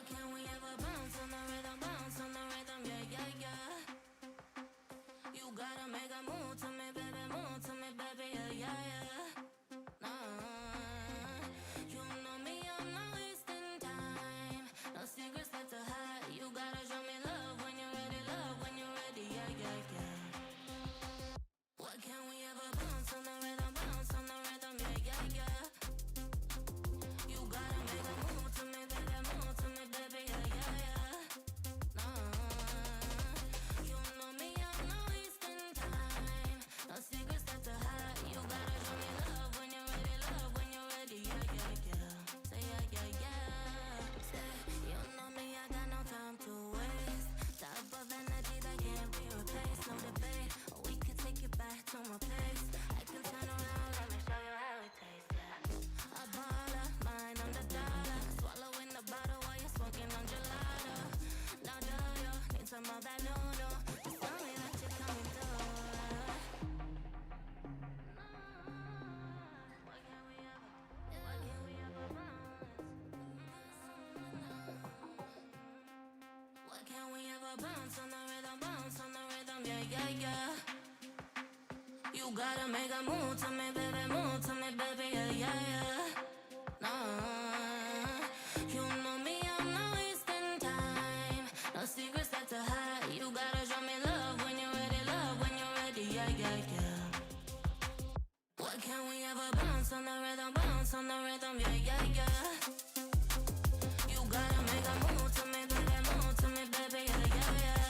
can we ever bounce on the rhythm, yeah, yeah, yeah. You gotta make a move to me, baby, yeah, yeah, yeah. Nah, you know me, I'm not wasting time. No secrets left to hide. You gotta show me love when you're ready, yeah, yeah, yeah. Why can't we ever bounce on the rhythm, yeah, yeah, yeah. You gotta make a move to me, baby, yeah, yeah, yeah. You know me, I'm not wasting time. No secrets left to hide. You gotta show me love when you're ready, yeah, yeah, yeah. Say yeah, yeah, yeah. Say, you know me, I got no time to waste. Type of energy that can't be replaced, no debate. Or we could take it back to my place. I can turn around, let me show you how it tastes, yeah. A baller, mine on the dollar. Swallowing the bottle while you're smoking on gelato. Now do you need some of that noodle? Just tell me that you're coming through. Why can't we ever bounce? Why can't we ever bounce on the rhythm, yeah, yeah, yeah. You gotta make a move to me, baby, yeah, yeah, yeah. Nah, you know me, I'm not wasting time. No secrets left to hide. You gotta show me love when you're ready, yeah, yeah, yeah. Why can't we ever bounce on the rhythm, yeah, yeah, yeah. You gotta make a move to me, baby, yeah, yeah, yeah.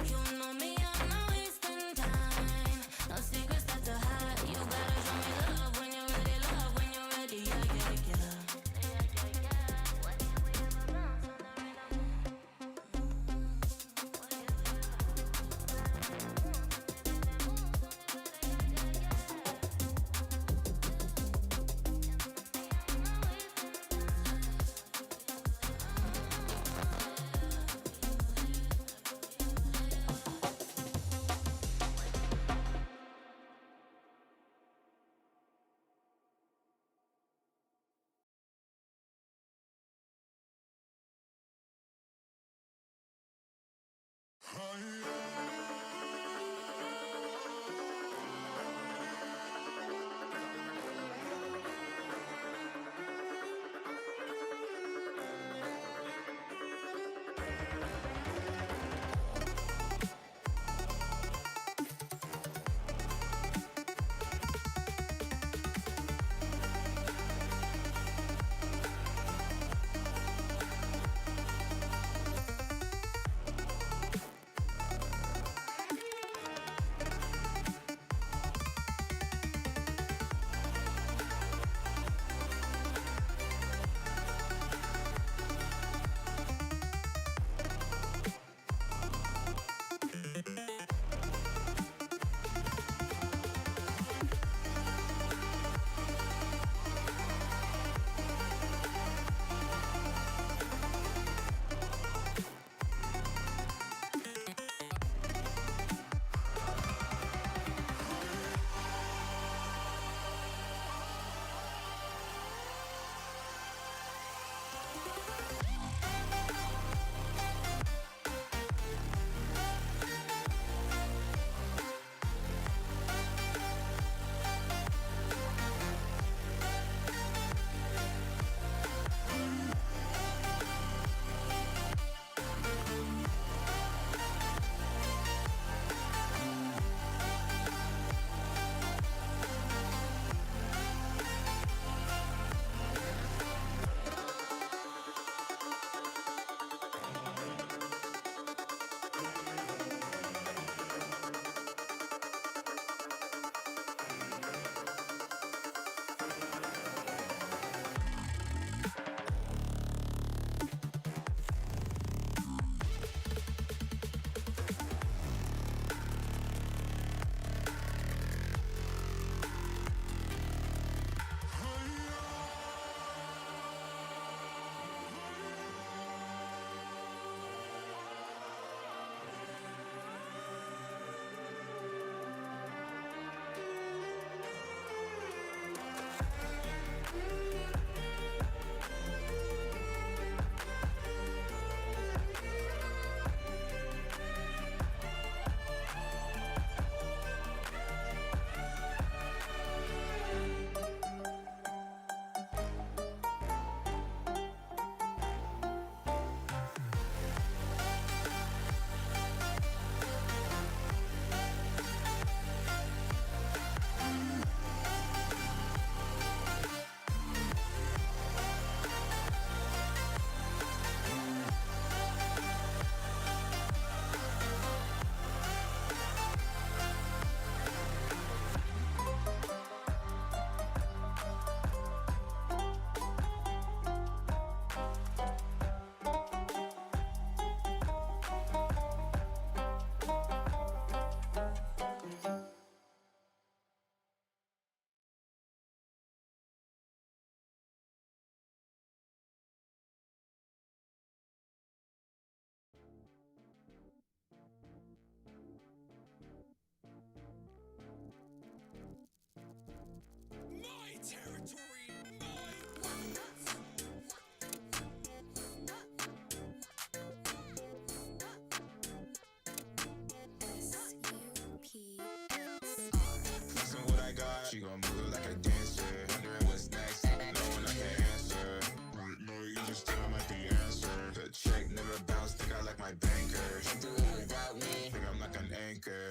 You know me, I'm not wasting time. No secrets left to hide. You gotta show me love when you're ready, yeah, yeah, yeah. Why can't we ever bounce on the rhythm? Why can't we ever?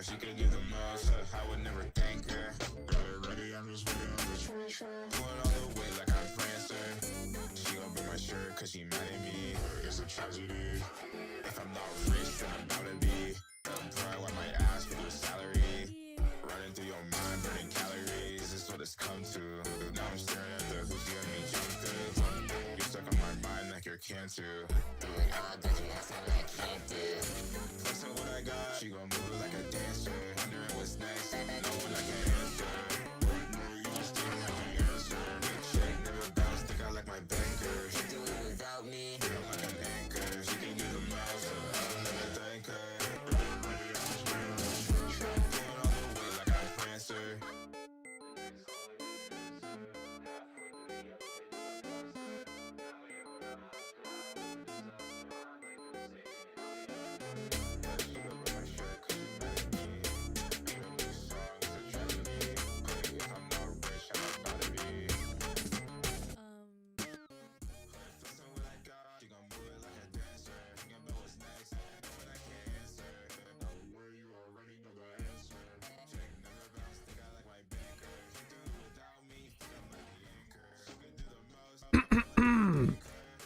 She can do the most, I would never thank her. Got it ready, I'm just waiting on the transfer. Going all the way like I'm Prancer. She gon' be my shirt cause she mad at me. It's a tragedy. If I'm not rich, then I'm bound to be. Bro, I might ask for your salary. Running through your mind, burning calories. This is what it's come to. Now I'm staring at the hoops you got me jump through. You're stuck on my mind like you're cancer. Doing all that you have something I can't do. Flexing what I got, she gon' move like a dancer. Wondering what's next, no one I can answer. Right now you just think I can answer. Big check, never bounce, think I like my banker. She do it without me, feel like an anchor. She can do the most, I'll never thank her. Going all the way like I'm Prancer.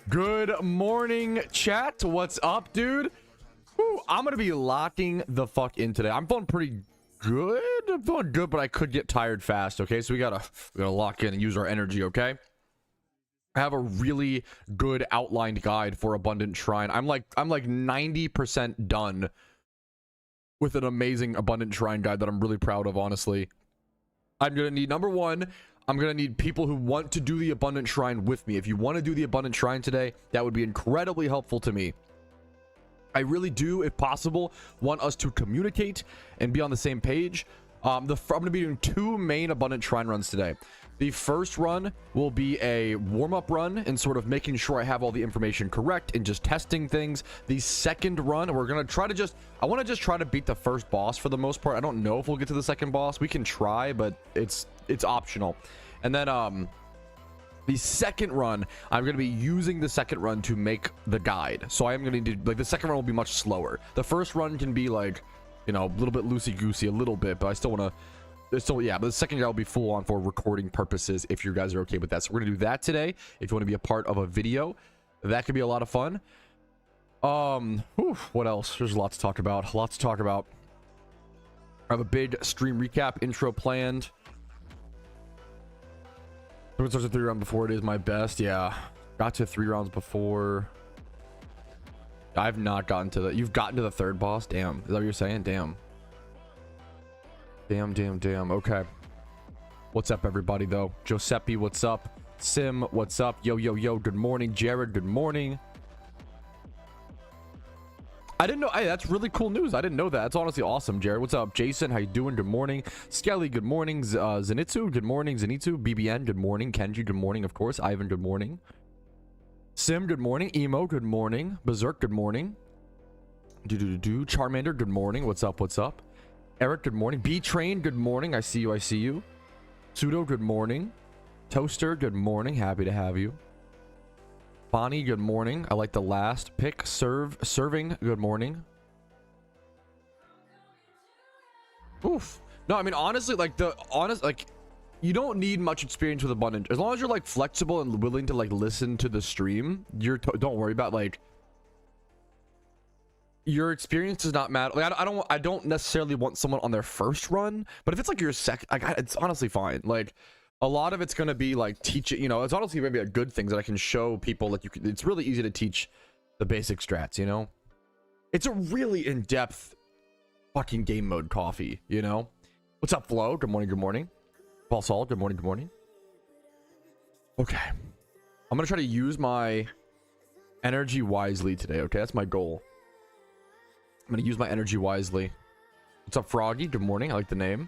Good morning, chat. What's up, dude? Whew, I'm gonna be locking the fuck in today. I'm feeling pretty good. I'm feeling good, but I could get tired fast. Okay, so we gotta lock in and use our energy. Okay. I have a really good outlined guide for Abundant Shrine. I'm like 90% done with an amazing Abundant Shrine guide that I'm really proud of. Honestly, I'm gonna need, number one, I'm going to need people who want to do the Abundant Shrine with me. If you want to do the Abundant Shrine today, that would be incredibly helpful to me. I really do, if possible, want us to communicate and be on the same page. I'm going to be doing two main Abundant Shrine runs today. The first run will be a warm-up run and sort of making sure I have all the information correct and just testing things. The second run, we're going to try to I want to just try to beat the first boss for the most part. I don't know if we'll get to the second boss. We can try, but it's optional. And then the second run, I'm going to be using the second run to make the guide. So I am going to do, like, the second run will be much slower. The first run can be like, you know, a little bit loosey-goosey a little bit, but I still want to, yeah, but the second guide will be full on for recording purposes if you guys are okay with that. So we're going to do that today. If you want to be a part of a video, that could be a lot of fun. What else? There's a lot to talk about. I have a big stream recap intro planned. It starts a 3 round before it is my best. Yeah, got to 3 rounds before. I've not gotten to the, you've gotten to the third boss. Damn, is that what you're saying? Damn. Okay, what's up everybody though? Giuseppe, what's up? Sim, what's up? Yo, good morning. Jared, good morning. I didn't know. Hey, that's really cool news. I didn't know that. That's honestly awesome. Jared, what's up? Jason, how you doing? Good morning. Skelly, good morning. Zenitsu, good morning. Zenitsu, BBN, good morning. Kenji, good morning. Of course. Ivan, good morning. Sim, good morning. Emo, good morning. Berserk, good morning. Charmander, good morning. What's up? Eric, good morning. B-Train, good morning. I see you. Pseudo, good morning. Toaster, good morning. Happy to have you. Bonnie, good morning. I like the last pick. Serving, good morning. Oof. No, I mean, honestly, like, you don't need much experience with Abundant. As long as you're, like, flexible and willing to, like, listen to the stream, don't worry about, like, your experience does not matter. Like, I don't necessarily want someone on their first run, but if it's, like, your second, like, it's honestly fine. Like, a lot of it's going to be like teaching, you know, it's honestly maybe a good thing that I can show people that it's really easy to teach the basic strats, you know. It's a really in-depth fucking game mode coffee, you know. What's up, Flo? Good morning. Paul Saul, good morning. Okay, I'm going to try to use my energy wisely today, okay? That's my goal. I'm going to use my energy wisely. What's up, Froggy? Good morning. I like the name.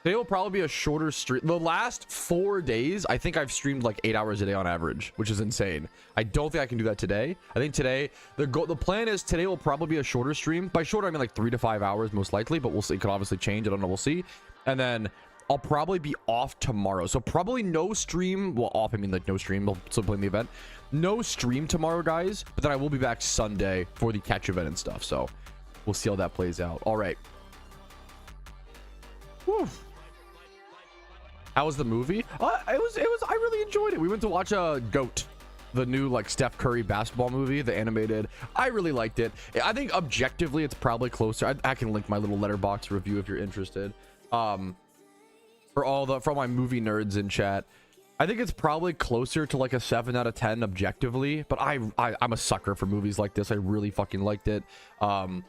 Today will probably be a shorter stream. The last 4 days, I think I've streamed like 8 hours a day on average, which is insane. I don't think I can do that today. I think today, the plan is today will probably be a shorter stream. By shorter, I mean like 3 to 5 hours most likely, but we'll see. It could obviously change. I don't know. We'll see. And then I'll probably be off tomorrow. So probably no stream. Well, off, I mean like no stream. We'll still play the event. No stream tomorrow, guys. But then I will be back Sunday for the catch event and stuff. So we'll see how that plays out. All right. Whew. How was the movie? It was I really enjoyed it. We went to watch GOAT, the new like Steph Curry basketball movie, the animated. I really liked it. I think objectively it's probably closer. I can link my little letterbox review if you're interested. For all my movie nerds in chat, I think it's probably closer to like a 7 out of 10 objectively, but I'm a sucker for movies like this. I really fucking liked it. An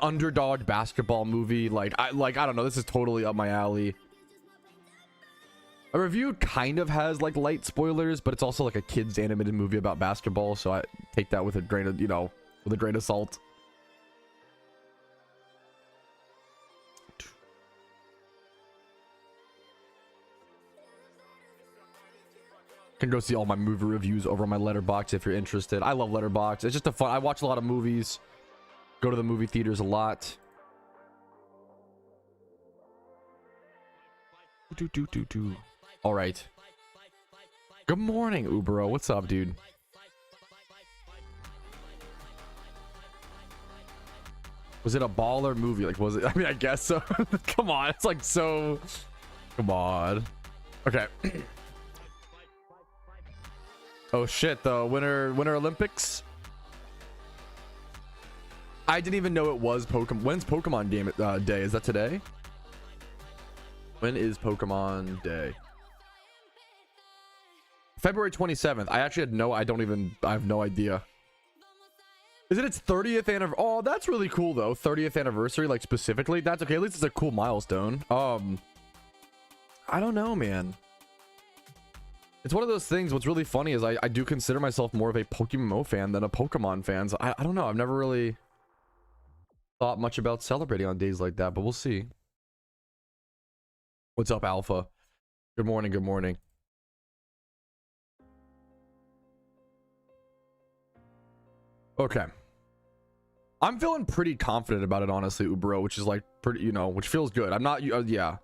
underdog basketball movie, I don't know, this is totally up my alley. A review kind of has like light spoilers, but it's also like a kids animated movie about basketball, so I take that with a grain of, with a grain of salt. Can go see all my movie reviews over on my letterbox if you're interested. I love letterbox. It's just a fun. I watch a lot of movies, go to the movie theaters a lot. All right. Good morning, Ubero. What's up, dude? Was it a baller movie? Like, was it? I mean, I guess so. Come on. It's like so. Come on. Okay. Oh shit, the Winter Olympics. I didn't even know it was Pokemon. When's Pokemon Day? Is that today? When is Pokemon Day? February 27th. I actually I have no idea. Is it its 30th anniversary? Oh, that's really cool though. 30th anniversary, like specifically. That's okay. At least it's a cool milestone. I don't know, man. It's one of those things. What's really funny is I do consider myself more of a PokeMMO fan than a Pokemon fan. So I don't know. I've never really thought much about celebrating on days like that, but we'll see. What's up, Alpha? Good morning. Good morning. Okay. I'm feeling pretty confident about it, honestly, Ubro, which is like pretty, which feels good. I'm not, yeah.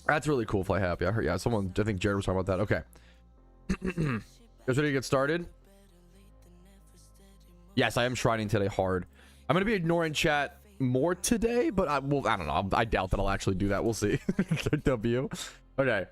That's really cool, Fly Happy. I heard, yeah, I think Jared was talking about that. Okay. Guys ready to get started? Yes, I am shrining today hard. I'm going to be ignoring chat more today, but I don't know. I doubt that I'll actually do that. We'll see. W. Okay.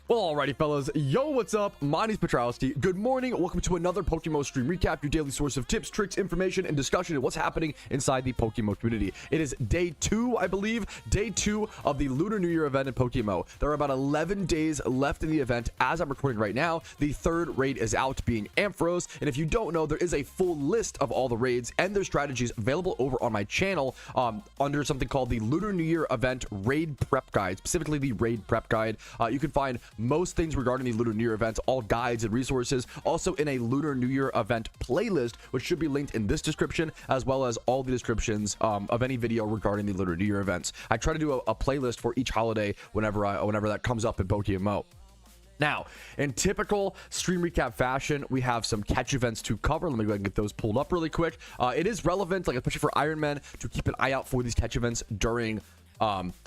Well, alrighty, fellas. Yo, what's up? My name's Patrouski. Good morning. Welcome to another PokeMMO stream recap, your daily source of tips, tricks, information, and discussion of what's happening inside the PokeMMO community. It is day 2, I believe. Day 2 of the Lunar New Year event in PokeMMO. There are about 11 days left in the event as I'm recording right now. The third raid is out, being Ampharos. And if you don't know, there is a full list of all the raids and their strategies available over on my channel under something called the Lunar New Year event raid prep guide, specifically the raid prep guide. You can find most things regarding the Lunar New Year event, all guides and resources, also in a Lunar New Year event playlist, which should be linked in this description, as well as all the descriptions of any video regarding the Lunar New Year events. I try to do a playlist for each holiday whenever that comes up in PokeMMO. Now, in typical stream recap fashion, we have some catch events to cover. Let me go ahead and get those pulled up really quick. It is relevant, like especially for Iron Man, to keep an eye out for these catch events during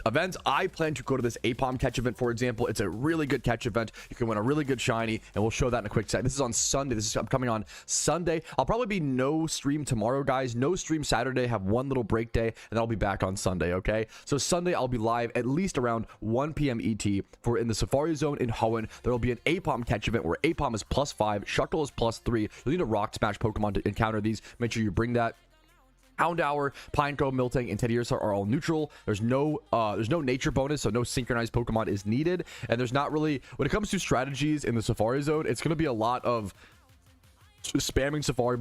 events. I plan to go to this APOM catch event, for example. It's a really good catch event. You can win a really good shiny, and we'll show that in a quick sec. This is on Sunday. This is coming on Sunday. I'll probably be no stream tomorrow, guys. No stream Saturday. Have one little break day, and then I'll be back on Sunday, okay? So Sunday, I'll be live at least around 1 p.m. ET for in the Safari Zone in Hoenn. There will be an APOM catch event where APOM is +5, Shuckle is +3. You'll need a Rock Smash Pokemon to encounter these. Make sure you bring that. Houndour, Pineco, Miltank, and Teddiursa are all neutral. There's no nature bonus, so no synchronized Pokemon is needed. And there's not really, when it comes to strategies in the Safari Zone, it's going to be a lot of spamming Safari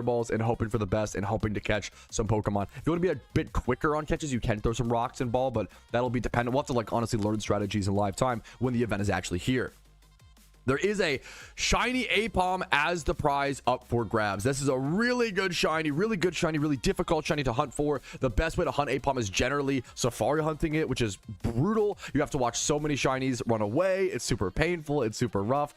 Balls and hoping for the best and hoping to catch some Pokemon. If you want to be a bit quicker on catches, you can throw some rocks and ball, but that'll be dependent. We'll have to like honestly learn strategies in live time when the event is actually here. There is a shiny APOM as the prize up for grabs. This is a really good shiny, really difficult shiny to hunt for. The best way to hunt APOM is generally Safari hunting it, which is brutal. You have to watch so many shinies run away. It's super painful. It's super rough.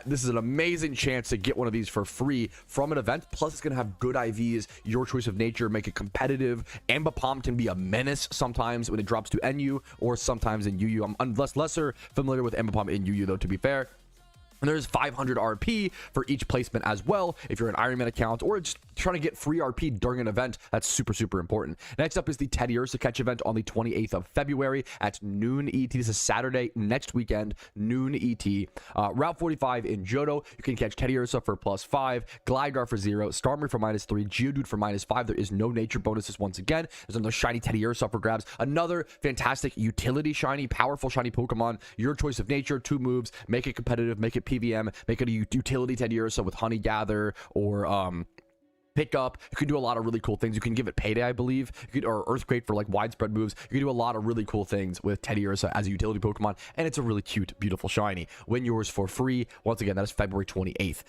This is an amazing chance to get one of these for free from an event. Plus, it's going to have good IVs, your choice of nature, make it competitive. Ambipom can be a menace sometimes when it drops to NU or sometimes in UU. I'm lesser familiar with Ambipom in UU, though, to be fair. And there's 500 RP for each placement as well if you're an Ironman account or just trying to get free RP during an event. That's super, super important. Next up is the Teddy Ursa catch event on the 28th of February at noon ET. This is Saturday next weekend, noon ET. Route 45 in Johto. You can catch Teddy Ursa for +5, Gligar for 0, Starmie for -3, Geodude for -5. There is no nature bonuses once again. There's another shiny Teddy Ursa for grabs. Another fantastic utility shiny, powerful shiny Pokemon. Your choice of nature, 2 moves, make it competitive, make it PVM, make it a utility Teddy Ursa with Honey Gather or pick up. You can do a lot of really cool things. You can give it Payday, I believe, or Earthquake for like widespread moves. You can do a lot of really cool things with Teddy Ursa as a utility Pokemon, and it's a really cute, beautiful shiny. Win yours for free. Once again, that is February 28th.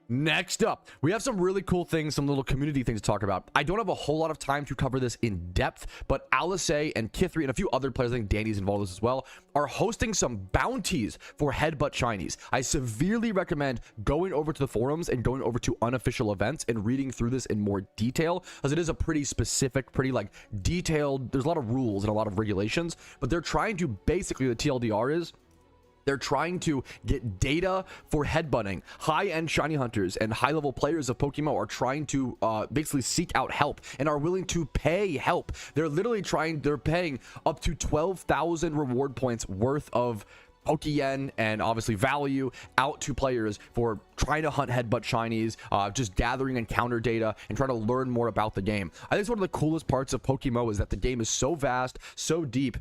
Next up, we have some really cool things, some little community things to talk about. I don't have a whole lot of time to cover this in depth, but Alice and Kithri and a few other players, I think Danny's involved in this as well, are hosting some bounties for headbutt shinies. I severely recommend going over to the forums and going over to unofficial events and reading through this in more detail, because it is a pretty specific, pretty like detailed, there's a lot of rules and a lot of regulations, but they're trying to basically, the TLDR is, they're trying to get data for headbutting. High-end shiny hunters and high-level players of Pokemon are trying to basically seek out help and are willing to pay help. They're literally they're paying up to 12,000 reward points worth of Pokeyen and obviously value out to players for trying to hunt headbutt shinies, just gathering encounter data and trying to learn more about the game. I think it's one of the coolest parts of PokeMMO is that the game is so vast, so deep,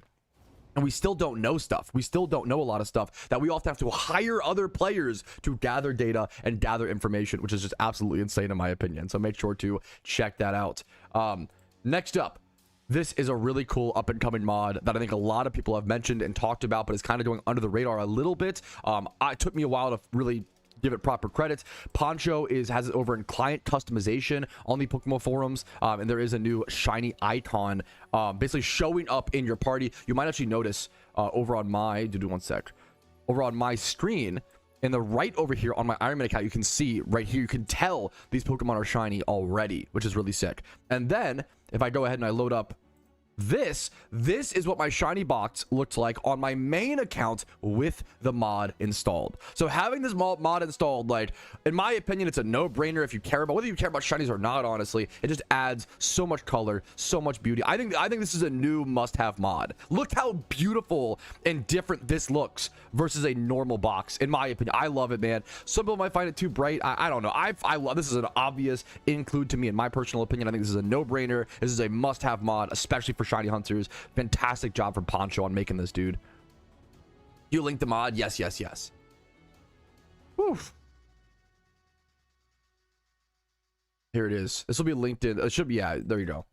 and we still don't know stuff. We still don't know a lot of stuff that we often have to hire other players to gather data and gather information, which is just absolutely insane in my opinion. So make sure to check that out. Next up, this is a really cool up and coming mod that I think a lot of people have mentioned and talked about, but is kind of going under the radar a little bit. It took me a while to really give it proper credit. Poncho has it over in client customization on the PokeMMO forums, and there is a new shiny icon basically showing up in your party. You might actually notice over on my over on my screen in the right over here on my Ironman account, you can see right here, you can tell these Pokemon are shiny already, which is really sick. And then if I go ahead and I load up this is what my shiny box looked like on my main account with the mod installed. So having this mod installed, like, in my opinion, it's a no-brainer if you care about, whether you care about shinies or not, honestly. It just adds so much color, so much beauty. I think this is a new must-have mod. Look how beautiful and different this looks versus a normal box, in my opinion. I love it, man. Some people might find it too bright. I don't know. I love this. Is an obvious include to me, in my personal opinion. I think this is a no-brainer. This is a must-have mod, especially for shiny hunters. Fantastic job from Poncho on making this, dude. You link the mod? Yes. Oof. Here it is. This will be linked in. It should be, yeah, there you go.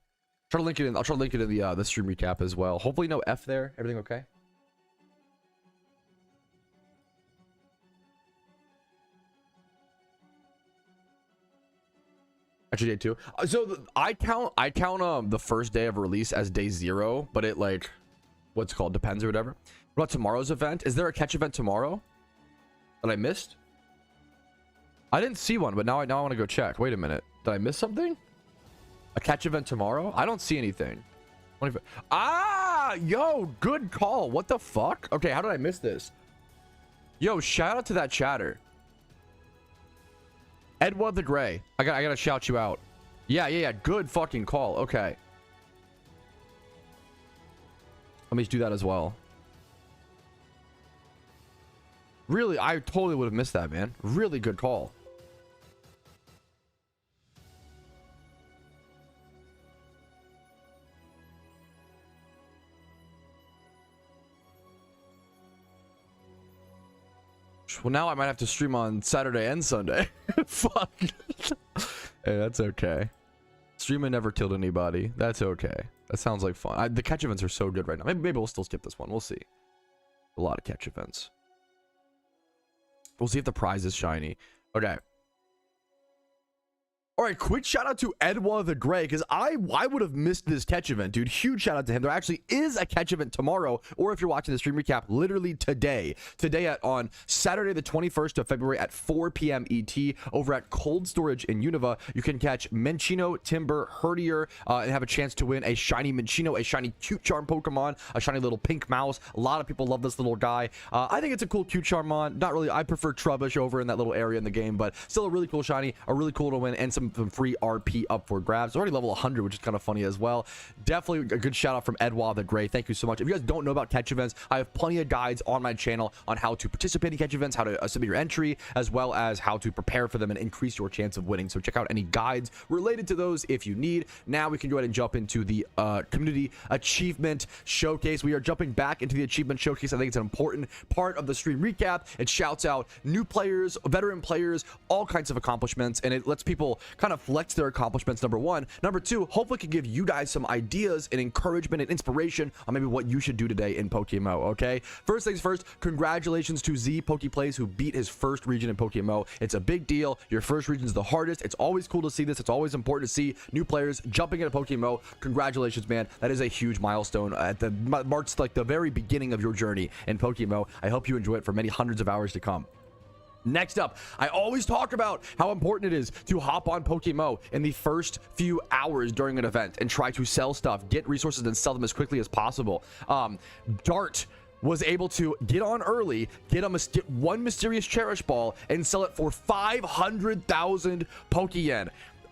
Try to link it in. I'll try to link it in the stream recap as well. Hopefully no F there. Everything okay? Actually, day 2. So I count the first day of release as day 0, but it, like, what's it called, depends or whatever. What about tomorrow's event? Is there a catch event tomorrow that I missed? I didn't see one, but now I want to go check. Wait a minute, did I miss something? A catch event tomorrow? I don't see anything. Yo, good call. What the fuck? Okay, how did I miss this? Yo, shout out to that chatter. Edward the Gray. I gotta shout you out. Yeah. Good fucking call. Okay. Let me do that as well. Really, I totally would have missed that, man. Really good call. Well, now I might have to stream on Saturday and Sunday. Fuck. Hey, that's okay. Streaming never killed anybody. That's okay. That sounds like fun. The catch events are so good right now. Maybe we'll still skip this one. We'll see. A lot of catch events. We'll see if the prize is shiny. Okay. All right, quick shout out to Edwa the Gray, because I would have missed this catch event, dude. Huge shout out to him. There actually is a catch event tomorrow, or if you're watching the stream recap, literally today on Saturday the 21st of February at 4 p.m. ET over at Cold Storage in Unova. You can catch Minccino, Timber, Herdier, and have a chance to win a shiny Minccino, a shiny cute charm Pokemon, a shiny little pink mouse. A lot of people love this little guy. I think it's a cool cute charmon. Not really. I prefer Trubbish over in that little area in the game, but still a really cool shiny, a really cool to win, and some free RP up for grabs. Already level 100, which is kind of funny as well. Definitely a good shout out from Edwa the Gray. Thank you so much. If you guys don't know about catch events, I have plenty of guides on my channel on how to participate in catch events, how to submit your entry, as well as how to prepare for them and increase your chance of winning. So check out any guides related to those if you need. Now we can go ahead and jump into the community achievement showcase. We are jumping back into the achievement showcase. I think it's an important part of the stream recap. It shouts out new players, veteran players, all kinds of accomplishments, and it lets people kind of flex their accomplishments, number one. Number two, hopefully can give you guys some ideas and encouragement and inspiration on maybe what you should do today in PokeMMO. Okay, first things first, congratulations to Z PokePlays, who beat his first region in PokeMMO. It's a big deal. Your first region is the hardest. It's always cool to see this. It's always important to see new players jumping into PokeMMO. Congratulations, man. That is a huge milestone at the marks like the very beginning of your journey in PokeMMO. I hope you enjoy it for many hundreds of hours to come. Next up, I always talk about how important it is to hop on PokeMMO in the first few hours during an event and try to sell stuff, get resources, and sell them as quickly as possible. Dart was able to get on early, get one mysterious cherish ball, and sell it for 500,000 Pokeyen.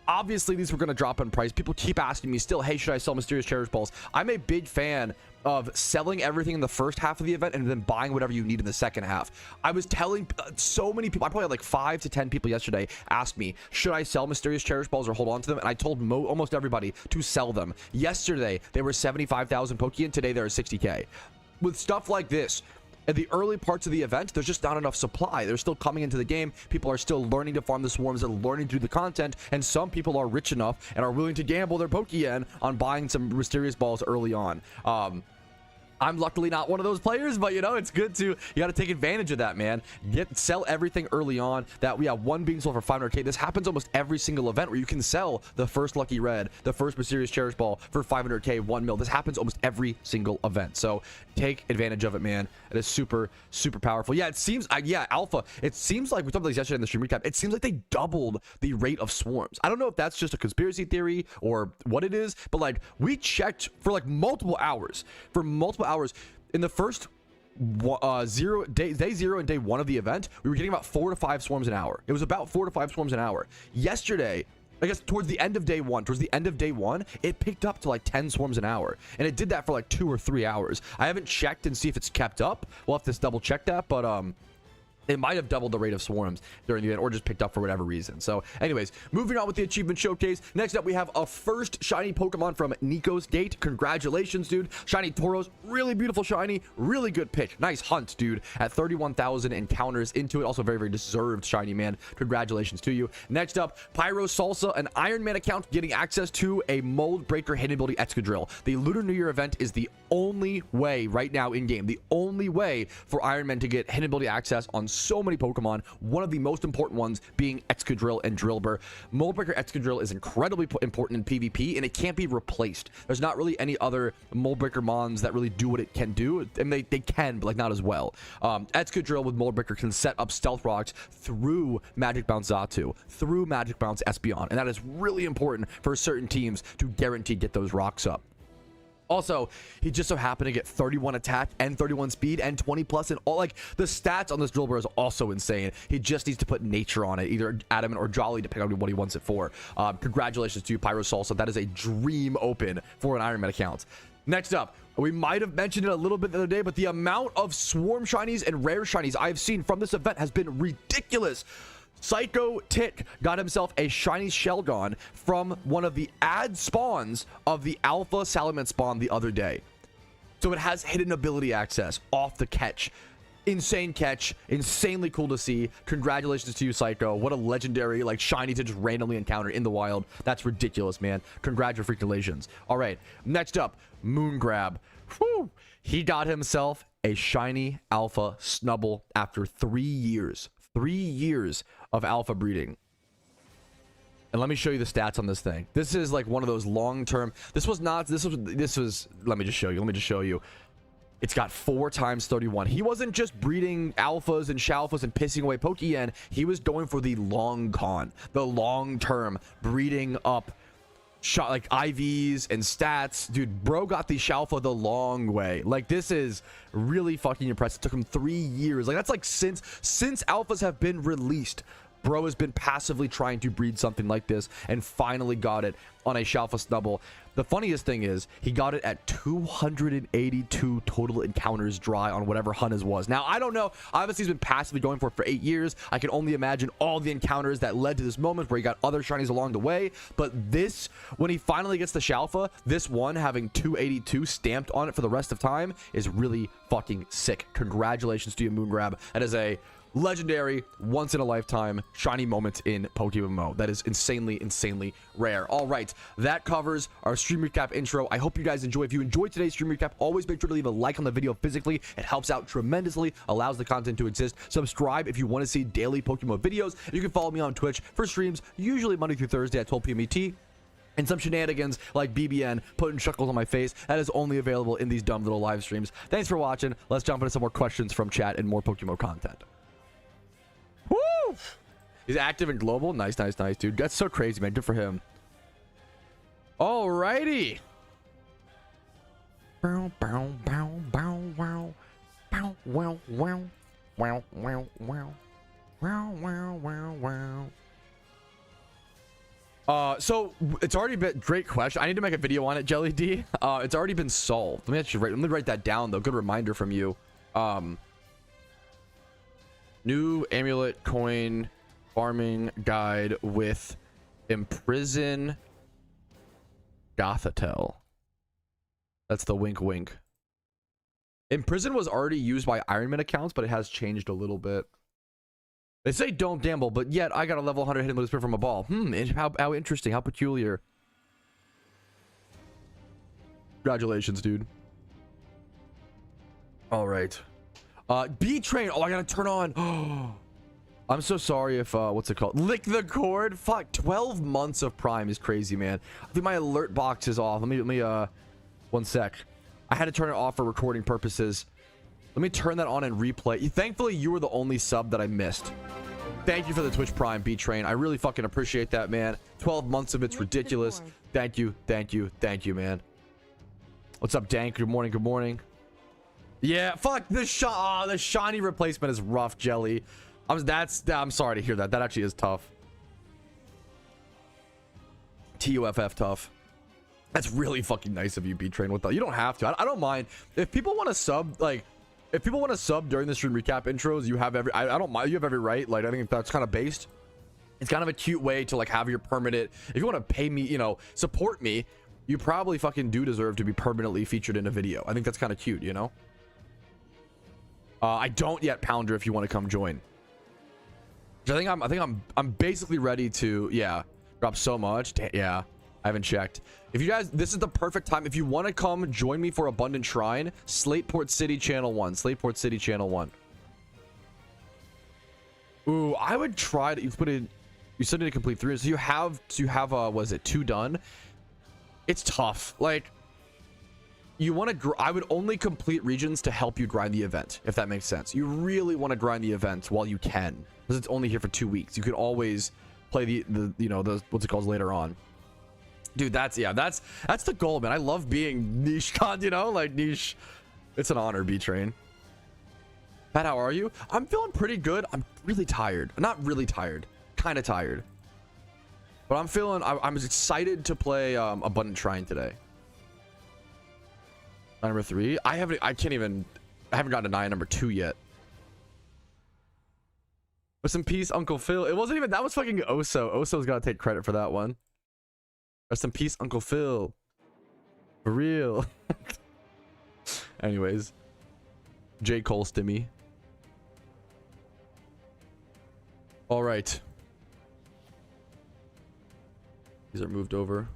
Obviously, these were going to drop in price. People keep asking me still, hey, should I sell mysterious cherish balls? I'm a big fan of selling everything in the first half of the event and then buying whatever you need in the second half. I was telling so many people, I probably had like 5 to 10 people yesterday ask me, should I sell mysterious cherish balls or hold on to them? And I told almost everybody to sell them. Yesterday, they were 75,000 Pokeyen. Today, they're 60K. With stuff like this, at the early parts of the event, there's just not enough supply. They're still coming into the game. People are still learning to farm the swarms and learning to do the content. And some people are rich enough and are willing to gamble their Pokeyen on buying some mysterious balls early on. I'm luckily not one of those players, but you know, it's good to, you got to take advantage of that, man. Sell everything early on. That we have one being sold for 500K. This happens almost every single event where you can sell the first lucky red, the first mysterious cherish ball for 500K, 1 mil. This happens almost every single event. So take advantage of it, man. It is super, super powerful. Yeah, it seems, yeah, Alpha, it seems like we talked about this yesterday in the stream recap. It seems like they doubled the rate of swarms. I don't know if that's just a conspiracy theory or what it is, but like we checked for like multiple hours, in the first day 0 and day 1 of the event. We were getting about 4 to 5 swarms an hour. It was about 4 to 5 swarms an hour. Yesterday, I guess towards the end of day one, it picked up to like 10 swarms an hour, and it did that for like 2 or 3 hours. I haven't checked and see if it's kept up. We'll have to double check that, but it might have doubled the rate of swarms during the event or just picked up for whatever reason. So anyways, moving on with the achievement showcase. Next up, we have a first shiny Pokemon from Nico's Gate. Congratulations, dude. Shiny Tauros, really beautiful shiny, really good pick. Nice hunt, dude. At 31,000 encounters into it. Also very, very deserved shiny, man. Congratulations to you. Next up, Pyro Salsa, an Iron Man account getting access to a Mold Breaker hidden ability Excadrill. The Lunar New Year event is the only way right now in game, the only way for Iron Man to get hidden ability access on so many Pokemon, one of the most important ones being Excadrill and Drillbur. Moldbreaker Excadrill is incredibly important in PvP, and it can't be replaced. There's not really any other Moldbreaker mons that really do what it can do, and they can, but like not as well. Excadrill with Moldbreaker can set up Stealth Rocks through Magic Bounce Xatu, through Magic Bounce Espeon, and that is really important for certain teams to guarantee get those rocks up. Also, he just so happened to get 31 attack and 31 speed and 20 plus, and all like the stats on this Drillbur is also insane. He just needs to put nature on it, either adamant or jolly, depending on what he wants it for. Congratulations to you, Pyro Salsa. That is a dream open for an Iron Man account. Next up, we might have mentioned it a little bit the other day, but the amount of swarm shinies and rare shinies I've seen from this event has been ridiculous. Psycho Tick got himself a shiny Shelgon from one of the ad spawns of the Alpha Salamence spawn the other day. So it has hidden ability access off the catch. Insane catch, insanely cool to see. Congratulations to you, Psycho. What a legendary like shiny to just randomly encounter in the wild. That's ridiculous, man. Congratulations. All right, next up, Moongrab. Whew. He got himself a shiny Alpha Snubble after 3 years. 3 years of alpha breeding. And let me show you the stats on this thing. This is like one of those long-term. This was. Let me just show you. It's got 4 times 31. He wasn't just breeding alphas and shalfas and pissing away Pokeyen. He was going for the long con, the long term, breeding up shot like IVs and stats. Dude, bro got the shalfa the long way. Like, this is really fucking impressive. It took him 3 years. Like, that's like since alphas have been released, bro has been passively trying to breed something like this and finally got it on a Shalfa Snubble. The funniest thing is he got it at 282 total encounters dry on whatever Hunters was. Now, I don't know. Obviously, he's been passively going for it for 8 years. I can only imagine all the encounters that led to this moment where he got other shinies along the way. But this, when he finally gets the Shalfa, this one having 282 stamped on it for the rest of time is really fucking sick. Congratulations to you, Moongrab. That is a legendary, once in a lifetime shiny moment in PokeMMO. That is insanely rare. All right, that covers our stream recap intro. I hope you guys enjoy. If you enjoyed today's stream recap, always make sure to leave a like on the video physically. It helps out tremendously, allows the content to exist. Subscribe if you want to see daily PokeMMO videos. You can follow me on Twitch for streams, usually Monday through Thursday at 12 p.m. ET. And some shenanigans like BBN putting chuckles on my face. That is only available in these dumb little live streams. Thanks for watching. Let's jump into some more questions from chat and more PokeMMO content. Woo! He's active and global. Nice, dude. That's so crazy, man. Good for him. Alrighty. Bow, bow, bow, bow, wow. Bow, wow, wow. Wow, wow, wow. Wow, wow, wow, wow. So it's already been great question. I need to make a video on it, Jelly D. It's already been solved. Let me write that down though. Good reminder from you. New amulet coin farming guide with imprison Gothitelle. That's the wink wink. Imprison was already used by Ironman accounts, but it has changed a little bit. They say don't gamble, but yet I got a level 100 hidden with a spin from a ball. How interesting, how peculiar. Congratulations, dude. All right. B train. Oh, I gotta turn on. Oh, I'm so sorry if what's it called? Lick the cord. Fuck. 12 months of Prime is crazy, man. I think my alert box is off. Let me 1 sec. I had to turn it off for recording purposes. Let me turn that on and replay. Thankfully, you were the only sub that I missed. Thank you for the Twitch Prime, B Train. I really fucking appreciate that, man. 12 months of it's ridiculous. Thank you, man. What's up, Dank? Good morning. Yeah, fuck the shiny replacement is rough, Jelly. I'm sorry to hear that. That actually is tough. TUFF tough. That's really fucking nice of you, B Train. You don't have to. I don't mind if people want to sub. Like, if people want to sub during the stream recap intros, you have every. I don't mind. You have every right. Like, I think that's kind of based. It's kind of a cute way to like have your permanent. If you want to pay me, you know, support me, you probably fucking do deserve to be permanently featured in a video. I think that's kind of cute, you know. I don't yet, Pounder. If you want to come join, I think I'm basically ready to drop so much. Yeah, I haven't checked. If you guys, this is the perfect time. If you want to come join me for Abundant Shrine, Slateport City Channel 1. Slateport City Channel 1. Ooh, I would try to. You put in. You still need to complete 3. So you have was it 2 done? It's tough. Like, you want to, I would only complete regions to help you grind the event, if that makes sense. You really want to grind the event while you can, because it's only here for 2 weeks. You could always play the you know, the what's it called later on. Dude, that's the goal, man. I love being niche con, you know, like niche. It's an honor, B Train. Pat, how are you? I'm feeling pretty good. I'm really tired. Not really tired, kind of tired, but I'm feeling. I'm excited to play Abundant Shrine today. Number 3. I haven't gotten to 9 number 2 yet. Rest in peace, Uncle Phil. It wasn't even, that was fucking Oso. Oso's gotta take credit for that one. Rest in peace, Uncle Phil. For real. Anyways. J. Cole Stimmy. Alright. These are moved over.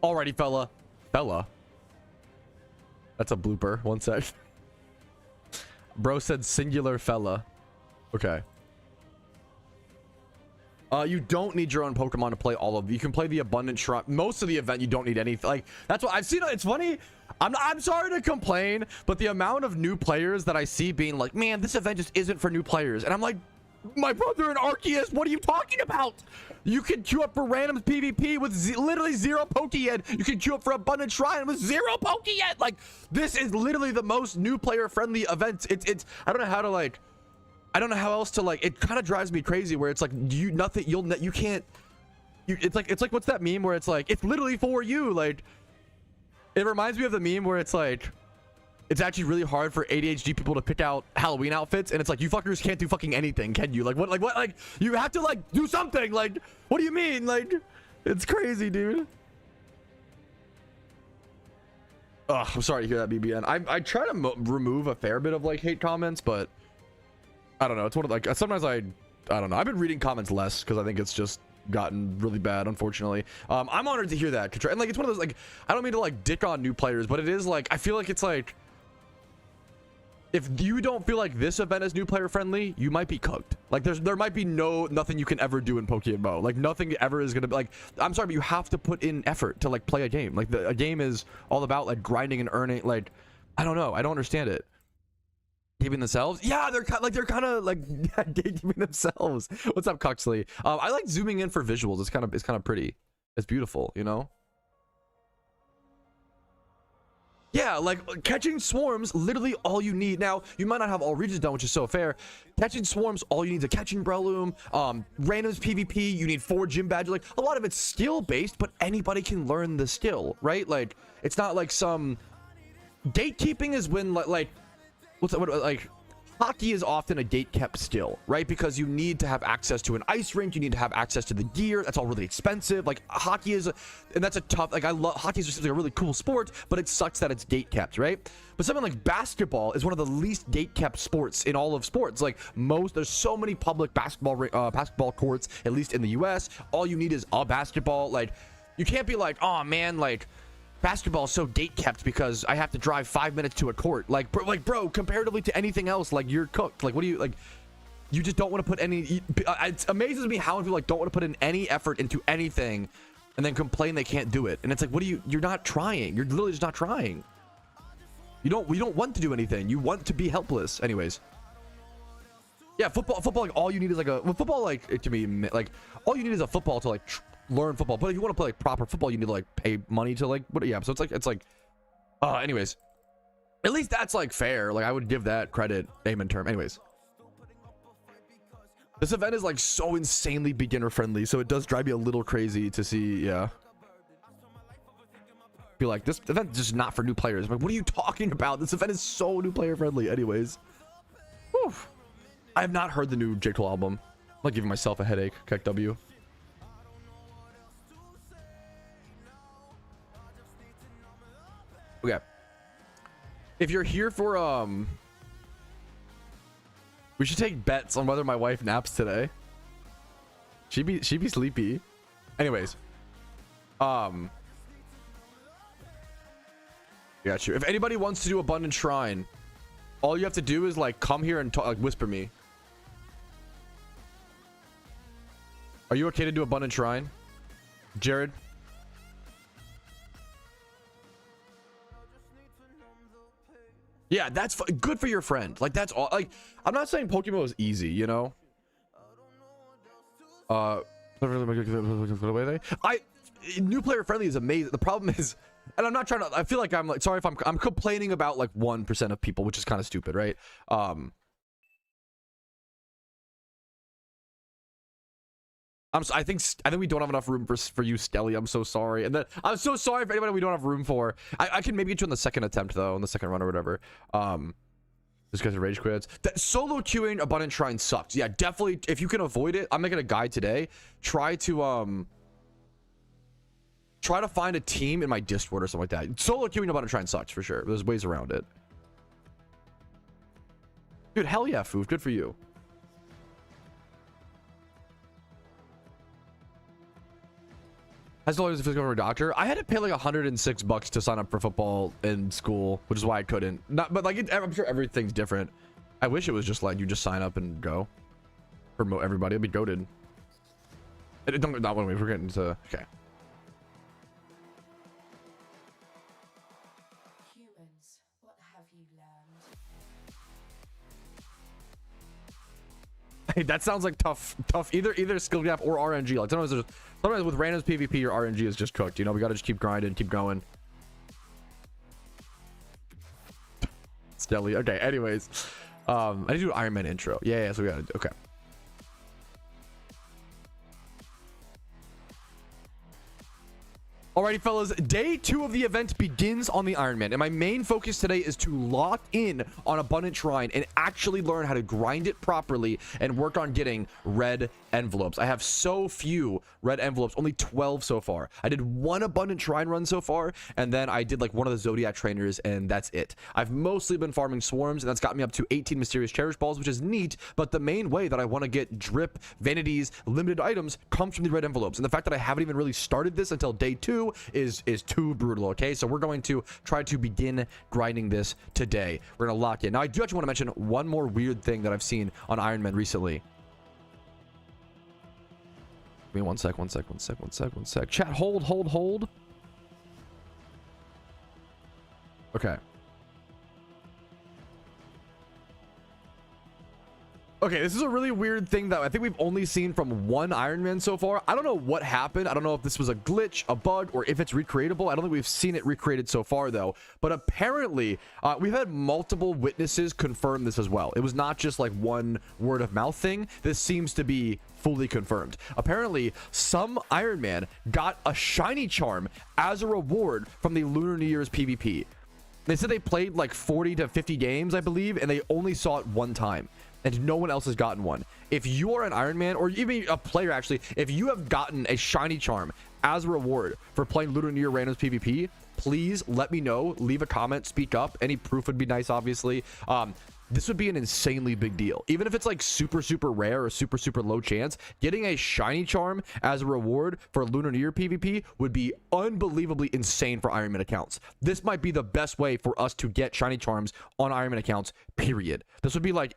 Alrighty, fella. That's a blooper. 1 sec. Bro said singular fella. Okay. You don't need your own Pokemon to play all of them. You can play the Abundant Shrine. Most of the event, you don't need anything. Like, that's what I've seen. It's funny. I'm sorry to complain, but the amount of new players that I see being like, man, this event just isn't for new players. And I'm like, my brother in Arceus, what are you talking about? You can queue up for random PvP with literally 0 Pokeyen. You can queue up for Abundant Shrine with 0 Pokeyen. Like, this is literally the most new player friendly event. It's I don't know how to like, I don't know how else to like, it kind of drives me crazy where it's like, you can't, it's like, what's that meme where it's like, it's literally for you. Like, it reminds me of the meme where it's like, it's actually really hard for ADHD people to pick out Halloween outfits, and it's like, you fuckers can't do fucking anything, can you? Like, what, like, you have to, like, do something. Like, what do you mean? Like, it's crazy, dude. Ugh, I'm sorry to hear that, BBN. I try to remove a fair bit of, like, hate comments, but I don't know. It's one of, like, sometimes I don't know. I've been reading comments less because I think it's just gotten really bad, unfortunately. I'm honored to hear that. And, like, it's one of those, like, I don't mean to, like, dick on new players, but it is, like, I feel like it's, like, if you don't feel like this event is new player friendly, you might be cooked. Like, there might be nothing you can ever do in PokeMMO. Like, nothing ever is gonna be like, I'm sorry, but you have to put in effort to like play a game. Like, a game is all about like grinding and earning. Like, I don't know, I don't understand it. Gatekeeping themselves, yeah, they're kind of like gatekeeping themselves. What's up, Cuxley? I like zooming in for visuals. It's kind of pretty. It's beautiful, you know. Yeah, like catching swarms, literally all you need. Now, you might not have all regions done, which is so fair. Catching swarms, all you need is a catching Breloom, randoms PvP, you need 4 gym badges. Like, a lot of it's skill based, but anybody can learn the skill, right? Like, it's not like some gatekeeping is when like hockey is often a gate kept skill, right? Because you need to have access to an ice rink, you need to have access to the gear. That's all really expensive. Like, hockey is, and that's a tough, like, I love hockey is just like a really cool sport, but it sucks that it's gate kept, right? But something like basketball is one of the least gate kept sports in all of sports. Like, there's so many public basketball courts, at least in the US. All you need is a basketball. Like, you can't be like, oh man, like, basketball is so gate kept because I have to drive 5 minutes to a court. Like, bro, comparatively to anything else, like, you're cooked. Like, what do you, like, you just don't want to put any, it amazes me how many people like don't want to put in any effort into anything and then complain they can't do it. And it's like, you're not trying. You're literally just not trying. We don't want to do anything. You want to be helpless. Anyways. Yeah, football, like, all you need is like football, like, it can be like, all you need is a football to like learn football. But if you want to play like proper football, you need to like pay money to like, yeah, so it's like anyways, at least that's like fair. Like, I would give that credit, name and term. Anyways, this event is like so insanely beginner friendly, so it does drive me a little crazy to see. Yeah, be like, this event is just not for new players. I'm like, what are you talking about? This event is so new player friendly. Anyways, whew. I have not heard the new J. Cole album. I'm like giving myself a headache. Keck W. Okay. If you're here for we should take bets on whether my wife naps today. She be sleepy. Anyways. Got you. If anybody wants to do Abundant Shrine, all you have to do is like come here and talk, like, whisper me. Are you okay to do Abundant Shrine, Jared? Yeah, that's good for your friend. Like, that's all. Like, I'm not saying PokeMMO is easy, you know. New player friendly is amazing. The problem is, and I'm not trying to, I feel like I'm like, sorry if I'm complaining about like 1% of people, which is kind of stupid, right? I think we don't have enough room for you, Skelly. I'm so sorry. And then I'm so sorry for anybody we don't have room for. I can maybe get you on the second attempt though, on the second run or whatever. Just because of rage quits. That solo queuing Abundant Shrine sucks. Yeah, definitely. If you can avoid it, I'm making a guide today. Try to find a team in my Discord or something like that. Solo queuing Abundant Shrine sucks for sure. There's ways around it. Dude, hell yeah, Foof. Good for you. As long as if it's going to a doctor, I had to pay like $106 to sign up for football in school, which is why I couldn't. But like, I'm sure everything's different. I wish it was just like you just sign up and go. For everybody, it'd be goated. Don't not when we're getting to okay. Humans, what have you learned? Hey, that sounds like tough. Either skill gap or RNG. Like sometimes with randoms PvP, your RNG is just cooked. You know, we gotta just keep grinding, keep going. Stelly. Okay. Anyways, I need to do Iron Man intro. Yeah. So we gotta do. Okay. Alrighty, fellas, day 2 of the event begins on the Iron Man, and my main focus today is to lock in on Abundant Shrine and actually learn how to grind it properly and work on getting red envelopes. I have so few red envelopes, only 12 so far. I did 1 Abundant Shrine run so far, and then I did like one of the Zodiac trainers, and that's it. I've mostly been farming swarms, and that's got me up to 18 mysterious cherish balls, which is neat, but the main way that I want to get drip, vanities, limited items comes from the red envelopes, and the fact that I haven't even really started this until day 2 is too brutal. Okay, so we're going to try to begin grinding this today. We're gonna lock in. Now I do actually want to mention one more weird thing that I've seen on Iron Man recently. Give me one sec. Chat, hold. Okay. Okay, this is a really weird thing that I think we've only seen from one Iron Man so far. I don't know what happened. I don't know if this was a glitch, a bug, or if it's recreatable. I don't think we've seen it recreated so far, though. But apparently, we've had multiple witnesses confirm this as well. It was not just like one word of mouth thing. This seems to be fully confirmed. Apparently, some Iron Man got a shiny charm as a reward from the Lunar New Year's PvP. They said they played like 40 to 50 games, I believe, and they only saw it one time. And no one else has gotten one. If you are an Iron Man, or even a player actually, if you have gotten a shiny charm as a reward for playing Lunar New Year randoms PvP, please let me know. Leave a comment, speak up. Any proof would be nice, obviously. This would be an insanely big deal. Even if it's like super rare or super low chance, getting a shiny charm as a reward for Lunar New Year PvP would be unbelievably insane for Iron Man accounts. This might be the best way for us to get shiny charms on Iron Man accounts, period. This would be like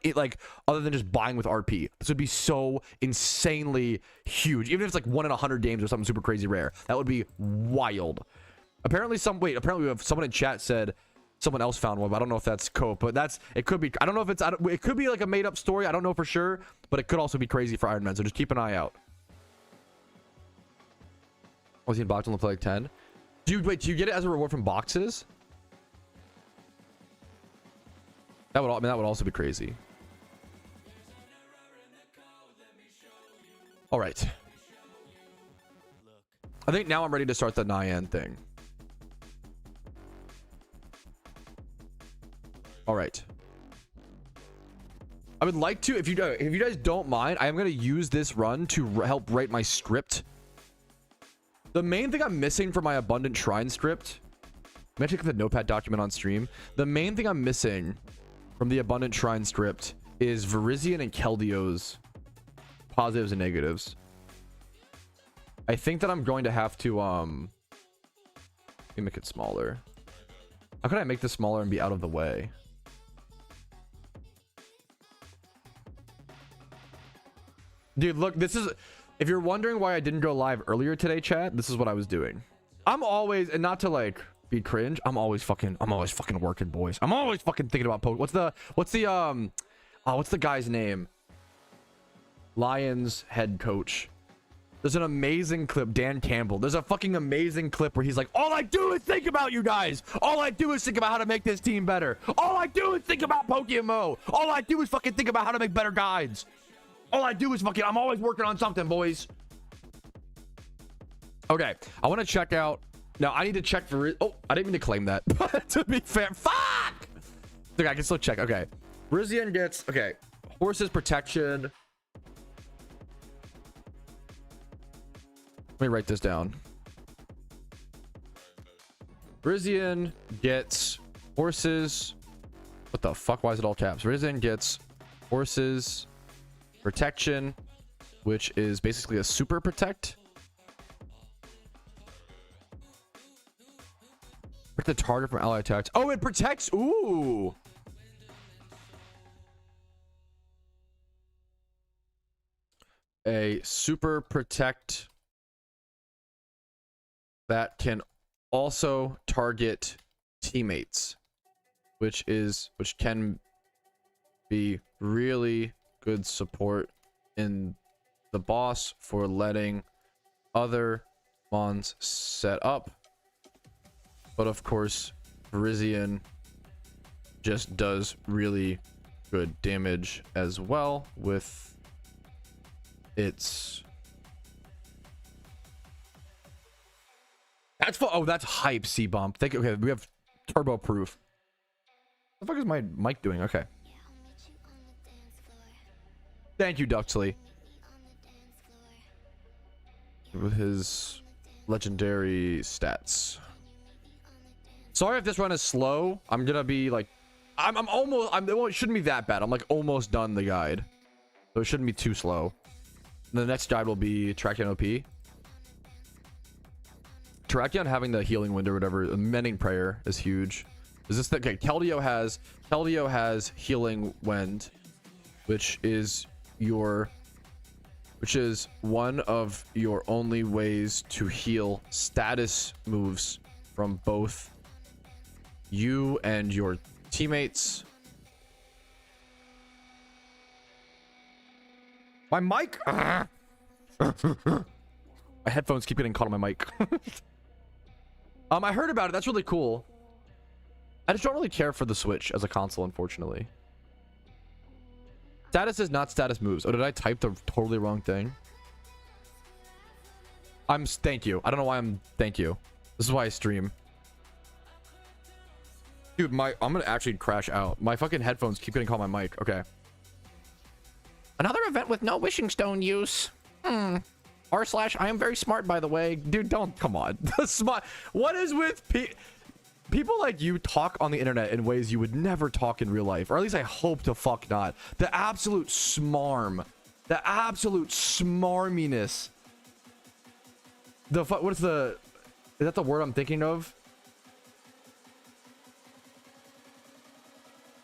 other than just buying with RP. This would be so insanely huge. Even if it's like 1 in 100 games or something super crazy rare, that would be wild. Apparently we have someone in chat said someone else found one, but I don't know if that's Cope, but it could be. I don't know if it could be like a made up story. I don't know for sure, but it could also be crazy for Iron Man. So just keep an eye out. Was he in box on the like 10? Do you get it as a reward from boxes? That would also be crazy. All right. I think now I'm ready to start the Nyan thing. All right. I would like to, if you guys don't mind, I am going to use this run to help write my script. The main thing I'm missing from my Abundant Shrine script, I'm going to check the notepad document on stream. The main thing I'm missing from the Abundant Shrine script is Verizian and Keldio's positives and negatives. I think that I'm going to have to let me make it smaller. How can I make this smaller and be out of the way? Dude, look, this is, if you're wondering why I didn't go live earlier today, chat, this is what I was doing. I'm always, and not to like be cringe, I'm always fucking working, boys. I'm always fucking thinking about Poke. What's the guy's name? Lions head coach. There's an amazing clip, Dan Campbell. There's a fucking amazing clip where he's like, all I do is think about you guys. All I do is think about how to make this team better. All I do is think about PokeMMO. All I do is fucking think about how to make better guides. All I do is fucking, I'm always working on something, boys. Okay, I want to check out. Now, I need to check for, oh, I didn't mean to claim that. To be fair, fuck! Okay, I can still check. Okay, Rizian gets, okay, horses protection. Let me write this down. Rizian gets horses. What the fuck? Why is it all caps? Rizian gets horses protection, which is basically a super protect. Protect the target from ally attacks. Oh, it protects. Ooh. a super protect that can also target teammates, which can be really good support in the boss for letting other mons set up. But of course, Virizion just does really good damage as well with its... That's oh, that's hype, C-Bump. Thank you. Okay, we have turbo proof. What the fuck is my mic doing? Okay. Thank you, Duxley. With his legendary stats. Sorry if this run is slow. I'm gonna be like, it shouldn't be that bad. I'm like almost done the guide, so it shouldn't be too slow. The next guide will be Terrakion OP. Terrakion having the healing wind or whatever, the mending prayer is huge. Is this the, okay? Keldeo has healing wind, which is one of your only ways to heal status moves from both you and your teammates. My mic. My headphones keep getting caught on my mic. I heard about it. That's really cool. I just don't really care for the Switch as a console, unfortunately. Status is not status moves. Oh, did I type the totally wrong thing? Thank you. I don't know why thank you. This is why I stream. Dude, I'm gonna actually crash out. My fucking headphones keep getting caught on my mic. Okay. Another event with no wishing stone use. R/ I am very smart, by the way. Dude, come on. Smart. What is with people like you talk on the internet in ways you would never talk in real life, or at least I hope to fuck not. The absolute smarm, the absolute smarminess. Is that the word I'm thinking of?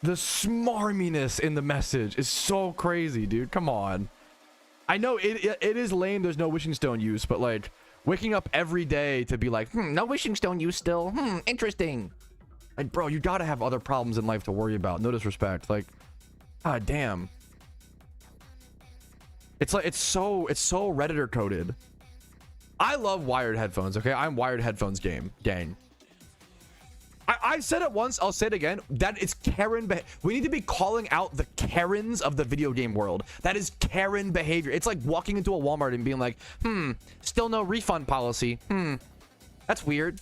The smarminess in the message is so crazy, dude. Come on. I know it is lame there's no wishing stone use, but like waking up every day to be like, no wishing stone use still. Interesting. Like, bro, you gotta have other problems in life to worry about. No disrespect. Like, god damn. It's like it's so Redditor coded. I love wired headphones, okay? I'm wired headphones gang. I said it once, I'll say it again. That is Karen we need to be calling out the Karens of the video game world. That is Karen behavior. It's like walking into a Walmart and being like, still no refund policy. That's weird.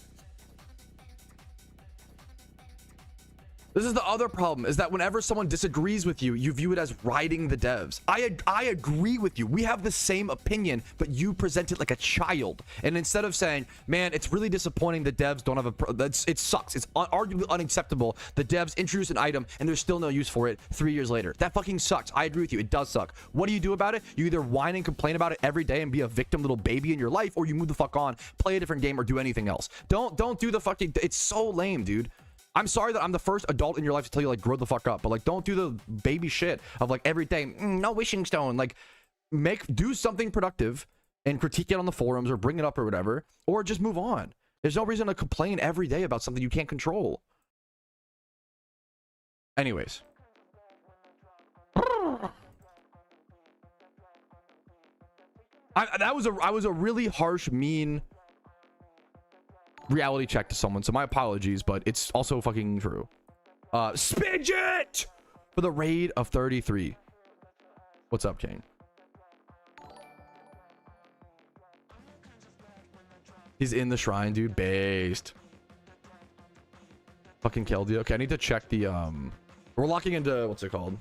This is the other problem, is that whenever someone disagrees with you, you view it as riding the devs. I agree with you. We have the same opinion, but you present it like a child. And instead of saying, man, it's really disappointing the devs don't have it sucks. It's arguably unacceptable. The devs introduce an item and there's still no use for it 3 years later. That fucking sucks. I agree with you. It does suck. What do you do about it? You either whine and complain about it every day and be a victim little baby in your life, or you move the fuck on, play a different game, or do anything else. Don't do the fucking, it's so lame, dude. I'm sorry that I'm the first adult in your life to tell you, like, grow the fuck up, but like, don't do the baby shit of like every day, no wishing stone. Like, do something productive and critique it on the forums or bring it up or whatever, or just move on. There's no reason to complain every day about something you can't control. Anyways. I was a really harsh, mean reality check to someone, so my apologies, but it's also fucking true. Spidget for the raid of 33. What's up, Kane? He's in the shrine, dude. Based. Fucking Keldeo. Okay, I need to check the we're locking into, what's it called?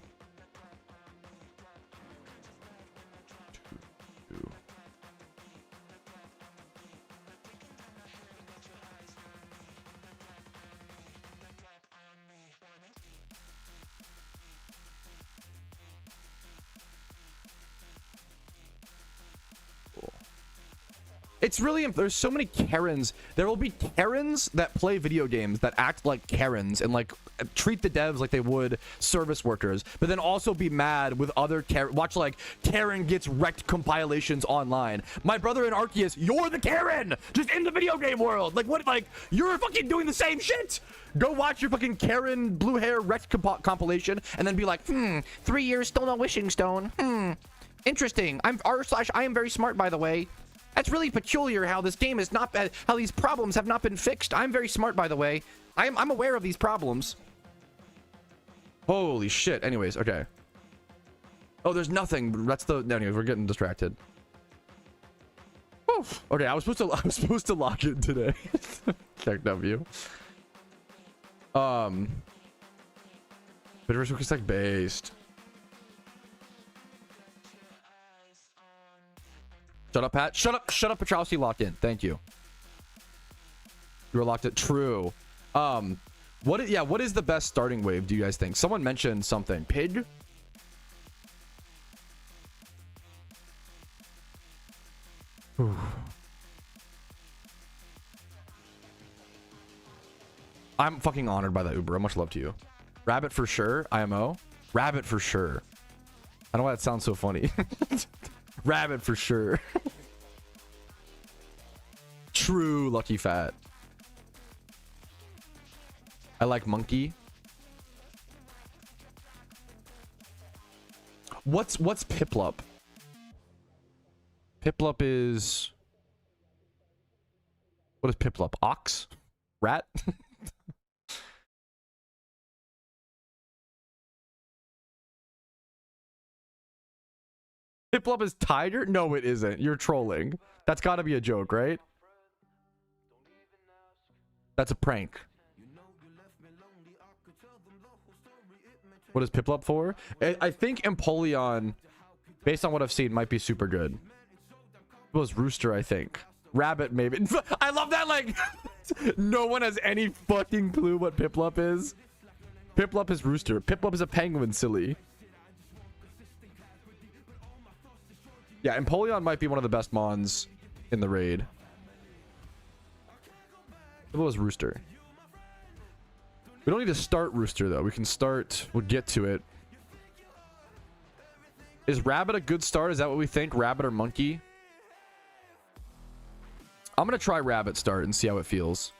It's really, there's so many Karens. There will be Karens that play video games that act like Karens and like treat the devs like they would service workers, but then also be mad with other watch like Karen gets wrecked compilations online. My brother in Arceus, you're the Karen just in the video game world. Like what? Like you're fucking doing the same shit. Go watch your fucking Karen blue hair wrecked compilation and then be like, 3 years still no wishing stone. Interesting. I'm r/I am very smart, by the way. That's really peculiar how this game is not bad, how these problems have not been fixed. I'm very smart, by the way. I'm aware of these problems. Holy shit. Anyways, okay. Oh, there's nothing. That's the, anyways, we're getting distracted. Oof. Okay, I was supposed to lock it today. Check W. Bitterfish is like based. Shut up, Pat. Shut up, Patrouski. Locked in. Thank you. You were locked in. True. What is the best starting wave, do you guys think? Someone mentioned something. Pig? I'm fucking honored by that, Uber. Much love to you. Rabbit for sure. IMO. Rabbit for sure. I don't know why that sounds so funny. Rabbit for sure. True, Lucky Fat. I like monkey. What's Piplup? Piplup is, what is Piplup? Ox? Rat? Piplup is tiger? No, it isn't. You're trolling. That's got to be a joke, right? That's a prank. What is Piplup for? I think Empoleon, based on what I've seen, might be super good. It was Rooster, I think. Rabbit, maybe. I love that, like, no one has any fucking clue what Piplup is. Piplup is Rooster. Piplup is a penguin, silly. Yeah, Empoleon might be one of the best mons in the raid. It was Rooster. We don't need to start Rooster, though. We can start... We'll get to it. Is Rabbit a good start? Is that what we think? Rabbit or Monkey? I'm going to try Rabbit start and see how it feels.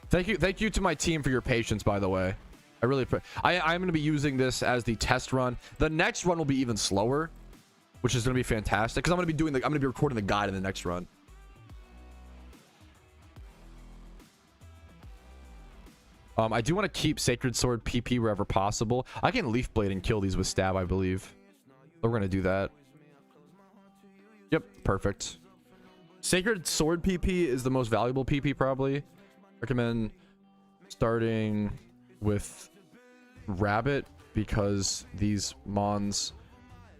Thank you to my team for your patience, by the way. I really... I'm going to be using this as the test run. The next run will be even slower, which is going to be fantastic. Because I'm going to be doing the... I'm going to be recording the guide in the next run. I do want to keep Sacred Sword PP wherever possible. I can Leaf Blade and kill these with stab, I believe. So we're going to do that. Yep, perfect. Sacred Sword PP is the most valuable PP, probably. Recommend starting with Rabbit because these mons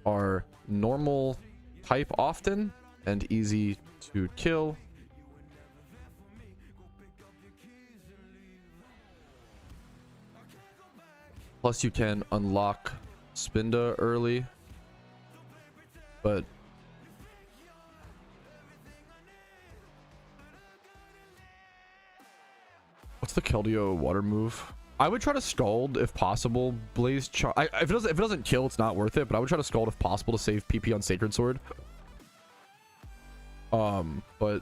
are normal type often and easy to kill. Plus you can unlock Spinda early, but what's the Keldeo water move? I would try to Scald if possible. Blaze if it doesn't kill, it's not worth it, but I would try to Scald if possible to save PP on Sacred Sword. But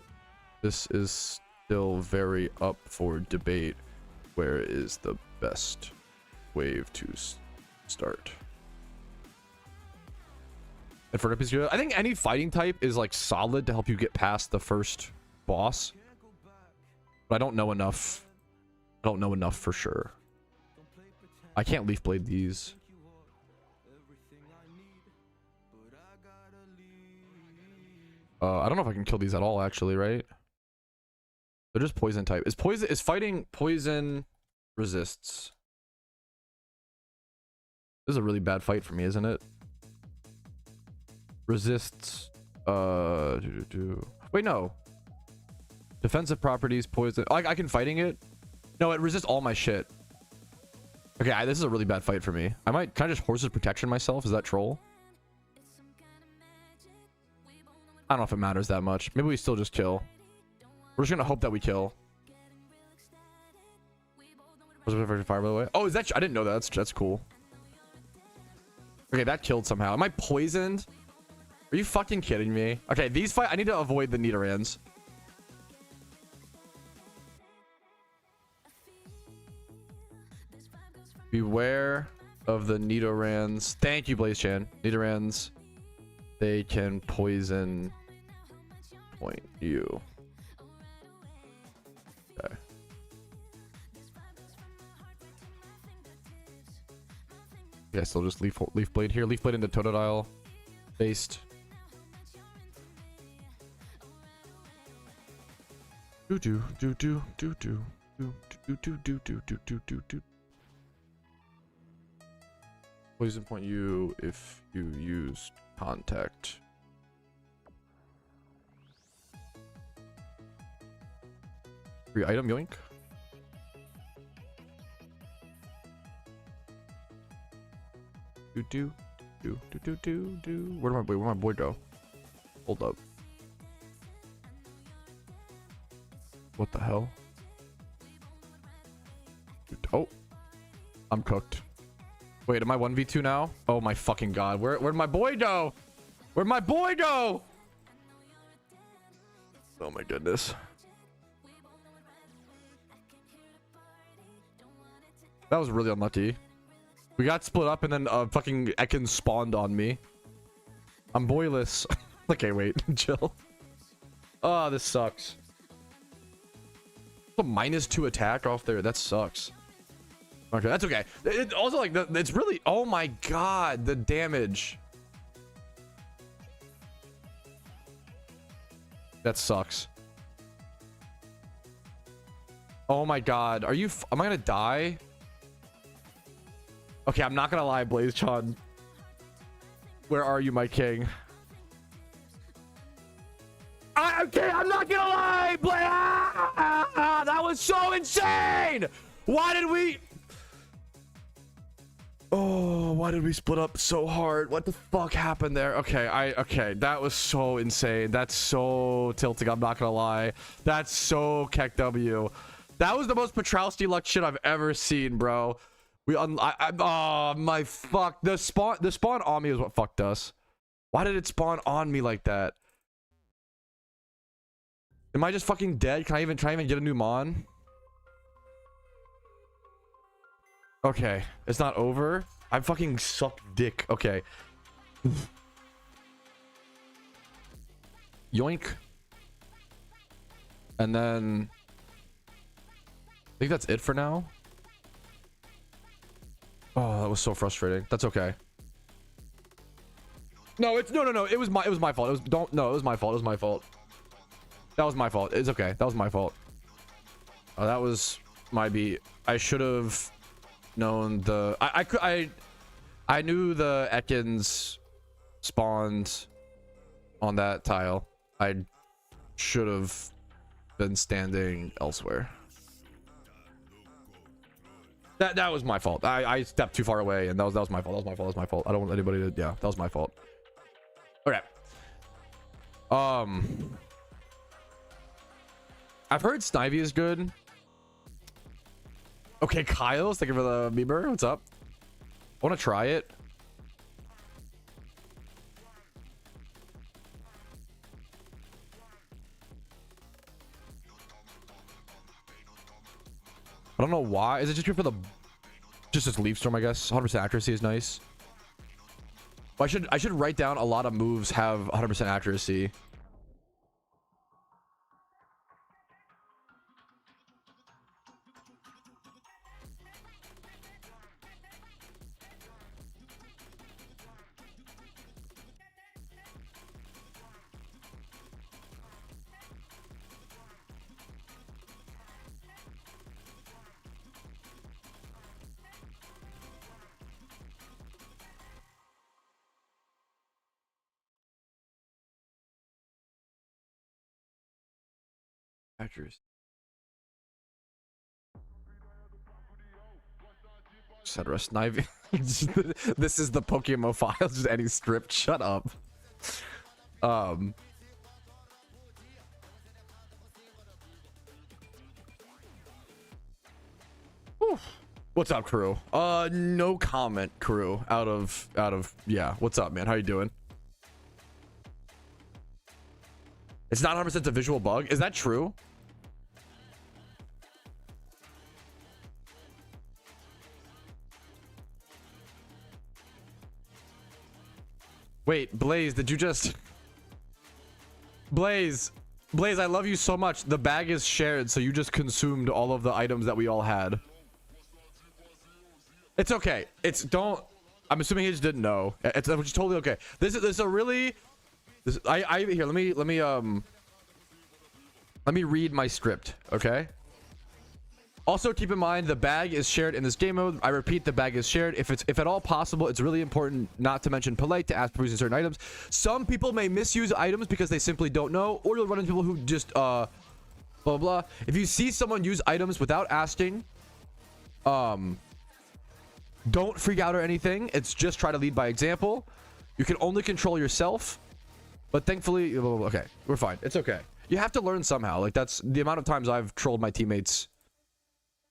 this is still very up for debate. Where is the best wave to start? And for is good. I think any fighting type is like solid to help you get past the first boss, but I don't know enough. I don't know enough for sure. I can't Leaf Blade these. I don't know if I can kill these at all, actually, right? They're just poison type. Is fighting poison resists? This is a really bad fight for me, isn't it? Resists. Wait, no. Defensive properties, poison. I can fighting it. No, it resists all my shit. Okay, this is a really bad fight for me. Can I just Horse's Protection myself? Is that troll? I don't know if it matters that much. Maybe we still just kill. We're just gonna hope that we kill. Was it fire, by the way? Oh, is that? I didn't know that. That's cool. Okay, that killed somehow. Am I poisoned? Are you fucking kidding me? Okay, these fight. I need to avoid the Nidorans. Beware of the Nidorans. Thank you, Blaze Chan. Nidorans. They can poison point you. Okay. Yeah, so just leaf blade here. Leaf blade into Totodile. Based. Do do do do do do do do do do do do do do do. Poison point you if you use contact. Free item, yoink. Do do do do do do do. Where'd my boy go? Hold up. What the hell? Oh, I'm cooked. Wait, am I 1v2 now? Oh my fucking god. Where'd my boy go? Where'd my boy go? Oh my goodness. That was really unlucky. We got split up and then fucking Ekans spawned on me. I'm boyless. Okay, wait. Chill. Oh, this sucks. A -2 attack off there. That sucks. Okay, that's okay. It also, like, it's really... Oh my god, the damage. That sucks. Oh my god. Are you... Am I gonna die? Okay, I'm not gonna lie, BlazeChan. Where are you, my king? Okay, I'm not gonna lie! That was so insane! Why did we... Oh, why did we split up so hard? What the fuck happened there? Okay, okay, that was so insane. That's so tilting, I'm not gonna lie. That's so Keck W. That was the most Patrouski luck shit I've ever seen, bro. Oh my fuck. The spawn on me is what fucked us. Why did it spawn on me like that? Am I just fucking dead? Can I even try and get a new mon? Okay, it's not over. I fucking suck dick. Okay. Yoink. And then I think that's it for now. Oh, that was so frustrating. That's okay. No, it's no. It was my fault. It was my fault. It was my fault. That was my fault. It's okay. That was my fault. Oh, that was my beat. I should have known the... I knew the Ekans spawned on that tile. I should have been standing elsewhere. That was my fault. I stepped too far away, and that was my fault. That was my fault. I don't want anybody to... Yeah, that was my fault. Okay. I've heard Snivy is good. Okay, Kyle's thank you for the Bieber. What's up? I want to try it. I don't know why. Is it just good for the... Just as Leaf Storm, I guess. 100% accuracy is nice. Well, I should write down a lot of moves have 100% accuracy. Accuracy. Etc. Snivy. This is the PokeMMO files. Just any script. Shut up. What's up, crew? No comment, crew. Out of yeah. What's up, man? How you doing? It's not 100% a visual bug. Is that true? Wait, Blaze, did you just... Blaze, I love you so much. The bag is shared, so you just consumed all of the items that we all had. It's okay. I'm assuming he just didn't know. It's which is totally okay. This is a really... Here, let me read my script, okay? Also, keep in mind the bag is shared in this game mode. I repeat, the bag is shared. If at all possible, it's really important not to mention polite to ask for using certain items. Some people may misuse items because they simply don't know, or you'll run into people who just blah blah. If you see someone use items without asking, don't freak out or anything. It's just try to lead by example. You can only control yourself, but thankfully, okay, we're fine. It's okay. You have to learn somehow. Like, that's the amount of times I've trolled my teammates.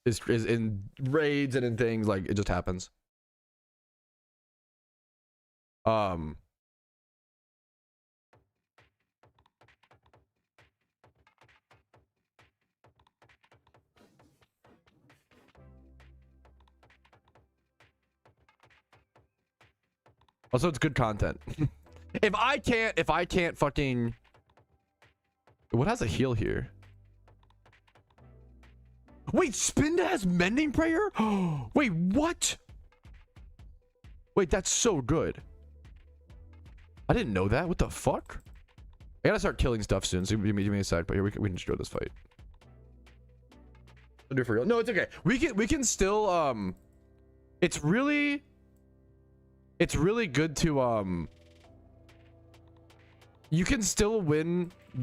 Is in raids and in things, like, it just happens. Also, it's good content. if I can't fucking... What has a heal here? Wait, Spinda has Mending Prayer? Wait, what? Wait, that's so good. I didn't know that. What the fuck? I gotta start killing stuff soon. So give me a sec, but here we can just go this fight. I'll do it for real. No, it's okay. We can still it's really good to you can still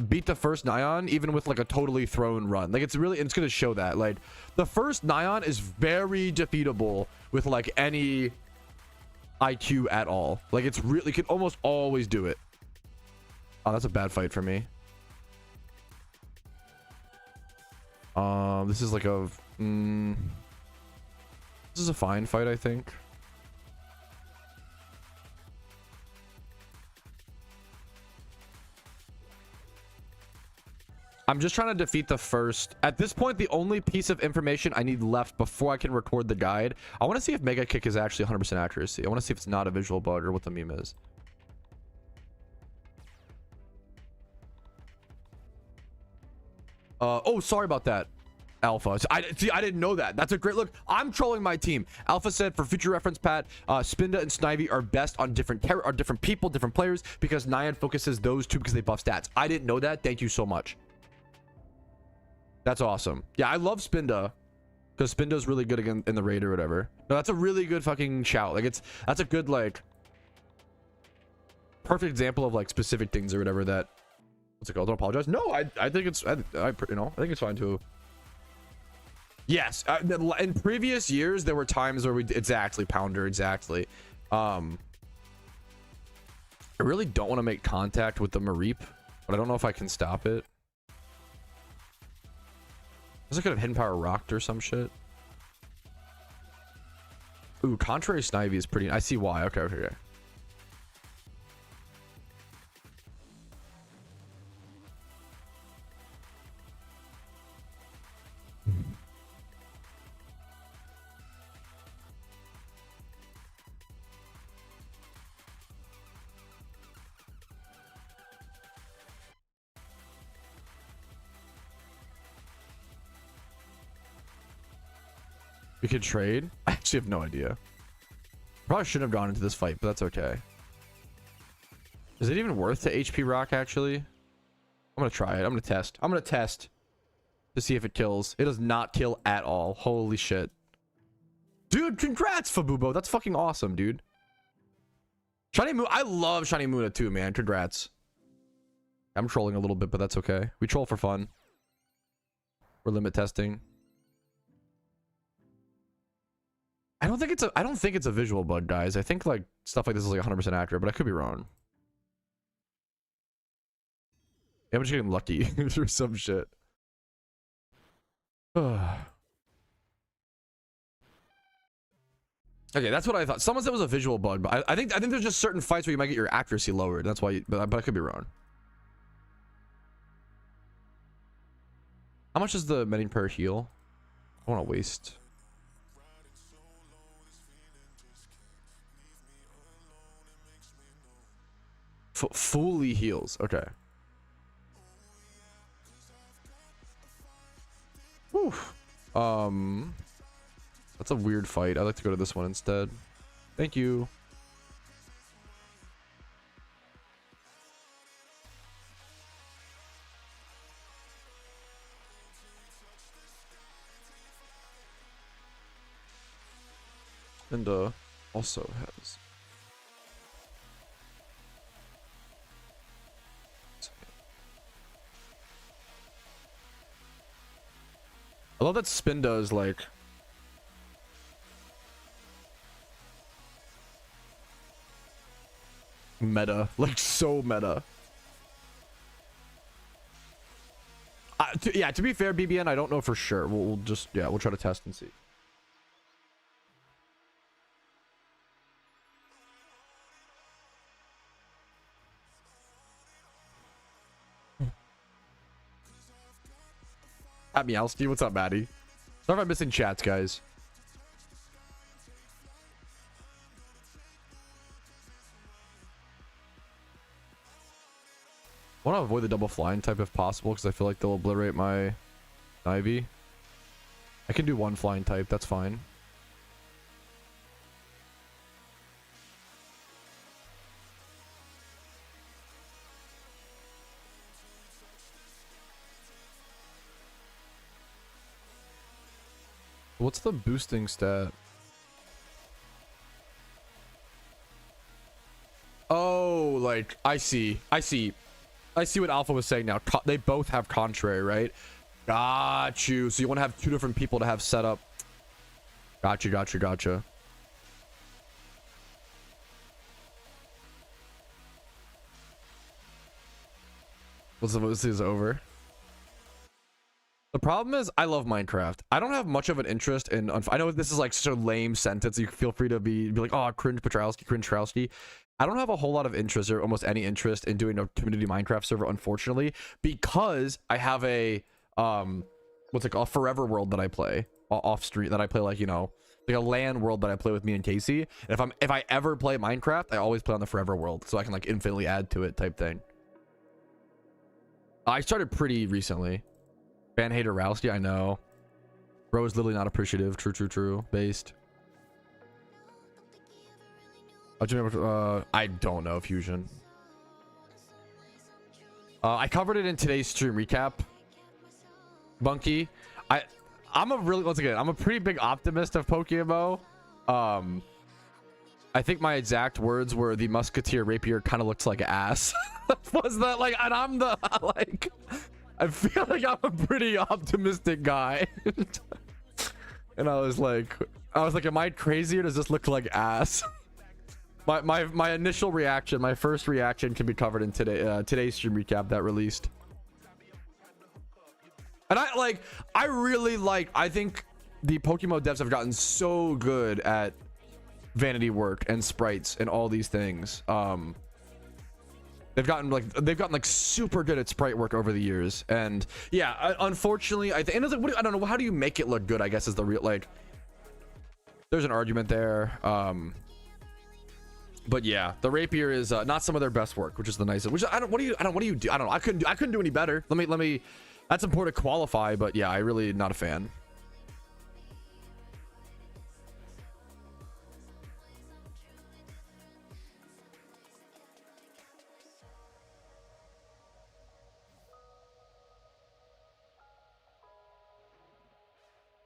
beat the first Nyan even with like a totally thrown run. Like, it's gonna show that like the first Nyan is very defeatable with like any IQ at all. Like, it's really, you can almost always do it. Oh, that's a bad fight for me. This is like a this is a fine fight, I think. I'm just trying to defeat the first. At this point, the only piece of information I need left before I can record the guide. I want to see if Mega Kick is actually 100% accuracy. I want to see if it's not a visual bug or what the meme is. Oh, sorry about that, Alpha. I didn't know that. That's a great look. I'm trolling my team. Alpha said, for future reference, Pat, Spinda and Snivy are best on different people, different players, because Nyan focuses those two because they buff stats. I didn't know that. Thank you so much. That's awesome. Yeah, I love Spinda because Spinda's really good again in the raid or whatever. No, that's a really good fucking shout. Like, that's a good, like, perfect example of like specific things or whatever that. What's it called? Don't apologize. No, I think it's I think it's fine too. Yes, in previous years there were times where exactly Pounder, exactly. I really don't want to make contact with the Mareep, but I don't know if I can stop it. I could have hidden power rocked or some shit. Ooh, contrary Snivy is pretty. I see why. Okay. We could trade. I actually have no idea. Probably shouldn't have gone into this fight, but that's okay. Is it even worth to HP rock, actually? I'm gonna try it. I'm gonna test to see if it kills. It does not kill at all. Holy shit. Dude, congrats, Fabubo. That's fucking awesome, dude. Shiny Moon. I love Shiny Muna too, man. Congrats. I'm trolling a little bit, but that's okay. We troll for fun. We're limit testing. I don't think it's a visual bug, guys. I think like stuff like this is like 100% accurate, but I could be wrong. Yeah, I'm just getting lucky through some shit. Okay, that's what I thought. Someone said it was a visual bug, but I think there's just certain fights where you might get your accuracy lowered. That's why, but I could be wrong. How much is the mending prayer heal? I want to waste. Fully heals. Okay. Whew. That's a weird fight. I'd like to go to this one instead. Thank you. And also has I love that spin does like meta, like so meta. Yeah, to be fair, BBN, I don't know for sure. We'll just, yeah, we'll try to test and see. At Meowski, what's up, Maddie? Sorry if I'm missing chats, guys. I want to avoid the double flying type if possible because I feel like they'll obliterate my Ivy. I can do one flying type, that's fine. What's the boosting stat? Oh, like I see what Alpha was saying now. They both have contrary, right? Got you. So you want to have two different people to have set up. Gotcha. This is over. The problem is I love Minecraft. I don't have much of an interest in, I know this is like such a lame sentence. You feel free to be like, oh, cringe Patrouski. I don't have a whole lot of interest or almost any interest in doing a community Minecraft server, unfortunately, because I have a, what's it called? A forever world that I play off street that I play, like, you know, like a LAN world that I play with me and Casey. And if I ever play Minecraft, I always play on the forever world so I can like infinitely add to it type thing. I started pretty recently. Fan hater Rousty, I know. Bro is literally not appreciative. True. Based. I don't know, Fusion. I covered it in today's stream recap. Bunky. I'm a pretty big optimist of PokeMMO. I think my exact words were the musketeer rapier kind of looks like ass. Was that like, and I'm the like, I feel like I'm a pretty optimistic guy. And I was like, am I crazy or does this look like ass? My initial reaction, my first reaction can be covered in today's stream recap that released. And I think the PokeMMO devs have gotten so good at vanity work and sprites and all these things. They've gotten like super good at sprite work over the years, and yeah, unfortunately, I think I don't know, how do you make it look good? I guess is the real, like, there's an argument there. But yeah, the rapier is not some of their best work, which is the nicest. Which what do you do? I don't know. I couldn't do any better. Let me. That's important to qualify, but yeah, I really not a fan.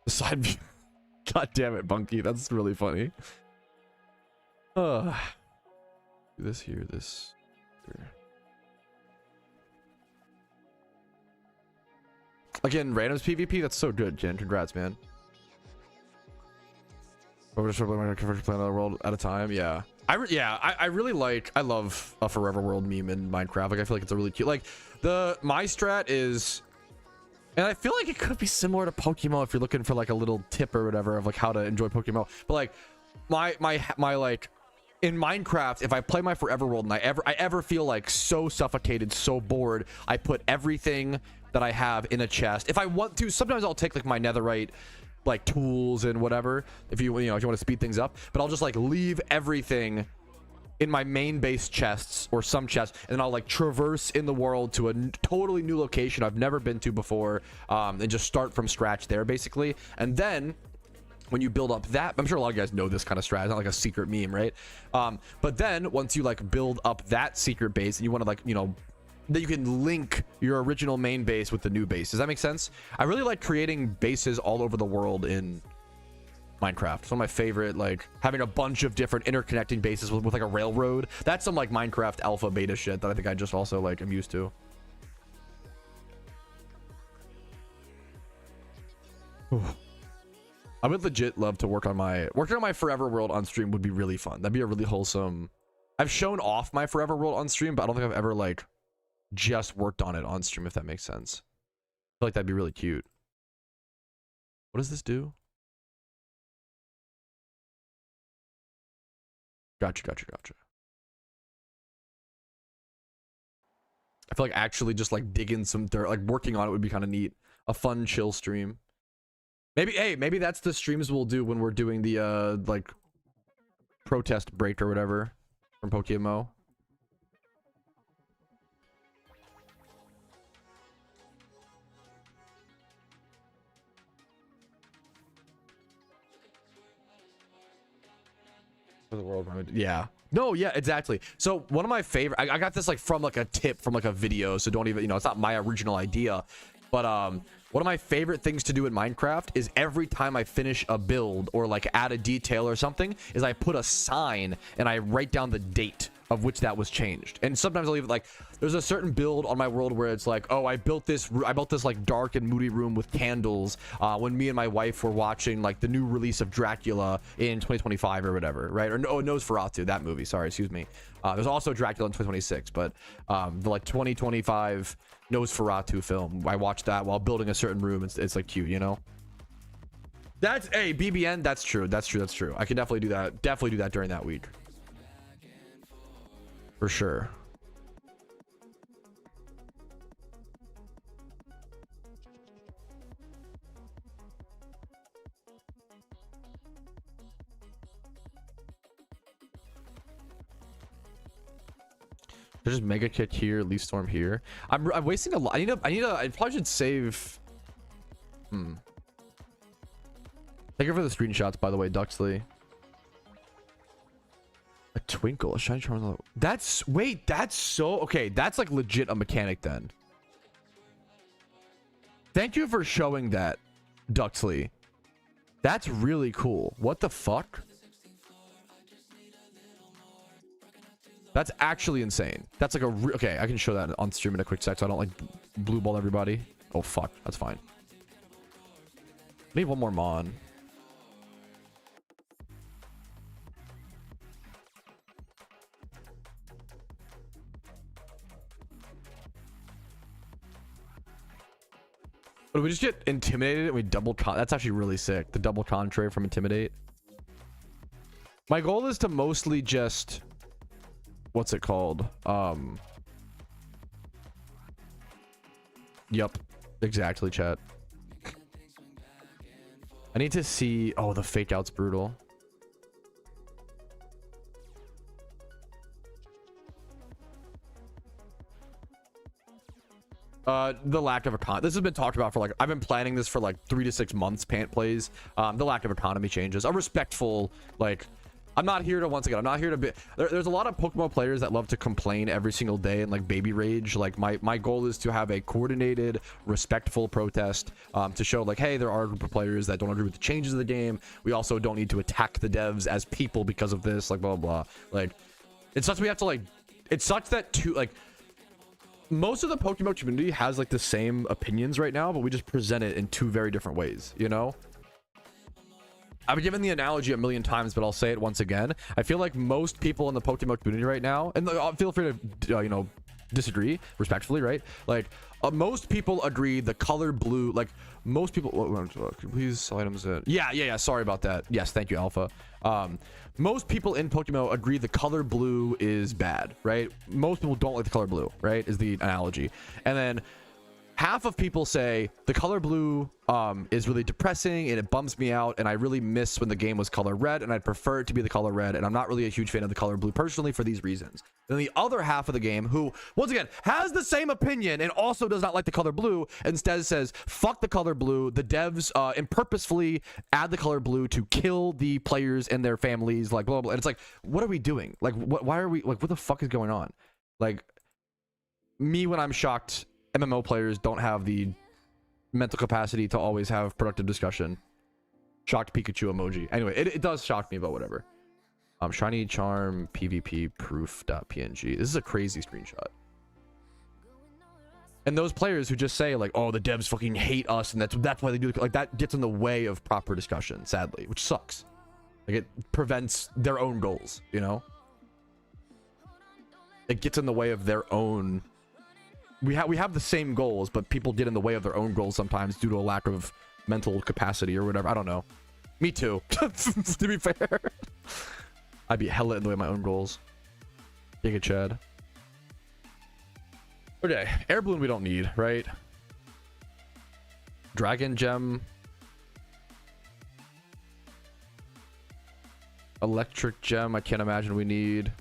The side view. God damn it, Bunky. That's really funny. Do this here, this here. Again, randoms PvP. That's so good, Jen. Congrats, man. We're just playing another world at a time. Yeah. I love a forever world meme in Minecraft. Like, I feel like it's a really cute, like, my strat is, and I feel like it could be similar to PokeMMO if you're looking for like a little tip or whatever of like how to enjoy PokeMMO. But like, my like in Minecraft, if I play my forever world and I ever feel like so suffocated, so bored, I put everything that I have in a chest. If I want to, sometimes I'll take like my netherite like tools and whatever, if you want to speed things up, but I'll just like leave everything in my main base chests or some chests, and then I'll like traverse in the world to a totally new location I've never been to before, and just start from scratch there basically. And then when you build up that, I'm sure a lot of you guys know this kind of strat, it's not like a secret meme, right? But then once you like build up that secret base and you want to like, then you can link your original main base with the new base. Does that make sense? I really like creating bases all over the world in Minecraft. It's one of my favorite, like having a bunch of different interconnecting bases with like a railroad. That's some like Minecraft alpha beta shit that I think I just also like am used to. I would legit love to working on my forever world on stream. Would be really fun. That'd be a really wholesome. I've shown off my forever world on stream, but I don't think I've ever like just worked on it on stream, if that makes sense. I feel like that'd be really cute. What does this do? Gotcha. I feel like actually just like digging some dirt, like working on it would be kind of neat. A fun chill stream. Maybe that's the streams we'll do when we're doing the like protest break or whatever from PokeMMO. For the world, yeah. No, yeah, exactly. So one of my favorite, I got this like from like a tip from like a video, so don't even, it's not my original idea, but one of my favorite things to do in Minecraft is every time I finish a build or like add a detail or something, is I put a sign and I write down the date of which that was changed. And sometimes I'll leave it like, there's a certain build on my world where it's like, oh, I built this like dark and moody room with candles when me and my wife were watching like the new release of Dracula in 2025 or whatever, right? Or no, Nosferatu, that movie, sorry, excuse me. There's also Dracula in 2026, but the like 2025 Nosferatu film, I watched that while building a certain room. It's like cute, That's BBN. That's true. I can definitely do that during that week, for sure. There's just mega kick here, leaf storm here. I'm wasting a lot. I probably should save. Thank you for the screenshots, by the way, Duxley. A twinkle, a shiny charm. That's so okay. That's like legit a mechanic then. Thank you for showing that, Duxley. That's really cool. What the fuck? That's actually insane. That's like okay, I can show that on stream in a quick sec so I don't like blue ball everybody. Oh fuck, that's fine. I need one more mon. But we just get intimidated and we double con. That's actually really sick. The double contrary from intimidate. My goal is to mostly just, what's it called? Yup, exactly, chat. I need to see. Oh, the fake out's brutal. The lack of this has been talked about for like, I've been planning this for like 3 to 6 months. Pant plays. The lack of economy changes. A respectful, like, I'm not here to, once again, I'm not here to be there's a lot of PokeMMO players that love to complain every single day and like baby rage. Like my goal is to have a coordinated, respectful protest to show like, hey, there are a group of players that don't agree with the changes of the game. We also don't need to attack the devs as people because of this, like blah blah blah. Like, it's such, we have to like, it's such that most of the PokeMMO community has like the same opinions right now, but we just present it in 2 very different ways, I've given the analogy a million times, but I'll say it once again. I feel like most people in the PokeMMO community right now, and feel free to disagree respectfully, right? Like most people agree the color blue, like most people, please sell items in. Yeah, sorry about that. Yes, thank you, Alpha. Most people in PokeMMO agree the color blue is bad, right? Most people don't like the color blue, right? Is the analogy. And then half of people say the color blue is really depressing and it bums me out, and I really miss when the game was color red, and I'd prefer it to be the color red, and I'm not really a huge fan of the color blue personally for these reasons. Then the other half of the game, who once again has the same opinion and also does not like the color blue, instead says fuck the color blue, the devs and purposefully add the color blue to kill the players and their families, like blah blah. And it's like, what are we doing? Like why are we, like, what the fuck is going on? Like me, when I'm shocked MMO players don't have the mental capacity to always have productive discussion. Shocked Pikachu emoji. Anyway, it does shock me, but whatever. Shiny Charm PvP proof.png. This is a crazy screenshot. And those players who just say like, oh, the devs fucking hate us and that's why they do it, like, that gets in the way of proper discussion, sadly, which sucks. Like, it prevents their own goals, you know? It gets in the way of their own. We have the same goals, but people get in the way of their own goals sometimes due to a lack of mental capacity or whatever. I don't know. Me too. To be fair, I'd be hella in the way of my own goals. Giga Chad. Okay, air balloon we don't need, right? Dragon gem. Electric gem, I can't imagine we need.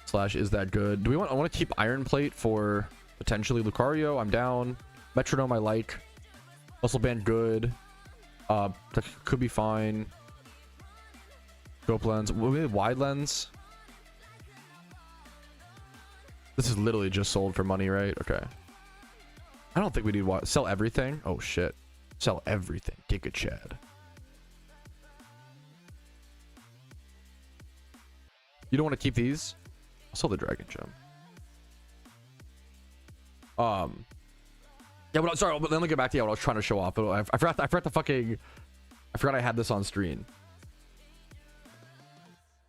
Slash, is that good? Do we want? I want to keep iron plate for potentially Lucario. I'm down. Metronome I like. Muscle band good. That could be fine. Scope lens. We need wide lens. This is literally just sold for money, right? Okay. I don't think we need what. Sell everything. Oh shit. Sell everything. Giga Chad. You don't want to keep these? I'll sell the dragon gem. Yeah, but sorry, but let me get back to you. What I was trying to show off, but I forgot to fucking, I forgot I had this on screen.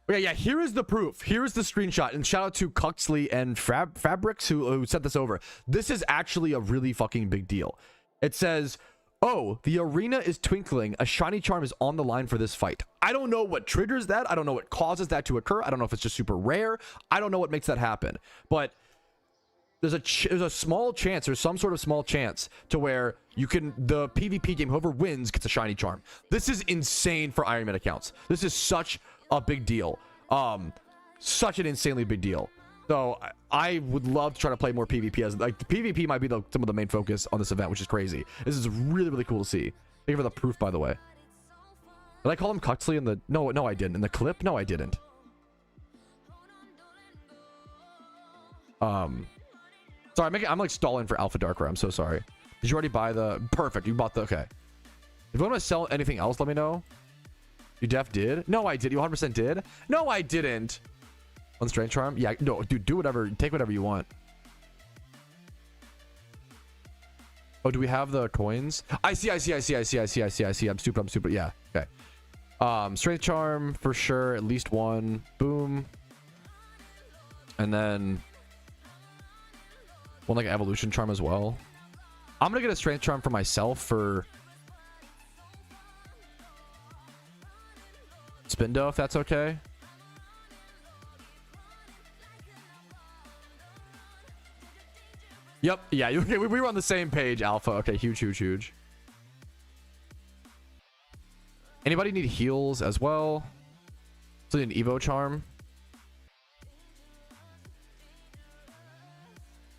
Okay, yeah, here is the proof. Here is the screenshot, and shout out to Cuxley and Fabrics who sent this over. This is actually a really fucking big deal. It says, oh, the arena is twinkling. A shiny charm is on the line for this fight. I don't know what triggers that. I don't know what causes that to occur. I don't know if it's just super rare. I don't know what makes that happen. But there's a small chance, there's some sort of small chance to where you can, the PvP game, whoever wins gets a shiny charm. This is insane for Iron Man accounts. This is such a big deal. Such an insanely big deal. So I would love to try to play more PvP, as like the PvP might be some of the main focus on this event, which is crazy. This is really, really cool to see. Thank you for the proof, by the way. Did I call him Cuxley in the... No, I didn't. In the clip? No, I didn't. Sorry, I'm like stalling for Alpha Darkrai. I'm so sorry. Did you already buy the... Perfect. You bought the... Okay. If you want to sell anything else, let me know. You def did? No, I did. You 100% did? No, I didn't. On Strength Charm? Yeah, no, dude, do whatever. Take whatever you want. Oh, do we have the coins? I see. I'm stupid. Yeah, okay. Strength Charm for sure. At least one. Boom. And then one like Evolution Charm as well. I'm gonna get a Strength Charm for myself for Spindo, if that's okay. Yep. Yeah. We were on the same page, Alpha. Okay. Huge. Anybody need heals as well? So an Evo Charm.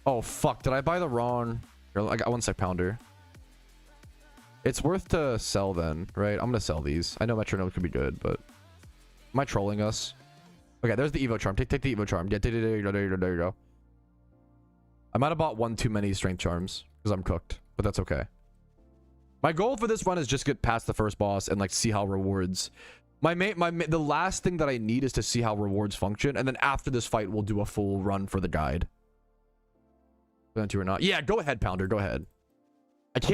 Oh fuck! Did I buy the wrong? I got 1 sec pounder. It's worth to sell then, right? I'm gonna sell these. I know Metronome could be good, but am I trolling us? Okay. There's the Evo Charm. Take the Evo Charm. Yeah. There you go. I might have bought one too many Strength Charms because I'm cooked, but that's okay. My goal for this run is just get past the first boss and like see how rewards. The last thing that I need is to see how rewards function, and then after this fight, we'll do a full run for the guide. Going to or not? Yeah, go ahead, Pounder. Go ahead.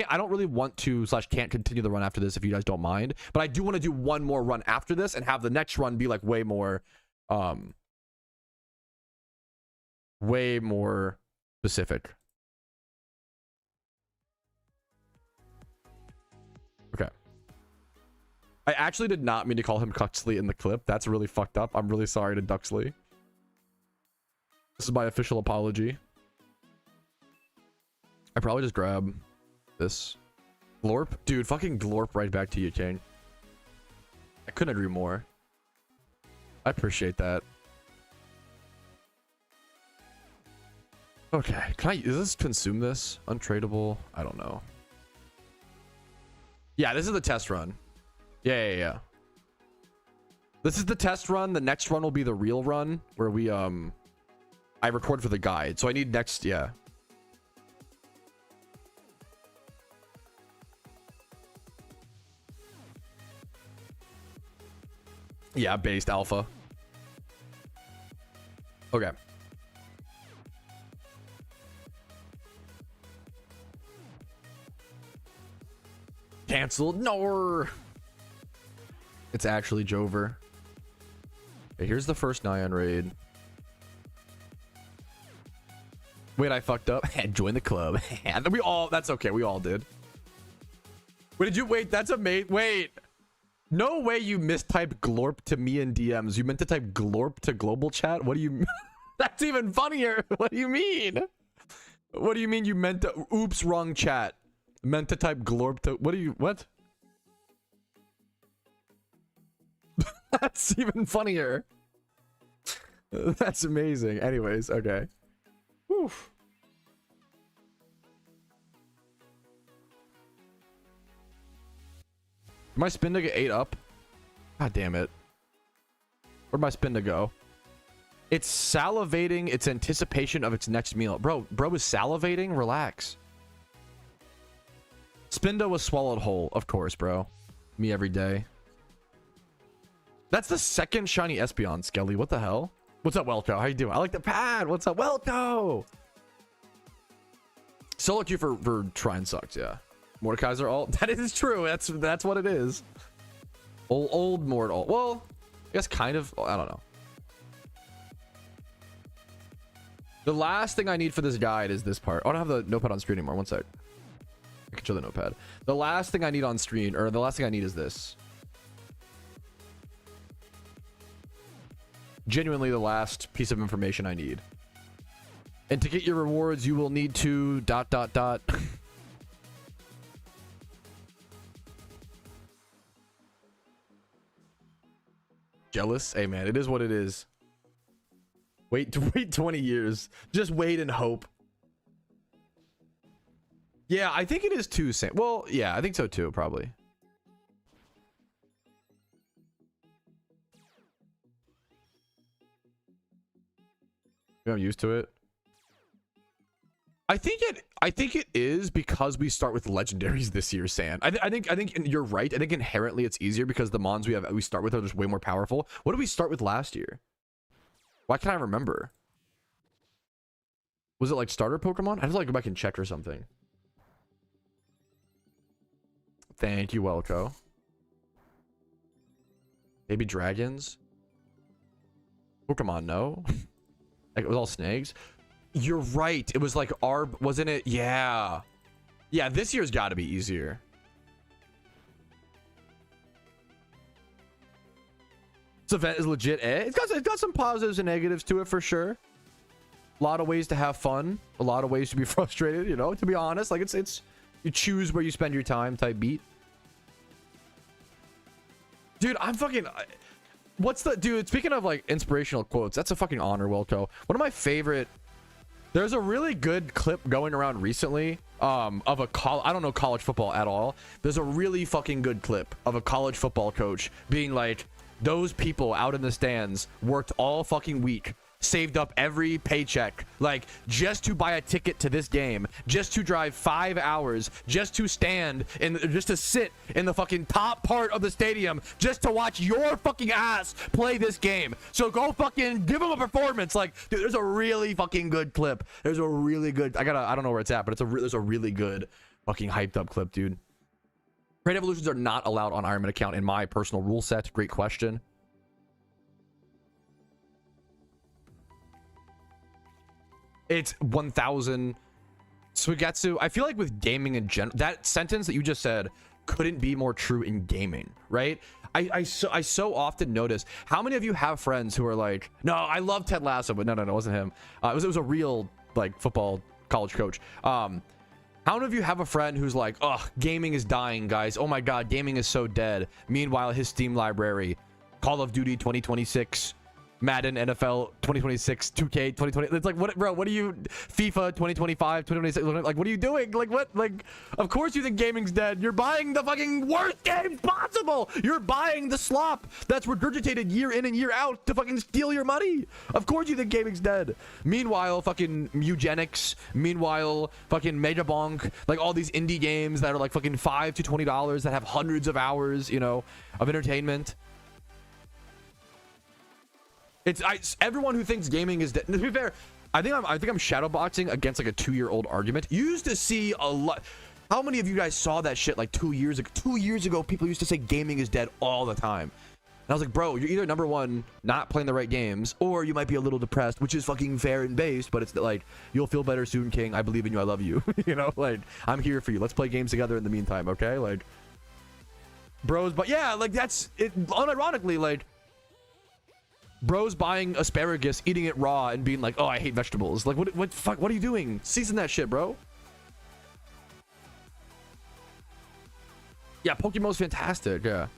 I don't really want to / can't continue the run after this if you guys don't mind, but I do want to do one more run after this and have the next run be like way more way more specific. Okay. I actually did not mean to call him Cuxley in the clip. That's really fucked up. I'm really sorry to Duxley. This is my official apology. I probably just grab this. Glorp? Dude, fucking Glorp right back to you, King. I couldn't agree more. I appreciate that. Okay, can I is this consume this? Untradeable? I don't know. Yeah, this is the test run. Yeah. This is the test run. The next run will be the real run where we I record for the guide. So I need next, yeah. Yeah, based alpha. Okay. Cancelled. No. It's actually Jover. Okay, here's the first Nyan raid. Wait, I fucked up. Join the club. And we all, that's okay. We all did. Wait, did you wait? That's amazing. Wait. No way you mistyped Glorp to me in DMs. You meant to type Glorp to global chat? What do you That's even funnier. What do you mean? What do you mean you meant to oops, wrong chat? Meant to type Glorp to what? That's even funnier. That's amazing. Anyways, okay. Whew. My spin to get 8 up. God damn it. Where'd my spin to go? It's salivating its anticipation of its next meal. Bro is salivating? Relax. Spindo was swallowed whole. Of course, bro. Me every day. That's the second shiny Espeon, Skelly. What the hell? What's up, Welko? How you doing? I like the pad. What's up, Welko? Solo queue for Shrine sucks, yeah. Mordekaiser ult? That is true. That's what it is. Old Mord ult. Well, I guess kind of. I don't know. The last thing I need for this guide is this part. I don't have the notepad on screen anymore. One sec. I can show the notepad. The last thing I need on screen, or the last thing I need is this. Genuinely the last piece of information I need. And to get your rewards, you will need to ... Jealous? Hey man, it is what it is. Wait 20 years. Just wait and hope. Yeah, I think it is too. Well, yeah, I think so too, probably. I'm used to it. I think it is because we start with legendaries this year, San. I think you're right. I think inherently it's easier because the mons we start with are just way more powerful. What did we start with last year? Why can't I remember? Was it like starter Pokemon? I have to like go back and check or something. Thank you, Welko. Maybe dragons? Pokemon, no. Like it was all snakes. You're right. It was like Arb, wasn't it? Yeah. Yeah, this year's got to be easier. This event is legit. It's got some positives and negatives to it for sure. A lot of ways to have fun. A lot of ways to be frustrated, you know, to be honest. Like it's you choose where you spend your time type beat. Dude, I'm fucking... What's the... Dude, speaking of like inspirational quotes, that's a fucking honor, Welko. One of my favorite... There's a really good clip going around recently of a I don't know college football at all. There's a really fucking good clip of a college football coach being like, those people out in the stands worked all fucking week, saved up every paycheck, like just to buy a ticket to this game, just to drive 5 hours, just to just to sit in the fucking top part of the stadium, just to watch your fucking ass play this game. So go fucking give them a performance. Like, dude, there's a really fucking good clip. There's a really good, I don't know where it's at, but there's a really good fucking hyped up clip, dude. Great evolutions are not allowed on Ironman account in my personal rule set. Great question. It's 1,000. Suigetsu, I feel like with gaming in general, that sentence that you just said couldn't be more true in gaming, right? I so often notice, how many of you have friends who are like, no, I love Ted Lasso, but no, it wasn't him. It was a real like football college coach. How many of you have a friend who's like, oh, gaming is dying, guys. Oh my God, gaming is so dead. Meanwhile, his Steam library, Call of Duty 2026, Madden NFL 2026, 2K 2020. It's like, what, bro? What are you? FIFA 2025, 2026. Like, what are you doing? Like, what? Like, of course you think gaming's dead. You're buying the fucking worst games possible. You're buying the slop that's regurgitated year in and year out to fucking steal your money. Of course you think gaming's dead. Meanwhile, fucking eugenics. Meanwhile, fucking Megabonk. Like all these indie games that are like fucking $5 to $20 that have hundreds of hours, you know, of entertainment. It's everyone who thinks gaming is dead. To be fair, I think I'm shadowboxing against like a 2-year-old argument. You used to see a lot. How many of you guys saw that shit like 2 years ago? 2 years ago, people used to say gaming is dead all the time. And I was like, bro, you're either number one, not playing the right games, or you might be a little depressed, which is fucking fair and based, but it's like, you'll feel better soon, King. I believe in you. I love you. You know, like, I'm here for you. Let's play games together in the meantime, okay? Like, bros, but yeah, like that's it. Unironically, like, bros buying asparagus, eating it raw, and being like, oh, I hate vegetables. Like, what fuck, what are you doing? Season that shit, bro. Yeah, PokeMMO's fantastic. Yeah.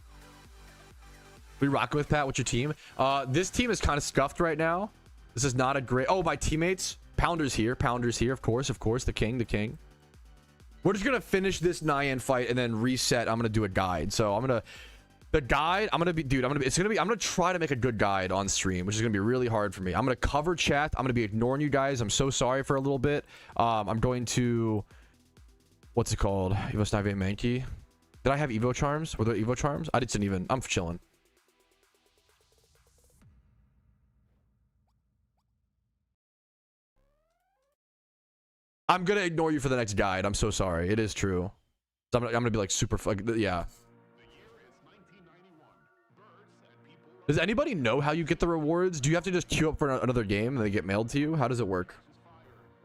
We rock with Pat. What's your team? This team is kind of scuffed right now. This is not a great. Oh, my teammates. Pounder's here. Pounder's here. Of course. The king. We're just gonna finish this Nyan fight and then reset. I'm gonna do a guide. So I'm gonna. The guide, I'm gonna try to make a good guide on stream, which is gonna be really hard for me. I'm gonna cover chat. I'm gonna be ignoring you guys. I'm so sorry for a little bit. I'm going to, what's it called? Evo Snipe Mankey. Did I have Evo charms? Were there Evo charms? I didn't even. I'm chilling. I'm gonna ignore you for the next guide. I'm so sorry. It is true. So I'm gonna be like super, like, yeah. Does anybody know how you get the rewards? Do you have to just queue up for another game and they get mailed to you? How does it work?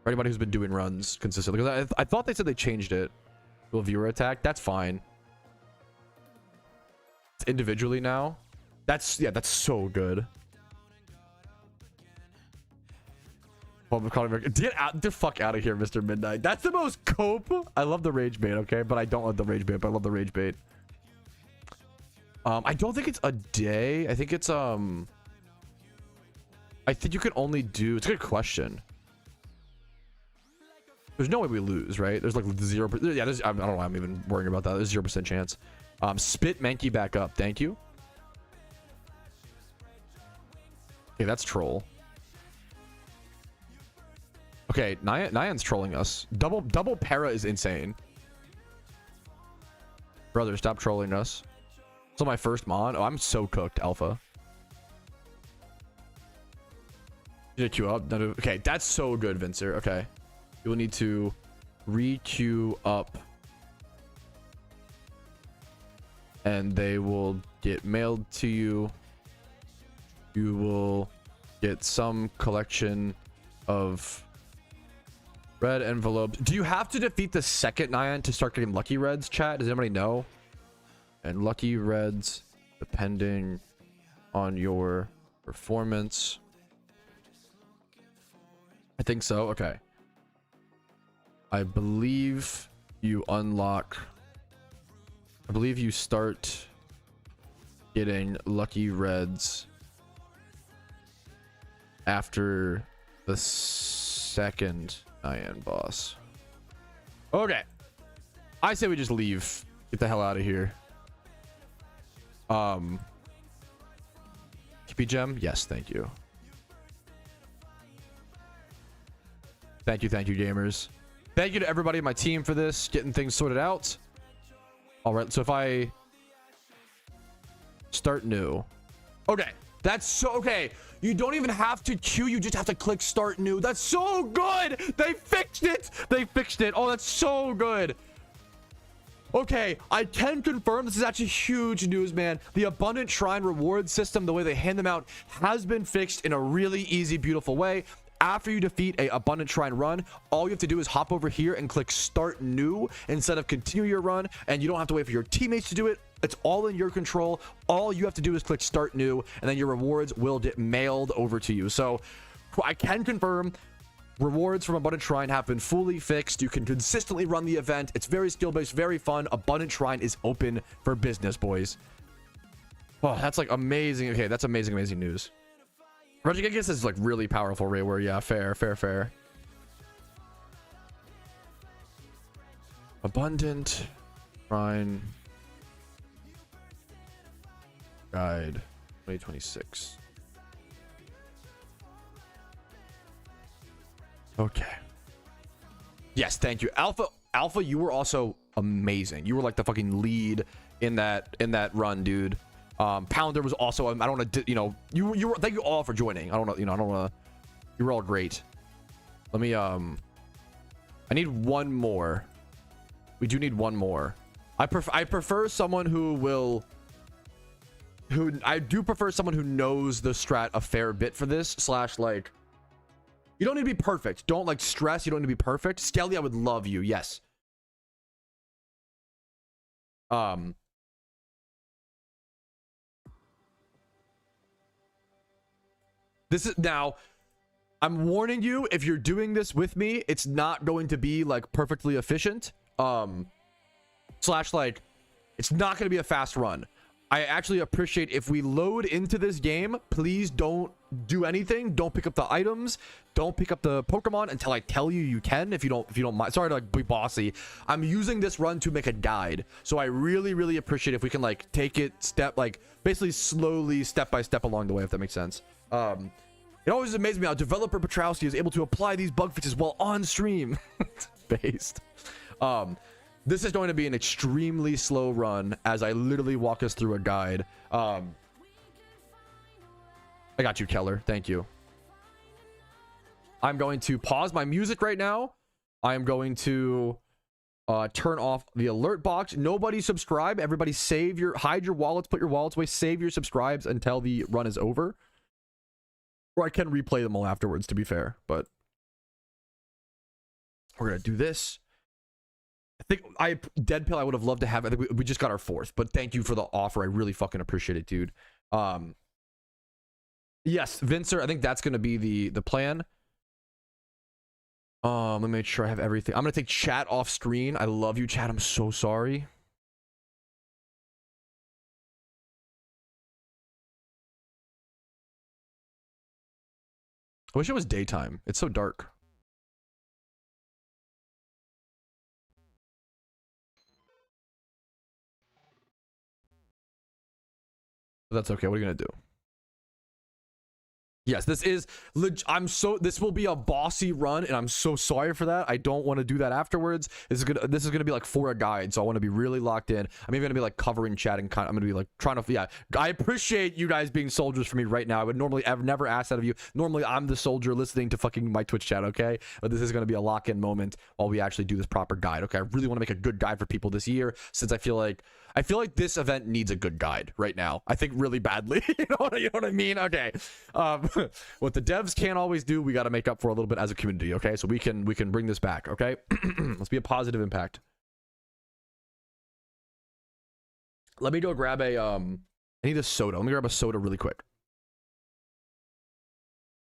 For anybody who's been doing runs consistently, because I thought they said they changed it. Will viewer attack? That's fine. It's individually now. That's, yeah, that's so good. Get out the fuck out of here, Mr. Midnight. That's the most cope. I love the rage bait, okay? But I don't love the rage bait, but I love the rage bait. I don't think it's a day. I think it's I think you can only do, it's a good question. There's no way we lose, right? There's like 0%. Yeah, I don't know why I'm even worrying about that. There's 0% chance. Spit Mankey back up. Thank you. Okay, that's troll. Okay, Nyan's trolling us. Double para is insane. Brother, stop trolling us. So my first mon. Oh, I'm so cooked, Alpha. Did I queue up? Okay, that's so good, Vincer. Okay. You will need to re-queue up. And they will get mailed to you. You will get some collection of red envelopes. Do you have to defeat the second Nyan to start getting lucky reds, chat? Does anybody know? And lucky reds, depending on your performance. I think so. Okay. I believe you unlock. I believe you start getting lucky reds after the second Nyan boss. Okay. I say we just leave. Get the hell out of here. TP gem? Yes, thank you. Thank you, gamers. Thank you to everybody in my team for this, getting things sorted out. All right, so if I start new. Okay, that's so okay. You don't even have to queue, you just have to click start new. That's so good. They fixed it. Oh, that's so good. Okay, I can confirm this is actually huge news, man. The Abundant Shrine reward system, the way they hand them out, has been fixed in a really easy, beautiful way. after you defeat a abundant shrine run, all you have to do is hop over here and click start new instead of continue your run, and you don't have to wait for your teammates to do it. It's all in your control. All you have to do is click start new, and then your rewards will get mailed over to you. So I can confirm rewards from Abundant Shrine have been fully fixed. You can consistently run the event. It's very skill-based, very fun. Abundant Shrine is open for business, boys. Oh, that's like amazing. Okay, that's amazing news. Regigigas is like really powerful, Ray. Where yeah, fair. Abundant Shrine Guide 2026. Okay. Yes, thank you. Alpha, you were also amazing. You were like the fucking lead in that run, dude. Pounder was also, I don't want to, you know, you were, thank you all for joining. I don't know, you know, I don't want to, you were all great. Let me, I need one more. We do need one more. I prefer someone I do prefer someone who knows the strat a fair bit for this, slash like, you don't need to be perfect. Don't like stress. You don't need to be perfect. Skelly, I would love you. Yes. This is now, I'm warning you, if you're doing this with me, it's not going to be like perfectly efficient. Slash like, it's not going to be a fast run. I actually appreciate if we load into this game, please don't do anything. Don't pick up the items. Don't pick up the Pokemon until I tell you you can, if you don't mind. Sorry to like be bossy. I'm using this run to make a guide. So I really appreciate if we can like take it basically slowly, step by step along the way, if that makes sense. It always amazes me how developer Patrouski is able to apply these bug fixes while on stream. Based. This is going to be an extremely slow run as I literally walk us through a guide. I got you, Keller. Thank you. I'm going to pause my music right now. I am going to turn off the alert box. Nobody subscribe. Everybody hide your wallets, put your wallets away, save your subscribes until the run is over. Or I can replay them all afterwards, to be fair. But we're going to do this. I think Dead Pill I would have loved to have. I think we just got our 4th, but thank you for the offer. I really fucking appreciate it, dude. Yes, Vincer, I think that's going to be the plan. Let me make sure I have everything. I'm going to take chat off screen. I love you, chat. I'm so sorry. I wish it was daytime. It's so dark. That's okay. What are you gonna do? Yes, this is this will be a bossy run, and I'm so sorry for that. I don't want to do that afterwards. This is gonna be like for a guide, so I want to be really locked in. I'm even gonna be like covering chat and I'm gonna be like trying to, yeah. I appreciate you guys being soldiers for me right now. I would normally, I've never asked that of you. Normally I'm the soldier listening to fucking my Twitch chat, okay? But this is gonna be a lock-in moment while we actually do this proper guide, okay? I really want to make a good guide for people this year, since I feel like this event needs a good guide right now. I think really badly. you know what I mean? Okay. What the devs can't always do, we got to make up for a little bit as a community. Okay, so we can bring this back. Okay, let's be a positive impact. Let me go grab a I need a soda. Let me grab a soda really quick.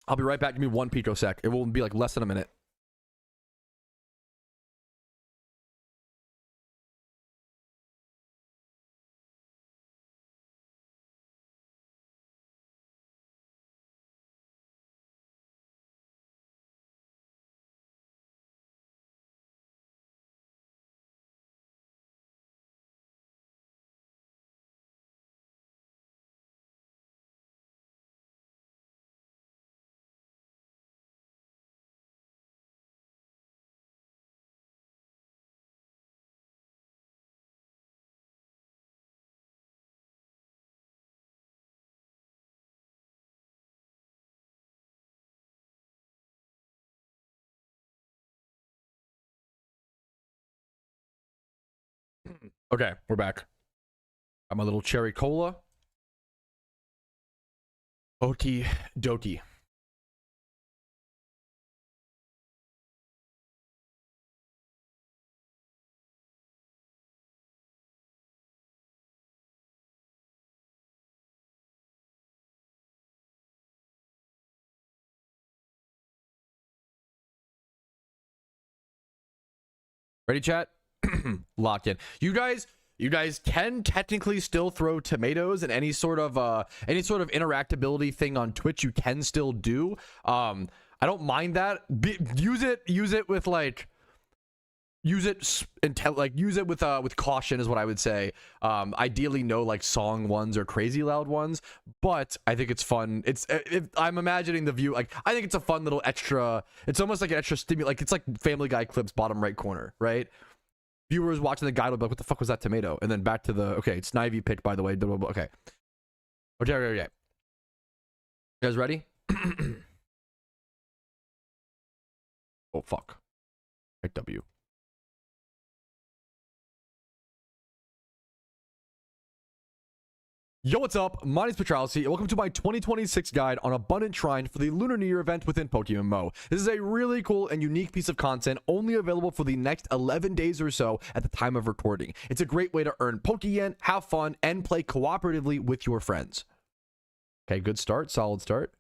I'll be right back. Give me 1 picosec. It will be like less than a minute. Okay, we're back. Got my little cherry cola. Okie dokie. Ready, chat? Locked in. You guys can technically still throw tomatoes and any sort of interactability thing on Twitch. You can still do. I don't mind that. Use it with like. Use it with caution is what I would say. Ideally no like song ones or crazy loud ones, but I think it's fun. I'm imagining the view, like I think it's a fun little extra. It's almost like an extra like it's like Family Guy clips bottom right corner, right? Viewers watching the guide will be like, what the fuck was that tomato? And then back to the, okay, it's Snivy pick, by the way. Okay. Okay. You guys ready? Oh fuck. Pick W. Yo, what's up? My name is Patrouski, and welcome to my 2026 guide on Abundant Shrine for the Lunar New Year event within PokeMMO. This is a really cool and unique piece of content only available for the next 11 days or so at the time of recording. It's a great way to earn Pokeyen, have fun, and play cooperatively with your friends. Okay, good start, solid start.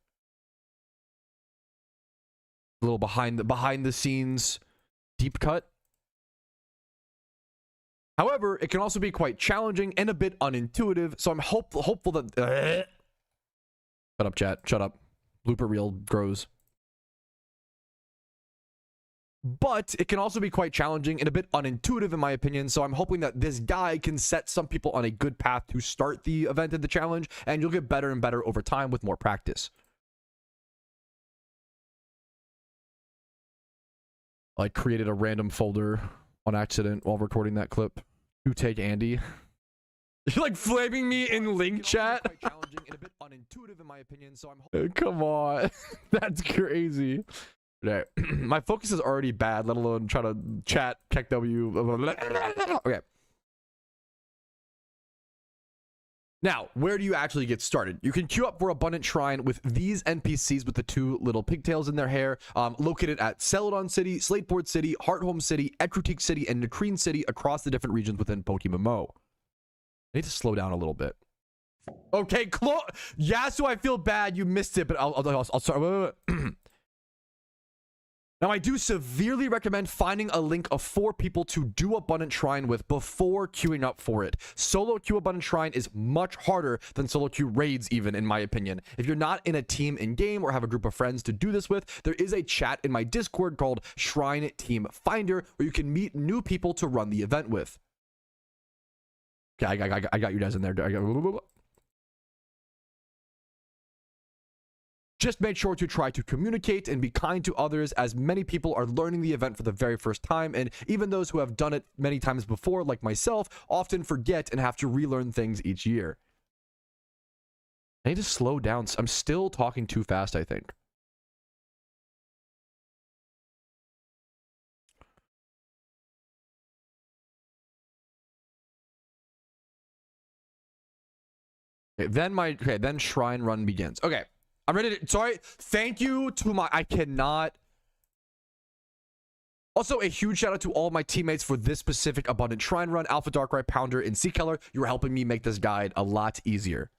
A little behind the scenes deep cut. However, it can also be quite challenging and a bit unintuitive, so I'm hopeful that... Shut up, chat. Shut up. Blooper reel grows. But it can also be quite challenging and a bit unintuitive in my opinion, so I'm hoping that this guide can set some people on a good path to start the event and the challenge, and you'll get better and better over time with more practice. I created a random folder on accident while recording that clip. You take Andy. You're like flaming me in link chat. Quite challenging and a bit unintuitive in my opinion, so I'm come on. That's crazy. Okay. My focus is already bad, let alone try to chat Keck W. Okay. Now, where do you actually get started? You can queue up for Abundant Shrine with these NPCs with the two little pigtails in their hair, located at Celadon City, Slateboard City, Hearthome City, Ekrutique City, and Nakreen City across the different regions within PokeMMO. I need to slow down a little bit. Okay, yeah, so I feel bad you missed it, but I'll start. Now, I do severely recommend finding a link of 4 people to do Abundant Shrine with before queuing up for it. Solo queue Abundant Shrine is much harder than solo queue raids even, in my opinion. If you're not in a team in-game or have a group of friends to do this with, there is a chat in my Discord called Shrine Team Finder where you can meet new people to run the event with. Okay, I got you guys in there. Just make sure to try to communicate and be kind to others, as many people are learning the event for the very first time, and even those who have done it many times before, like myself, often forget and have to relearn things each year. I need to slow down. I'm still talking too fast, I think. Okay, then Shrine Run begins. Okay. I'm ready to, sorry, thank you to my, I cannot. Also, a huge shout out to all my teammates for this specific Abundant Shrine Run, Alpha Darkrai, Pounder, and Sea Keller. You were helping me make this guide a lot easier.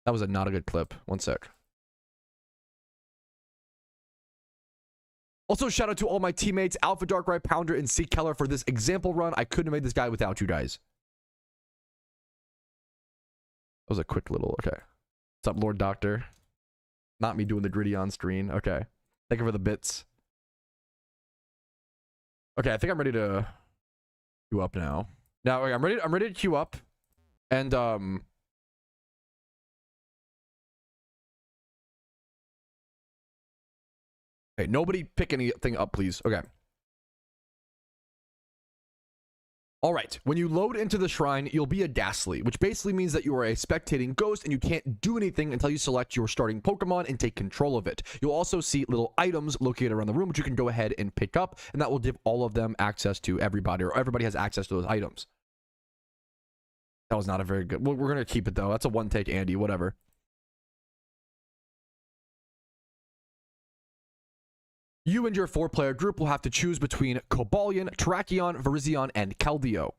That was not a good clip. One sec. Also, shout out to all my teammates, Alpha Darkrai, Pounder, and Sea Keller for this example run. I couldn't have made this guide without you guys. That was a quick little, okay. What's up, Lord Doctor? Not me doing the gritty on screen. Okay. Thank you for the bits. Okay, I think I'm ready to queue up now. Now, okay, I'm ready to queue up. And okay, nobody pick anything up, please. Okay. All right, when you load into the shrine, you'll be a Ghastly, which basically means that you are a spectating ghost and you can't do anything until you select your starting Pokemon and take control of it. You'll also see little items located around the room, which you can go ahead and pick up, and that will give all of them access to everybody, or everybody has access to those items. That was not a very good... Well, we're going to keep it, though. That's a one-take Andy, whatever. You and your 4-player group will have to choose between Cobalion, Terrakion, Virizion, and Keldeo.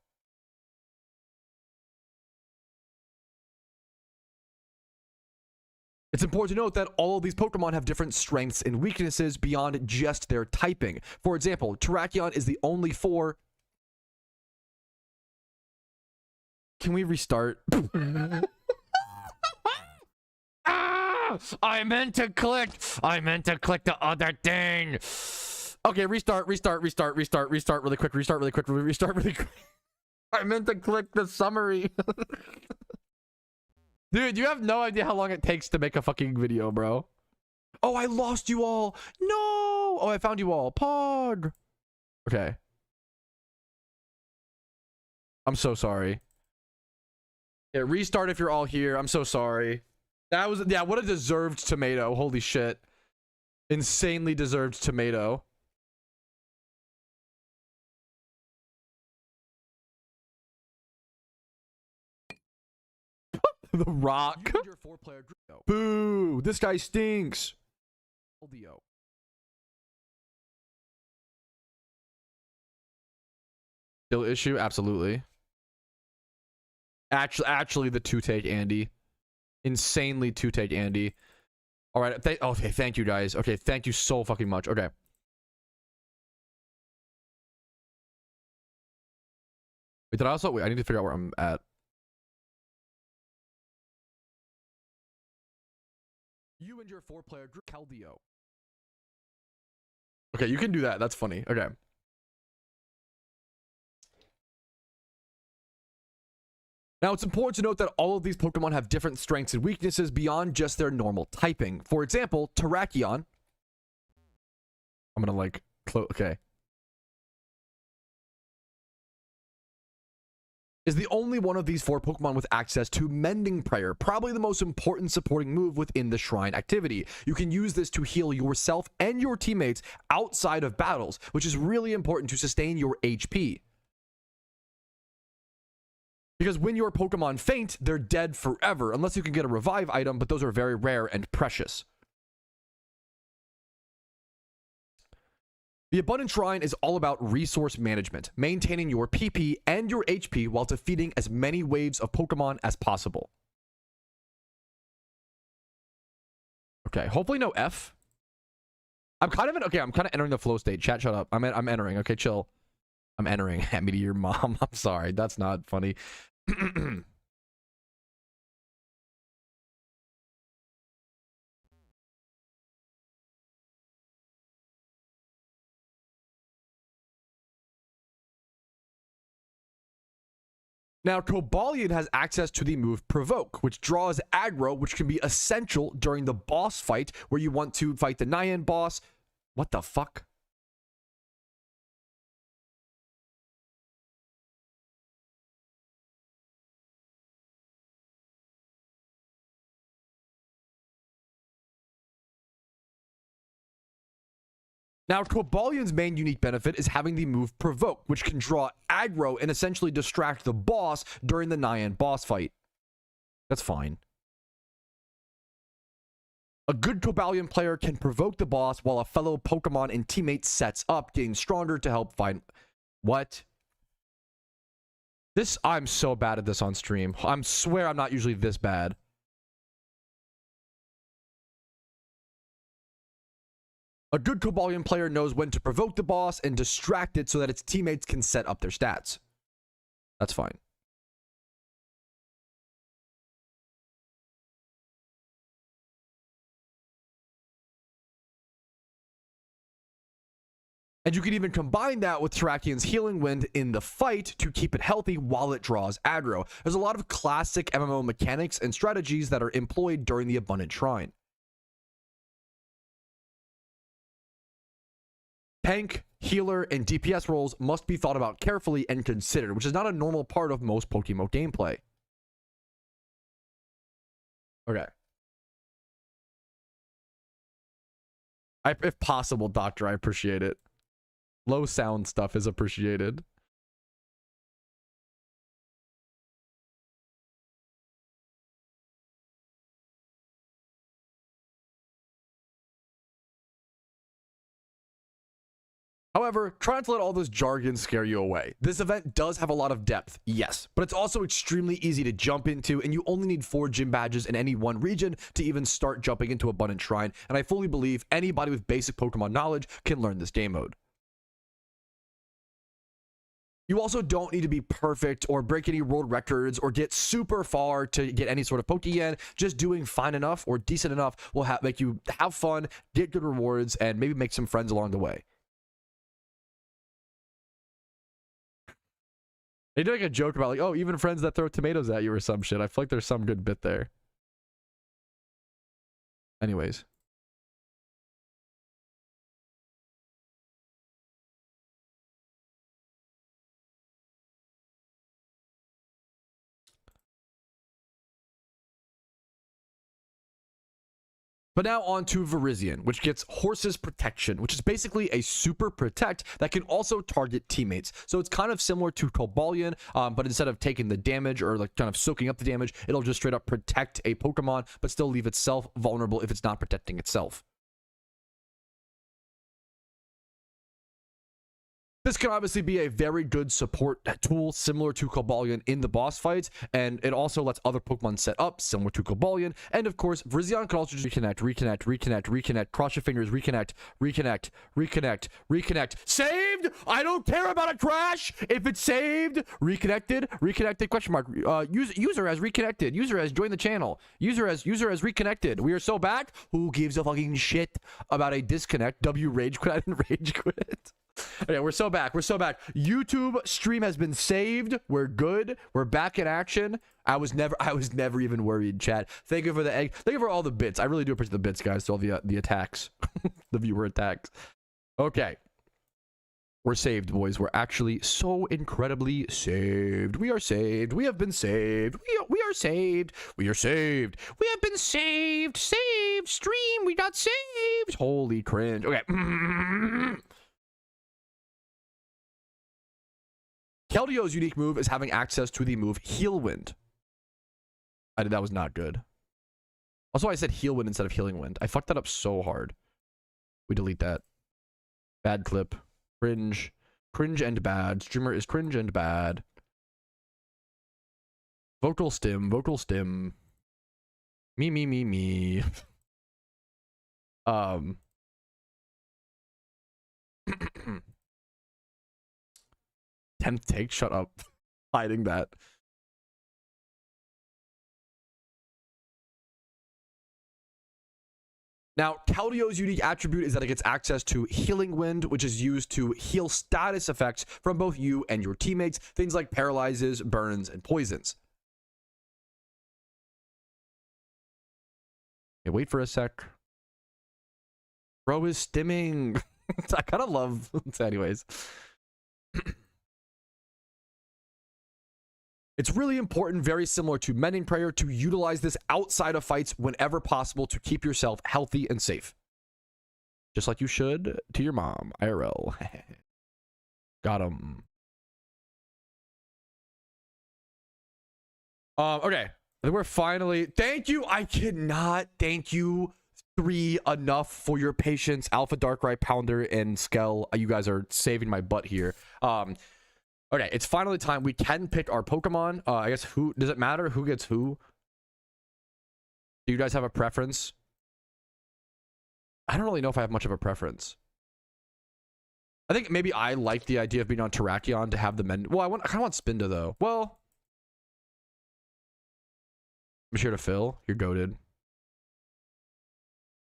It's important to note that all of these Pokemon have different strengths and weaknesses beyond just their typing. For example, Terrakion is the only four. Can we restart? Ah, I meant to click the other thing. Okay, restart really quick. I meant to click the summary. Dude, you have no idea how long it takes to make a fucking video, bro. Oh, I lost you all. No. Oh, I found you all. Pog. Okay. I'm so sorry. Yeah, restart if you're all here. I'm so sorry. That was, yeah, what a deserved tomato. Holy shit. Insanely deserved tomato. The Rock. Boo. This guy stinks. Still issue? Absolutely. Actually, the two-take Andy. Insanely two-take Andy. All right. Okay, thank you, guys. Okay, thank you so fucking much. Okay. Wait, did I also... Wait, I need to figure out where I'm at. You and your 4-player group, Caldio. Okay, you can do that. That's funny. Okay. Now, it's important to note that all of these Pokemon have different strengths and weaknesses beyond just their normal typing. For example, Terrakion. I'm gonna like... Okay. Is the only one of these 4 Pokemon with access to Mending Prayer, probably the most important supporting move within the Shrine activity. You can use this to heal yourself and your teammates outside of battles, which is really important to sustain your HP. Because when your Pokemon faint, they're dead forever, unless you can get a revive item, but those are very rare and precious. The Abundant Shrine is all about resource management, maintaining your PP and your HP while defeating as many waves of Pokemon as possible. Okay, hopefully no F. I'm kind of entering the flow state. Chat, shut up. I'm entering. Okay, chill. I'm entering. Hand me to your mom. I'm sorry. That's not funny. Now, Cobalion has access to the move Provoke, which draws aggro, which can be essential during the boss fight where you want to fight the Nyan boss. What the fuck? Now, Cobalion's main unique benefit is having the move Provoke, which can draw aggro and essentially distract the boss during the Nyan boss fight. That's fine. A good Cobalion player can provoke the boss while a fellow Pokemon and teammate sets up, getting stronger to help fight. What? This, I'm so bad at this on stream. I swear I'm not usually this bad. A good Cobalion player knows when to provoke the boss and distract it so that its teammates can set up their stats. That's fine. And you can even combine that with Terrakion's Healing Wind in the fight to keep it healthy while it draws aggro. There's a lot of classic MMO mechanics and strategies that are employed during the Abundant Shrine. Tank, healer, and DPS roles must be thought about carefully and considered, which is not a normal part of most PokeMMO gameplay. Okay. If possible, Doctor, I appreciate it. Low sound stuff is appreciated. However, try not to let all this jargon scare you away. This event does have a lot of depth, yes, but it's also extremely easy to jump into, and you only need 4 gym badges in any one region to even start jumping into Abundant Shrine, and I fully believe anybody with basic Pokemon knowledge can learn this game mode. You also don't need to be perfect or break any world records or get super far to get any sort of Pokeyen. Just doing fine enough or decent enough will make you have fun, get good rewards, and maybe make some friends along the way. They do like a joke about like, oh, even friends that throw tomatoes at you or some shit. I feel like there's some good bit there. Anyways. But now on to Virizion, which gets Horse's Protection, which is basically a super protect that can also target teammates. So it's kind of similar to Cobalion, but instead of taking the damage or like kind of soaking up the damage, it'll just straight up protect a Pokemon, but still leave itself vulnerable if it's not protecting itself. This can obviously be a very good support tool, similar to Cobalion in the boss fights, and it also lets other Pokemon set up, similar to Cobalion. And of course, Virizion can also just reconnect, cross your fingers, reconnect. Saved! I don't care about a crash! If it's saved, reconnected, question mark. User has reconnected. User has joined the channel. User has reconnected. We are so back. Who gives a fucking shit about a disconnect? W rage quit. I didn't rage quit. Okay, we're so back. YouTube stream has been saved. We're good. We're back in action. I was never even worried, chat. Thank you for the egg. Thank you for all the bits. I really do appreciate the bits, guys. To all the attacks. The viewer attacks. Okay. We're saved, boys. We're actually so incredibly saved. We are saved. We have been saved. We are saved. We are saved. We have been saved. Saved. Stream. We got saved. Holy cringe. Okay. Keldio's unique move is having access to the move Heal Wind. That was not good. Also, I said Heal Wind instead of Healing Wind. I fucked that up so hard. We delete that. Bad clip. Cringe. Cringe and bad. Streamer is cringe and bad. Vocal stim. Me. 10th take, shut up. Hiding that. Now, Keldio's unique attribute is that it gets access to Healing Wind, which is used to heal status effects from both you and your teammates, things like paralyzes, burns, and poisons. Okay, wait for a sec. Bro is stimming. I kind of love... Anyways. It's really important, very similar to Mending Prayer, to utilize this outside of fights whenever possible to keep yourself healthy and safe. Just like you should to your mom, IRL. Got him. Okay. I think we're finally... Thank you. I cannot thank you 3 enough for your patience. Alpha Darkrai, Pounder, and Skell. You guys are saving my butt here. Okay, it's finally time. We can pick our Pokemon. I guess who... Does it matter who gets who? Do you guys have a preference? I don't really know if I have much of a preference. I think maybe I like the idea of being on Terrakion to have the men... Well, I kind of want Spinda, though. Well... I'm here to fill. You're goated.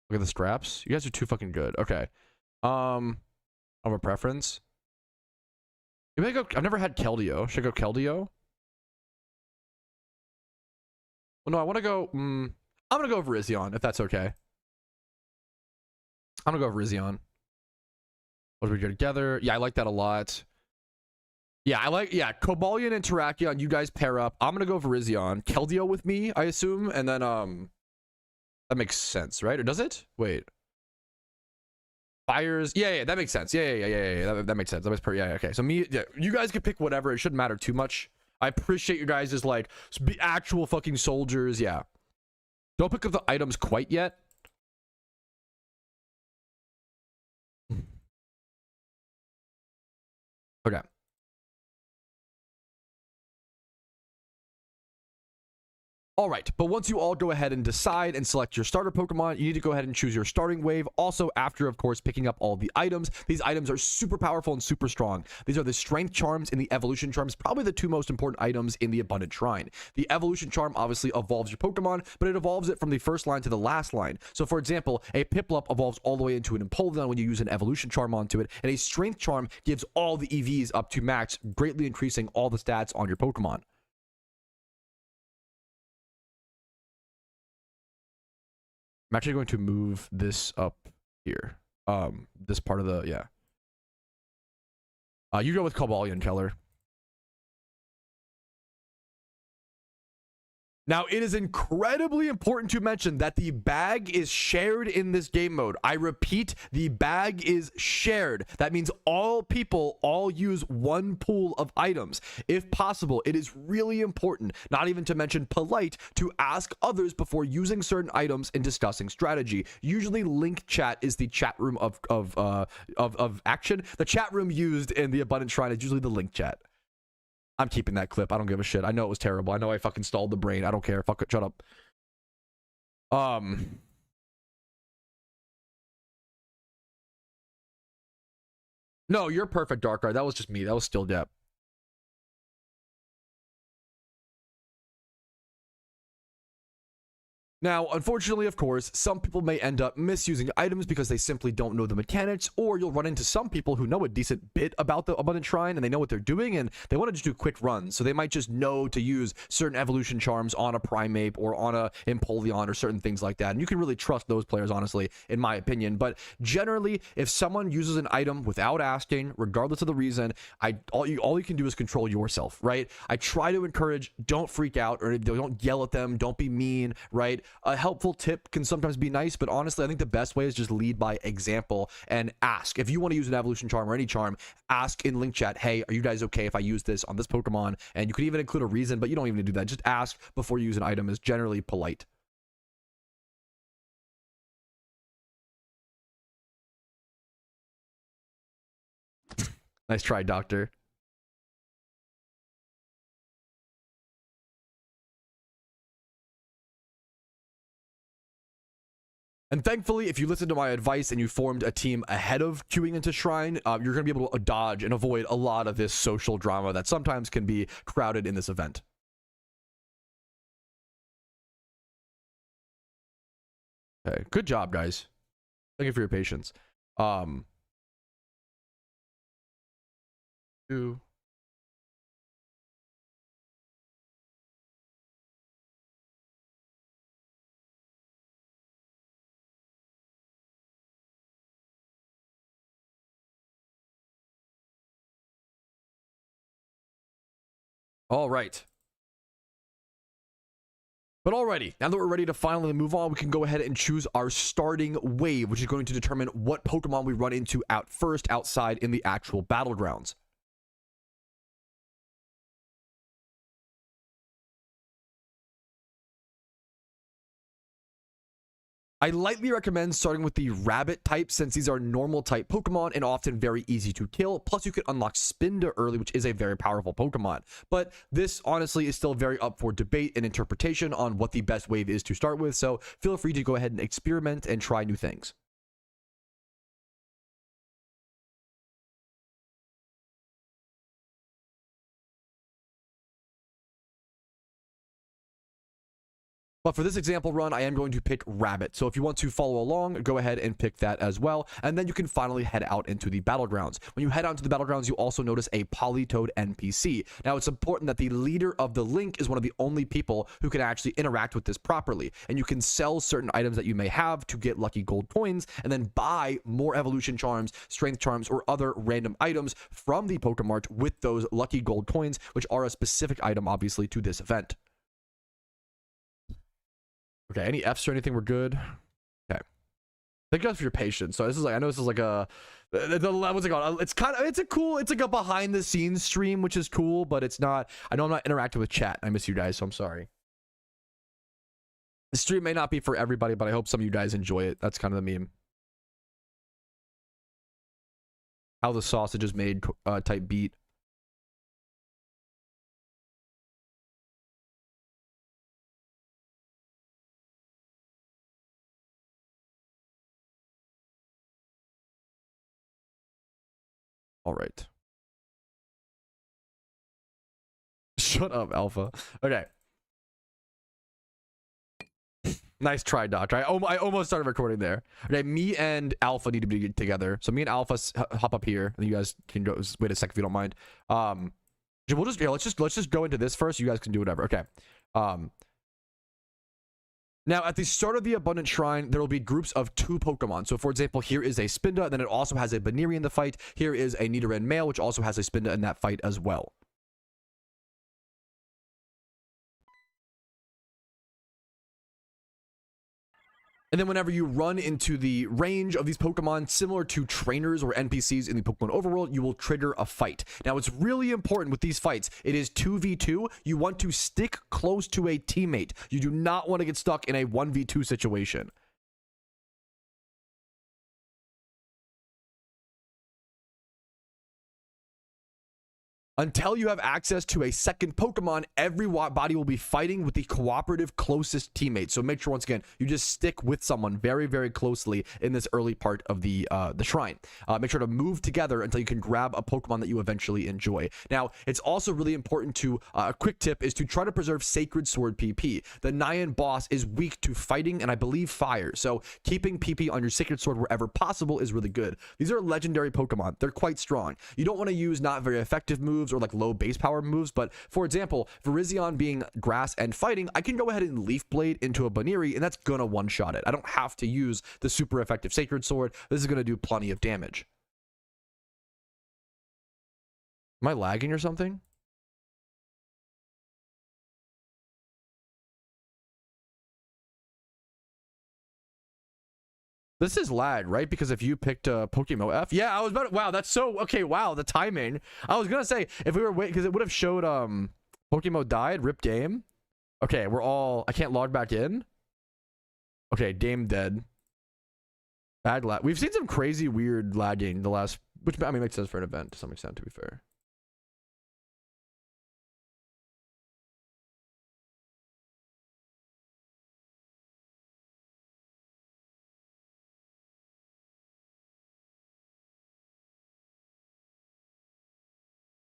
Look at the straps. You guys are too fucking good. Okay. I have a preference. Maybe I go... I've never had Keldeo. Should I go Keldeo? Well, no, I want to go... I'm going to go Virizion, if that's okay. I'm going to go Virizion. What do we go together? Yeah, I like that a lot. Yeah, I like... Yeah, Cobalion and Terrakion, you guys pair up. I'm going to go Virizion. Keldeo with me, I assume. And then, that makes sense, right? Or does it? Wait. Fires. Yeah, that makes sense. Yeah. That makes sense. That makes yeah, okay. So me, yeah, you guys can pick whatever. It shouldn't matter too much. I appreciate you guys as like actual fucking soldiers. Yeah. Don't pick up the items quite yet. Okay. All right, but once you all go ahead and decide and select your starter Pokemon, you need to go ahead and choose your starting wave. Also, after, of course, picking up all the items. These items are super powerful and super strong. These are the Strength Charms and the Evolution Charms, probably the two most important items in the Abundant Shrine. The Evolution Charm obviously evolves your Pokemon, but it evolves it from the first line to the last line. So, for example, a Piplup evolves all the way into an Empoleon when you use an Evolution Charm onto it, and a Strength Charm gives all the EVs up to max, greatly increasing all the stats on your Pokemon. I'm actually going to move this up here. This part of the, yeah. You go with Cobalion, Keller. Now, it is incredibly important to mention that the bag is shared in this game mode. I repeat, the bag is shared. That means all people all use one pool of items. If possible, it is really important, not even to mention polite, to ask others before using certain items and discussing strategy. Usually, link chat is the chat room of action. The chat room used in the Abundant Shrine is usually the link chat. I'm keeping that clip. I don't give a shit. I know it was terrible. I know I fucking stalled the brain. I don't care. Fuck it. Shut up. No, you're perfect, Darkrai. That was just me. That was still Depp. Now, unfortunately, of course, some people may end up misusing items because they simply don't know the mechanics, or you'll run into some people who know a decent bit about the Abundant Shrine and they know what they're doing and they want to just do quick runs. So they might just know to use certain evolution charms on a Primeape or on a Empoleon or certain things like that. And you can really trust those players, honestly, in my opinion. But generally, if someone uses an item without asking, regardless of the reason, all you can do is control yourself, right? I try to encourage, don't freak out or don't yell at them, don't be mean, right? A helpful tip can sometimes be nice, but honestly, I think the best way is just lead by example and ask. If you want to use an evolution charm or any charm, ask in link chat, hey, are you guys okay if I use this on this Pokemon? And you could even include a reason, but you don't even need to do that. Just ask before you use an item is generally polite. Nice try, Doctor. And thankfully, if you listen to my advice and you formed a team ahead of queuing into Shrine, you're going to be able to dodge and avoid a lot of this social drama that sometimes can be crowded in this event. Okay, good job, guys. Thank you for your patience. Two. All right. But alrighty, now that we're ready to finally move on, we can go ahead and choose our starting wave, which is going to determine what Pokemon we run into first outside in the actual battlegrounds. I lightly recommend starting with the Rabbit type since these are normal type Pokemon and often very easy to kill. Plus, you can unlock Spinda early, which is a very powerful Pokemon. But this honestly is still very up for debate and interpretation on what the best wave is to start with. So feel free to go ahead and experiment and try new things. But for this example run, I am going to pick Rabbit. So if you want to follow along, go ahead and pick that as well. And then you can finally head out into the battlegrounds. When you head out into the battlegrounds, you also notice a Politoed NPC. Now, it's important that the leader of the link is one of the only people who can actually interact with this properly. And you can sell certain items that you may have to get lucky gold coins and then buy more evolution charms, strength charms, or other random items from the Pokemart with those lucky gold coins, which are a specific item, obviously, to this event. Okay, any Fs or anything? We're good. Okay. Thank you guys for your patience. So this is like, I know this is like a, what's it called? It's kind of, it's like a behind the scenes stream, which is cool, but it's not, I know I'm not interacting with chat. I miss you guys, so I'm sorry. The stream may not be for everybody, but I hope some of you guys enjoy it. That's kind of the meme. how the sausage is made type beat. All right. Shut up, Alpha. Okay. Nice try, Doc. I almost started recording there. Okay, me and Alpha need to be together. So me and Alpha hop up here, and you guys can go. Wait a second if you don't mind. We'll just let's just go into this first. You guys can do whatever. Okay. Now, at the start of the Abundant Shrine, there will be groups of 2 Pokemon. So, for example, here is a Spinda, and then it also has a Baneri in the fight. Here is a Nidoran male, which also has a Spinda in that fight as well. And then whenever you run into the range of these Pokemon, similar to trainers or NPCs in the Pokemon overworld, you will trigger a fight. Now, it's really important with these fights. It is 2v2. You want to stick close to a teammate. You do not want to get stuck in a 1v2 situation. Until you have access to a second Pokemon, every body will be fighting with the cooperative closest teammate. So make sure, once again, you just stick with someone very, very closely in this early part of the shrine. Make sure to move together until you can grab a Pokemon that you eventually enjoy. Now, it's also really important to, a quick tip is to try to preserve Sacred Sword PP. The Nyan boss is weak to fighting and I believe fire. So keeping PP on your Sacred Sword wherever possible is really good. These are legendary Pokemon. They're quite strong. You don't want to use not very effective moves or like low base power moves, but for example, Virizion being grass and fighting, I can go ahead and Leaf Blade into a Baneri and that's gonna one-shot it. I don't have to use the super effective Sacred Sword. This is gonna do plenty of damage. Am I lagging or something? This is lag, right? Because if you picked PokeMMO F, yeah, I was about to, wow, that's so okay. Wow, the timing. I was gonna say if we were waiting, because it would have showed PokeMMO died, rip game. Okay, we're all. I can't log back in. Okay, game dead. Bad lag. We've seen some crazy weird lagging the last, which I mean makes sense for an event to some extent. To be fair.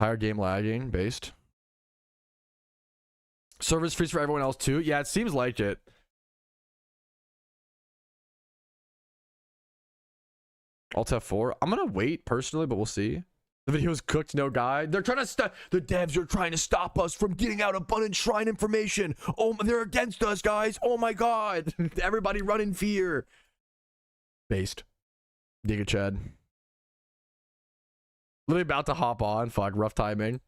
Higher game lagging based. Service freeze for everyone else too. Yeah, it seems like it. Alt F4. I'm gonna wait personally, but we'll see. The video is cooked, no guide. They're trying to stop. The devs are trying to stop us from getting out Abundant Shrine information. Oh, they're against us, guys. Oh my god. Everybody run in fear. Based. Giga Chad. Literally about to hop on. Fuck, rough timing.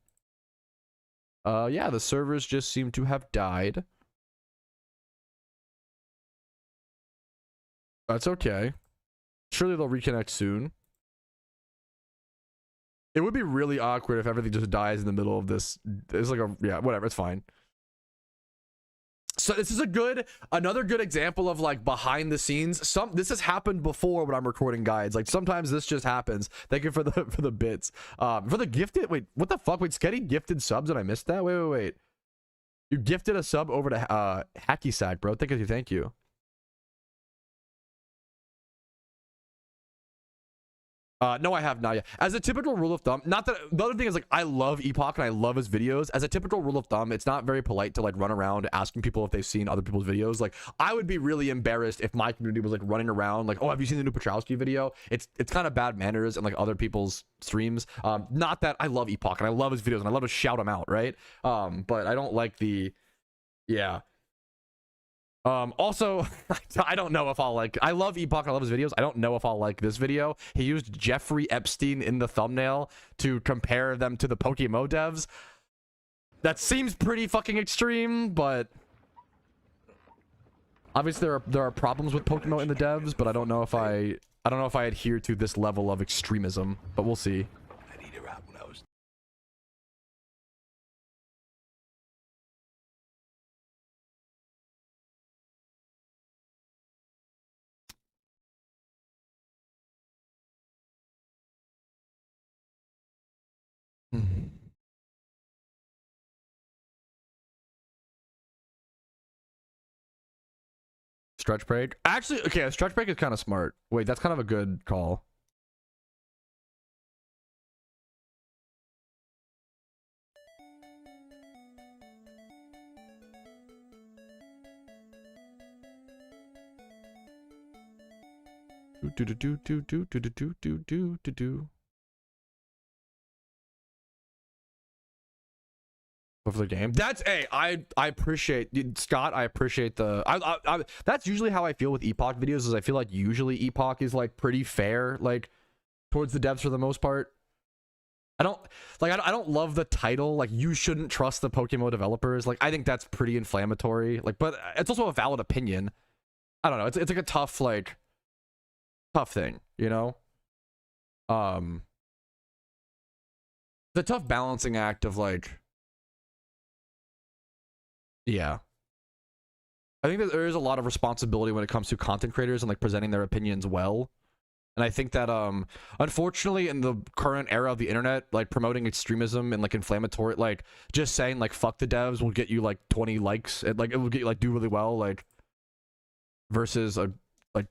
Yeah, the servers just seem to have died. That's okay. Surely they'll reconnect soon. It would be really awkward if everything just dies in the middle of this. It's like a, yeah, whatever, it's fine. So this is another good example of like behind the scenes. This has happened before when I'm recording guides. Like sometimes this just happens. Thank you for the bits. For the gifted, wait, what the fuck? Wait, Sketty gifted subs and I missed that? Wait. You gifted a sub over to Hacky Sack, bro. Thank you. No, I have not yet. As a typical rule of thumb, not that the other thing is like I love Epoch and I love his videos. As a typical rule of thumb, it's not very polite to like run around asking people if they've seen other people's videos. Like I would be really embarrassed if my community was like running around like, oh, have you seen the new Patrouski video? It's kind of bad manners and like other people's streams. Not that I love Epoch and I love his videos and I love to shout him out, right? But I don't like the, yeah. Also, I don't know if I'll like, I love Epoch, I love his videos. I don't know if I'll like this video. He used Jeffrey Epstein in the thumbnail to compare them to the PokeMMO devs. That seems pretty fucking extreme, but obviously there are problems with PokeMMO in the devs, but I don't know if I adhere to this level of extremism, but we'll see. stretch break. Actually, okay, a stretch break is kind of smart. Wait, that's kind of a good call. Of the game. That's I appreciate Scott. I appreciate the that's usually how I feel with Epoch videos. Is I feel like usually Epoch is like pretty fair, like towards the devs for the most part. I don't love the title, like you shouldn't trust the PokeMMO developers. Like I think that's pretty inflammatory. Like, but it's also a valid opinion. I don't know. It's like a tough thing, you know. The tough balancing act of like. Yeah. I think that there is a lot of responsibility when it comes to content creators and like presenting their opinions well. And I think that unfortunately in the current era of the internet, like promoting extremism and like inflammatory, like just saying like fuck the devs will get you like 20 likes and like it will get you like do really well, like versus a like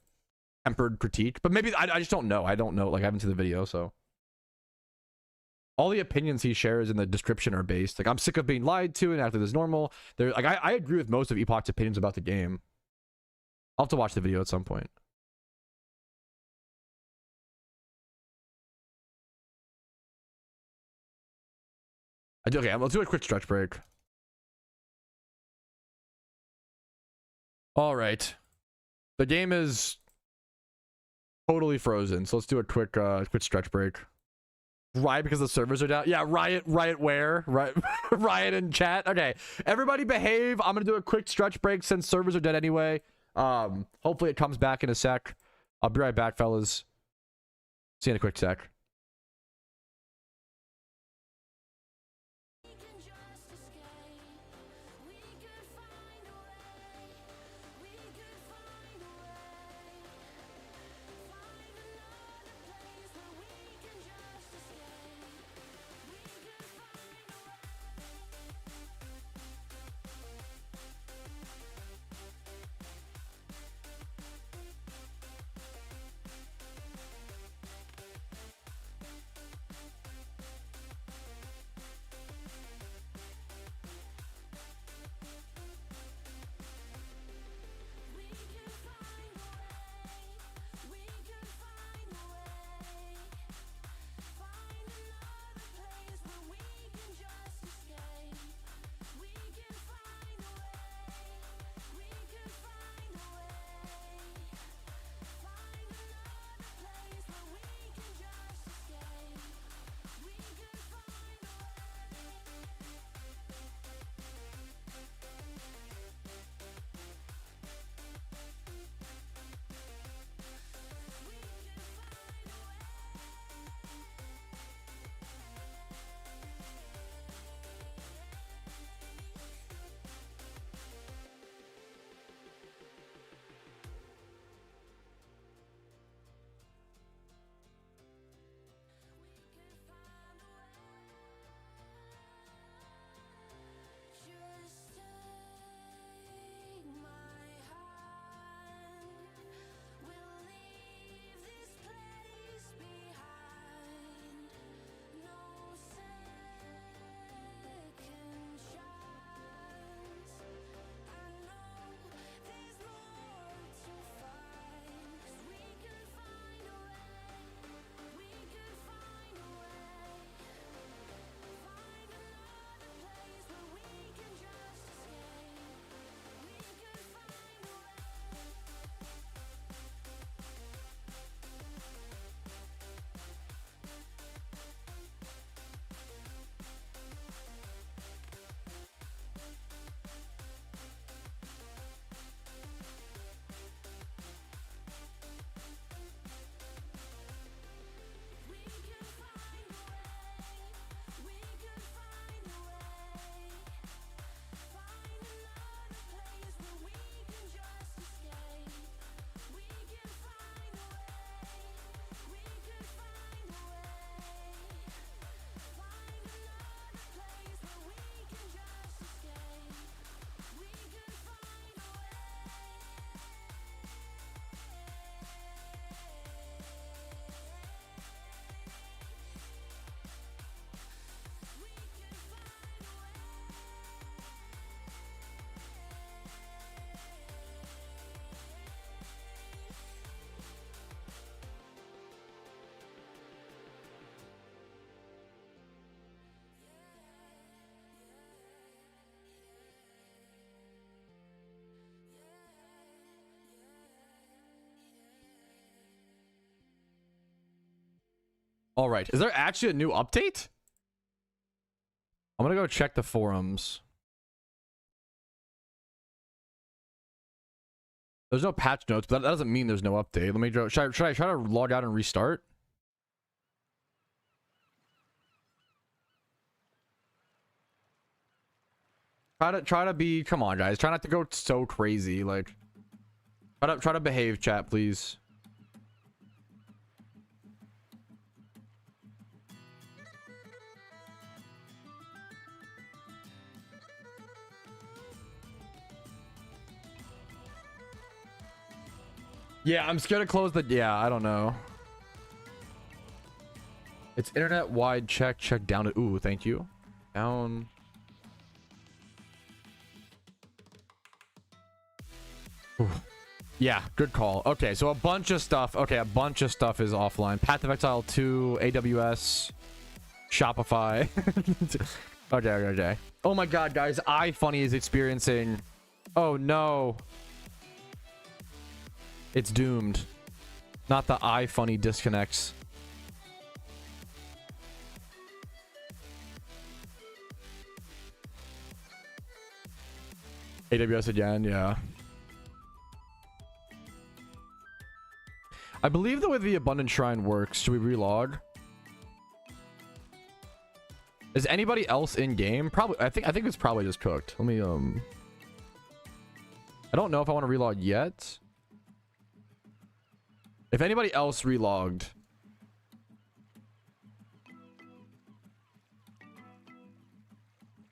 tempered critique. But maybe I just don't know. I don't know. Like I haven't seen the video, so all the opinions he shares in the description are based. Like, I'm sick of being lied to and acting as normal. There, like, I agree with most of Epoch's opinions about the game. I'll have to watch the video at some point. Okay, let's do a quick stretch break. All right. The game is totally frozen, so let's do a quick stretch break. Riot because the servers are down. Yeah, riot where? Riot in chat. Okay, everybody behave. I'm gonna do a quick stretch break since servers are dead anyway. Hopefully it comes back in a sec. I'll be right back, fellas. See you in a quick sec. All right. Is there actually a new update? I'm gonna go check the forums. There's no patch notes, but that doesn't mean there's no update. Let me go. Should I try to log out and restart? Try to be. Come on, guys. Try not to go so crazy. Like, try to behave, chat, please. Yeah, I'm scared to close the. Yeah, I don't know. It's internet wide check down to. Ooh, thank you. Down. Ooh. Yeah, good call. Okay, so a bunch of stuff. Okay, a bunch of stuff is offline. Path of Exile 2, AWS, Shopify. Okay. Oh my god, guys. iFunny is experiencing. Oh no. It's doomed. Not the iFunny disconnects. AWS again, yeah. I believe the way the Abundant Shrine works. Should we relog? Is anybody else in game? Probably. I think it's probably just cooked. Let me I don't know if I want to relog yet. If anybody else relogged.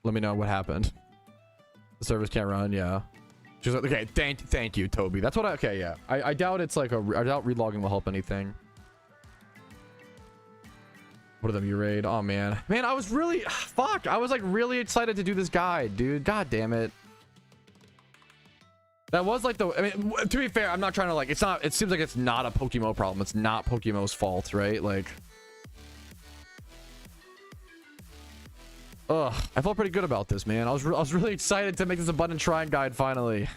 Let me know what happened. The servers can't run, yeah. She's like, okay, thank you, Toby. That's what okay, yeah. I doubt it's like I doubt relogging will help anything. What are them you raid? Oh man. Man, I was really fuck. I was like really excited to do this guide, dude. God damn it. That was like the I mean, to be fair, I'm not trying to like it's not it seems like it's not a PokeMMO problem. It's not PokeMMO's fault, right? Like ugh, I felt pretty good about this, man. I was really excited to make this Abundant Shrine guide finally.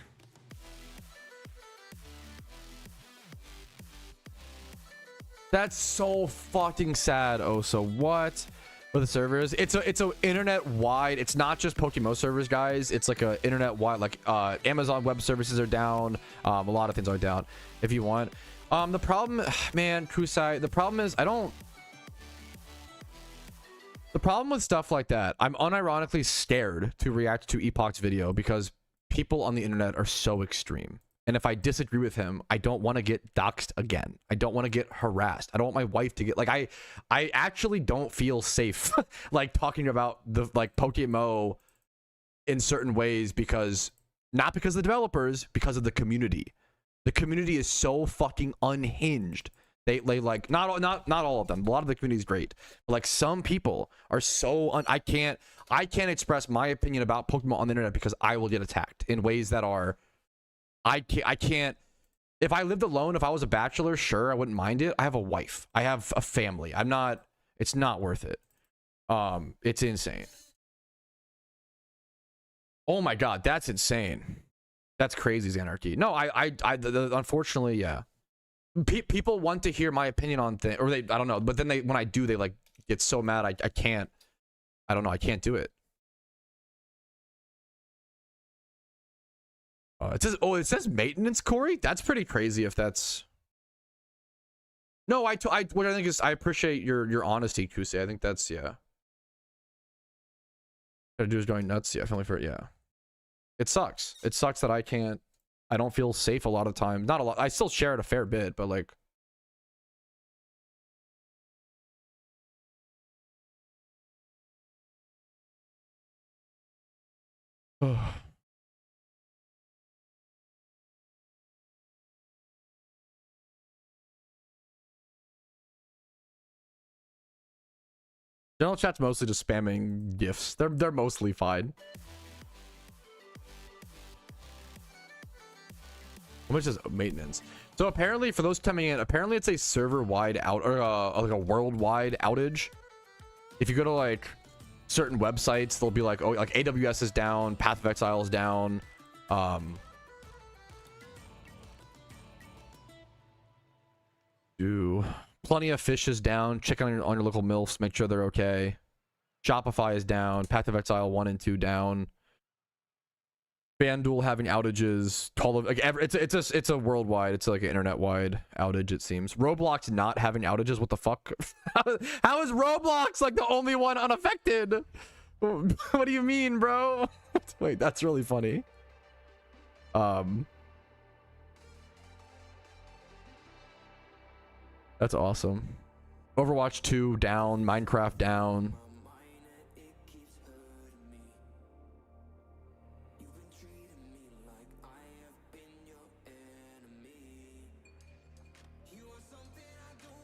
That's so fucking sad. Oh, so what? For the servers, it's a internet wide. It's not just PokeMMO servers, guys. It's like a internet wide. Like Amazon Web Services are down. A lot of things are down. If you want, the problem, man, Kusai. The problem is the problem with stuff like that, I'm unironically scared to react to Epoch's video because people on the internet are so extreme. And if I disagree with him, I don't want to get doxxed again. I don't want to get harassed. I don't want my wife to get like I actually don't feel safe like talking about the like PokeMMO in certain ways because not because of the developers, because of the community. The community is so fucking unhinged. They like not all of them. A lot of the community is great, but like some people are so I can't express my opinion about Pokemon on the internet because I will get attacked in ways that are I can't. If I lived alone, if I was a bachelor, sure, I wouldn't mind it. I have a wife. I have a family. It's not worth it. It's insane. Oh my god, that's insane. That's crazy, Xanarchy. No, unfortunately, yeah. People want to hear my opinion on things, or I don't know, but then when I do, they like get so mad. I can't. I don't know. I can't do it. It says maintenance, Corey. That's pretty crazy. If that's no, what I think is I appreciate your honesty, Kusei. I think that's yeah. Gotta do is going nuts. Yeah, family for yeah. It sucks. It sucks that I don't feel safe a lot of times. Not a lot. I still share it a fair bit, but like. General chat's mostly just spamming gifs. They're mostly fine. How much is maintenance? So apparently, for those coming in, apparently it's a server-wide out or like a worldwide outage. If you go to like certain websites, they'll be like, oh, like AWS is down, Path of Exile is down. Plenty of Fish is down. Check on your local MILFs. Make sure they're okay. Shopify is down. Path of Exile 1 and 2 down. FanDuel having outages. Call of like it's a worldwide. It's like an internet wide outage. It seems. Roblox not having outages. What the fuck? How is Roblox like the only one unaffected? What do you mean, bro? Wait, that's really funny. That's awesome. Overwatch 2 down. Minecraft down.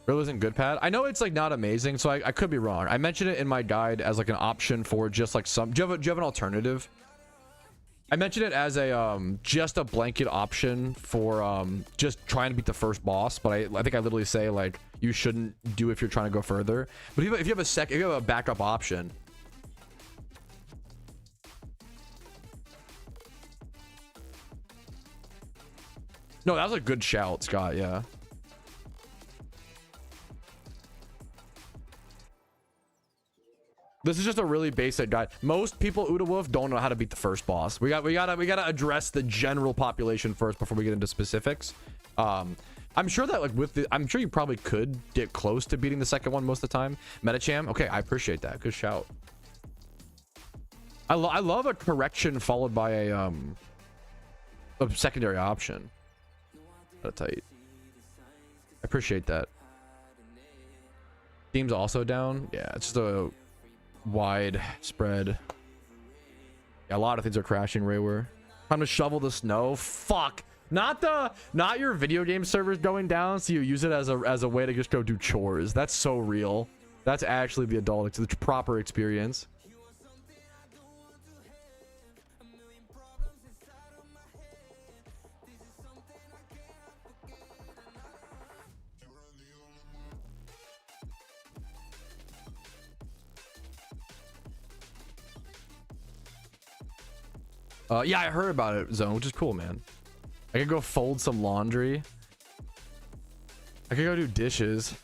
Really isn't good, Pat. I know it's like not amazing, so I could be wrong. I mentioned it in my guide as like an option for just like some. Do you have an alternative? I mentioned it as a just a blanket option for just trying to beat the first boss, but I think I literally say like you shouldn't do if you're trying to go further. But if you have a backup option. No, that was a good shout, Scott. Yeah. This is just a really basic guide. Most people, Uda Wolf, don't know how to beat the first boss. We gotta address the general population first before we get into specifics. I'm sure that like I'm sure you probably could get close to beating the second one most of the time. Metacham, okay, I appreciate that. Good shout. I love a correction followed by a secondary option. That's tight. I appreciate that. Steam's also down. Yeah, it's just a wide spread. Yeah, a lot of things are crashing. Rayware. Time to shovel the snow. Fuck. Not your video game servers going down, so you use it as a way to just go do chores. That's so real. That's actually the adult, the proper experience. Yeah, I heard about it, Zone, which is cool, man. I could go fold some laundry. I could go do dishes.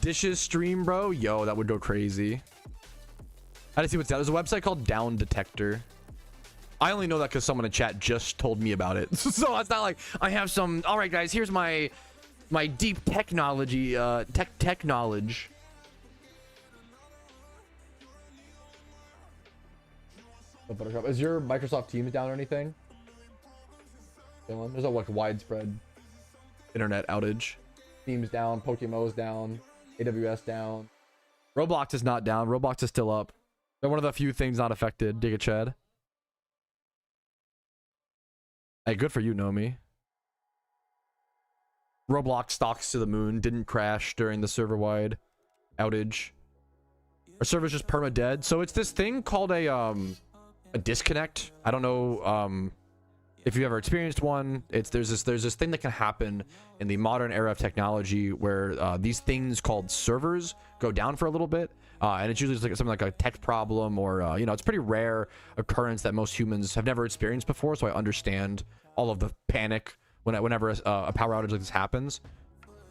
Dishes stream, bro. Yo, that would go crazy. I didn't see what's down. There's a website called Down Detector. I only know that because someone in chat just told me about it. So it's not like I have some. All right, guys, here's my deep technology, tech knowledge. Is your Microsoft Teams down or anything? There's a like widespread internet outage. Teams down, PokeMMO's down, AWS down. Roblox is not down. Roblox is still up. They're one of the few things not affected. Giga Chad. Hey, good for you, Nomi. Roblox stocks to the moon. Didn't crash during the server-wide outage. Our server's just perma-dead. So it's this thing called a disconnect. I don't know if you've ever experienced one. There's this thing that can happen in the modern era of technology where these things called servers go down for a little bit, and it's usually just like something like a tech problem or you know, it's a pretty rare occurrence that most humans have never experienced before. So I understand all of the panic whenever a power outage like this happens.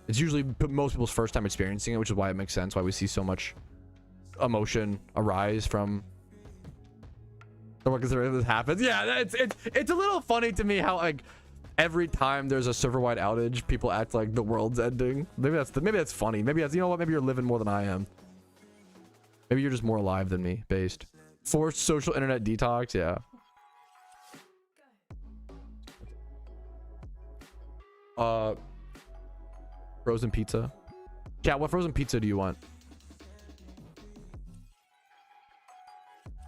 It's usually most people's first time experiencing it, which is why it makes sense why we see so much emotion arise from because this happens. Yeah, it's a little funny to me how like every time there's a server-wide outage, people act like the world's ending. Maybe that's funny. Maybe that's, you know what? Maybe you're living more than I am. Maybe you're just more alive than me. Based. Forced social internet detox. Yeah. Frozen pizza. Chat, what frozen pizza do you want?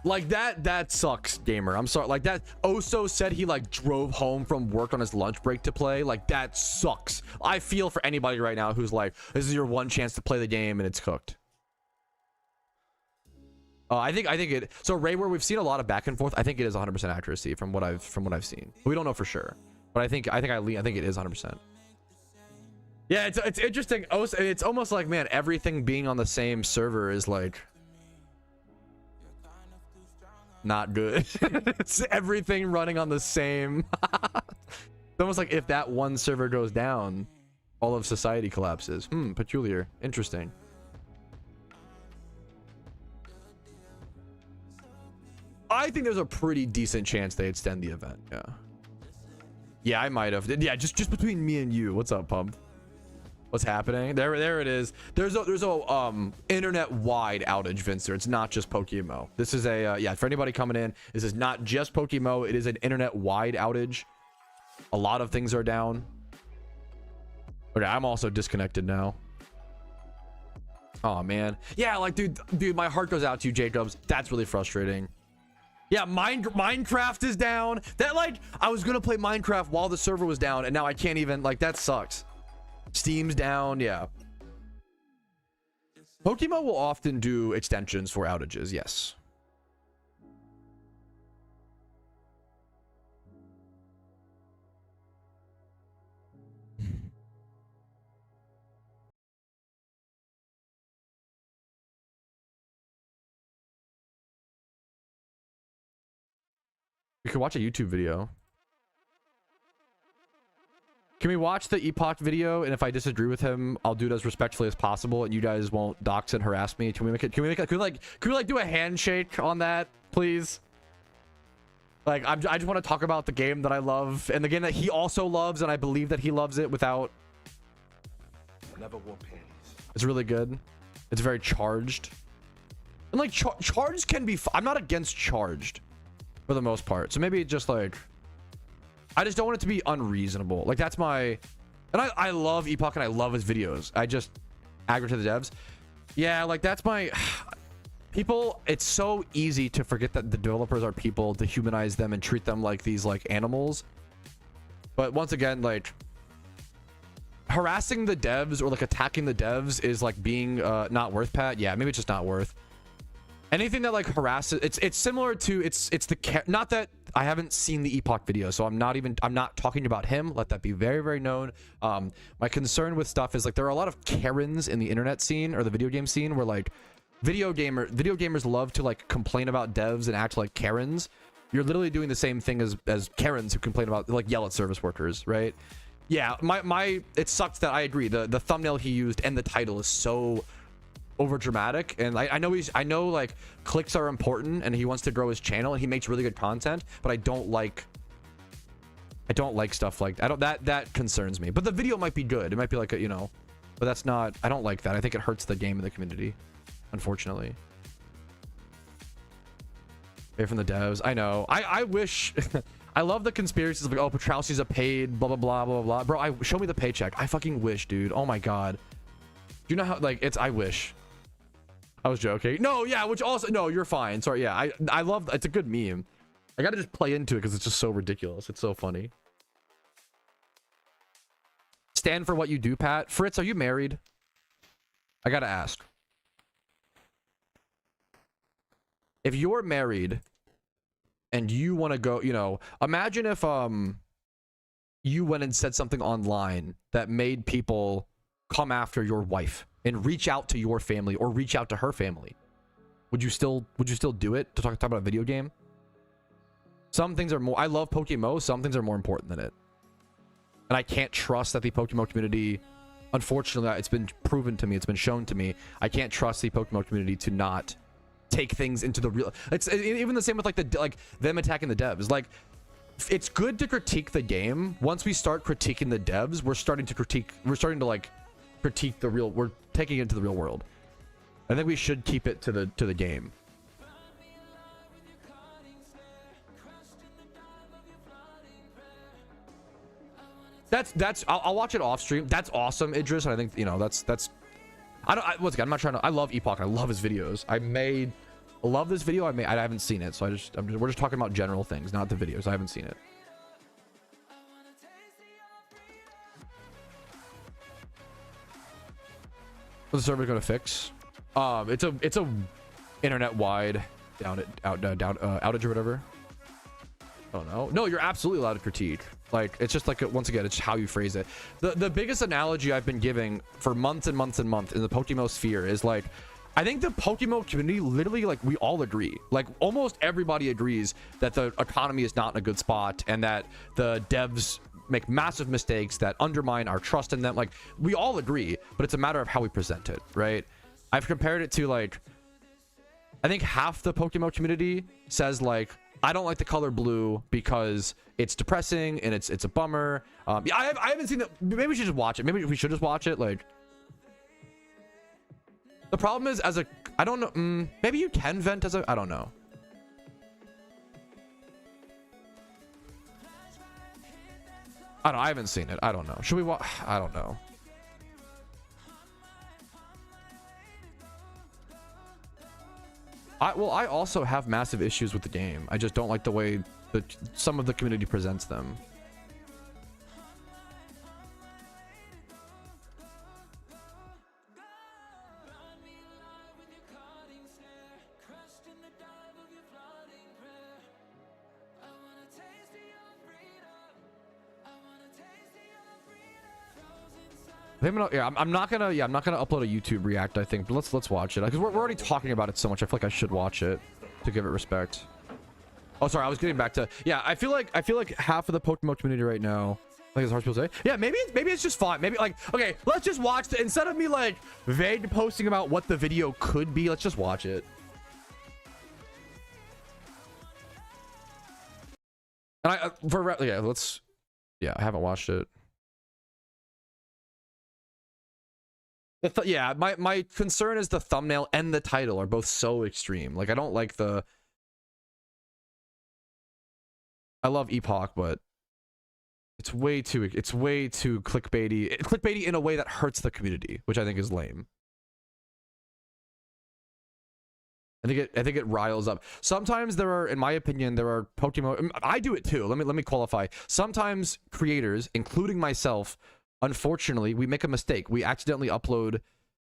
Like that sucks, gamer. I'm sorry. Like that Oso said he like drove home from work on his lunch break to play. Like that sucks. I feel for anybody right now who's like, this is your one chance to play the game and it's cooked. I think it. So Rayware, we've seen a lot of back and forth. I think it is 100% accuracy from what I've seen. We don't know for sure, but I think it is 100%. Yeah, it's interesting. It's almost like, man, everything being on the same server is like not good. It's everything running on the same. It's almost like if that one server goes down, All of society collapses. Peculiar. Interesting. I think there's a pretty decent chance they extend the event. Yeah. Yeah, I might have. Yeah, just between me and you. What's up, Pump? What's happening? There it is. There's a internet-wide outage, Vincer. It's not just PokeMMO. This is a yeah, for anybody coming in, this is not just PokeMMO. It is an internet-wide outage. A lot of things are down. Okay, I'm also disconnected now. Oh man. Yeah, like dude, my heart goes out to you, Jacobs. That's really frustrating. Yeah, Minecraft is down. That, like, I was gonna play Minecraft while the server was down, and now I can't even, like, that sucks. Steam's down. Yeah. PokeMMO will often do extensions for outages. Yes. You can watch a YouTube video. Can we watch the Epoch video? And if I disagree with him, I'll do it as respectfully as possible, and you guys won't dox and harass me. Can we make it? Can we like do a handshake on that, please? Like, I just want to talk about the game that I love and the game that he also loves, and I believe that he loves it without. Never wore panties. It's really good. It's very charged. And like charged can be. I'm not against charged for the most part. So maybe just like. I just don't want it to be unreasonable. Like, that's my... And I love Epoch and I love his videos. I just aggravate the devs. Yeah, like, that's my... People, it's so easy to forget that the developers are people, to humanize them and treat them like these, like, animals. But once again, like... Harassing the devs or, like, attacking the devs is, like, being not worth, Pat. Yeah, maybe it's just not worth. Anything that, like, harasses... It's similar to... It's the... Not that... I haven't seen the Epoch video, so I'm not talking about him. Let that be very, very known. My concern with stuff is, like, there are a lot of Karens in the internet scene or the video game scene where, like, video gamers love to, like, complain about devs and act like Karens. You're literally doing the same thing as Karens who complain about, like, yell at service workers, right? Yeah, it sucks that I agree. The thumbnail he used and the title is so over dramatic, and I know like clicks are important and he wants to grow his channel and he makes really good content, but I don't like stuff like that concerns me. But the video might be good, it might be like a, you know, but that's not, I don't like that. I think it hurts the game and the community, unfortunately. Away from the devs. I know, I wish I love the conspiracies of like, oh, Patrouski's a paid blah blah blah blah blah. Bro, show me the paycheck. I fucking wish, dude. Oh my god, do you know how, like, it's, I wish. I was joking. No, yeah, which also, no, you're fine. Sorry, yeah, I love, it's a good meme. I gotta just play into it because it's just so ridiculous. It's so funny. Stand for what you do, Pat. Fritz, are you married? I gotta ask. If you're married and you want to go, you know, imagine if you went and said something online that made people come after your wife and reach out to your family or reach out to her family. Would you still do it to talk about a video game? Some things are more, I love PokeMMO, some things are more important than it. And I can't trust that the PokeMMO community, unfortunately, it's been proven to me, it's been shown to me, I can't trust the PokeMMO community to not take things into the real, it's even the same with like them attacking the devs. Like, it's good to critique the game. Once we start critiquing the devs, we're starting to critique the real, we're taking it into the real world. I think we should keep it to the game. That's I'll watch it off stream. That's awesome, Idris. I think, you know, that's once again, I'm not trying to, I love Epoch, I love his videos. I love this video. I haven't seen it, so we're just talking about general things, not the videos. I haven't seen it. What's the server going to fix? It's a internet wide outage or whatever. I don't know. No, you're absolutely allowed to critique. Like, it's just like, once again, it's how you phrase it. The biggest analogy I've been giving for months and months and months in the PokeMMO sphere is like, I think the PokeMMO community, literally, like, we all agree, like almost everybody agrees that the economy is not in a good spot and that the devs make massive mistakes that undermine our trust in them. Like, we all agree, but it's a matter of how we present it, right? I've compared it to, like, I think half the Pokemon community says, like, I don't like the color blue because it's depressing and it's a bummer. Yeah, I haven't seen it. Maybe we should just watch it. Maybe we should just watch it. Like, the problem is, as a, I don't know, maybe you can vent as a, I don't know. I haven't seen it. I don't know. Should we watch? I don't know. I also have massive issues with the game. I just don't like the way that some of the community presents them. I'm not gonna upload a YouTube react, I think, but let's watch it because we're already talking about it so much. I feel like I should watch it to give it respect. Oh, sorry, I was getting back to, yeah, I feel like half of the Pokemon community right now, like, it's hard to say, yeah, maybe it's just fine. Maybe, like, okay, let's just watch it instead of me like vague posting about what the video could be. Let's just watch it. And I I haven't watched it. Yeah, my concern is the thumbnail and the title are both so extreme. Like, I don't like the, I love Epoch, but it's way too clickbaity in a way that hurts the community, which I think is lame. I think it riles up. Sometimes there are, in my opinion, there are Pokemon, I do it too. Let me qualify. Sometimes creators, including myself, unfortunately, we make a mistake. We accidentally upload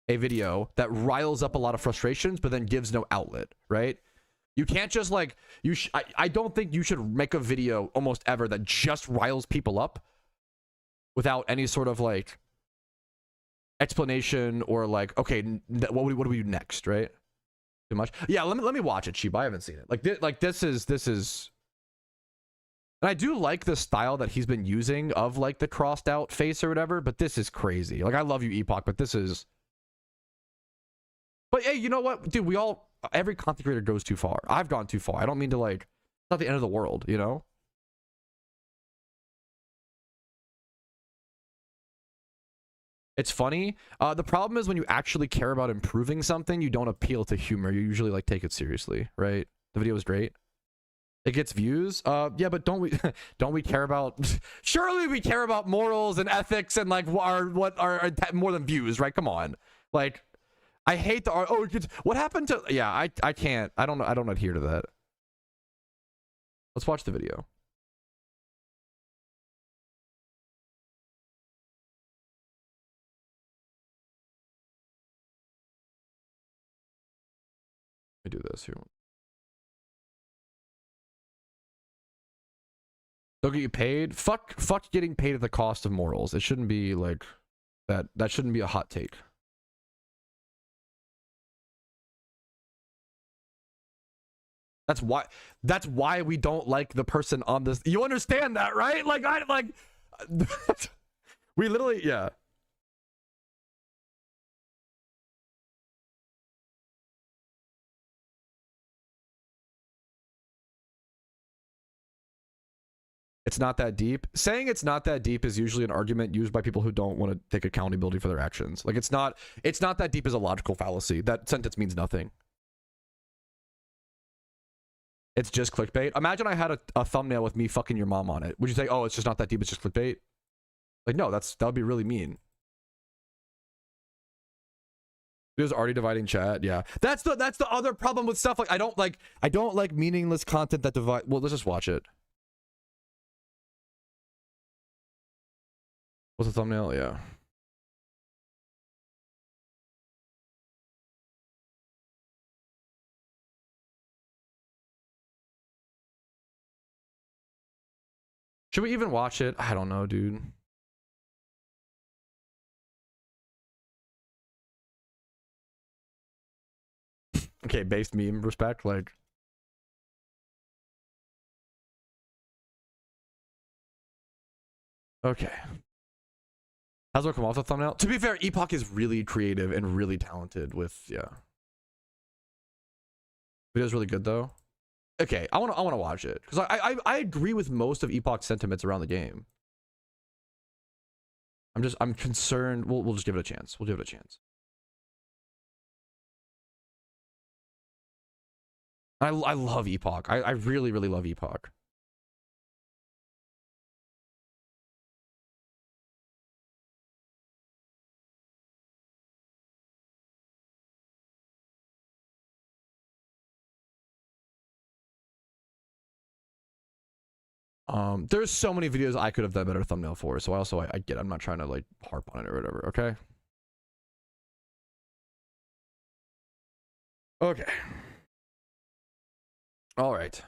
a video that riles up a lot of frustrations, but then gives no outlet, right? You can't just like, I don't think you should make a video almost ever that just riles people up without any sort of like explanation or like, okay, what do we do next, right? Too much. Yeah, let me watch it, Chiba. I haven't seen it. This is. And I do like the style that he's been using of like the crossed out face or whatever, but this is crazy. Like, I love you, Epoch, but this is. But hey, you know what, dude? Every content creator goes too far. I've gone too far. I don't mean to, like, it's not the end of the world, you know? It's funny. The problem is when you actually care about improving something, you don't appeal to humor. You usually like take it seriously, right? The video is great. It gets views. Yeah, but don't we care about? Surely we care about morals and ethics and like what are more than views, right? Come on, like. I hate the what happened to, yeah, I can't, I don't adhere to that. Let's watch the video. Let me do this here. They'll get you paid. Fuck getting paid at the cost of morals. It shouldn't be like that. That shouldn't be a hot take. That's why we don't like the person on this. You understand that, right? Like, we literally, yeah. It's not that deep. Saying it's not that deep is usually an argument used by people who don't want to take accountability for their actions. Like, it's not that deep is a logical fallacy. That sentence means nothing. It's just clickbait. Imagine I had a thumbnail with me fucking your mom on it. Would you say, oh, it's just not that deep, it's just clickbait? Like, no, that would be really mean. There's already dividing chat. Yeah. That's the other problem with stuff. Like, I don't like meaningless content that divide. Well, let's just watch it. What's the thumbnail? Yeah. Should we even watch it? I don't know, dude. Okay, based meme respect, like. Okay. How's it come off the thumbnail? To be fair, Epoch is really creative and really talented with, yeah. Video's really good though. Okay, I want to watch it because I agree with most of Epoch's sentiments around the game. I'm concerned. We'll just give it a chance. We'll give it a chance. I love Epoch. I really love Epoch. There's so many videos I could have done better thumbnail for, so I get, I'm not trying to like harp on it or whatever. Okay. Okay. All right.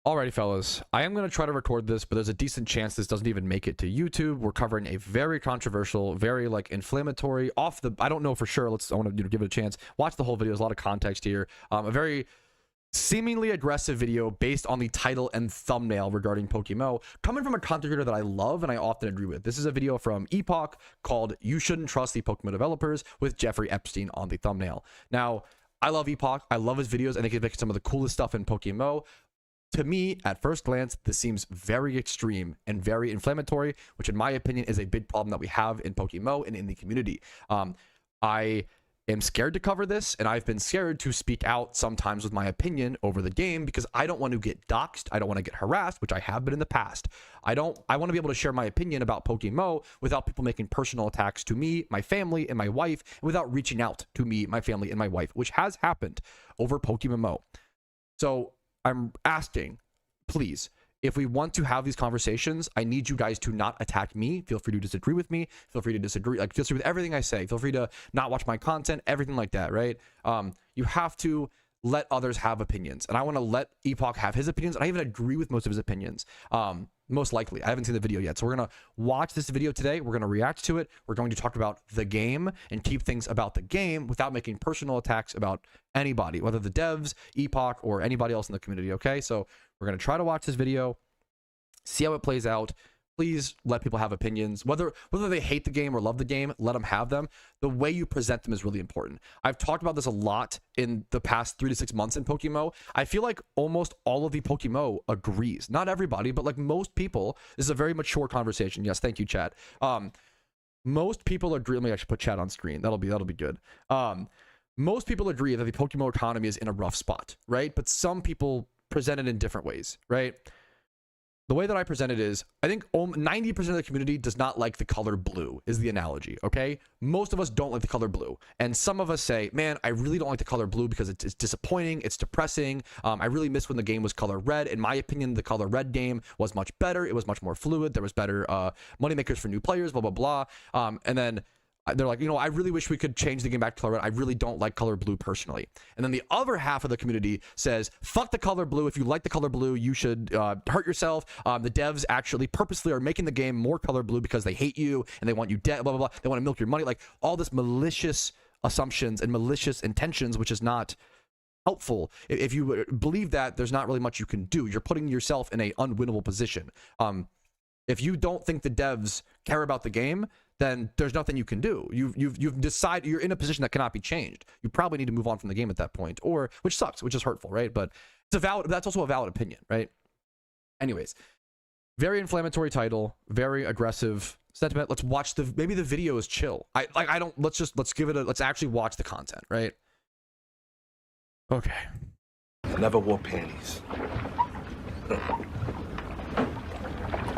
Alrighty, fellas. I am going to try to record this, but there's a decent chance this doesn't even make it to YouTube. We're covering a very controversial, very like inflammatory, I don't know for sure. I want to give it a chance. Watch the whole video. There's a lot of context here. A very seemingly aggressive video based on the title and thumbnail regarding PokeMMO, coming from a content creator that I love and I often agree with. This is a video from Epoch called "You Shouldn't Trust the PokeMMO Developers" with Jeffrey Epstein on the thumbnail. Now, I love Epoch. I love his videos. I think he's making some of the coolest stuff in PokeMMO. To me, at first glance, this seems very extreme and very inflammatory, which in my opinion is a big problem that we have in PokeMMO and in the community. I am scared to cover this, and I've been scared to speak out sometimes with my opinion over the game because I don't want to get doxxed. I don't want to get harassed, which I have been in the past. I want to be able to share my opinion about PokeMMO without people making personal attacks to me, my family, and my wife, without reaching out to me, my family, and my wife, which has happened over PokeMMO. So I'm asking, please, if we want to have these conversations, I need you guys to not attack me. Feel free to disagree with me. Feel free to disagree, like disagree with everything I say. Feel free to not watch my content, everything like that, right? You have to let others have opinions. And I want to let Epoch have his opinions. And I even agree with most of his opinions. Most likely. I haven't seen the video yet. So we're going to watch this video today. We're going to react to it. We're going to talk about the game and keep things about the game without making personal attacks about anybody, whether the devs, Epoch, or anybody else in the community, okay? So we're going to try to watch this video, see how it plays out. Please let people have opinions. Whether they hate the game or love the game, let them have them. The way you present them is really important. I've talked about this a lot in the past 3 to 6 months in PokeMMO. I feel like almost all of the PokeMMO agrees. Not everybody, but like most people. This is a very mature conversation. Yes, thank you, chat. Most people agree. Let me actually put chat on screen. That'll be good. Most people agree that the PokeMMO economy is in a rough spot, right? But some people present it in different ways, right? The way that I present it is, I think 90% of the community does not like the color blue, is the analogy, okay? Most of us don't like the color blue. And some of us say, man, I really don't like the color blue because it's disappointing, it's depressing. I really miss when the game was color red. In my opinion, the color red game was much better. It was much more fluid. There was better moneymakers for new players, blah, blah, blah. And then they're like, you know, I really wish we could change the game back to color red. I really don't like color blue personally. And then the other half of the community says, fuck the color blue. If you like the color blue, you should hurt yourself. The devs actually purposely are making the game more color blue because they hate you and they want you dead, blah, blah, blah. They want to milk your money. Like all this malicious assumptions and malicious intentions, which is not helpful. If you believe that, there's not really much you can do. You're putting yourself in an unwinnable position. If you don't think the devs care about the game, then there's nothing you can do. You've decided you're in a position that cannot be changed. You probably need to move on from the game at that point, or which sucks, which is hurtful, right? But that's also a valid opinion, right? Anyways, very inflammatory title, very aggressive sentiment. Let's watch maybe the video is chill. Let's give it let's actually watch the content, right? Okay. I never wore panties.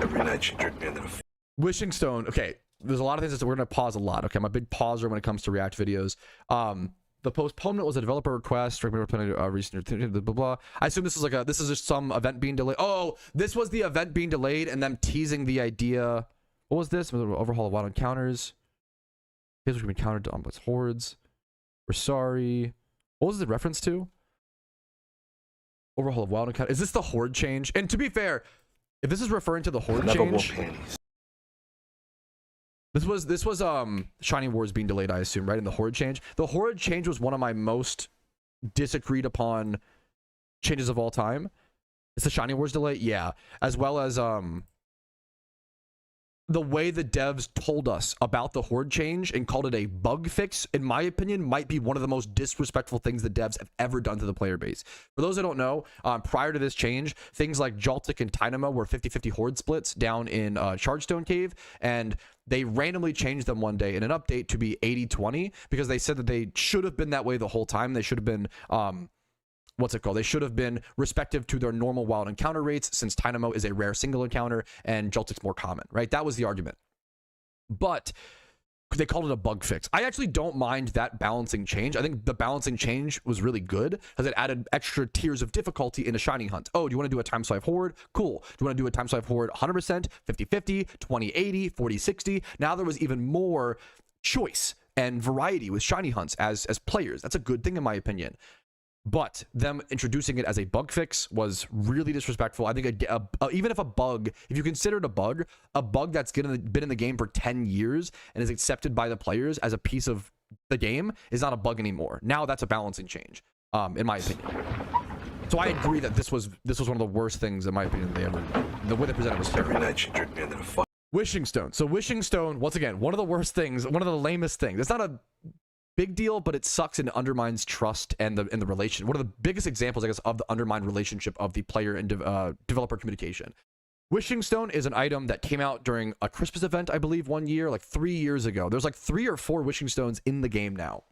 Every night she jerked me into the Wishing Stone. Okay. There's a lot of things that we're going to pause a lot. Okay, I'm a big pauser when it comes to React videos. The postponement was a developer request. Recent blah, blah, blah. I assume this is just some event being delayed. Oh, this was the event being delayed and them teasing the idea. What was this? Overhaul of wild encounters. Here's what we encountered to unbless hordes. We're sorry. What was the reference to? Overhaul of wild encounters. Is this the horde change? And to be fair, if this is referring to the horde never change, wore panties. This was Shining Wars being delayed, I assume, right? In the horde change. The horde change was one of my most disagreed upon changes of all time. It's the Shining Wars delay, yeah. As well as the way the devs told us about the horde change and called it a bug fix, in my opinion, might be one of the most disrespectful things the devs have ever done to the player base. For those that don't know, prior to this change, things like Jaltic and Tynamo were 50-50 horde splits down in Chargestone Cave, and they randomly changed them one day in an update to be 80-20 because they said that they should have been that way the whole time. They should have been they should have been respective to their normal wild encounter rates, since Tynamo is a rare single encounter and Jaltic's more common, right? That was the argument. But they called it a bug fix. I actually don't mind that balancing change. I think the balancing change was really good because it added extra tiers of difficulty into Shiny Hunt. Oh, do you want to do a times 5 horde? Cool. Do you want to do a times 5 horde 100%, 50-50, 20-80, 40-60? Now there was even more choice and variety with Shiny Hunts as players. That's a good thing in my opinion. But them introducing it as a bug fix was really disrespectful. I think even if a bug, if you consider it a bug that's been in the game for 10 years and is accepted by the players as a piece of the game, is not a bug anymore. Now that's a balancing change, in my opinion. So I agree that this was one of the worst things, in my opinion, the way they presented was terrible. Every night she tricked me into the fire. Wishing Stone. So Wishing Stone, once again, one of the worst things, one of the lamest things. It's not a big deal, but it sucks and undermines trust and the relation. One of the biggest examples, I guess, of the undermined relationship of the player and developer communication. Wishing Stone is an item that came out during a Christmas event, I believe, one year, like 3 years ago. There's like 3 or 4 Wishing Stones in the game now.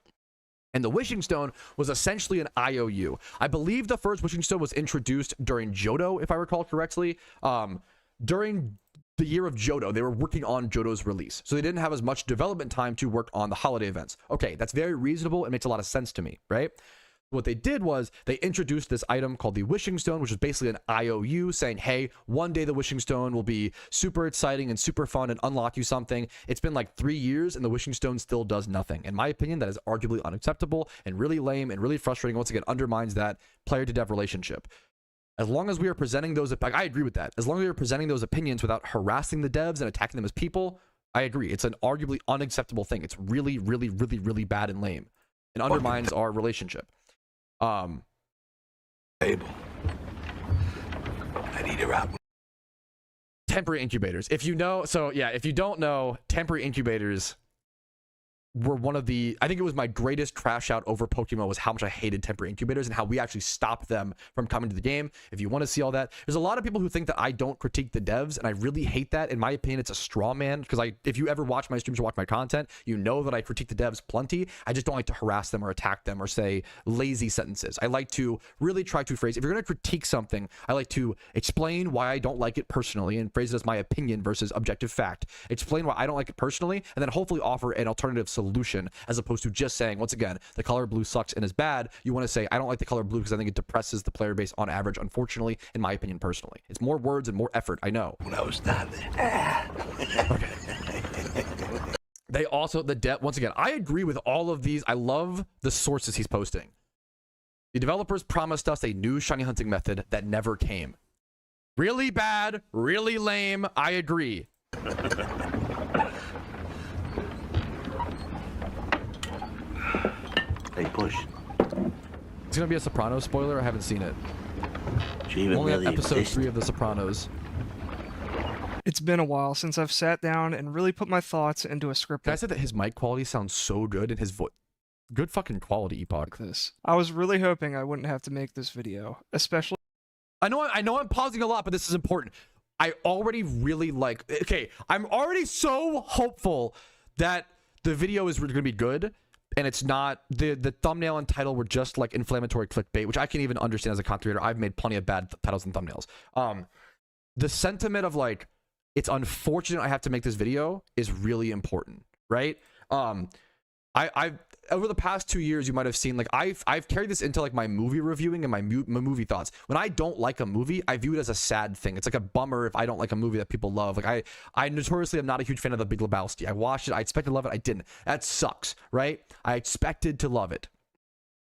And the Wishing Stone was essentially an IOU. I believe the first Wishing Stone was introduced during Johto, if I recall correctly. During the year of Johto, they were working on Johto's release, so they didn't have as much development time to work on the holiday events. Okay, that's very reasonable. It makes a lot of sense to me, right? What they did was they introduced this item called the Wishing Stone, which is basically an IOU saying, hey, one day the Wishing Stone will be super exciting and super fun and unlock you something. It's been like 3 years and the Wishing Stone still does nothing. In my opinion, that is arguably unacceptable and really lame and really frustrating. Once again, undermines that player to dev relationship. As long as we are presenting those, I agree with that. As long as we are presenting those opinions without harassing the devs and attacking them as people, I agree. It's an arguably unacceptable thing. It's really, really, really, really bad and lame. It undermines our relationship. Table. I'd eat her out. Temporary incubators. If you know, so yeah, if you don't know, temporary incubators were one of the, I think it was my greatest crash out over Pokemon was how much I hated temporary incubators and how we actually stopped them from coming to the game. If you want to see all that, there's a lot of people who think that I don't critique the devs, and I really hate that. In my opinion, it's a straw man, because if you ever watch my streams or watch my content, you know that I critique the devs plenty. I just don't like to harass them or attack them or say lazy sentences. I like to really try to phrase, if you're going to critique something, I like to explain why I don't like it personally and phrase it as my opinion versus objective fact. Explain why I don't like it personally, and then hopefully offer an alternative solution, as opposed to just saying, once again, the color blue sucks and is bad. You want to say, I don't like the color blue because I think it depresses the player base on average, unfortunately, in my opinion, personally. It's more words and more effort, I know. When I was down there. Okay. They also, once again, I agree with all of these. I love the sources he's posting. The developers promised us a new shiny hunting method that never came. Really bad, really lame, I agree. Hey, push. It's gonna be a Sopranos spoiler. I haven't seen it. She even Only really episode exist. 3 of The Sopranos. It's been a while since I've sat down and really put my thoughts into a script Can I say that his mic quality sounds so good and his voice, good fucking quality, Epoch. like this. I was really hoping I wouldn't have to make this video, especially. I know I'm pausing a lot, but this is important. I already really like. Okay, I'm already so hopeful that the video is going to be good. And it's not, the thumbnail and title were just like inflammatory clickbait, which I can even understand as a content creator. I've made plenty of bad titles and thumbnails. The sentiment of like, it's unfortunate I have to make this video is really important, right? I've over the past 2 years, you might have seen, like, I've carried this into like my movie reviewing and my movie thoughts. When I don't like a movie, I view it as a sad thing. It's like a bummer if I don't like a movie that people love. Like I notoriously am not a huge fan of The Big Lebowski. I watched it, I expected to love it, I didn't. That sucks, right? I expected to love it.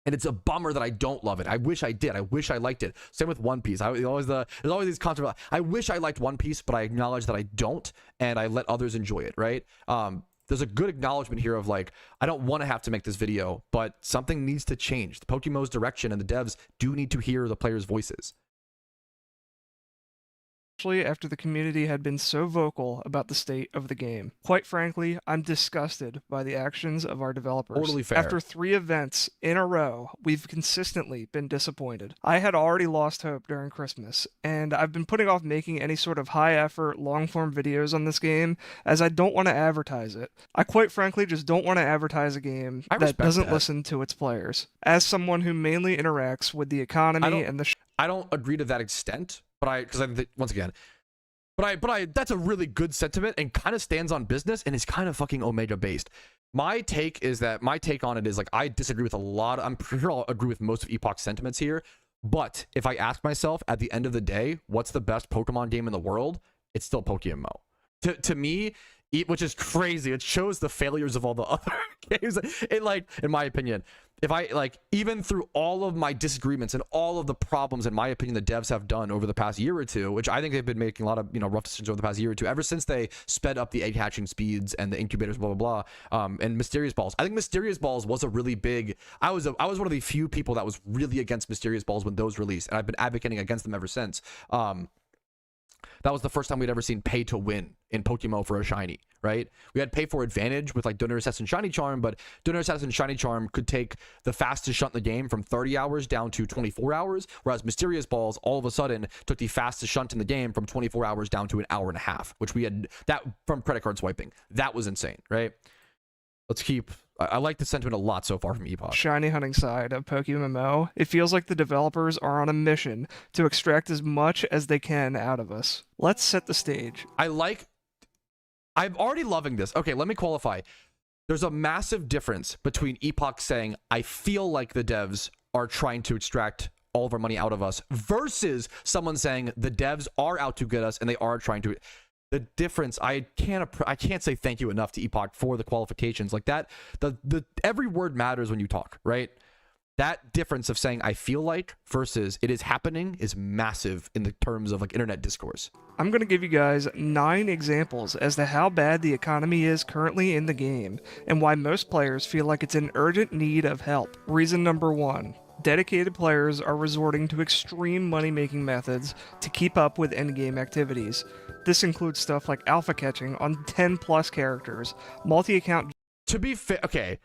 And it's a bummer that I don't love it. I wish I did. I wish I liked it. Same with One Piece. There's always these controversies. I wish I liked One Piece, but I acknowledge that I don't, and I let others enjoy it, right? There's a good acknowledgement here of like, I don't want to have to make this video, but something needs to change. The PokeMMO's direction and the devs do need to hear the players' voices. especially after the community had been so vocal about the state of the game. Quite frankly, I'm disgusted by the actions of our developers. Totally fair. After 3 events in a row, we've consistently been disappointed. I had already lost hope during Christmas, and I've been putting off making any sort of high-effort, long-form videos on this game, as I don't want to advertise it. I quite frankly just don't want to advertise a game I that respect doesn't that. listen to its players. As someone who mainly interacts with the economy and the I don't agree to that extent, but I think, once again, but I that's a really good sentiment and kind of stands on business and is kind of fucking Omega based. My take on it is like, I disagree with a lot. I'm sure I'll agree with most of Epoch's sentiments here, but if I ask myself at the end of the day, what's the best Pokemon game in the world? It's still PokeMMO. To me, which is crazy. It shows the failures of all the other games. It, like, in my opinion, if I, like, even through all of my disagreements and all of the problems, in my opinion, the devs have done over the past year or two, which I think they've been making a lot of, rough decisions over the past year or two, ever since they sped up the egg hatching speeds and the incubators, blah, blah, blah, and Mysterious Balls. I think Mysterious Balls was a really big, I was one of the few people that was really against Mysterious Balls when those released, and I've been advocating against them ever since. That was the first time we'd ever seen pay to win in PokeMMO for a shiny, right? We had pay for advantage with like Donor Assassin Shiny Charm, but Donor Assassin Shiny Charm could take the fastest shunt in the game from 30 hours down to 24 hours, whereas Mysterious Balls all of a sudden took the fastest shunt in the game from 24 hours down to an hour and a half, which we had that from credit card swiping. That was insane, right? Let's keep... I like the sentiment a lot so far from Epoch. shiny hunting side of PokeMMO, it feels like the developers are on a mission to extract as much as they can out of us. Let's set the stage. I'm already loving this. Okay, let me qualify. There's a massive difference between Epoch saying, I feel like the devs are trying to extract all of our money out of us, versus someone saying the devs are out to get us and they are trying to... The difference, I can't say thank you enough to Epoch for the qualifications like that. The every word matters when you talk, right? That difference of saying I feel like versus it is happening is massive in the terms of like internet discourse. I'm going to give you guys 9 examples as to how bad the economy is currently in the game, and why most players feel like it's in urgent need of help. Reason number 1. Dedicated players are resorting to extreme money-making methods to keep up with endgame activities. This includes stuff like alpha catching on 10+ characters, multi-account... To be fair, okay,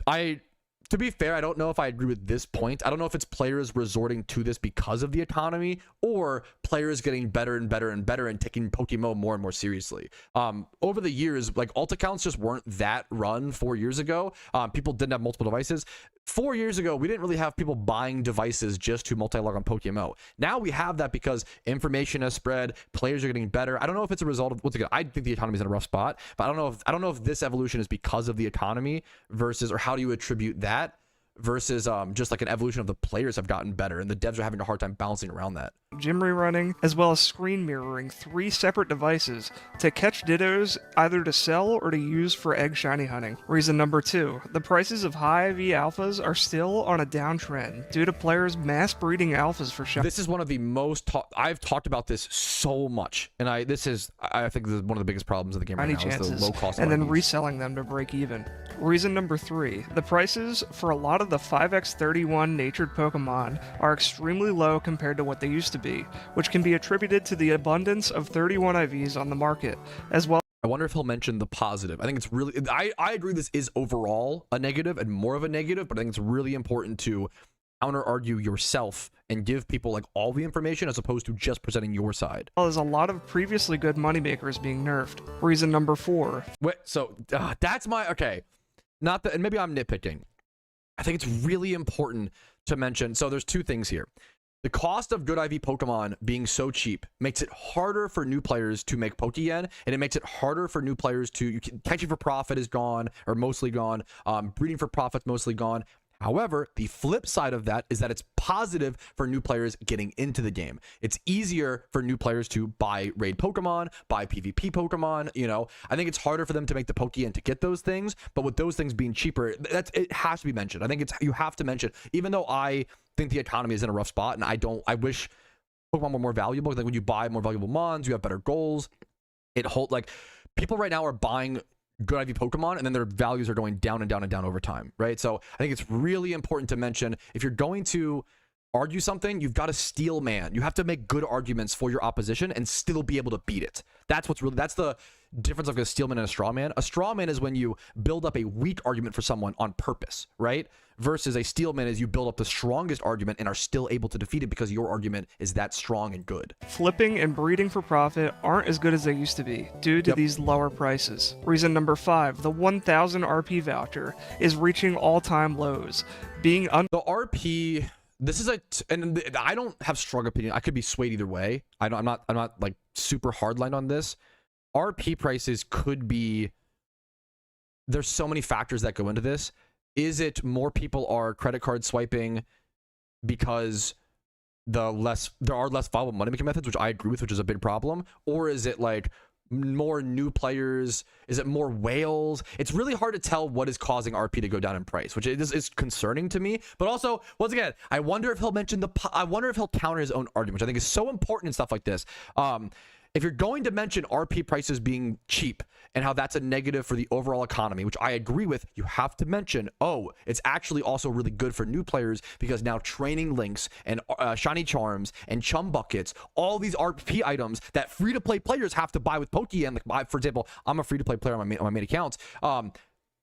to be fair, I don't know if I agree with this point. I don't know if it's players resorting to this because of the economy, or players getting better and better and better and taking PokeMMO more and more seriously. Over the years, like, alt accounts just weren't that run 4 years ago. People didn't have multiple devices. 4 years ago, we didn't really have people buying devices just to multi-log on PokeMMO. Now we have that because information has spread, players are getting better. I don't know if it's a result of, once again, I think the economy is in a rough spot, but I don't know if this evolution is because of the economy versus, or how do you attribute that versus just like an evolution of the players have gotten better and the devs are having a hard time balancing around that. Gym rerunning, as well as screen mirroring 3 separate devices to catch Dittos either to sell or to use for egg shiny hunting. Reason number 2, the prices of high IV alphas are still on a downtrend due to players mass breeding alphas for shiny. This is one of the most I've talked about this so much, and I think this is one of the biggest problems of the game right now, chances, is the low cost and then IVs. reselling them to break even. Reason number 3, the prices for a lot of the 5x31 natured Pokemon are extremely low compared to what they used to be, which can be attributed to the abundance of 31 IVs on the market, as well. I wonder if he'll mention the positive. I think it's really, I agree this is overall a negative and more of a negative, but I think it's really important to counter argue yourself and give people like all the information as opposed to just presenting your side. There's a lot of previously good moneymakers being nerfed. Reason number 4. Wait, so that's my, okay. Not that, and maybe I'm nitpicking. I think it's really important to mention, so there's 2 things here. The cost of good IV Pokemon being so cheap makes it harder for new players to make Pokeyen, and it makes it harder for new players to... Catching for profit is gone, or mostly gone. Breeding for profit's mostly gone. However, the flip side of that is that it's positive for new players getting into the game. It's easier for new players to buy raid Pokemon, buy PvP Pokemon, you know. I think it's harder for them to make the Pokeyen to get those things, but with those things being cheaper, it has to be mentioned. I think you have to mention, even though I think the economy is in a rough spot, and I wish Pokemon were more valuable. Like when you buy more valuable mons, you have better goals. People right now are buying good IV Pokemon, and then their values are going down and down and down over time, right? So I think it's really important to mention, if you're going to argue something, you've got to steel man. You have to make good arguments for your opposition and still be able to beat it. That's the difference of a steel man and a straw man. A straw man is when you build up a weak argument for someone on purpose, right? Versus a steel man is you build up the strongest argument and are still able to defeat it because your argument is that strong and good. Flipping and breeding for profit aren't as good as they used to be due to these lower prices. Reason number 5, the 1000 RP voucher is reaching all-time lows. The RP, this is and I don't have strong opinion. I could be swayed either way. I'm not like super hardline on this. RP prices could be, there's so many factors that go into this. Is it more people are credit card swiping because there are less viable money making methods, which I agree with, which is a big problem? Or is it like more new players? Is it more whales? It's really hard to tell what is causing RP to go down in price, which is concerning to me. But also, once again, I wonder if he'll mention I wonder if he'll counter his own argument, which I think is so important in stuff like this. If you're going to mention RP prices being cheap and how that's a negative for the overall economy, which I agree with, you have to mention, oh, it's actually also really good for new players because now training links and shiny charms and chum buckets, all these RP items that free-to-play players have to buy with Pokeyen. Like, for example, I'm a free-to-play player on my main accounts.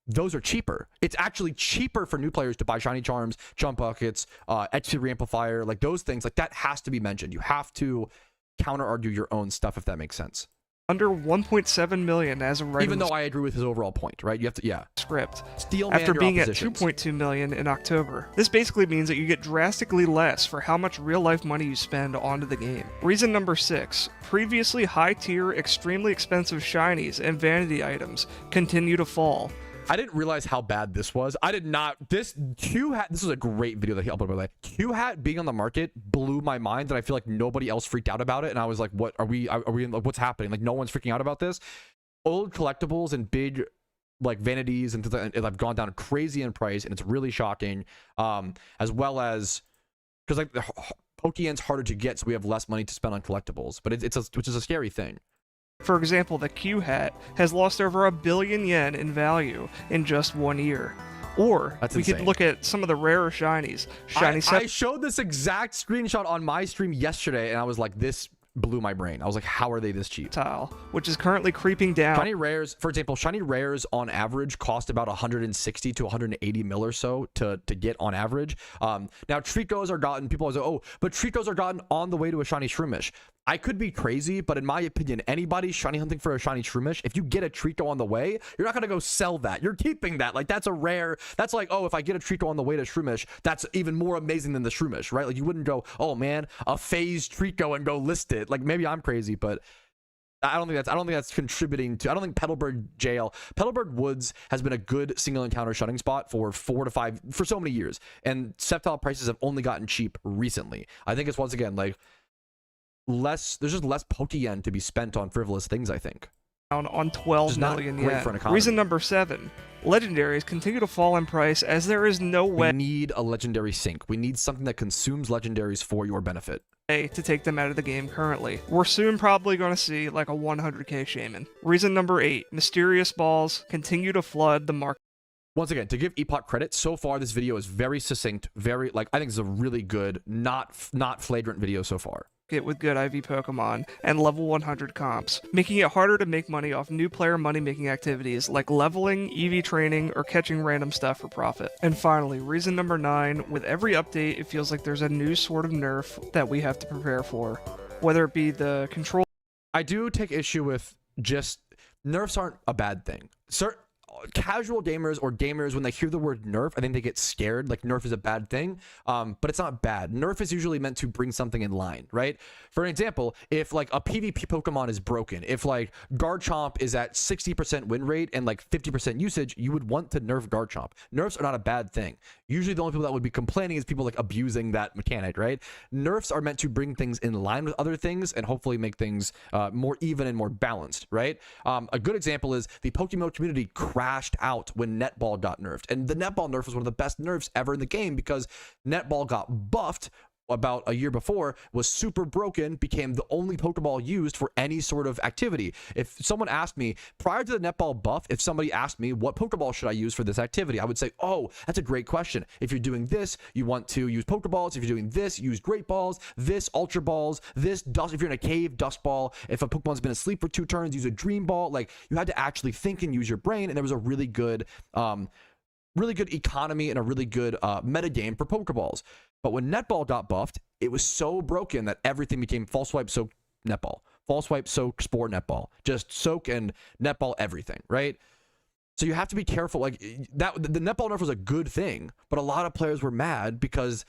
Those are cheaper. It's actually cheaper for new players to buy shiny charms, chum buckets, XP reamplifier, like those things. Like that has to be mentioned. You have to counter argue your own stuff, if that makes sense. Under 1.7 million as of right. Even though I agree with his overall point, right? You have to, script. Steel man after your being at oppositions. 2.2 million in October. This basically means that you get drastically less for how much real life money you spend onto the game. Reason number 6, previously high tier, extremely expensive shinies and vanity items continue to fall. I didn't realize how bad this was. I did not. This Q-Hat, this was a great video that he uploaded, by the way. Q-Hat being on the market blew my mind, and I feel like nobody else freaked out about it. And I was like, what are we in, what's happening? Like, no one's freaking out about this. Old collectibles and big, like, vanities and things have gone down crazy in price, and it's really shocking. As well as, because, like, Pokeyen's harder to get, so we have less money to spend on collectibles. But which is a scary thing. For example, the Q-Hat has lost over 1 billion yen in value in just 1 year. Or That's we insane. could look at some of the rarer shinies. I showed this exact screenshot on my stream yesterday, and I was like, this blew my brain. I was like, how are they this cheap? Tile, which is currently creeping down. Shiny rares, for example, shiny rares on average cost about 160 to 180 mil or so to get on average. Now Tricos are gotten, people always say, oh, but Tricos are gotten on the way to a shiny Shroomish. I could be crazy, but in my opinion, anybody shiny hunting for a shiny Shroomish, if you get a Trico on the way, you're not going to go sell that. You're keeping that. Like, that's a rare, that's like, oh, if I get a Trico on the way to Shroomish, that's even more amazing than the Shroomish, right? Like, you wouldn't go, oh man, a phased Trico and go list it. Like, maybe I'm crazy, but I don't think that's contributing to, I don't think Petalburg Jail, Petalburg Woods has been a good single encounter shutting spot for 4 to 5, for so many years. And Sceptile prices have only gotten cheap recently. I think it's, once again, like, there's just less Pokeyen to be spent on frivolous things, I think. On 12 million great yen. for an economy. Reason number 7, legendaries continue to fall in price as there is no way We need a legendary sink. We need something that consumes legendaries for your benefit. to take them out of the game currently. We're soon probably going to see like a 100k shaman. Reason number 8, mysterious balls continue to flood the market. Once again, to give Epoch credit, so far this video is very succinct, very, like, I think it's a really good, not flagrant video so far. With good IV Pokemon and level 100 comps, making it harder to make money off new player money-making activities like leveling, EV training, or catching random stuff for profit. And finally, reason number 9, with every update, it feels like there's a new sort of nerf that we have to prepare for, whether it be the control. I do take issue with just, nerfs aren't a bad thing. Casual gamers or gamers, when they hear the word nerf, I think they get scared, like nerf is a bad thing, but it's not bad. Nerf is usually meant to bring something in line, right? For an example, if like a PvP Pokemon is broken, if like Garchomp is at 60% win rate and like 50% usage, you would want to nerf Garchomp. Nerfs are not a bad thing. Usually the only people that would be complaining is people like abusing that mechanic, right? Nerfs are meant to bring things in line with other things and hopefully make things more even and more balanced, right? A good example is the PokeMMO community crashed out when Netball got nerfed, and the Netball nerf was one of the best nerfs ever in the game because Netball got buffed about a year before was super broken, became the only Pokeball used for any sort of activity. If someone asked me prior to the netball buff, if somebody asked me what Pokeball should I use for this activity, I would say, oh, that's a great question. If you're doing this, you want to use Pokeballs. If you're doing this, use Great Balls, this Ultra Balls, this Dust. If you're in a cave, Dust Ball. If a Pokemon's been asleep for 2 turns, use a Dream Ball. Like, you had to actually think and use your brain, and there was a really good economy and a really good metagame for Pokeballs. But when netball got buffed, it was so broken that everything became false swipe, soak, netball. False swipe, soak, spore, netball. Just soak and netball everything, right? So you have to be careful. Like, that, the netball nerf was a good thing, but a lot of players were mad because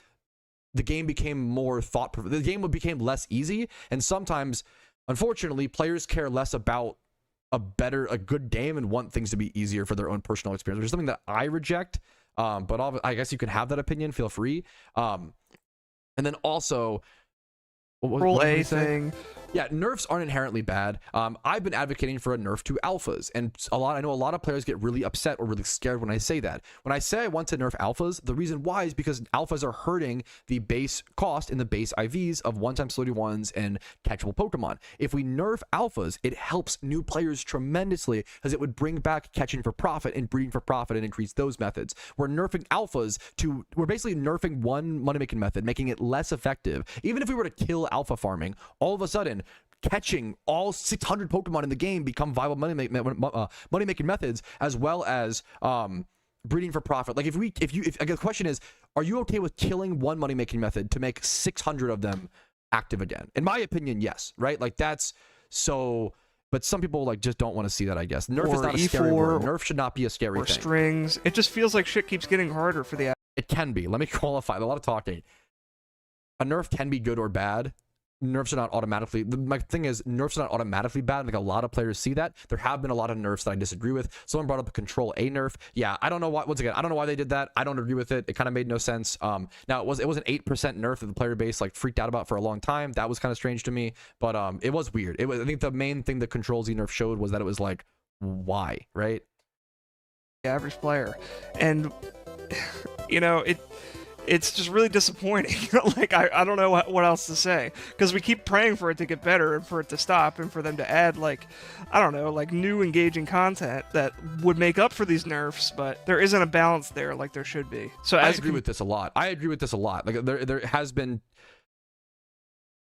the game became more the game became less easy, and sometimes, unfortunately, players care less about a good game and want things to be easier for their own personal experience, which is something that I reject. But I guess you can have that opinion. Feel free. And then also, Rule A thing. Yeah, nerfs aren't inherently bad. I've been advocating for a nerf to alphas, and I know a lot of players get really upset or really scared when I say that. When I say I want to nerf alphas, the reason why is because alphas are hurting the base cost in the base IVs of 1x31s and catchable Pokemon. If we nerf alphas, it helps new players tremendously, because it would bring back catching for profit and breeding for profit and increase those methods. We're nerfing alphas we're basically nerfing one money-making method, making it less effective. Even if we were to kill alpha farming, all of a sudden, catching all 600 Pokemon in the game become viable money-making methods, as well as breeding for profit. Like, if the question is, are you okay with killing one money-making method to make 600 of them active again? In my opinion, yes, right? Like, that's so... But some people like just don't want to see that, I guess. Nerf is not a scary word. Nerf should not be a scary thing. Or strings. It just feels like shit keeps getting harder for the... It can be. Let me qualify. A lot of talking. A nerf can be good or bad. Nerfs are not automatically... My thing is, nerfs are not automatically bad. Like, a lot of players see that. There have been a lot of nerfs that I disagree with. Someone brought up a Control A nerf. Yeah, I don't know why... Once again, I don't know why they did that. I don't agree with it. It kind of made no sense. Now, it was an 8% nerf that the player base like freaked out about for a long time. That was kind of strange to me. But it was weird. I think the main thing the Control Z nerf showed was that it was like, why, right? The average player. And, you know, it's just really disappointing. Like, I don't know what else to say, because we keep praying for it to get better and for it to stop and for them to add, like, I don't know, like new engaging content that would make up for these nerfs, but there isn't a balance there like there should be. So I agree with this a lot. Like, there has been...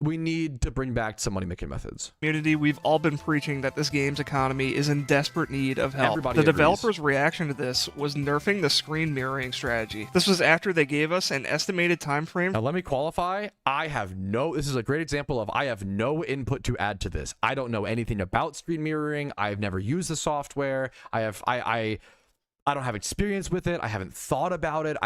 We need to bring back some money-making methods. Community, we've all been preaching that this game's economy is in desperate need of help. Everybody the agrees. developers' reaction to this was nerfing the screen mirroring strategy. This was after they gave us an estimated time frame. Now, let me qualify. This is a great example of I have no input to add to this. I don't know anything about screen mirroring. I've never used the software. I don't have experience with it. I haven't thought about it.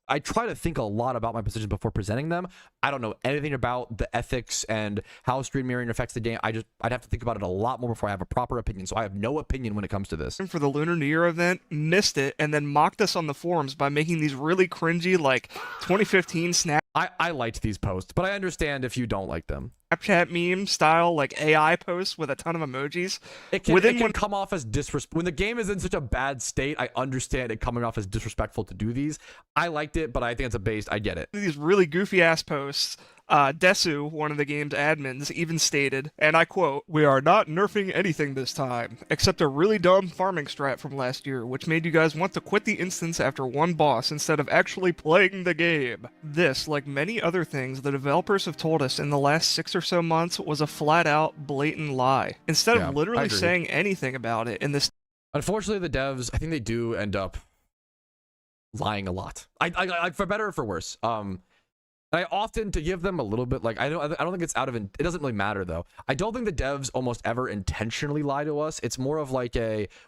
I try to think a lot about my positions before presenting them. I don't know anything about the ethics and how screen mirroring affects the game. I'd have to think about it a lot more before I have a proper opinion. So I have no opinion when it comes to this. For the Lunar New Year event, missed it, and then mocked us on the forums by making these really cringy, like, 2015 I liked these posts, but I understand if you don't like them. Snapchat meme style, like, AI posts with a ton of emojis. It can come off as disrespectful. When the game is in such a bad state, I understand it coming off as disrespectful to do these. I liked it, but I think I get it. These really goofy-ass posts. Desu, one of the game's admins, even stated, and I quote, "We are not nerfing anything this time, except a really dumb farming strat from last year, which made you guys want to quit the instance after one boss instead of actually playing the game." This, like many other things the developers have told us in the last 6 or so months, was a flat-out, blatant lie. Instead of literally saying anything about it in this... Unfortunately, the devs, I think they do end up lying a lot. I for better or for worse. I often, to give them a little bit, like, I don't think it's out of... It doesn't really matter, though. I don't think the devs almost ever intentionally lie to us. It's more of like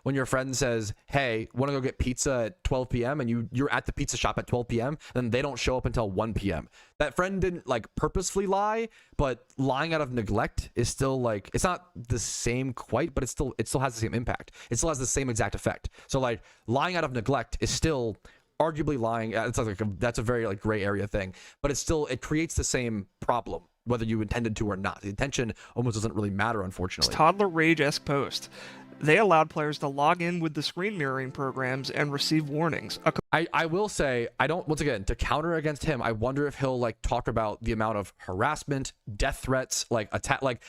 when your friend says, hey, want to go get pizza at 12 p.m. and you're at the pizza shop at 12 p.m. and they don't show up until 1 p.m. That friend didn't, like, purposefully lie, but lying out of neglect is still, like... It's not the same quite, but it still has the same impact. It still has the same exact effect. So, like, lying out of neglect is still... arguably lying, it's like that's a very like gray area thing, but it creates the same problem whether you intended to or not. The intention almost doesn't really matter, unfortunately. Toddler rage-esque post. They allowed players to log in with the screen mirroring programs and receive warnings. I will say, I don't, once again, to counter against him, I wonder if he'll like talk about the amount of harassment, death threats, like attack, like,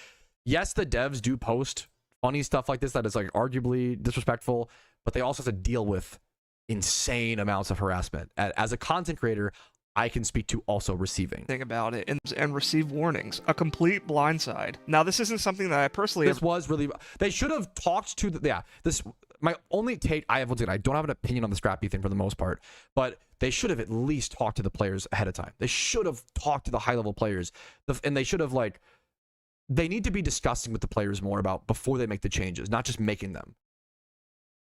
yes, the devs do post funny stuff like this that is like arguably disrespectful, but they also have to deal with insane amounts of harassment. As a content creator, I can speak to also receiving. Thing about it and receive warnings. A complete blindside. Now, this isn't something that I personally... This was really... They should have talked to the... Yeah, this... My only take I have... Once again, I don't have an opinion on the Scrappy thing for the most part, but they should have at least talked to the players ahead of time. They should have talked to the high-level players, and they should have, like... They need to be discussing with the players more about before they make the changes, not just making them.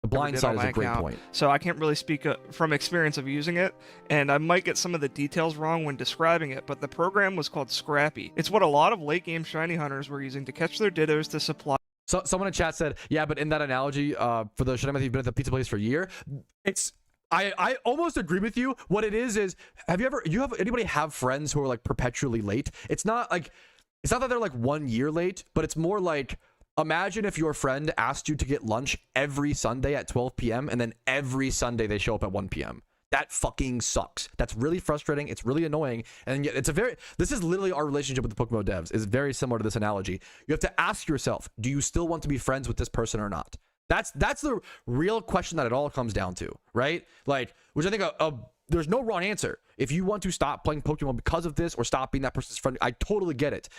The blind side is a great point. So I can't really speak from experience of using it, and I might get some of the details wrong when describing it, but the program was called Scrappy. It's what a lot of late-game shiny hunters were using to catch their dittos to supply... So someone in chat said, yeah, but in that analogy, for the shiny hunter, you've been at the pizza place for a year. It's... I almost agree with you. What it is anybody have friends who are like perpetually late? It's not that they're like 1 year late, but it's more like, imagine if your friend asked you to get lunch every Sunday at 12 p.m. and then every Sunday they show up at 1 p.m. That fucking sucks. That's really frustrating. It's really annoying. And yet this is literally our relationship with the PokeMMO devs is very similar to this analogy. You have to ask yourself, do you still want to be friends with this person or not? That's the real question that it all comes down to, right? Like, which I think there's no wrong answer. If you want to stop playing Pokemon because of this or stop being that person's friend, I totally get it.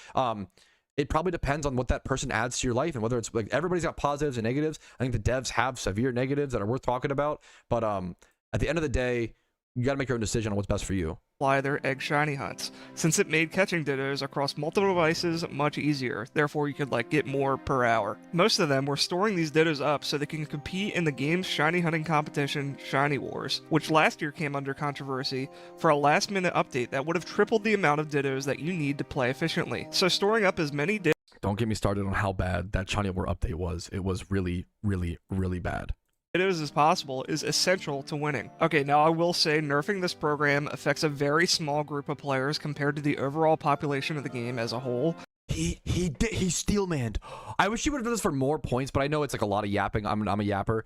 It probably depends on what that person adds to your life and whether it's like everybody's got positives and negatives. I think the devs have severe negatives that are worth talking about. But at the end of the day, you got to make your own decision on what's best for you. Their egg shiny hunts, since it made catching dittos across multiple devices much easier. Therefore, you could like get more per hour. Most of them were storing these dittos up so they can compete in the game's shiny hunting competition, Shiny Wars, which last year came under controversy for a last-minute update that would have tripled the amount of dittos that you need to play efficiently. So storing up as many dittos... Don't get me started on how bad that Shiny War update was. It was really, really, really bad. As possible is essential to winning. Okay, now I will say nerfing this program affects a very small group of players compared to the overall population of the game as a whole. He steelmanned. I wish he would have done this for more points, but I know it's like a lot of yapping. I'm a yapper.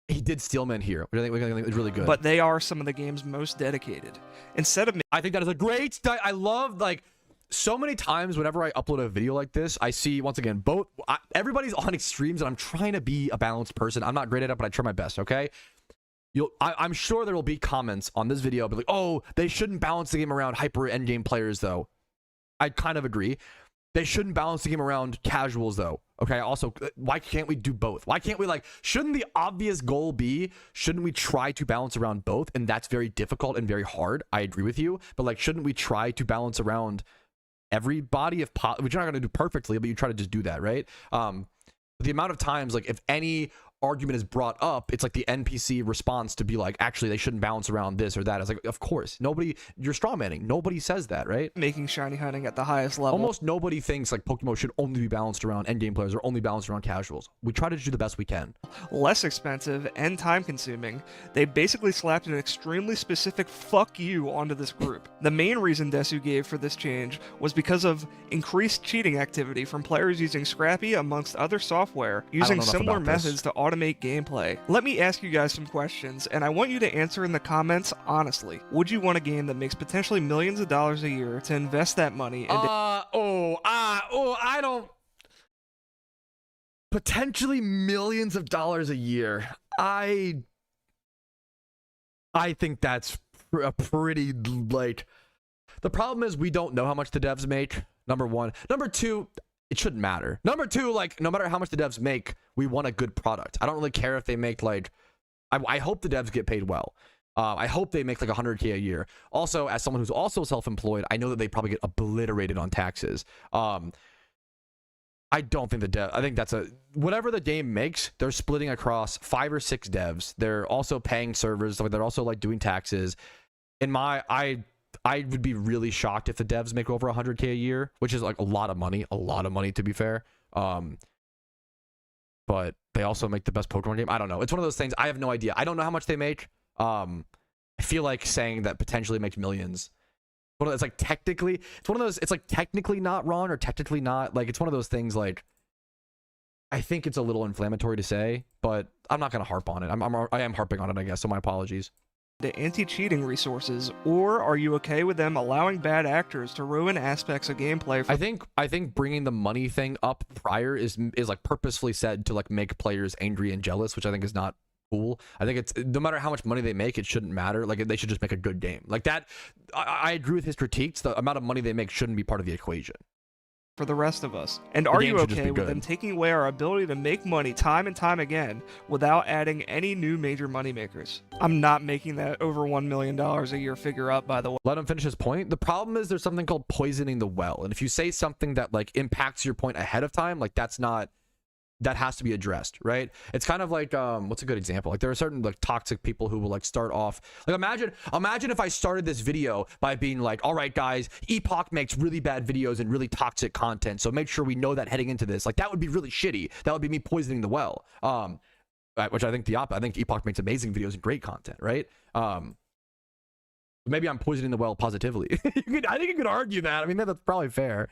He did steelman here, which I think is really good. But they are some of the game's most dedicated. Instead of... I think that is a great... I love, like... So many times whenever I upload a video like this, I see, once again, everybody's on extremes, and I'm trying to be a balanced person. I'm not great at it, but I try my best, okay? I'm sure there will be comments on this video, but like, oh, they shouldn't balance the game around hyper endgame players, though. I kind of agree. They shouldn't balance the game around casuals, though. Okay, also, why can't we do both? Why can't we, like, shouldn't the obvious goal be, shouldn't we try to balance around both? And that's very difficult and very hard. I agree with you. But, like, shouldn't we try to balance around everybody which you're not going to do perfectly, but you try to just do that, right? The amount of times, like, if any argument is brought up, it's like the NPC response to be like, actually, they shouldn't balance around this or that. It's like, of course, you're strawmanning. Nobody says that, right? Making shiny hunting at the highest level. Almost nobody thinks like Pokemon should only be balanced around endgame players or only balanced around casuals. We try to do the best we can. Less expensive and time consuming, they basically slapped an extremely specific fuck you onto this group. The main reason Desu gave for this change was because of increased cheating activity from players using Scrappy amongst other software, using similar methods to automate gameplay. Let me ask you guys some questions, and I want you to answer in the comments honestly. Would you want a game that makes potentially millions of dollars a year to invest that money into... I don't... Potentially millions of dollars a year. I think that's a pretty, like... The problem is we don't know how much the devs make, number one. Number two, it shouldn't matter. Number two, like, no matter how much the devs make, we want a good product. I don't really care if they make, like... I hope the devs get paid well. I hope they make like 100K a year. Also, as someone who's also self-employed, I know that they probably get obliterated on taxes. I don't think I think that's whatever the game makes, they're splitting across 5 or 6 devs. They're also paying servers. They're also like doing taxes. I would be really shocked if the devs make over 100K a year, which is like a lot of money to be fair. But they also make the best Pokemon game. I don't know. It's one of those things. I have no idea. I don't know how much they make. I feel like saying that potentially makes millions. It's like technically, it's one of those. It's like technically not wrong or technically not. Like it's one of those things. Like I think it's a little inflammatory to say, but I'm not going to harp on it. I am harping on it, I guess, so my apologies. To anti-cheating resources, or are you okay with them allowing bad actors to ruin aspects of gameplay for I think bringing the money thing up prior is like purposefully said to like make players angry and jealous, which I think is not cool. I think it's no matter how much money they make, it shouldn't matter. Like they should just make a good game. Like that, I agree with his critiques. The amount of money they make shouldn't be part of the equation. for the rest of us? And are game you should just okay be with good. them taking away our ability to make money time and time again without adding any new major moneymakers? I'm not making that over $1 million a year figure up, by the way. Let him finish his point. The problem is there's something called poisoning the well. And if you say something that like impacts your point ahead of time, like that has to be addressed, right? It's kind of like what's a good example? Like there are certain like toxic people who will like start off like imagine if I started this video by being like, all right guys, Epoch makes really bad videos and really toxic content, so make sure we know that heading into this. Like that would be really shitty. That would be me poisoning the well. Which I think I think Epoch makes amazing videos and great content, right? Maybe I'm poisoning the well positively. I think you could argue that. I mean, that's probably fair.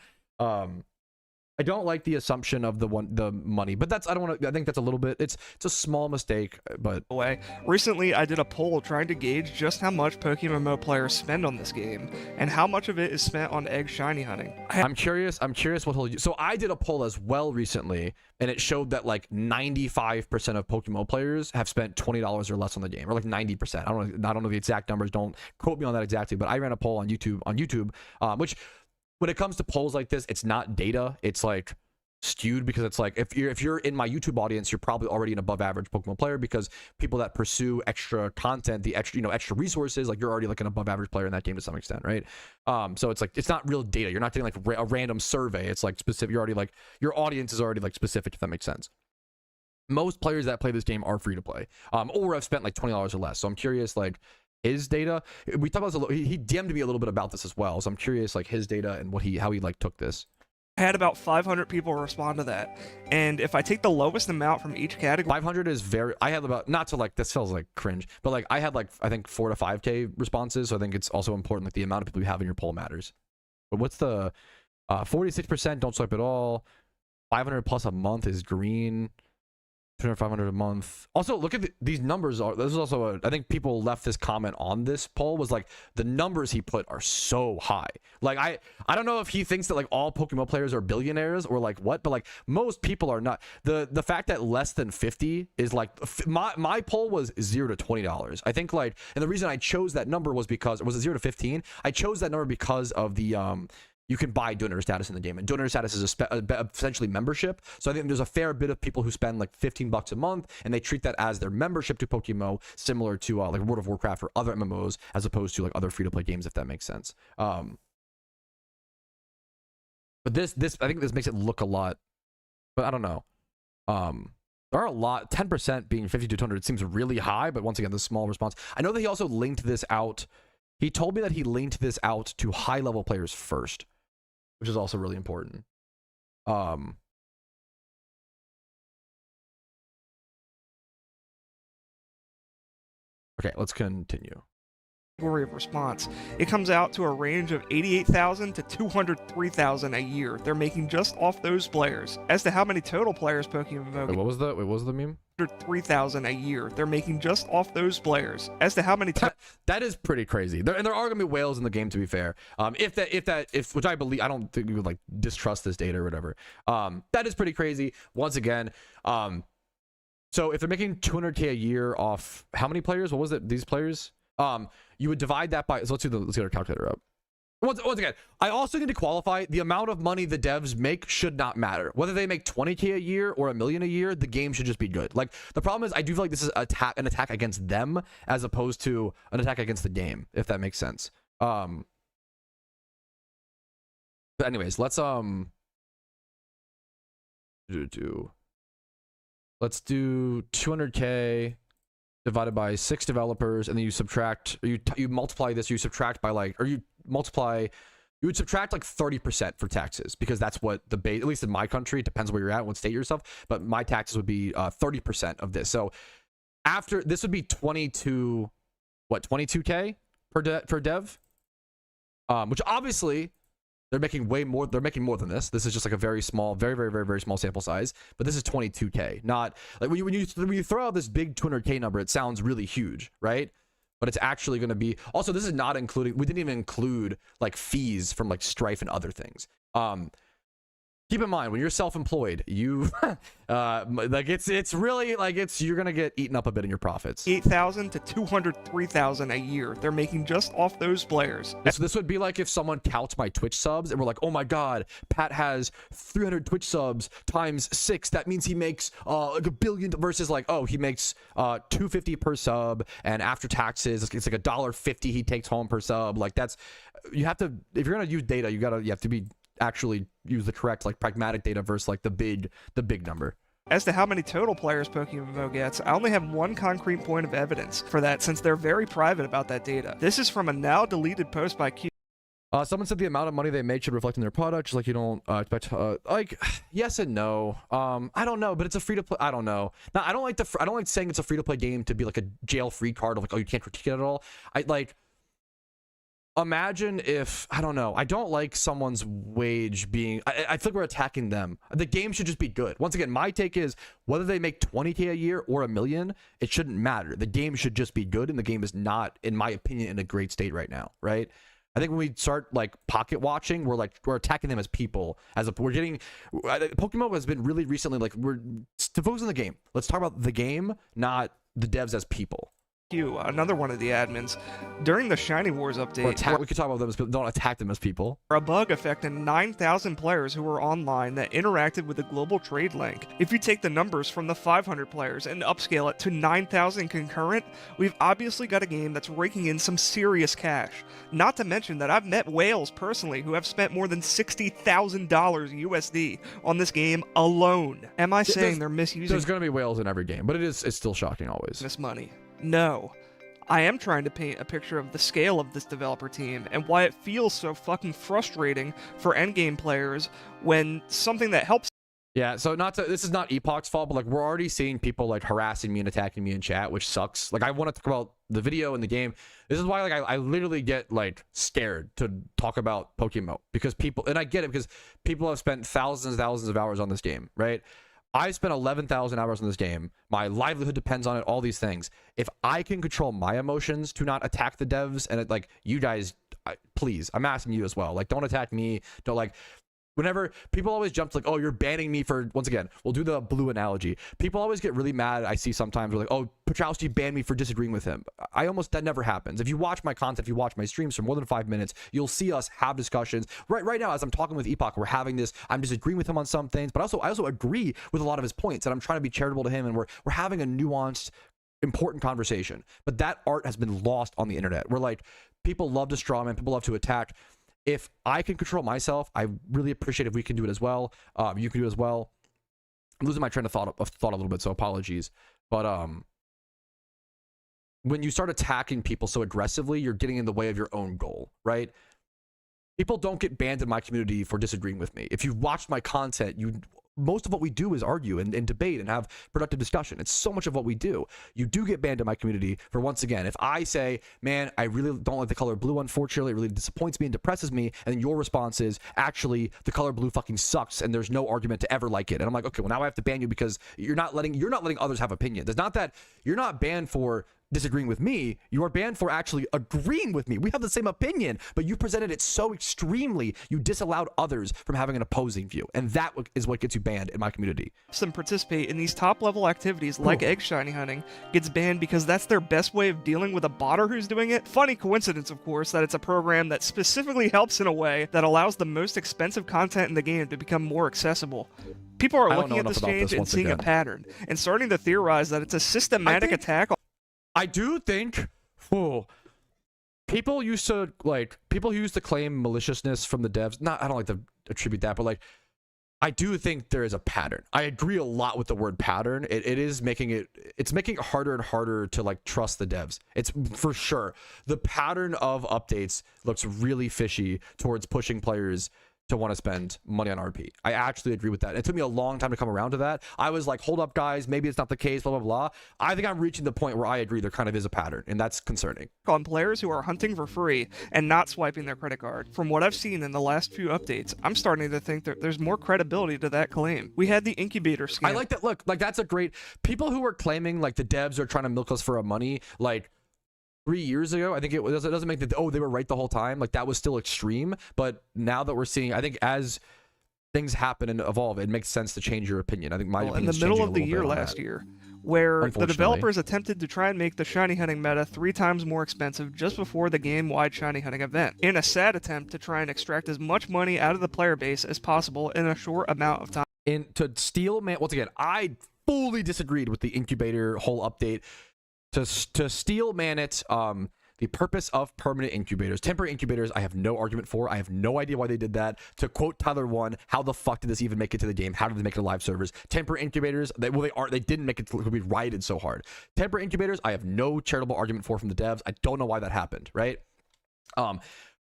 I don't like the assumption of the money, but that's I think that's a little bit. It's a small mistake, but Way. Recently, I did a poll trying to gauge just how much PokeMMO players spend on this game, and how much of it is spent on egg shiny hunting. I'm curious what he'll use. So I did a poll as well recently, and it showed that like 95% of PokeMMO players have spent $20 or less on the game, or like 90%. I don't know the exact numbers. Don't quote me on that exactly, but I ran a poll on YouTube, which. When it comes to polls like this, it's not data. It's like skewed because it's like if you're in my YouTube audience, you're probably already an above average Pokemon player, because people that pursue extra content, the extra resources, like you're already like an above average player in that game to some extent, right? So it's like it's not real data. You're not getting like a random survey. It's like specific. You're already like your audience is already like specific, if that makes sense. Most players that play this game are free to play, or have spent like $20 or less. So I'm curious, like. His data, we talked about this a little, he DM'd me a little bit about this as well, so I'm curious like his data and how he like took this. I had about 500 people respond to that, and if I take the lowest amount from each category, 500 is very. I had about, not to like, this feels like cringe, but like I had like I think 4 to 5k responses, so I think it's also important like the amount of people you have in your poll matters. But what's the 46% don't swipe at all, 500 plus a month is green, 500 a month. Also, look at these numbers. This is also I think people left this comment on this poll was like the numbers he put are so high. Like I don't know if he thinks that like all Pokemon players are billionaires or like what, but like most people are not. The fact that less than 50 is like my poll was $0 to $20. I think like, and the reason I chose that number was because it was a 0 to 15. I chose that number because of the you can buy donor status in the game, and donor status is essentially membership. So I think there's a fair bit of people who spend like $15 a month, and they treat that as their membership to PokeMMO, similar to like World of Warcraft or other MMOs, as opposed to like other free-to-play games, if that makes sense. But this I think this makes it look a lot, but I don't know. There are a lot. 10% being 50 to 200 seems really high, but once again, the small response. I know that he also linked this out. He told me that he linked this out to high-level players first, which is also really important. Okay, let's continue. category of response, it comes out to a range of 88,000 to 203,000 a year. They're making just off those players. As to how many total players PokeMMO Wait, what was the meme? 3,000 a year. They're making just off those players. As to how many that is pretty crazy. And there are gonna be whales in the game, to be fair. If which I believe, I don't think we would like distrust this data or whatever. That is pretty crazy. Once again, so if they're making 200k a year off how many players? What was it? These players? You would divide that by. So let's get our calculator up. Once again, I also need to qualify the amount of money the devs make should not matter. Whether they make 20k a year or $1 million a year, the game should just be good. Like the problem is, I do feel like this is an attack against them as opposed to an attack against the game, if that makes sense. But anyways, let's let's do 200k divided by 6 developers, and then you subtract, you multiply this, you subtract by like, or you would subtract like 30% for taxes, because that's what the base, at least in my country, it depends where you're at, what state you're yourself, but my taxes would be 30% of this. So after this would be 22k per dev, which obviously They're making way more. They're making more than this. This is just like a very small, very small sample size. But this is 22K. Not like when you throw out this big 200K number, it sounds really huge, right? But it's actually going to be. Also, this is not including. We didn't even include like fees from like Strife and other things. Keep in mind when you're self-employed, you like it's really like you're gonna get eaten up a bit in your profits. 8,000 to 203,000 a year they're making just off those players. This would be like if someone counts my Twitch subs and we're like, oh my god, Pat has 300 Twitch subs times 6. That means he makes like $1 billion versus like, oh, he makes $250 per sub, and after taxes it's like $1.50 he takes home per sub. Like that's, you have to, if you're gonna use data, you have to be actually use the correct like pragmatic data versus like the big number. As to how many total players PokeMMO gets, I only have one concrete point of evidence for that since they're very private about that data. This is from a now deleted post by Q. Someone said the amount of money they make should reflect in their product, just like you don't expect like yes and no. I don't know, but it's a free to play. I don't know. Now I don't like saying it's a free to play game to be like a jail free card of like, oh, you can't critique it at all. I like, imagine if, I don't know, I don't like someone's wage being, I feel like we're attacking them. The game should just be good. Once again, my take is whether they make 20K a year or $1 million, it shouldn't matter. The game should just be good, and the game is not, in my opinion, in a great state right now, right? I think when we start like pocket watching, we're attacking them as people. We're getting, PokeMMO has been really recently like, we're to focus on the game. Let's talk about the game, not the devs as people. Another one of the admins, during the Shiny Wars update, we could talk about them as people, don't attack them as people. A bug affected 9,000 players who were online that interacted with the global trade link. If you take the numbers from the 500 players and upscale it to 9,000 concurrent, we've obviously got a game that's raking in some serious cash. Not to mention that I've met whales personally who have spent more than $60,000 USD on this game alone. Am I saying they're misusing? There's going to be whales in every game, but it's still shocking always. This money. No. I am trying to paint a picture of the scale of this developer team and why it feels so fucking frustrating for endgame players when something that helps. Yeah, so this is not Epoch's fault, but like we're already seeing people like harassing me and attacking me in chat, which sucks. Like I want to talk about the video and the game. This is why like I literally get like scared to talk about PokeMMO because people, and I get it because people have spent thousands of hours on this game, right? I spent 11,000 hours on this game. My livelihood depends on it, all these things. If I can control my emotions to not attack the devs, and like you guys, please, I'm asking you as well. Like, don't attack me. Don't like, whenever people always jump to like, oh, you're banning me for, once again, we'll do the blue analogy. People always get really mad. I see sometimes we're like, oh, Patrouski banned me for disagreeing with him. That never happens. If you watch my content, if you watch my streams for more than 5 minutes, you'll see us have discussions. Right now, as I'm talking with Epoch, we're having this, I'm disagreeing with him on some things, but I also agree with a lot of his points, and I'm trying to be charitable to him, and we're having a nuanced, important conversation. But that art has been lost on the internet. We're like, people love to strawman, people love to attack. If I can control myself, I really appreciate if we can do it as well. You can do it as well. I'm losing my train of thought a little bit, so apologies. But when you start attacking people so aggressively, you're getting in the way of your own goal, right? People don't get banned in my community for disagreeing with me. If you've watched my content, most of what we do is argue and debate and have productive discussion. It's so much of what we do. You do get banned in my community for, once again, if I say, man, I really don't like the color blue, unfortunately, it really disappoints me and depresses me, and then your response is, actually, the color blue fucking sucks, and there's no argument to ever like it. And I'm like, okay, well, now I have to ban you because you're not letting others have opinions. It's not that you're not banned for disagreeing with me, you are banned for actually agreeing with me. We have the same opinion, but you presented it so extremely, you disallowed others from having an opposing view, and that is what gets you banned in my community. Some participate in these top-level activities like egg shiny hunting gets banned because that's their best way of dealing with a botter who's doing it. Funny coincidence, of course, that it's a program that specifically helps in a way that allows the most expensive content in the game to become more accessible. People are looking at this change and seeing a pattern, and starting to theorize that it's a systematic attack. I do think people used to claim maliciousness from the devs. I don't like to attribute that, but like I do think there is a pattern. I agree a lot with the word pattern. It's making it harder and harder to like trust the devs. It's for sure. The pattern of updates looks really fishy towards pushing players to want to spend money on RP. I actually agree with that. It took me a long time to come around to that. I was like, hold up, guys, maybe it's not the case, blah, blah, blah. I think I'm reaching the point where I agree there kind of is a pattern, and that's concerning. On players who are hunting for free and not swiping their credit card. From what I've seen in the last few updates, I'm starting to think that there's more credibility to that claim. We had the incubator scam. I like that. Look, like that's a great... People who are claiming like the devs are trying to milk us for our money, like 3 years ago, I think it doesn't make the, oh, they were right the whole time. Like that was still extreme. But now that we're seeing, I think as things happen and evolve, it makes sense to change your opinion. I think my opinion in the middle of the year last year, where the developers attempted to try and make the shiny hunting meta 3 times more expensive just before the game-wide shiny hunting event, in a sad attempt to try and extract as much money out of the player base as possible in a short amount of time. To steal man, once again, I fully disagreed with the incubator whole update. To steel man it, the purpose of permanent incubators, temporary incubators, I have no argument for. I have no idea why they did that. To quote Tyler 1, how the fuck did this even make it to the game? How did they make it to live servers? Temporary incubators, they didn't make it to be rioted so hard. Temporary incubators, I have no charitable argument for from the devs. I don't know why that happened, right?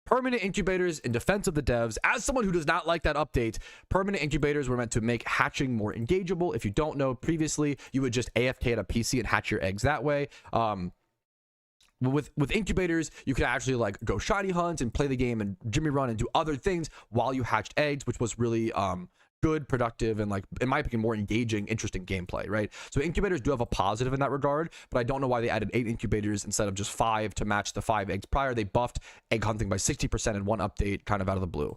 Permanent incubators, in defense of the devs, as someone who does not like that update, permanent incubators were meant to make hatching more engageable. If you don't know, previously you would just AFK at a PC and hatch your eggs that way. With incubators, you could actually like go shiny hunt and play the game and Jimmy run and do other things while you hatched eggs, which was really good, productive, and like, in my opinion, more engaging, interesting gameplay, right? So incubators do have a positive in that regard, but I don't know why they added 8 incubators instead of just 5 to match the 5 eggs prior. They buffed egg hunting by 60% in one update, kind of out of the blue.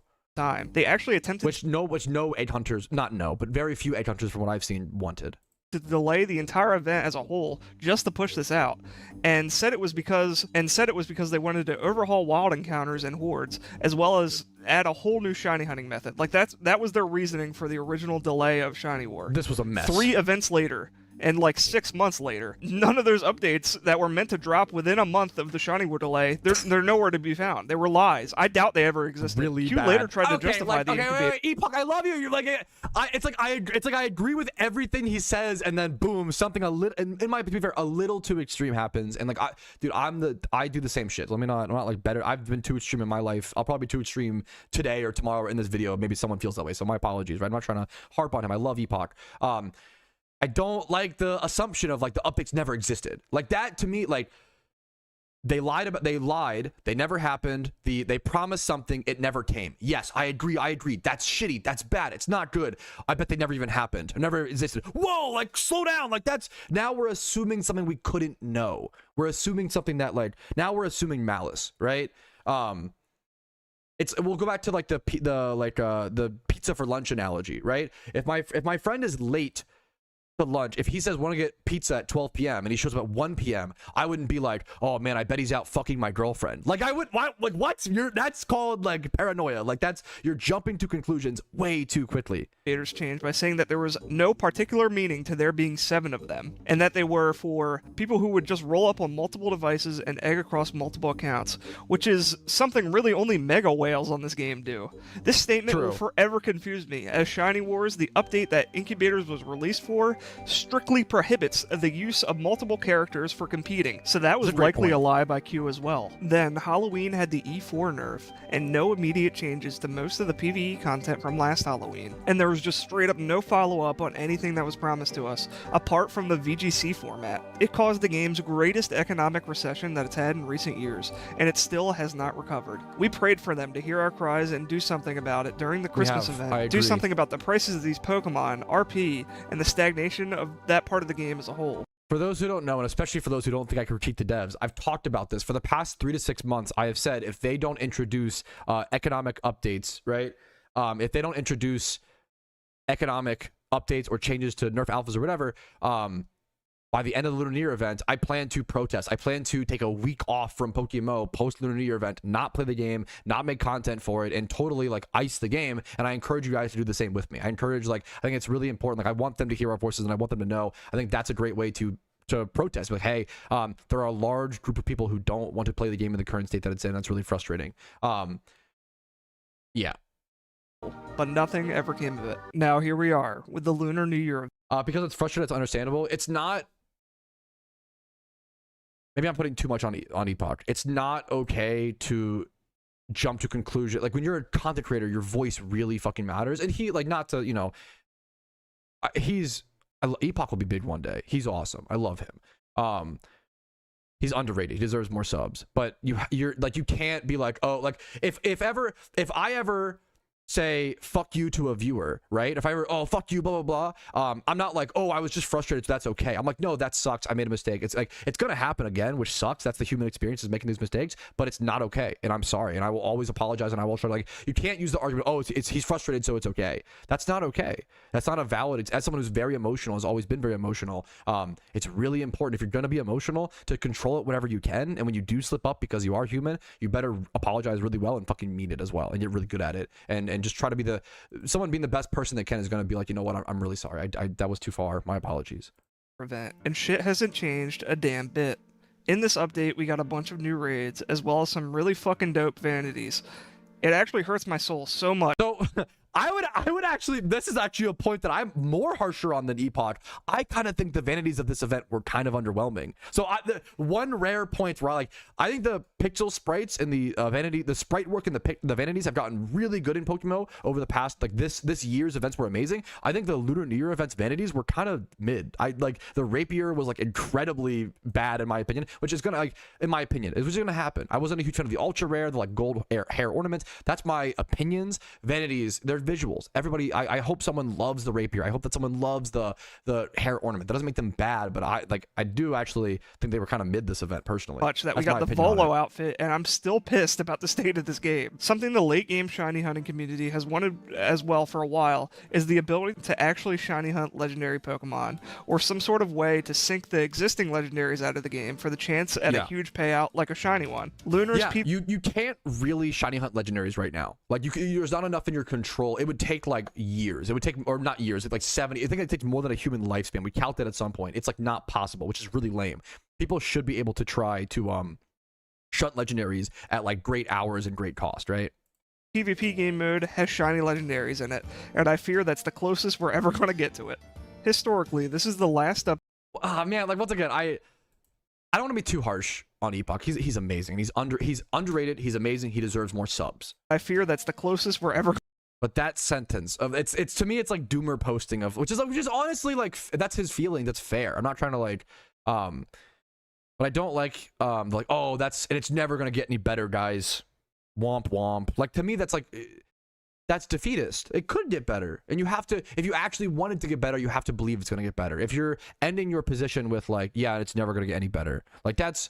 They actually attempted which no egg hunters, not no, but very few egg hunters from what I've seen wanted. To delay the entire event as a whole just to push this out, and said it was because they wanted to overhaul wild encounters and hordes, as well as add a whole new shiny hunting method. Like that was their reasoning for the original delay of Shiny War. This was a mess. 3 events later, and like 6 months later, none of those updates that were meant to drop within a month of the Shiny War delay, they're nowhere to be found. They were lies. I doubt they ever existed. Really Q bad. later tried to justify the incubator. Wait, Epoch, I love you. You're like, it's like I agree with everything he says, and then boom, something a little, in my opinion, a little too extreme happens, and like, I do the same shit. I'm not like better. I've been too extreme in my life. I'll probably be too extreme today or tomorrow or in this video. Maybe someone feels that way, so my apologies. Right? I'm not trying to harp on him. I love Epoch. I don't like the assumption of like the updates never existed. Like that to me, like they lied, they never happened. They promised something, it never came. Yes, I agree. That's shitty. That's bad. It's not good. I bet they never even happened. Never existed. Whoa, like slow down. Like that's, now we're assuming something we couldn't know. We're assuming something that like, now we're assuming malice, right? We'll go back to like the pizza for lunch analogy, right? If my friend is late to lunch, if he says want to get pizza at 12 p.m. and he shows up at 1 p.m., I wouldn't be like, oh man, I bet he's out fucking my girlfriend. Like I would, like what? That's called like paranoia. Like you're jumping to conclusions way too quickly. Changed by saying that there was no particular meaning to there being 7 of them, and that they were for people who would just roll up on multiple devices and egg across multiple accounts, which is something really only mega whales on this game do. This statement will forever confuse me, as Shiny Wars, the update that Incubators was released for, strictly prohibits the use of multiple characters for competing, so that was likely a lie by Q as well. Then, Halloween had the E4 nerf, and no immediate changes to most of the PvE content from last Halloween, and there was just straight up no follow-up on anything that was promised to us, apart from the VGC format. It caused the game's greatest economic recession that it's had in recent years, and it still has not recovered. We prayed for them to hear our cries and do something about it during the Christmas event, do something about the prices of these Pokemon, RP, and the stagnation of that part of the game as a whole. For those who don't know, and especially for those who don't think I can critique the devs, I've talked about this for the past 3 to 6 months. I have said if they don't introduce economic updates, right? If they don't introduce economic updates or changes to nerf alphas or whatever, by the end of the Lunar New Year event, I plan to protest. I plan to take a week off from PokeMMO post Lunar New Year event, not play the game, not make content for it, and totally like ice the game. And I encourage you guys to do the same with me. I think it's really important. Like I want them to hear our voices and I want them to know. I think that's a great way to protest. But hey, there are a large group of people who don't want to play the game in the current state that it's in. That's really frustrating. Yeah. But nothing ever came of it. Now here we are with the Lunar New Year. Because it's frustrating, it's understandable. It's not. Maybe I'm putting too much on Epoch. It's not okay to jump to conclusion. Like when you're a content creator, your voice really fucking matters. And he, like, not to, you know, Epoch will be big one day. He's awesome. I love him. He's underrated. He deserves more subs. But you're like, you can't be like, oh, like if I ever say fuck you to a viewer, right? If I ever, oh, fuck you, blah blah blah, I'm not like, oh, I was just frustrated, so that's okay. I'm like, no, that sucks, I made a mistake. It's like, it's gonna happen again, which sucks. That's the human experience, is making these mistakes, but it's not okay, and I'm sorry, and I will always apologize, and I will try. Like, you can't use the argument, oh, it's he's frustrated, so it's okay. That's not okay. That's not a valid. It's, as someone who's very emotional, has always been very emotional, it's really important, if you're gonna be emotional, to control it whenever you can. And when you do slip up, because you are human, you better apologize really well and fucking mean it as well, and get really good at it, and just try to be someone being the best person they can is going to be like, you know what, I'm really sorry, I that was too far, my apologies. Event, and shit hasn't changed a damn bit. In this update, we got a bunch of new raids, as well as some really fucking dope vanities. It actually hurts my soul so much. So I would actually, this is actually a point that I'm more harsher on than Epoch. I kind of think the vanities of this event were kind of underwhelming. So the one rare point where I think the pixel sprites and the vanity, the sprite work and the vanities have gotten really good in PokeMMO over the past, like this year's events were amazing. I think the Lunar New Year events vanities were kind of mid. I like the rapier was like incredibly bad in my opinion, which is gonna, like, in my opinion, it was gonna happen. I wasn't a huge fan of the ultra rare, the like gold hair ornaments. That's my opinions. Vanities, they're visuals. Everybody, I hope someone loves the rapier. I hope that someone loves the hair ornament. That doesn't make them bad, but I do actually think they were kind of mid this event personally. Much that we got the Volo outfit, and I'm still pissed about the state of this game. Something the late game shiny hunting community has wanted as well for a while is the ability to actually shiny hunt legendary Pokemon, or some sort of way to sync the existing legendaries out of the game for the chance at a huge payout like a shiny one. Lunar's you can't really shiny hunt legendaries right now. Like there's not enough in your control. It would take like years. It would take, or not years, it's like 70. I think it takes more than a human lifespan. We count that at some point. It's like not possible, which is really lame. People should be able to try to shunt legendaries at like great hours and great cost, right? PvP game mode has shiny legendaries in it, and I fear that's the closest we're ever going to get to it. Historically, this is the last up. Man, like, once again, I don't want to be too harsh on Epoch. He's amazing. He's underrated. He's amazing. He deserves more subs. I fear that's the closest we're ever. But that sentence of it's to me, it's like Doomer posting of, which is honestly like, that's his feeling. That's fair. I'm not trying to like, but I don't like like, oh, and it's never gonna get any better, guys. Womp womp. Like, to me, that's like, that's defeatist. It could get better, and you have to, if you actually want it to get better, you have to believe it's gonna get better. If you're ending your position with like, yeah, it's never gonna get any better, like, that's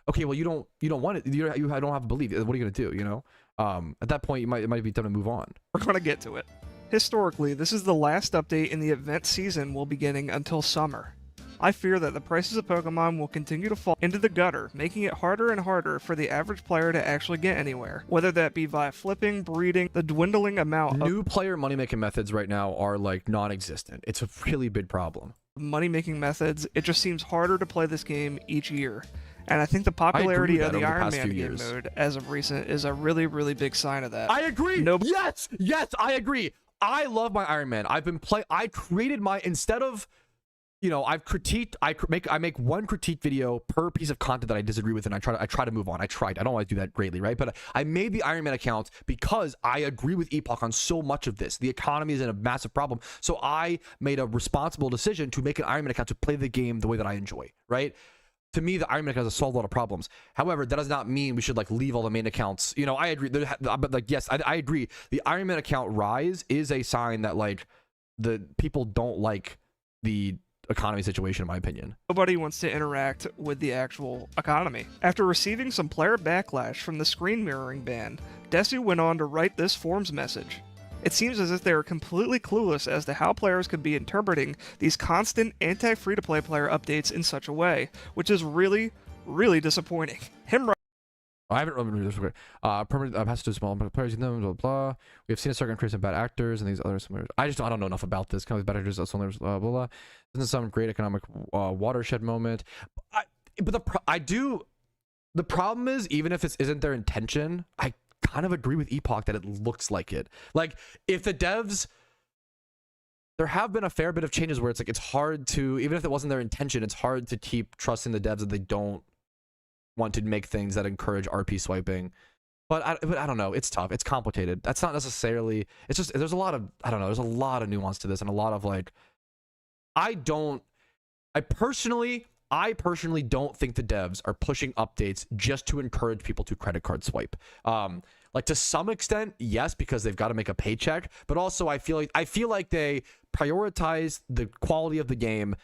okay. Well, you don't want it. You don't have to believe it. What are you gonna do? You know. At that point, it might be time to move on. We're gonna get to it. Historically, this is the last update in the event season will be getting until summer. I fear that the prices of Pokemon will continue to fall into the gutter, making it harder and harder for the average player to actually get anywhere. Whether that be via flipping, breeding, the dwindling amount of new player money-making methods right now are like non-existent. It's a really big problem. Money-making methods, it just seems harder to play this game each year. And I think the popularity of the Iron Man game mode as of recent is a really, really big sign of that. I agree. Yes, I agree. I love my Iron Man. I created my, instead of, you know, I've critiqued, I make one critique video per piece of content that I disagree with, and I try to move on. I don't always do that greatly, right? But I made the Iron Man account because I agree with Epoch on so much of this. The economy is in a massive problem, so I made a responsible decision to make an Iron Man account to play the game the way that I enjoy, right? To me, the Iron Man account has solved a lot of problems. However, that does not mean we should like leave all the main accounts. You know, I agree. But like, yes, I agree. The Iron Man account rise is a sign that like the people don't like the economy situation, in my opinion. Nobody wants to interact with the actual economy. After receiving some player backlash from the screen mirroring ban, Desu went on to write this forums message. It seems as if they are completely clueless as to how players could be interpreting these constant anti-free-to-play player updates in such a way, which is really, really disappointing. I haven't really read this. Permanent passage to small players, blah, blah, blah. We have seen a certain increase in bad actors and these other similar. I don't know enough about this. Kind of bad actors, blah, blah, blah. This is some great economic watershed moment. But the problem is, even if it isn't their intention, I kind of agree with Epoch that it looks like it. Like, if the devs, there have been a fair bit of changes where it's like, it's hard to, even if it wasn't their intention, it's hard to keep trusting the devs that they don't want to make things that encourage RP swiping. but I don't know. It's tough. It's complicated. That's not necessarily. It's just there's a lot of I don't know. There's a lot of nuance to this and a lot of like. I personally don't think the devs are pushing updates just to encourage people to credit card swipe. Like to some extent, yes, because they've got to make a paycheck, but also I feel like they prioritize the quality of the game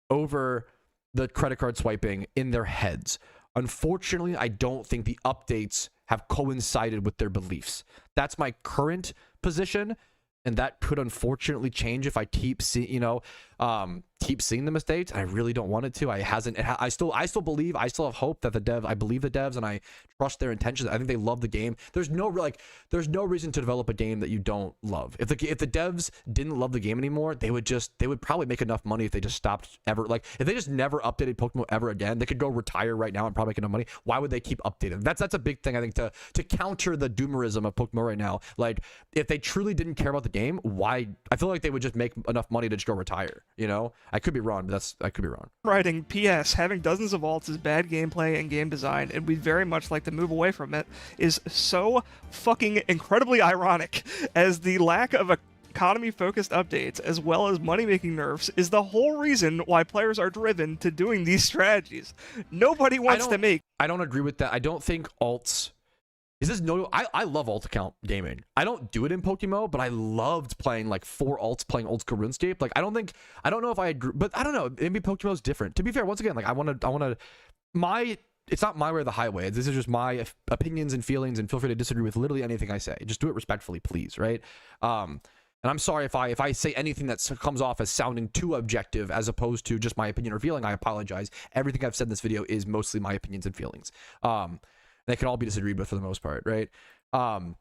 over the credit card swiping in their heads. Unfortunately, I don't think the updates have coincided with their beliefs. That's my current position, and that could unfortunately change if I keep seeing the mistakes. I really don't want it to. I still believe, I still have hope that I believe the devs and I trust their intentions. I think they love the game. There's no reason to develop a game that you don't love. If the devs didn't love the game anymore, they would probably make enough money if they just stopped ever. Like if they just never updated PokeMMO ever again, they could go retire right now and probably make enough money. Why would they keep updating? That's a big thing, I think, to counter the doomerism of PokeMMO right now. Like if they truly didn't care about the game, why? I feel like they would just make enough money to just go retire, you know? I could be wrong, but I could be wrong. Writing, P.S. Having dozens of alts is bad gameplay and game design, and we'd very much like to move away from it, is so fucking incredibly ironic, as the lack of economy-focused updates, as well as money-making nerfs, is the whole reason why players are driven to doing these strategies. Nobody wants to make... I don't agree with that. I don't think alts... I love alt account gaming. I don't do it in PokeMMO, but I loved playing like 4 alts playing old school RuneScape. Like I don't know if I agree, but I don't know. Maybe PokeMMO is different. To be fair, once again, like it's not my way or the highway. This is just my opinions and feelings, and feel free to disagree with literally anything I say. Just do it respectfully, please, right? And I'm sorry if I say anything that comes off as sounding too objective as opposed to just my opinion or feeling. I apologize. Everything I've said in this video is mostly my opinions and feelings. They can all be disagreed with for the most part, right? I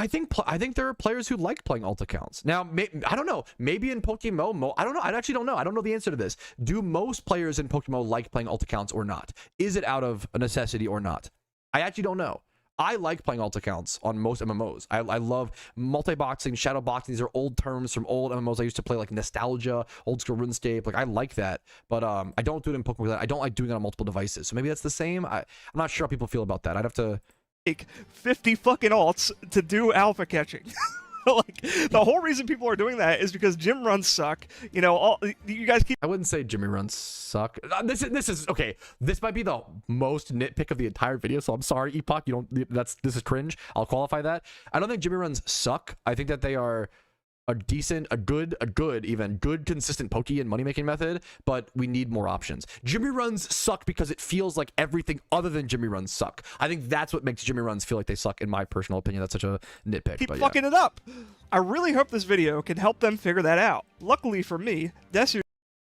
think there are players who like playing alt accounts. Now, I don't know. Maybe in PokeMMO, I don't know. I actually don't know. I don't know the answer to this. Do most players in PokeMMO like playing alt accounts or not? Is it out of a necessity or not? I actually don't know. I like playing alt accounts on most MMOs. I love multi-boxing, shadow boxing. These are old terms from old MMOs I used to play, like Nostalgia, old school RuneScape. Like I like that, but I don't do it in Pokemon. I don't like doing it on multiple devices. So maybe that's the same. I'm not sure how people feel about that. I'd have to take 50 fucking alts to do alpha catching. Like the whole reason people are doing that is because gym runs suck. You know, you guys keep. I wouldn't say Jimmy runs suck. This is okay. This might be the most nitpick of the entire video, so I'm sorry, Epoch. This is cringe. I'll qualify that. I don't think Jimmy runs suck. I think that they are a decent, a good, consistent Pokeyen money-making method, but we need more options. Jimmy runs suck because it feels like everything other than Jimmy runs suck. I think that's what makes Jimmy runs feel like they suck, in my personal opinion. That's such a nitpick. Keep fucking it up. I really hope this video can help them figure that out. Luckily for me, Desu.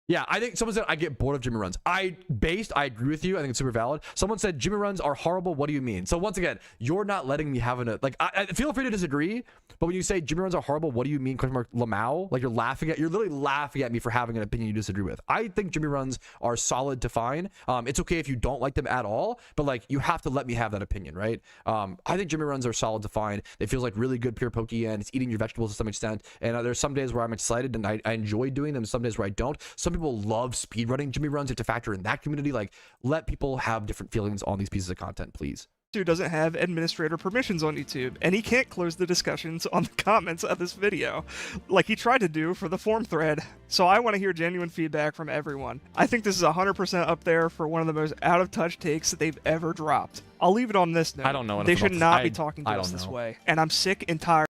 Yeah, I think someone said I get bored of Jimmy runs. I agree with you. I think it's super valid. Someone said Jimmy runs are horrible. What do you mean? So once again, you're not letting me have I feel free to disagree, but when you say Jimmy runs are horrible, what do you mean? Lamau? Like you're literally laughing at me for having an opinion you disagree with. I think Jimmy runs are solid to fine. It's okay if you don't like them at all, but like you have to let me have that opinion, right? I think Jimmy runs are solid to fine. It feels like really good pure Pokeyen. It's eating your vegetables to some extent. And there's some days where I'm excited and I enjoy doing them. Some days where I don't. Some people love speedrunning Jimmy runs. You have to factor in that community. Like, let people have different feelings on these pieces of content, please. Doesn't have administrator permissions on YouTube, and he can't close the discussions on the comments of this video like he tried to do for the forum thread. So I want to hear genuine feedback from everyone. I think this is 100% up there for one of the most out of touch takes that they've ever dropped. I'll leave it on this note. I don't know. They should not be talking to us this way, and I'm sick and tired.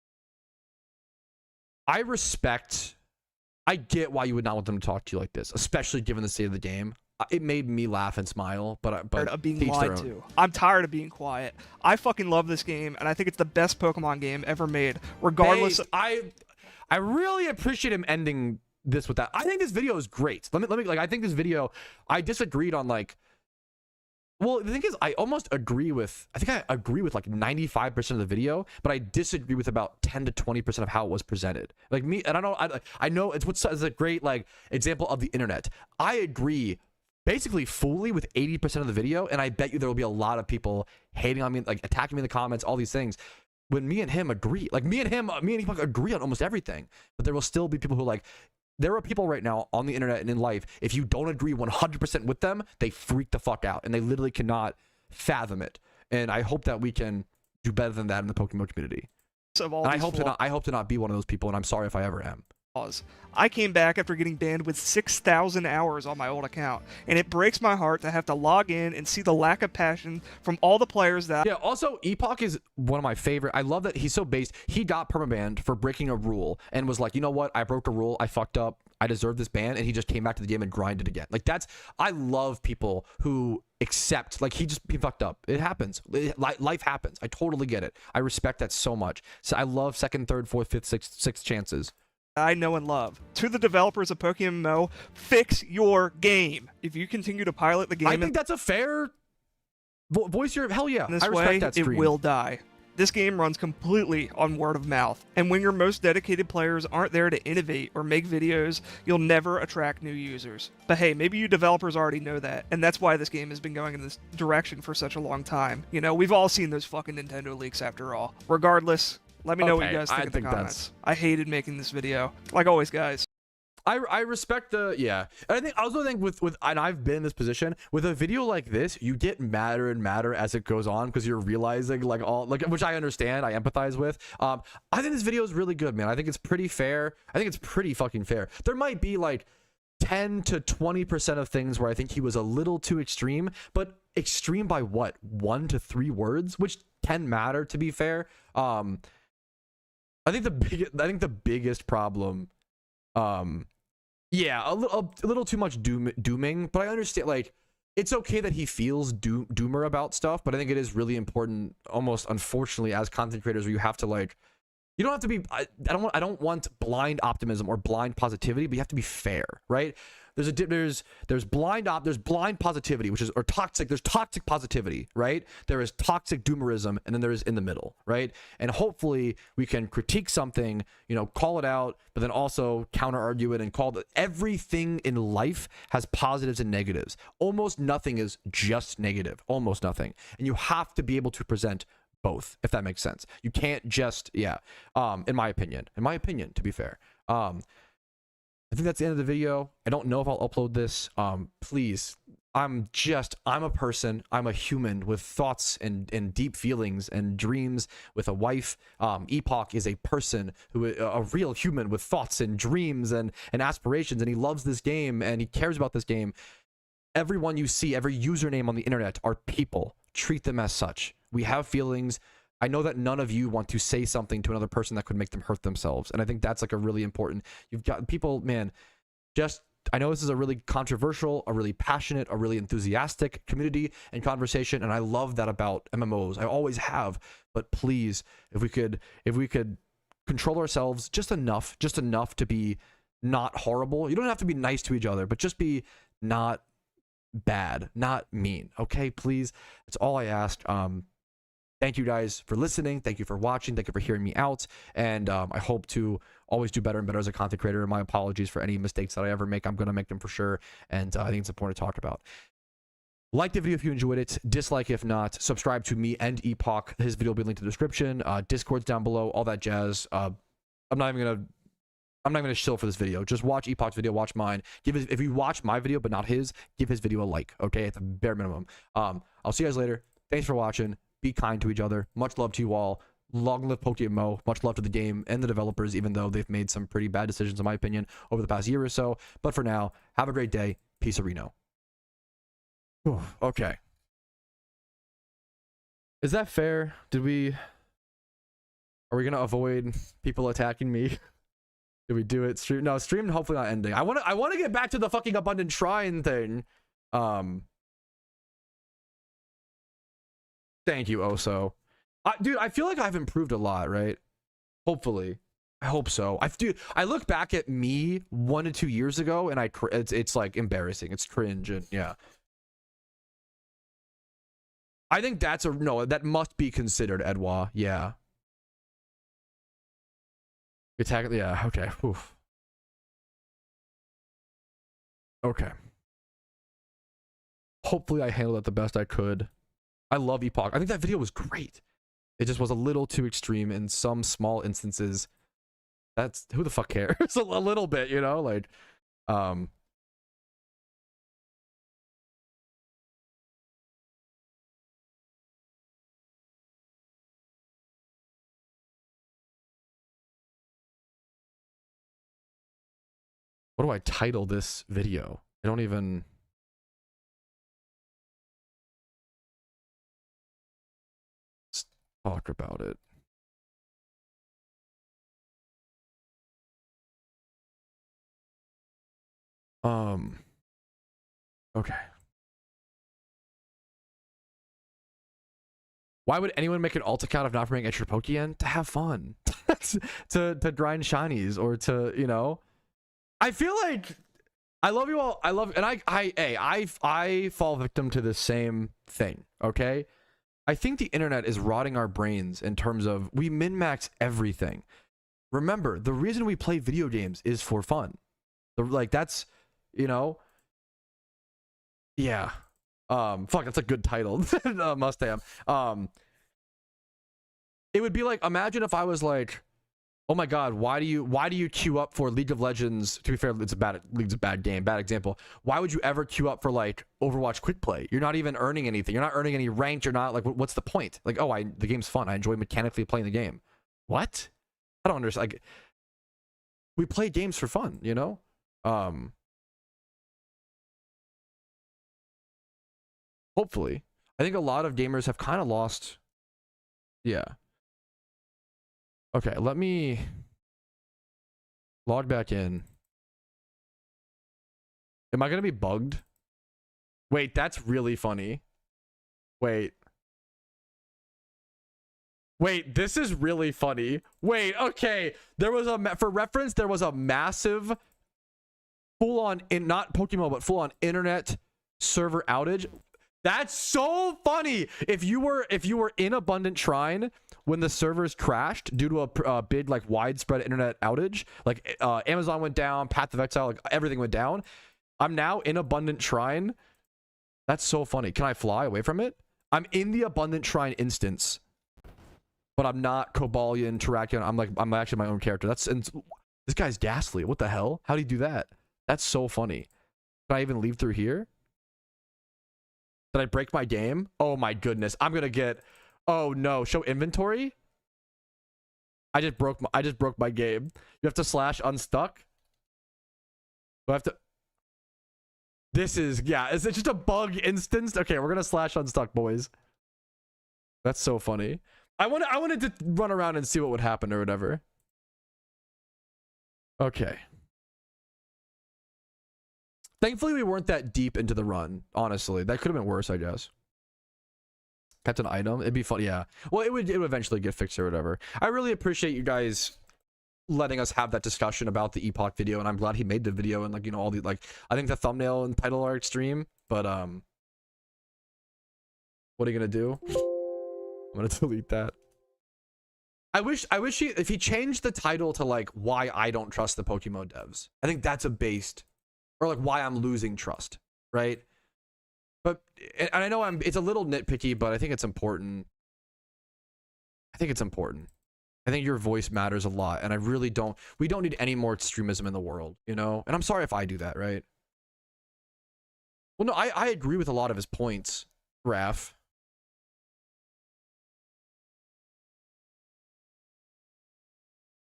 I get why you would not want them to talk to you like this, especially given the state of the game. It made me laugh and smile, but of being lied to. I'm tired of being quiet. I fucking love this game, and I think it's the best Pokemon game ever made. Regardless, I really appreciate him ending this with that. I think this video is great. Let me I think this video. I disagreed on Well, the thing is, I agree with like 95% of the video, but I disagree with about 10 to 20% of how it was presented. Like me, and I know it's a great example of the internet. I agree basically fully with 80% of the video, and I bet you there will be a lot of people hating on me, attacking me in the comments, all these things. When me and him agree, me and Epoch agree on almost everything, but there will still be people who there are people right now on the internet and in life, if you don't agree 100% with them, they freak the fuck out and they literally cannot fathom it. and I hope that we can do better than that in the Pokemon community. Of all And I these hope to not be one of those people, and I'm sorry if I ever am. flaws. I came back after getting banned with 6,000 hours on my old account, and it breaks my heart to have to log in and see the lack of passion from all the players that. Yeah, also, Epoch is one of my favorite. I love that he's so based. He got permabanned for breaking a rule and was like, you know what? I broke a rule. I fucked up. I deserve this ban. And he just came back to the game and grinded again. Like, I love people who accept, like, he fucked up. It happens. Life happens. I totally get it. I respect that so much. So I love second, third, fourth, fifth, sixth chances. I know and love. To the developers of PokeMMO, fix your game. If you continue to pilot the game I think that's a fair voice. Hell yeah. in this I respect way, that it stream. will die. This game runs completely on word of mouth, and when your most dedicated players aren't there to innovate or make videos, you'll never attract new users. But hey, maybe you developers already know that, and that's why this game has been going in this direction for such a long time. You know, we've all seen those fucking Nintendo leaks after all. Regardless, let me know what you guys think in the comments. I hated making this video. Like always, guys. I respect the, yeah. And I also think with and I've been in this position with a video like this, you get madder and madder as it goes on because you're realizing like which I understand, I empathize with. I think this video is really good, man. I think it's pretty fair. I think it's pretty fucking fair. There might be like 10 to 20% of things where I think he was a little too extreme, but extreme by what? 1 to 3 words, which can matter, to be fair. I think the biggest problem, yeah, a little too much dooming, but I understand, like, it's okay that he feels doomer about stuff, but I think it is really important, almost unfortunately, as content creators, where you have to, like, you don't have to be, I don't want blind optimism or blind positivity, but you have to be fair, right? There's blind positivity, which is, or toxic, there's toxic positivity, right? There is toxic doomerism, and then there is in the middle, right? And hopefully we can critique something, you know, call it out, but then also counter argue it and call that everything in life has positives and negatives. Almost nothing is just negative, almost nothing. And you have to be able to present both, if that makes sense. You can't just, yeah, in my opinion, to be fair. I think that's the end of the video. I don't know if I'll upload this. Please, I'm a person. I'm a human with thoughts and deep feelings and dreams, with a wife. Epoch is a person a real human with thoughts and dreams and aspirations, and he loves this game and he cares about this game. Everyone you see, every username on the internet are people. Treat them as such. We have feelings. I know that none of you want to say something to another person that could make them hurt themselves. And I think that's like a really important, you've got people, man, I know this is a really controversial, a really passionate, a really enthusiastic community and conversation. And I love that about MMOs. I always have, but please, if we could control ourselves just enough to be not horrible. You don't have to be nice to each other, but just be not bad, not mean. Okay, please. That's all I ask. Thank you guys for listening. Thank you for watching. Thank you for hearing me out. And I hope to always do better and better as a content creator. My apologies for any mistakes that I ever make. I'm going to make them for sure. And I think it's important to talk about. Like the video if you enjoyed it. Dislike if not. Subscribe to me and Epoch. His video will be linked in the description. Discord's down below. All that jazz. I'm not even gonna shill for this video. Just watch Epoch's video, watch mine. If you watch my video but not his, give his video a like. Okay, at the bare minimum. I'll see you guys later. Thanks for watching. Be kind to each other. Much love to you all. Long live PokeMMO. Much love to the game and the developers, even though they've made some pretty bad decisions, in my opinion, over the past year or so. But for now, have a great day. Peace, Reno. Okay. Is that fair? Are we gonna avoid people attacking me? Did we do it? Stream? No, stream hopefully not ending. I wanna get back to the fucking abundant shrine thing. Thank you, Oso. Dude, I feel like I've improved a lot, right? Hopefully. I hope so. Dude, I look back at me 1 to 2 years ago, and it's like embarrassing. It's cringe, and yeah. I think that must be considered, Edouard. Yeah. Attack, yeah, okay. Oof. Okay. Hopefully I handled it the best I could. I love Epoch. I think that video was great. It just was a little too extreme in some small instances. That's, who the fuck cares? A little bit, you know, like, What do I title this video? I don't even... Let's talk about it. Okay. Why would anyone make an alt account if not for being extra Pokeyen? To have fun. to grind shinies or to, you know. I feel like I love you all. I love, and I fall victim to the same thing, okay? I think the internet is rotting our brains in terms of we min-max everything. Remember, the reason we play video games is for fun. Like, that's, you know, yeah. Fuck, that's a good title. Must-have. It would be like, imagine if I was like, oh my god, why do you queue up for League of Legends? To be fair, League's a bad game, bad example. Why would you ever queue up for like Overwatch quick play? You're not even earning anything. You're not earning any rank. You're not like, what's the point? Like, oh, the game's fun. I enjoy mechanically playing the game. What? I don't understand. Like, we play games for fun, you know? Hopefully. I think a lot of gamers have kind of lost. Yeah. Okay, let me log back in. Am I going to be bugged? Wait, that's really funny. Wait, this is really funny. Wait, okay. There was for reference, there was a massive full-on, not PokeMMO, but full-on internet server outage. That's so funny. If you were in Abundant Shrine when the servers crashed due to a big like widespread internet outage, like Amazon went down, Path of Exile, like everything went down. I'm now in Abundant Shrine. That's so funny. Can I fly away from it? I'm in the Abundant Shrine instance, but I'm not Cobalion, Terrakion. I'm actually my own character. This guy's ghastly. What the hell? How do you do that? That's so funny. Can I even leave through here? Did I break my game? Oh my goodness. I'm gonna get, oh no, show inventory. I just broke my game. You have to slash unstuck. Do I have to? This is, yeah, is it just a bug instance? Okay, we're gonna slash unstuck, boys. That's so funny. I wanted to run around and see what would happen or whatever. Okay. Thankfully, we weren't that deep into the run, honestly. That could have been worse, I guess. Kept an item. It'd be fun, yeah. Well, it would eventually get fixed or whatever. I really appreciate you guys letting us have that discussion about the Epoch video, and I'm glad he made the video and, like, you know, all the, like, I think the thumbnail and title are extreme, but, what are you gonna do? I'm gonna delete that. I wish if he changed the title to, like, why I don't trust the PokeMMO devs. I think that's a based... Or like why I'm losing trust, right? But, and I know it's a little nitpicky, but I think it's important. I think your voice matters a lot, and we don't need any more extremism in the world, you know? And I'm sorry if I do that, right? Well, no, I agree with a lot of his points, Raph.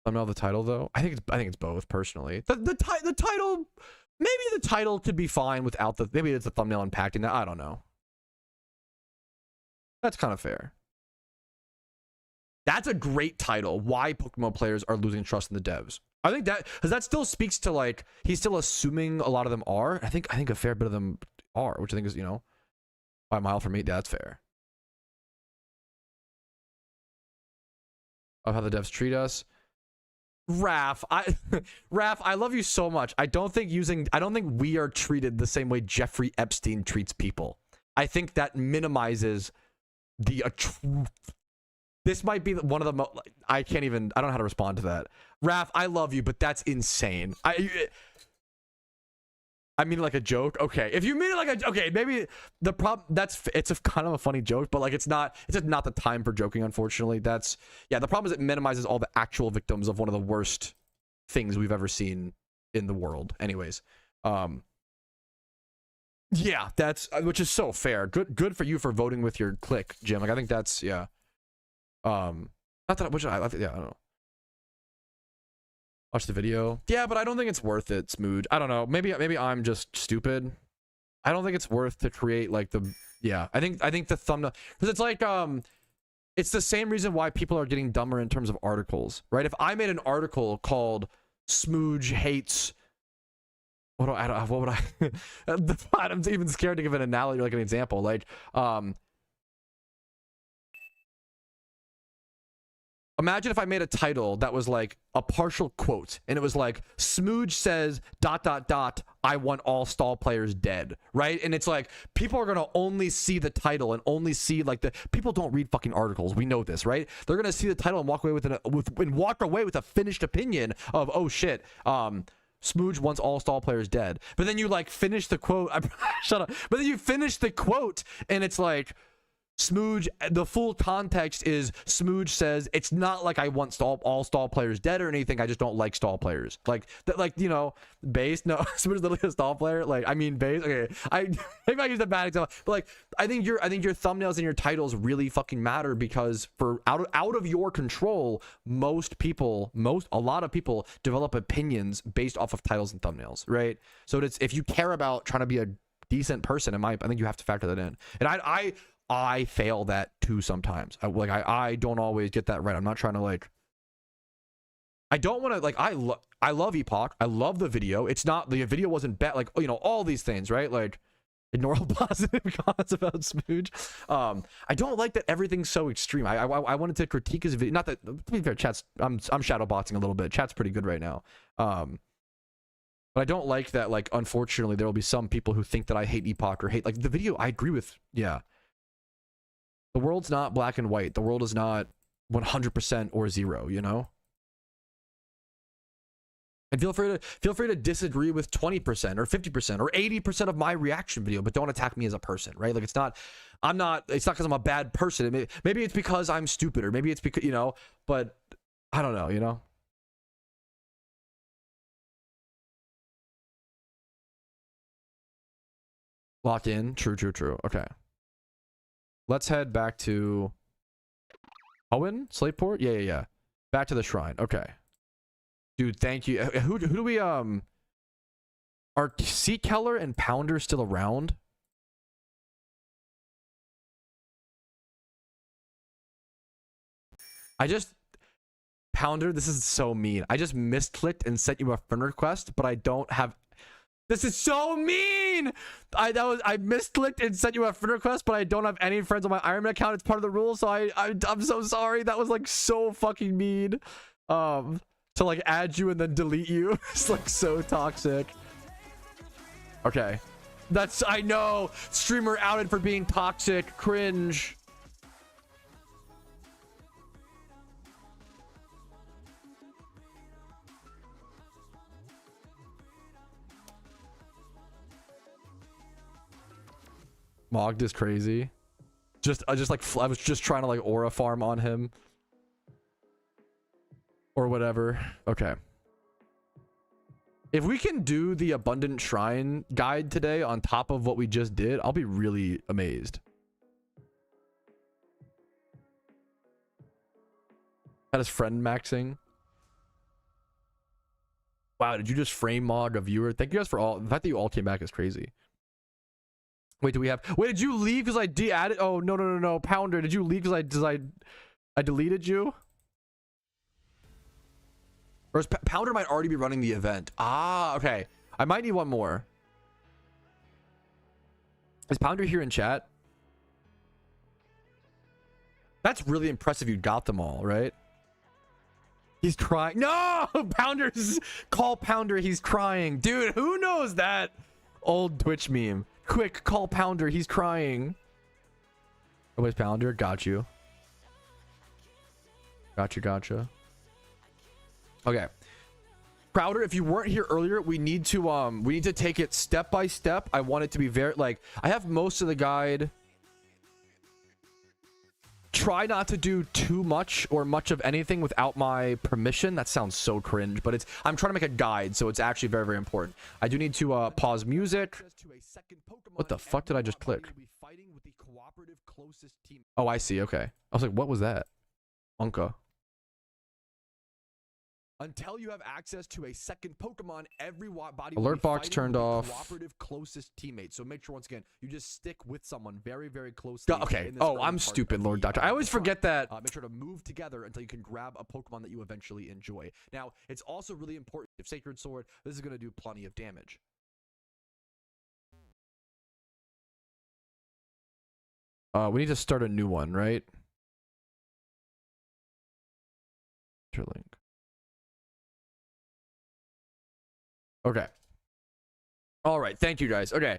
Thumbnail the title, though? I think it's both, personally. The title... Maybe the title could be fine without maybe it's the thumbnail impacting that. I don't know. That's kind of fair. That's a great title. Why PokeMMO players are losing trust in the devs. I think that, because that still speaks to, like, he's still assuming a lot of them are. I think a fair bit of them are, which I think is, you know, by a mile from me. That's fair. Of how the devs treat us. Raph, I love you so much. I don't think we are treated the same way Jeffrey Epstein treats people. I think that minimizes the this might be one of the most... I don't know how to respond to that. Raph, I love you, but that's insane. I mean, like a joke. Okay, if you mean it like okay, maybe the problem it's a kind of a funny joke, but like it's just not the time for joking, unfortunately. The problem is it minimizes all the actual victims of one of the worst things we've ever seen in the world. Anyways, yeah, which is so fair. Good for you for voting with your click, Jim. Like I think that's not that I don't know. Watch the video. Yeah, but I don't think it's worth it, Smooge. I don't know. Maybe I'm just stupid. I don't think it's worth to create like the I think the thumbnail, because it's like it's the same reason why people are getting dumber in terms of articles, right? If I made an article called Smooge hates what would I I'm even scared to give an analogy, like an example, like imagine if I made a title that was like a partial quote and it was like Smooge says ... I want all stall players dead, right? And it's like people are going to only see the title and only see like the people don't read fucking articles. We know this, right? They're going to see the title and walk away with a finished opinion of, oh shit, Smooge wants all stall players dead. But then you like finish the quote. Shut up. But then you finish the quote and it's like Smooge, the full context is Smooge says it's not like I want all stall players dead or anything. I just don't like stall players. Like that, like, you know, base. No, Smooge is literally a stall player. Like, I mean base. Okay, maybe I used a bad example, but like I think your thumbnails and your titles really fucking matter, because for out of your control, a lot of people develop opinions based off of titles and thumbnails, right? So it's, if you care about trying to be a decent person, I think you have to factor that in. And I fail that too sometimes. I don't always get that right. I'm not trying to like. I don't want to like. I love Epoch. I love the video. It's not, the video wasn't bad. Like, you know, all these things, right? Like, ignore all positive comments about Smooge. I don't like that everything's so extreme. I wanted to critique his video. Not that, to be fair, chat's. I'm shadowboxing a little bit. Chat's pretty good right now. But I don't like that. Like, unfortunately, there will be some people who think that I hate Epoch or hate like the video. I agree with. Yeah. The world's not black and white. The world is not 100% or 0, you know? And feel free to disagree with 20% or 50% or 80% of my reaction video, but don't attack me as a person, right? Like, it's not because I'm a bad person. Maybe it's because I'm stupid, or maybe it's because, you know, but I don't know, you know? Locked in. True. Okay. Let's head back to Owen, Slateport? Yeah. Back to the shrine. Okay. Dude, thank you. Who do we, are Sea Keller and Pounder still around? Pounder, this is so mean. I just misclicked and sent you a friend request, but I don't have. This is so mean. I misclicked and sent you a friend request, but I don't have any friends on my Ironman account. It's part of the rules, so I'm so sorry. That was like so fucking mean. To like add you and then delete you. It's like so toxic. Okay. I know. Streamer outed for being toxic. Cringe. Mogged is crazy. I was just trying to like aura farm on him or whatever. Okay. If we can do the Abundant Shrine guide today on top of what we just did, I'll be really amazed. That is friend maxing. Wow, did you just frame mog a viewer? Thank you guys for all. The fact that you all came back is crazy. Wait, did you leave because I de-added? Oh, no. Pounder, did you leave because I deleted you? Or Pounder might already be running the event. Ah, okay. I might need one more. Is Pounder here in chat? That's really impressive. You got them all, right? He's crying. No! Call Pounder. He's crying. Dude, who knows that old Twitch meme? Quick, call Pounder. He's crying. Oh, where's Pounder? Got you. Gotcha. Okay. Crowder, if you weren't here earlier, we need to take it step by step. I want it to be very, like, I have most of the guide. Try not to do too much or much of anything without my permission. That sounds so cringe, but I'm trying to make a guide, so it's actually very, very important. I do need to pause music. What the fuck did I just click? Oh, I see. Okay. I was like, what was that? Unka. Until you have access to a second Pokemon, every body Alert box fighting turned with the off. cooperative closest teammate. So make sure, once again, you just stick with someone very, very closely. Okay. in this Oh, early I'm part stupid, of Lord the, Doctor. I always the run. forget that. Make sure to move together until you can grab a Pokemon that you eventually enjoy. Now, it's also really important. If Sacred Sword, this is going to do plenty of damage. We need to start a new one, right? Link. Okay. All right. Thank you, guys. Okay.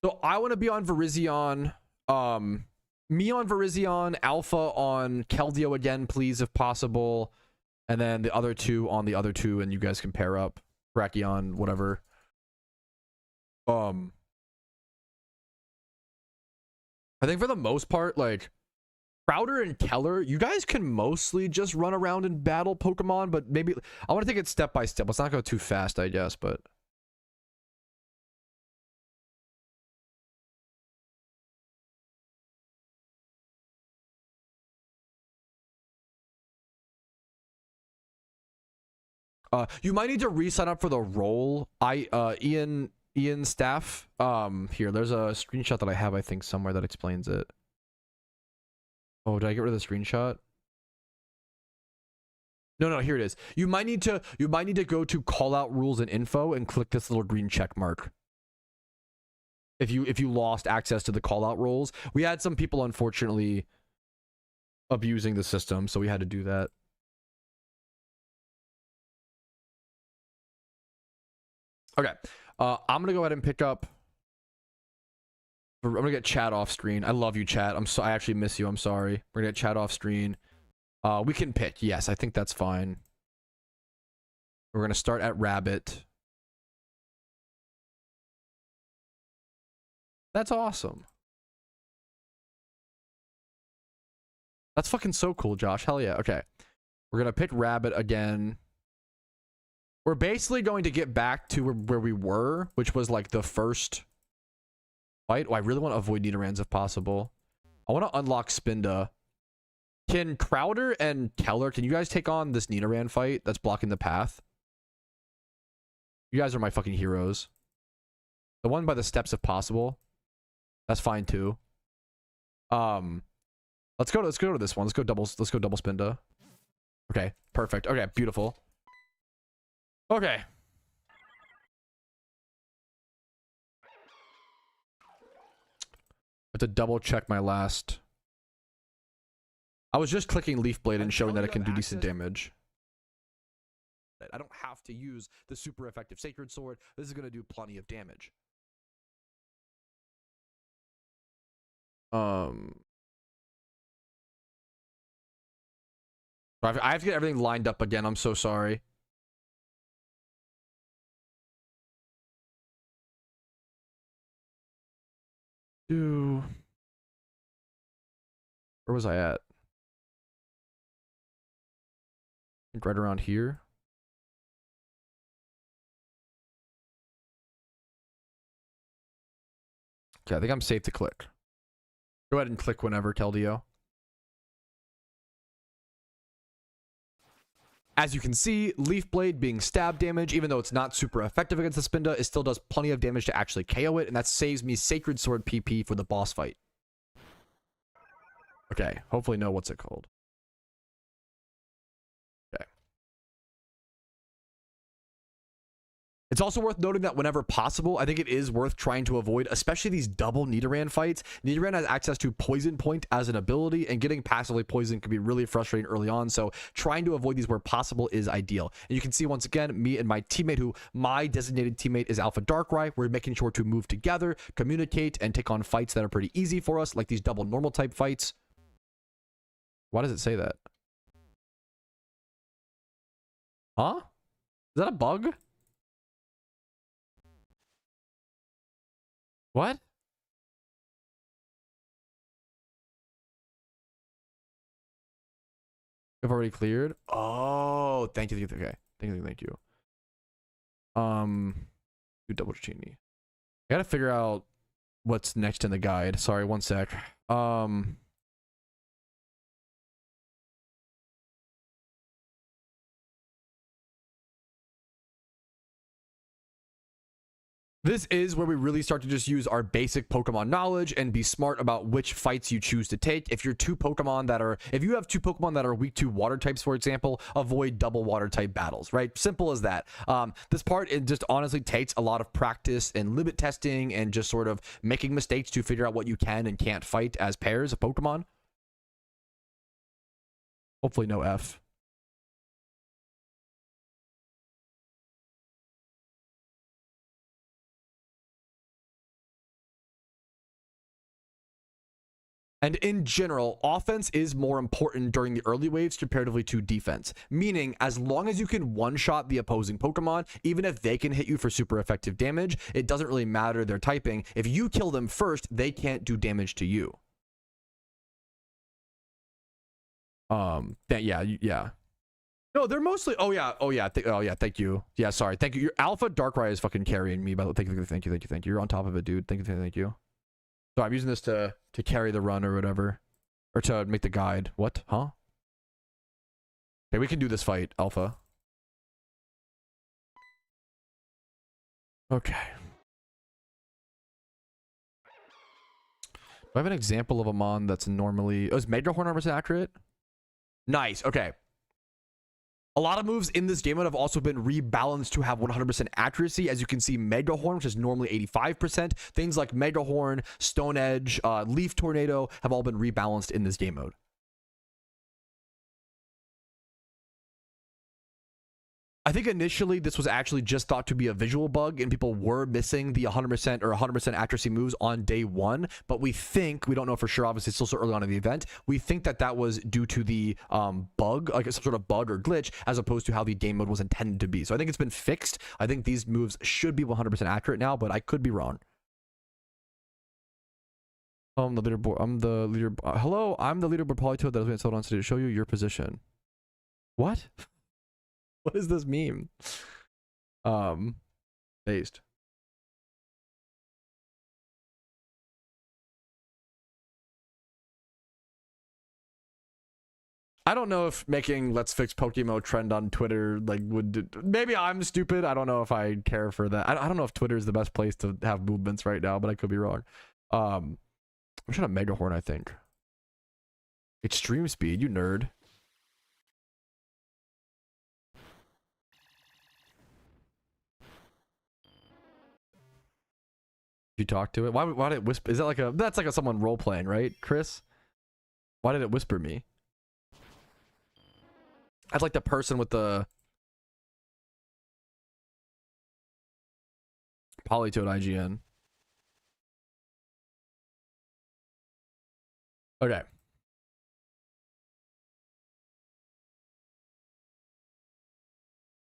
So I want to be on Virizion. Me on Virizion, Alpha on Keldeo again, please, if possible. And then the other two on the other two, and you guys can pair up. Brachion, whatever. I think for the most part, like, Crowder and Keller, you guys can mostly just run around and battle Pokemon, but maybe I want to take it step by step. Let's not go too fast, I guess, but you might need to re-sign up for the role. Ian staff. Here, there's a screenshot that I have, I think, somewhere that explains it. Oh, did I get rid of the screenshot? No, here it is. You might need to go to call out rules and info and click this little green check mark. If you lost access to the call out rules. We had some people unfortunately abusing the system, so we had to do that. Okay. I'm gonna go ahead and pick up. I'm gonna get chat off screen. I love you, chat. I actually miss you. I'm sorry. We're gonna get chat off screen. We can pick. Yes, I think that's fine. We're gonna start at Rabbit. That's awesome. That's fucking so cool, Josh. Hell yeah. Okay. We're gonna pick Rabbit again. We're basically going to get back to where we were, which was like the first fight. Oh, I really want to avoid Nidorans if possible. I want to unlock Spinda. Can Crowder and Keller, can you guys take on this Nidoran fight that's blocking the path? You guys are my fucking heroes. The one by the steps if possible. That's fine too. Let's go to this one. Let's go double Spinda. Okay, perfect. Okay, beautiful. Okay. I have to double check my last. I was just clicking Leaf Blade and showing that it can do decent damage. I don't have to use the super effective Sacred Sword. This is going to do plenty of damage. I have to get everything lined up again. I'm so sorry. Where was I at? I think right around here. Okay, I think I'm safe to click. Go ahead and click whenever, Keldeo. As you can see, Leaf Blade being stab damage, even though it's not super effective against the Spinda, it still does plenty of damage to actually KO it, and that saves me Sacred Sword PP for the boss fight. Okay, hopefully know what's it called. Okay. It's also worth noting that whenever possible, I think it is worth trying to avoid, especially these double Nidoran fights. Nidoran has access to Poison Point as an ability, and getting passively poisoned can be really frustrating early on, so trying to avoid these where possible is ideal. And you can see once again, me and my teammate, who my designated teammate is Alpha Darkrai, we're making sure to move together, communicate, and take on fights that are pretty easy for us, like these double normal type fights. Why does it say that? Huh? Is that a bug? What? I've already cleared. Oh, thank you. Okay, thank you. Do double Chini. I gotta figure out what's next in the guide. Sorry, one sec. This is where we really start to just use our basic Pokemon knowledge and be smart about which fights you choose to take. If you have two Pokemon that are weak to water types, for example, avoid double water type battles, right? Simple as that. This part, it just honestly takes a lot of practice and limit testing and just sort of making mistakes to figure out what you can and can't fight as pairs of Pokemon. Hopefully no F. And in general, offense is more important during the early waves comparatively to defense. Meaning, as long as you can one-shot the opposing Pokemon, even if they can hit you for super effective damage, it doesn't really matter their typing. If you kill them first, they can't do damage to you. Yeah. No, they're mostly. Oh yeah. Thank you. Yeah, sorry. Thank you. Your Alpha Darkrai is fucking carrying me. By the way, thank you. You're on top of it, dude. Thank you. So I'm using this to carry the run or whatever, or to make the guide. What? Huh? Okay, we can do this fight, Alpha. Okay. Do I have an example of a mon that's normally... Oh, is Mega Horn 100% accurate? Nice. Okay. A lot of moves in this game mode have also been rebalanced to have 100% accuracy. As you can see, Mega Horn, which is normally 85%. Things like Mega Horn, Stone Edge, Leaf Tornado have all been rebalanced in this game mode. I think initially this was actually just thought to be a visual bug and people were missing the 100% or 100% accuracy moves on day one, but we don't know for sure, obviously it's still so early on in the event, we think that was due to the bug, like some sort of bug or glitch, as opposed to how the game mode was intended to be. So I think it's been fixed. I think these moves should be 100% accurate now, but I could be wrong. The leaderboard. Hello, I'm the leaderboard Polytoad that was being sold on today to show you your position. What? What is this meme? Based. I don't know if making Let's Fix PokeMMO trend on Twitter maybe I'm stupid. I don't know if I care for that. I don't know if Twitter is the best place to have movements right now, but I could be wrong. I'm trying to Mega Horn, I think. Extreme speed, you nerd. You talk to it? Why did it whisper? Is that that's like someone role playing, right, Chris? Why did it whisper me? That's like the person with the Polytoad IGN. Okay.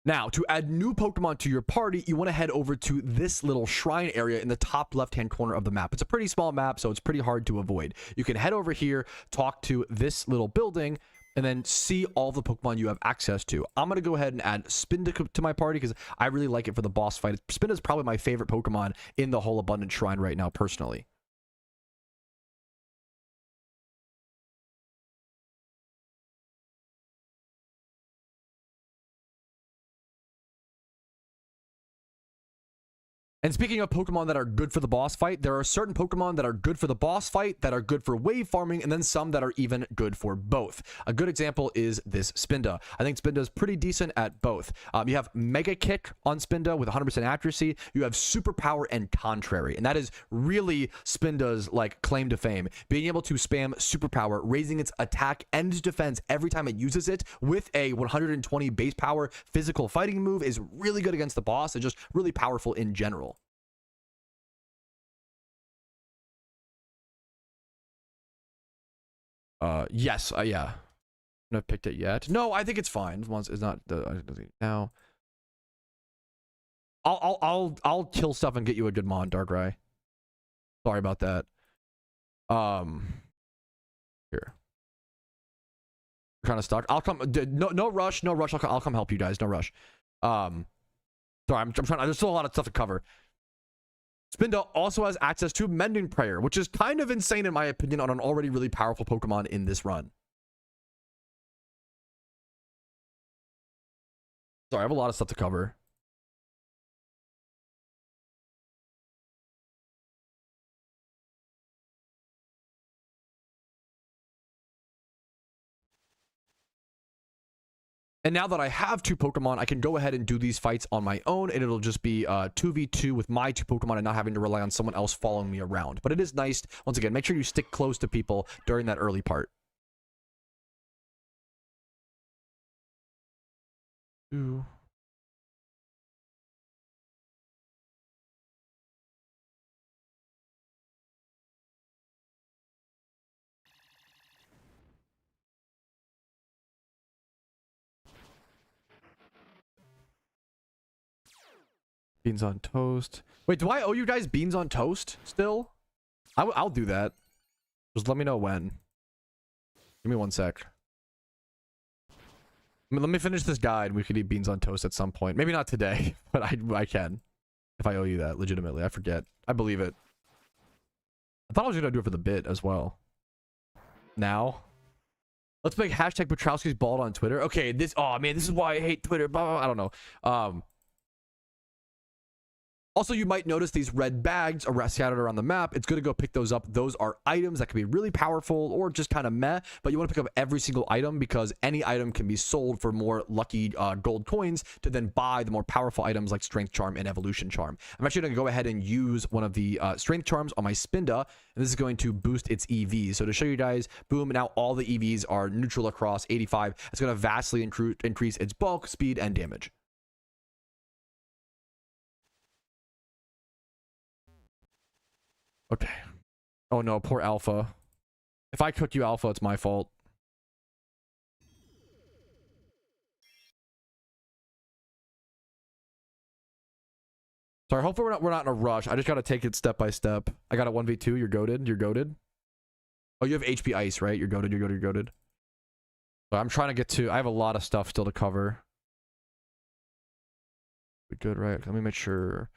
Now, to add new Pokemon to your party, you want to head over to this little shrine area in the top left-hand corner of the map. It's a pretty small map, so it's pretty hard to avoid. You can head over here, talk to this little building, and then see all the Pokemon you have access to. I'm going to go ahead and add Spinda to my party because I really like it for the boss fight. Spinda is probably my favorite Pokemon in the whole Abundant Shrine right now, personally. And speaking of Pokemon that are good for the boss fight, there are certain Pokemon that are good for the boss fight, that are good for wave farming, and then some that are even good for both. A good example is this Spinda. I think Spinda is pretty decent at both. You have Mega Kick on Spinda with 100% accuracy. You have Superpower and Contrary, and that is really Spinda's claim to fame. Being able to spam Superpower, raising its attack and defense every time it uses it with a 120 base power physical fighting move is really good against the boss and just really powerful in general. Yes, yeah. I haven't picked it yet. No, I think it's fine. Once it's not the now. I'll kill stuff and get you a good mon, Darkrai. Sorry about that. Here. Kind of stuck. I'll come. No rush. I'll come help you guys. No rush. Sorry, I'm trying. There's still a lot of stuff to cover. Spinda also has access to Mending Prayer, which is kind of insane in my opinion on an already really powerful Pokemon in this run. Sorry, I have a lot of stuff to cover. And now that I have 2 Pokemon, I can go ahead and do these fights on my own, and it'll just be 2v2 with my 2 Pokemon and not having to rely on someone else following me around. But it is nice. Once again, make sure you stick close to people during that early part. Ooh. Beans on toast. Wait, do I owe you guys beans on toast still? I'll do that. Just let me know when. Give me 1 sec. Let me finish this guide. We could eat beans on toast at some point. Maybe not today, but I can. If I owe you that, legitimately. I forget. I believe it. I thought I was going to do it for the bit as well. Now. Let's make hashtag Patrouski's bald on Twitter. Okay, this... Oh, man, this is why I hate Twitter. Blah, blah, blah. I don't know. Also, you might notice these red bags are scattered around the map. It's good to go pick those up. Those are items that can be really powerful or just kind of meh, but you want to pick up every single item because any item can be sold for more lucky gold coins to then buy the more powerful items like Strength Charm and Evolution Charm. I'm actually going to go ahead and use one of the Strength Charms on my Spinda, and this is going to boost its EV. So to show you guys, boom, now all the EVs are neutral across 85. It's going to vastly increase its bulk, speed, and damage. Okay. Oh no, poor Alpha. If I cook you Alpha, it's my fault. Sorry, hopefully we're not in a rush. I just gotta take it step by step. I got a 1v2. You're goated. You're goated. Oh, you have HP Ice, right? You're goated. You're goated. You're goated. But I'm trying to get to... I have a lot of stuff still to cover. We good, right? Let me make sure.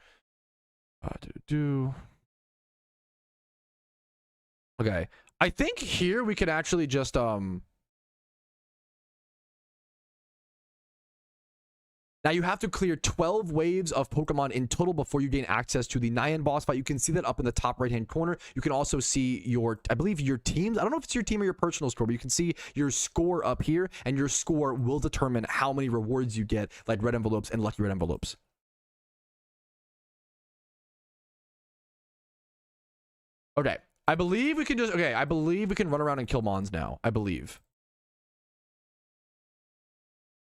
Okay, I think here we can actually just now you have to clear 12 waves of Pokemon in total before you gain access to the Nyan boss fight. You can see that up in the top right hand corner. You can also see your, I believe, your teams. I don't know if it's your team or your personal score, but you can see your score up here, and your score will determine how many rewards you get, like red envelopes and lucky red envelopes. Okay. I believe we can just... Okay, I believe we can run around and kill Mons now. I believe.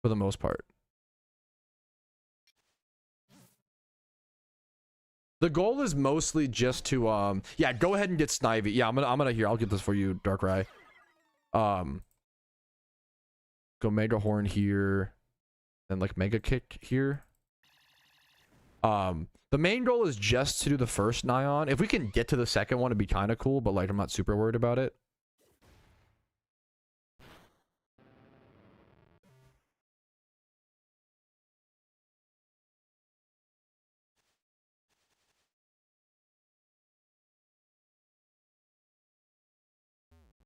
For the most part. The goal is mostly just to... Yeah, go ahead and get Snivy. Yeah, I'm gonna here. I'll get this for you, Darkrai. Go Mega Horn here. Then, like, Mega Kick here. The main goal is just to do the first Nyan. If we can get to the second one, it'd be kind of cool, but like I'm not super worried about it.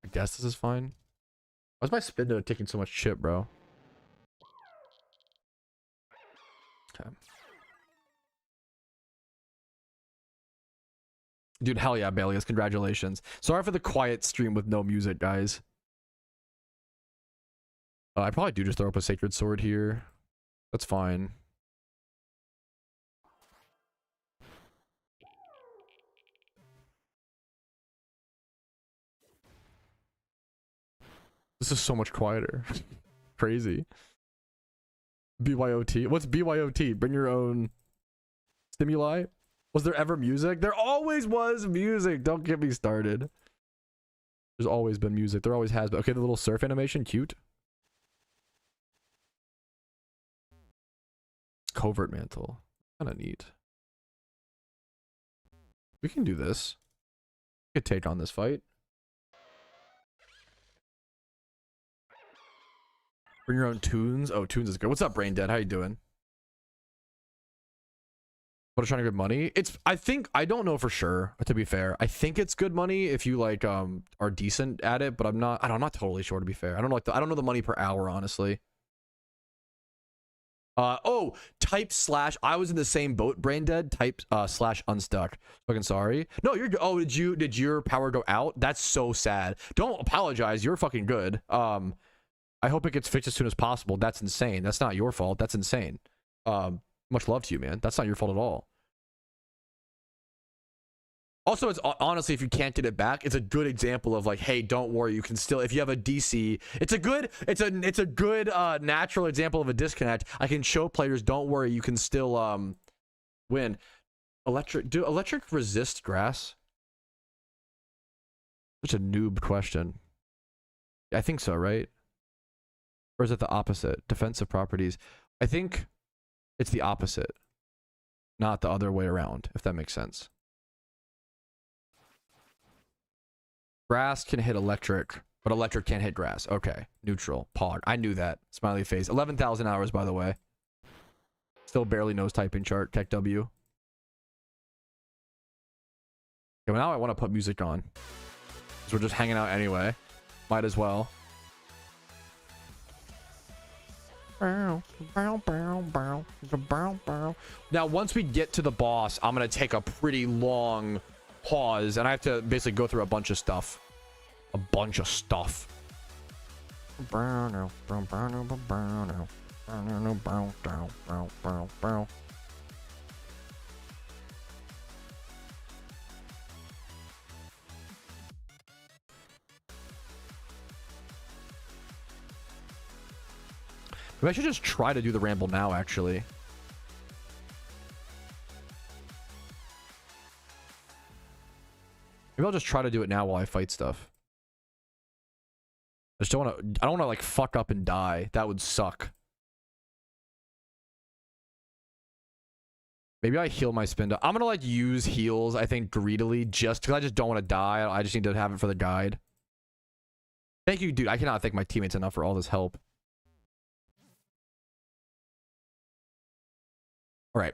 I guess this is fine. Why's my Spinda taking so much chip, bro? Okay. Dude, hell yeah, Balius. Congratulations. Sorry for the quiet stream with no music, guys. I probably do just throw up a Sacred Sword here. That's fine. This is so much quieter. Crazy. BYOT. What's BYOT? Bring your own stimuli? Was there ever music? There always was music. Don't get me started. There's always been music. There always has been. Okay, the little surf animation. Cute. Covert Mantle. Kind of neat. We can do this. We could take on this fight. Bring your own tunes. Oh, tunes is good. What's up, Brain Dead? How you doing? What is trying to get money? It's, I think, I don't know for sure, to be fair. I think it's good money if you like are decent at it, but I'm not totally sure, to be fair. I don't know I don't know the money per hour, honestly. Oh, type slash, I was in the same boat, Brain Dead. Type slash unstuck. Fucking sorry. No, you're good. Oh, did your power go out? That's so sad. Don't apologize. You're fucking good. I I hope it gets fixed as soon as possible. That's insane. That's not your fault. That's insane. Much love to you, man. That's not your fault at all. Also, it's honestly, if you can't get it back, it's a good example of like, hey, don't worry, you can still, if you have a DC, it's a good natural example of a disconnect. I can show players, don't worry, you can still win. Do electric resist grass? Such a noob question. I think so, right? Or is it the opposite? Defensive properties. I think it's the opposite, not the other way around, if that makes sense. Grass can hit electric, but electric can't hit grass. Okay. Neutral. Pog. I knew that. Smiley face. 11,000 hours, by the way. Still barely knows typing chart. Tech W. Okay, well, now I want to put music on. Because we're just hanging out anyway. Might as well. Now, once we get to the boss, I'm going to take a pretty long pause, and I have to basically go through a bunch of stuff. Maybe I should just try to do the ramble now, actually. Maybe I'll just try to do it now while I fight stuff. I don't want to like fuck up and die. That would suck. Maybe I heal my spin. I'm gonna like use heals, I think, greedily, just because I just don't want to die. I just need to have it for the guide. Thank you, dude. I cannot thank my teammates enough for all this help. All right.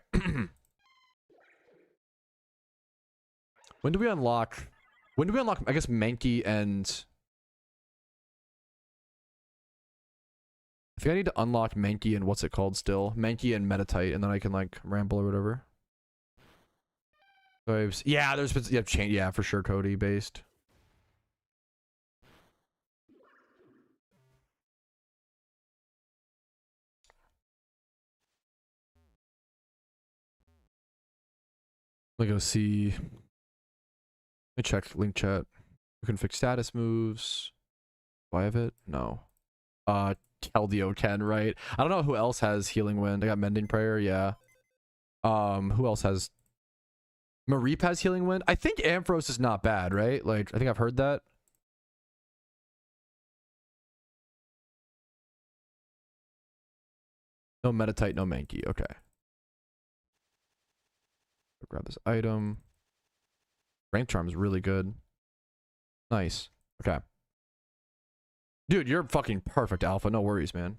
When do we unlock, I guess, Mankey and... I think I need to unlock Mankey and what's it called still? Mankey and Metatite, and then I can, like, ramble or whatever. So yeah, there's... Yeah, for sure, Cody, based. Let me go see... Let me check link chat. We can fix status moves. Do I have it? No. Keldeo can, right? I don't know who else has Healing Wind. I got Mending Prayer, yeah. Who else has... Mareep has Healing Wind. I think Ampharos is not bad, right? Like, I think I've heard that. No Metatite, no Mankey. Okay. Grab this item. Rank Charm is really good. Nice. Okay. Dude, you're fucking perfect, Alpha. No worries, man.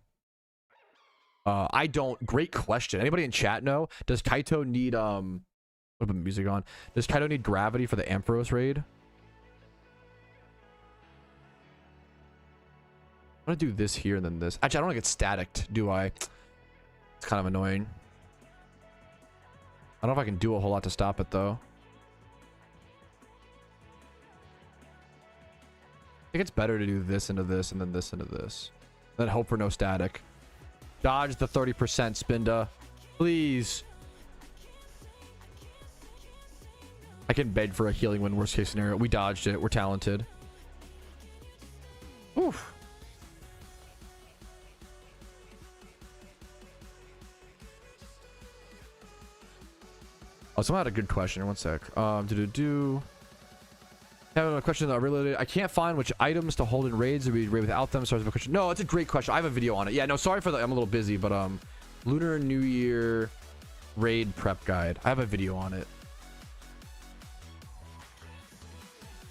I don't... Great question. Anybody in chat know? Does Kaito need... What about music on? Does Kaito need gravity for the Ampharos raid? I'm gonna do this here and then this. Actually, I don't want to get staticked, do I? It's kind of annoying. I don't know if I can do a whole lot to stop it, though. I think it's better to do this into this and then this into this. Then hope for no static. Dodge the 30% Spinda. Please. I can beg for a Healing Wind, worst case scenario. We dodged it. We're talented. Oof. Oh, someone had a good question. One sec. Have a question related. I can't find which items to hold in raids or we raid without them. Sorry for the question. No, it's a great question. I have a video on it. Yeah, no, sorry for that. I'm a little busy, but Lunar New Year raid prep guide. I have a video on it.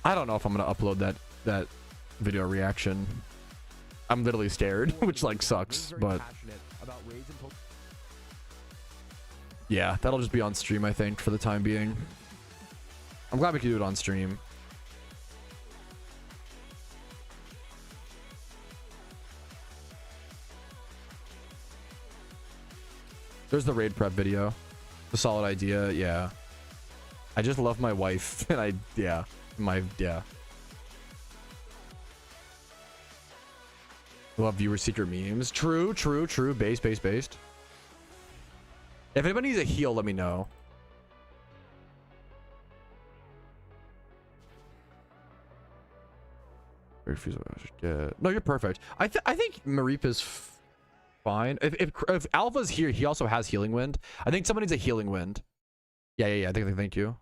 I don't know if I'm gonna upload that video reaction. I'm literally scared, which like sucks, but yeah, that'll just be on stream, I think, for the time being. I'm glad we can do it on stream. There's the raid prep video. The solid idea, yeah. I just love my wife, and yeah. Love viewer seeker memes. True. Based. If anybody needs a heal, let me know. No, you're perfect. I think Marip is fine. If Alpha's here, he also has healing wind. I think someone needs a healing wind. Yeah. Thank you.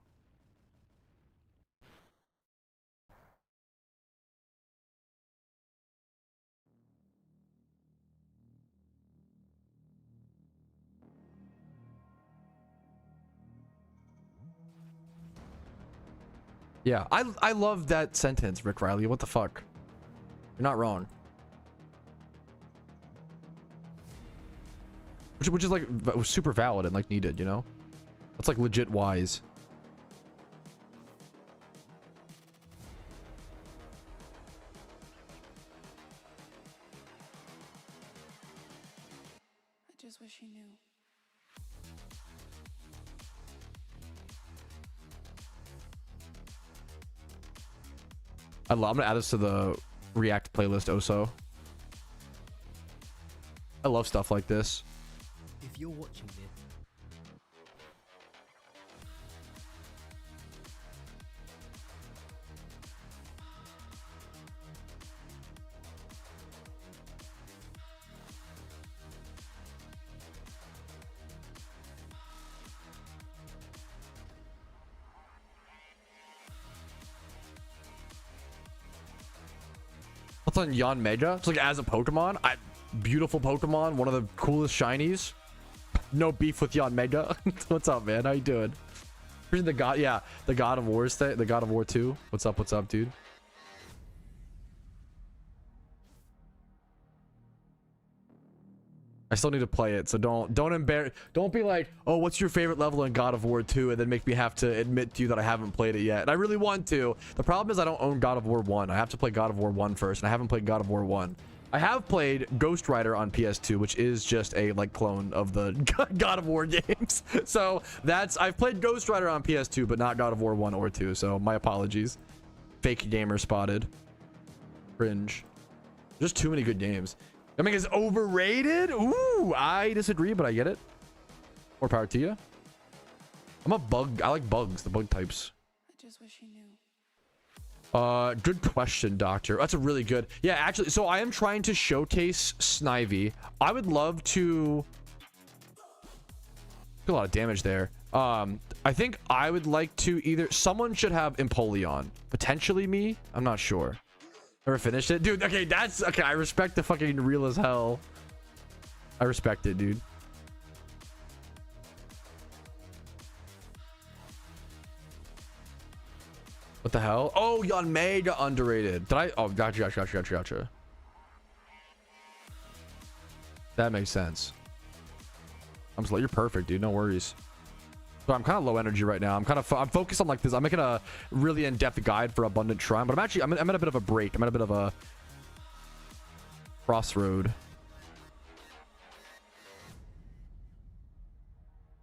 Yeah, I love that sentence, Rick Riley. What the fuck? You're not wrong. Which is like super valid and like needed, you know? That's like legit wise. I just wish you knew. I'm gonna add this to the React playlist also. I love stuff like this. If you're watching this, What's on Yon Mega? It's like as a Pokemon. Beautiful Pokemon, one of the coolest shinies. No beef with Yon Mega. What's up, man? How you doing? The God, yeah, the God of War state, the God of War 2. What's up, dude? I still need to play it, so don't be like, oh, what's your favorite level in God of War 2, and then make me have to admit to you that I haven't played it yet. And I really want to. The problem is I don't own God of War 1. I have to play God of War 1 first, and I haven't played God of War 1. I have played Ghost Rider on PS2, which is just a like clone of the God of War games. So I've played Ghost Rider on PS2, but not God of War 1 or 2. So my apologies. Fake gamer spotted. Cringe. There's too many good games. I mean, it's overrated. Ooh, I disagree, but I get it. More power to you. I'm a bug. I like bugs, the bug types. I just wish you knew. Good question, Doctor. That's a really good. Yeah, actually, so I am trying to showcase Snivy. I would love to do a lot of damage there. I think I would like to someone should have Empoleon. Potentially me. I'm not sure. Never finished it, dude. Okay, that's okay. I respect the fucking real as hell. I respect it, dude. What the hell? Oh, Yon Mega underrated. Did I? Oh, gotcha. That makes sense. I'm just like, you're perfect, dude. No worries. So I'm kind of low energy right now. I'm focused on like this. I'm making a really in-depth guide for Abundant Shrine, but I'm at a bit of a break. I'm at a bit of a crossroad.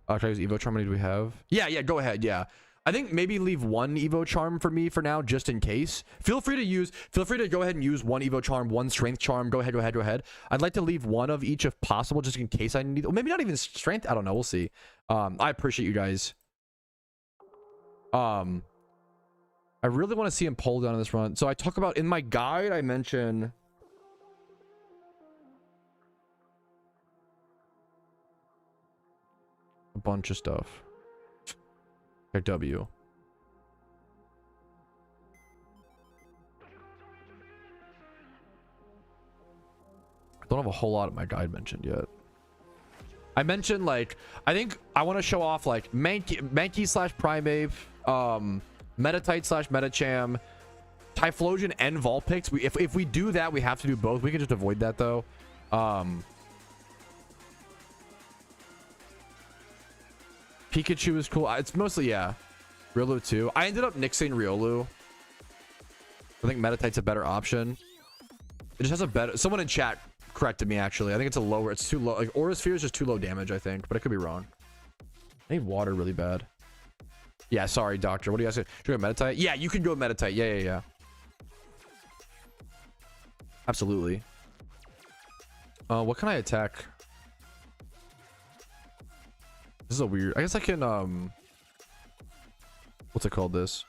Can I use Evo Charm? How many do we have? Yeah, go ahead. Yeah. I think maybe leave one Evo Charm for me for now, just in case. Feel free to go ahead and use one Evo Charm, one Strength Charm. Go ahead. I'd like to leave one of each if possible, just in case I need, or maybe not even Strength. I don't know. We'll see. I appreciate you guys. I really want to see him pull down on this run. So I talk about in my guide, I mention a bunch of stuff. W. I don't have a whole lot of my guide mentioned yet. I mentioned like I think I want to show off like Mankey slash Primeape, Metatite slash Metacham, Typhlosion and Vulpix. If we do that, we have to do both. We can just avoid that though. Pikachu is cool. It's mostly, yeah. Riolu too. I ended up nixing Riolu. I think Metatite's a better option. It just has a better... Someone in chat corrected me, actually. I think it's a lower... It's too low. Like, Aura Sphere is just too low damage, I think. But I could be wrong. I need water really bad. Yeah, sorry, Doctor. What do you guys say? Should we go Metatite? Yeah, you can go Metatite. Yeah. Absolutely. What can I attack? This is a weird. I guess I can what's it called this?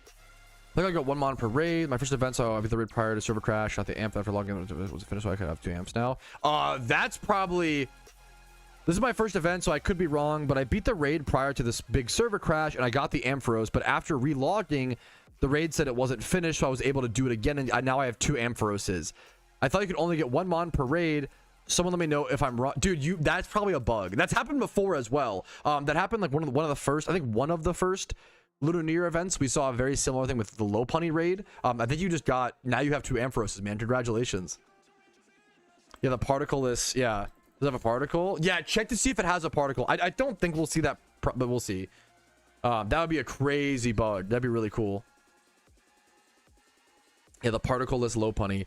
I think I got 1 mon per raid. My first event, so I beat the raid prior to server crash. Got the amp after logging in. Was finished, so I could have 2 amps now. That's probably. This is my first event, so I could be wrong, but I beat the raid prior to this big server crash, and I got the Ampharos, but after relogging, the raid said it wasn't finished, so I was able to do it again, and now I have 2 Amphoroses. I thought you could only get 1 mon per raid. Someone let me know if I'm wrong. Dude, that's probably a bug. That's happened before as well. That happened like one of the first, I think one of the first Lunar events. We saw a very similar thing with the Lopunny raid. I think you just got, now you have 2 Amphoroses, man. Congratulations. Yeah, the particleless, yeah. Does it have a particle? Yeah, check to see if it has a particle. I don't think we'll see that, but we'll see. That would be a crazy bug. That'd be really cool. Yeah, the particleless Lopunny.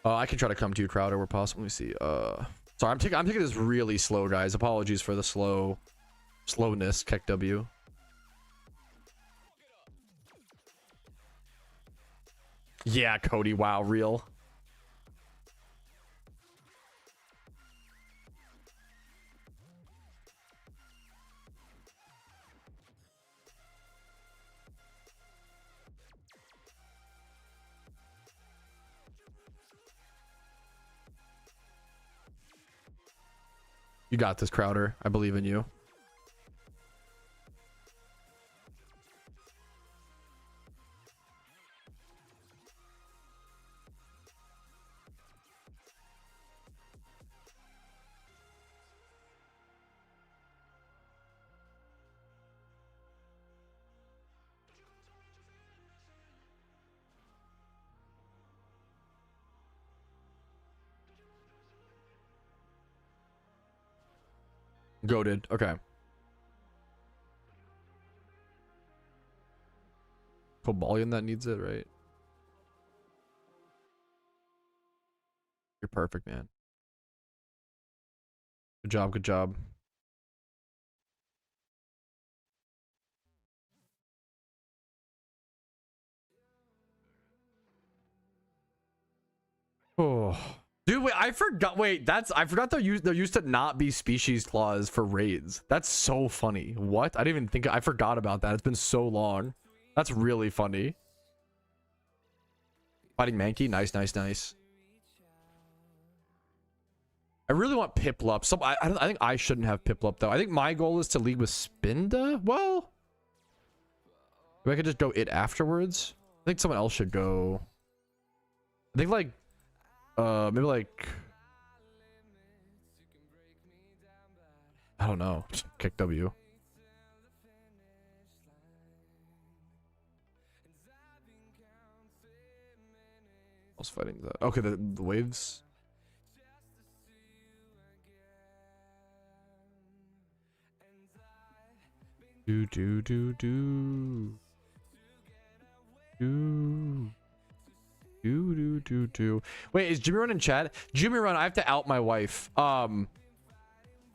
I can try to come to you, Crowder, where possible. Let me see. Sorry, I'm taking this really slow, guys. Apologies for the slowness, Keck W. Yeah, Cody, wow, real. You got this, Crowder. I believe in you. Goated. Okay. Cobalion that needs it, right? You're perfect, man. Good job. Good job. Oh. Dude, wait, I forgot. Wait, I forgot there used to not be species clause for raids. That's so funny. What? I didn't even think. I forgot about that. It's been so long. That's really funny. Fighting Mankey. Nice, nice, nice. I really want Piplup. I think I shouldn't have Piplup though. I think my goal is to league with Spinda. Well, maybe I could just go it afterwards. I think someone else should go. I think like. Maybe like I don't know. Kick W. I was fighting that. Okay, the waves. Do. Wait, is Jimmy Run in chat? Jimmy Run, I have to out my wife.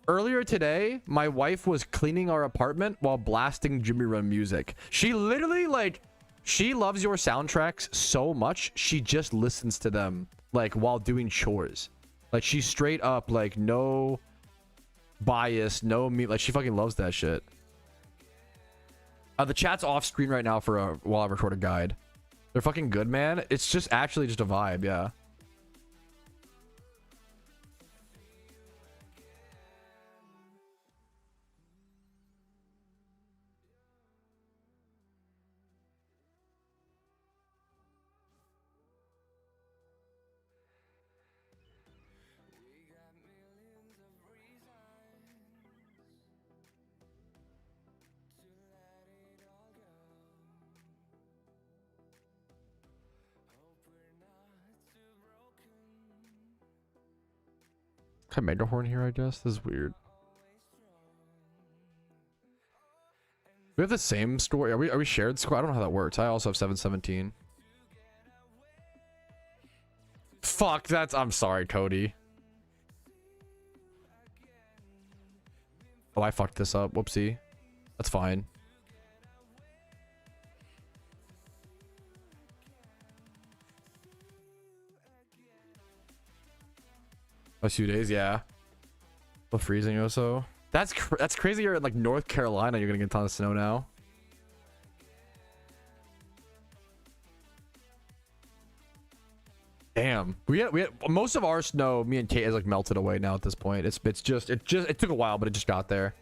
Earlier today, my wife was cleaning our apartment while blasting Jimmy Run music. She literally, like, she loves your soundtracks so much, she just listens to them, like, while doing chores. Like, she's straight up, like, no bias, no me. Like, she fucking loves that shit. The chat's off screen right now for while I record a guide. They're fucking good, man. It's just actually just a vibe, yeah. Can I Megahorn here, I guess? This is weird. We have the same score. Are we shared score? I don't know how that works. I also have 717. Fuck, that's... I'm sorry, Cody. Oh, I fucked this up. Whoopsie. That's fine. A few days, yeah. Still freezing also. That's crazy. You're in like North Carolina. You're gonna get a ton of snow now. Damn. We had most of our snow. Me and Kate has like melted away now at this point. It took a while, but it just got there.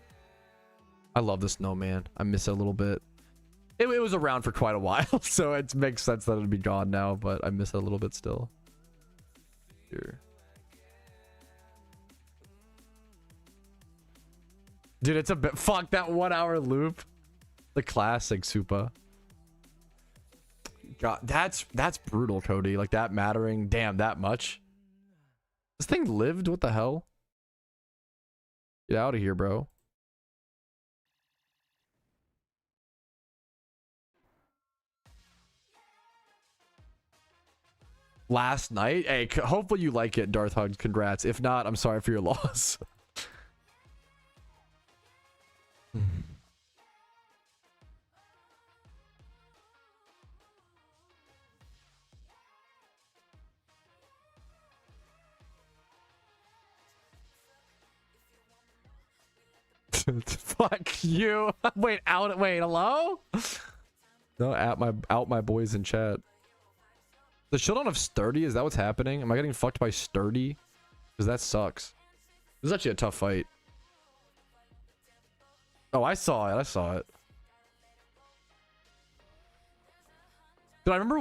I love the snow, man. I miss it a little bit. It was around for quite a while, so it makes sense that it'd be gone now. But I miss it a little bit still. Here. Dude, it's a bit. Fuck that 1 hour loop. The classic Supa. God, that's brutal, Cody. Like that mattering. Damn, that much. This thing lived. What the hell? Get out of here, bro. Last night. Hey, hopefully you like it, Darth Hugs. Congrats. If not, I'm sorry for your loss. Fuck you. Wait, hello? No, out my boys in chat. The showdown of Sturdy, is that what's happening? Am I getting fucked by Sturdy? Because that sucks. This is actually a tough fight. Oh, I saw it. Dude, I remember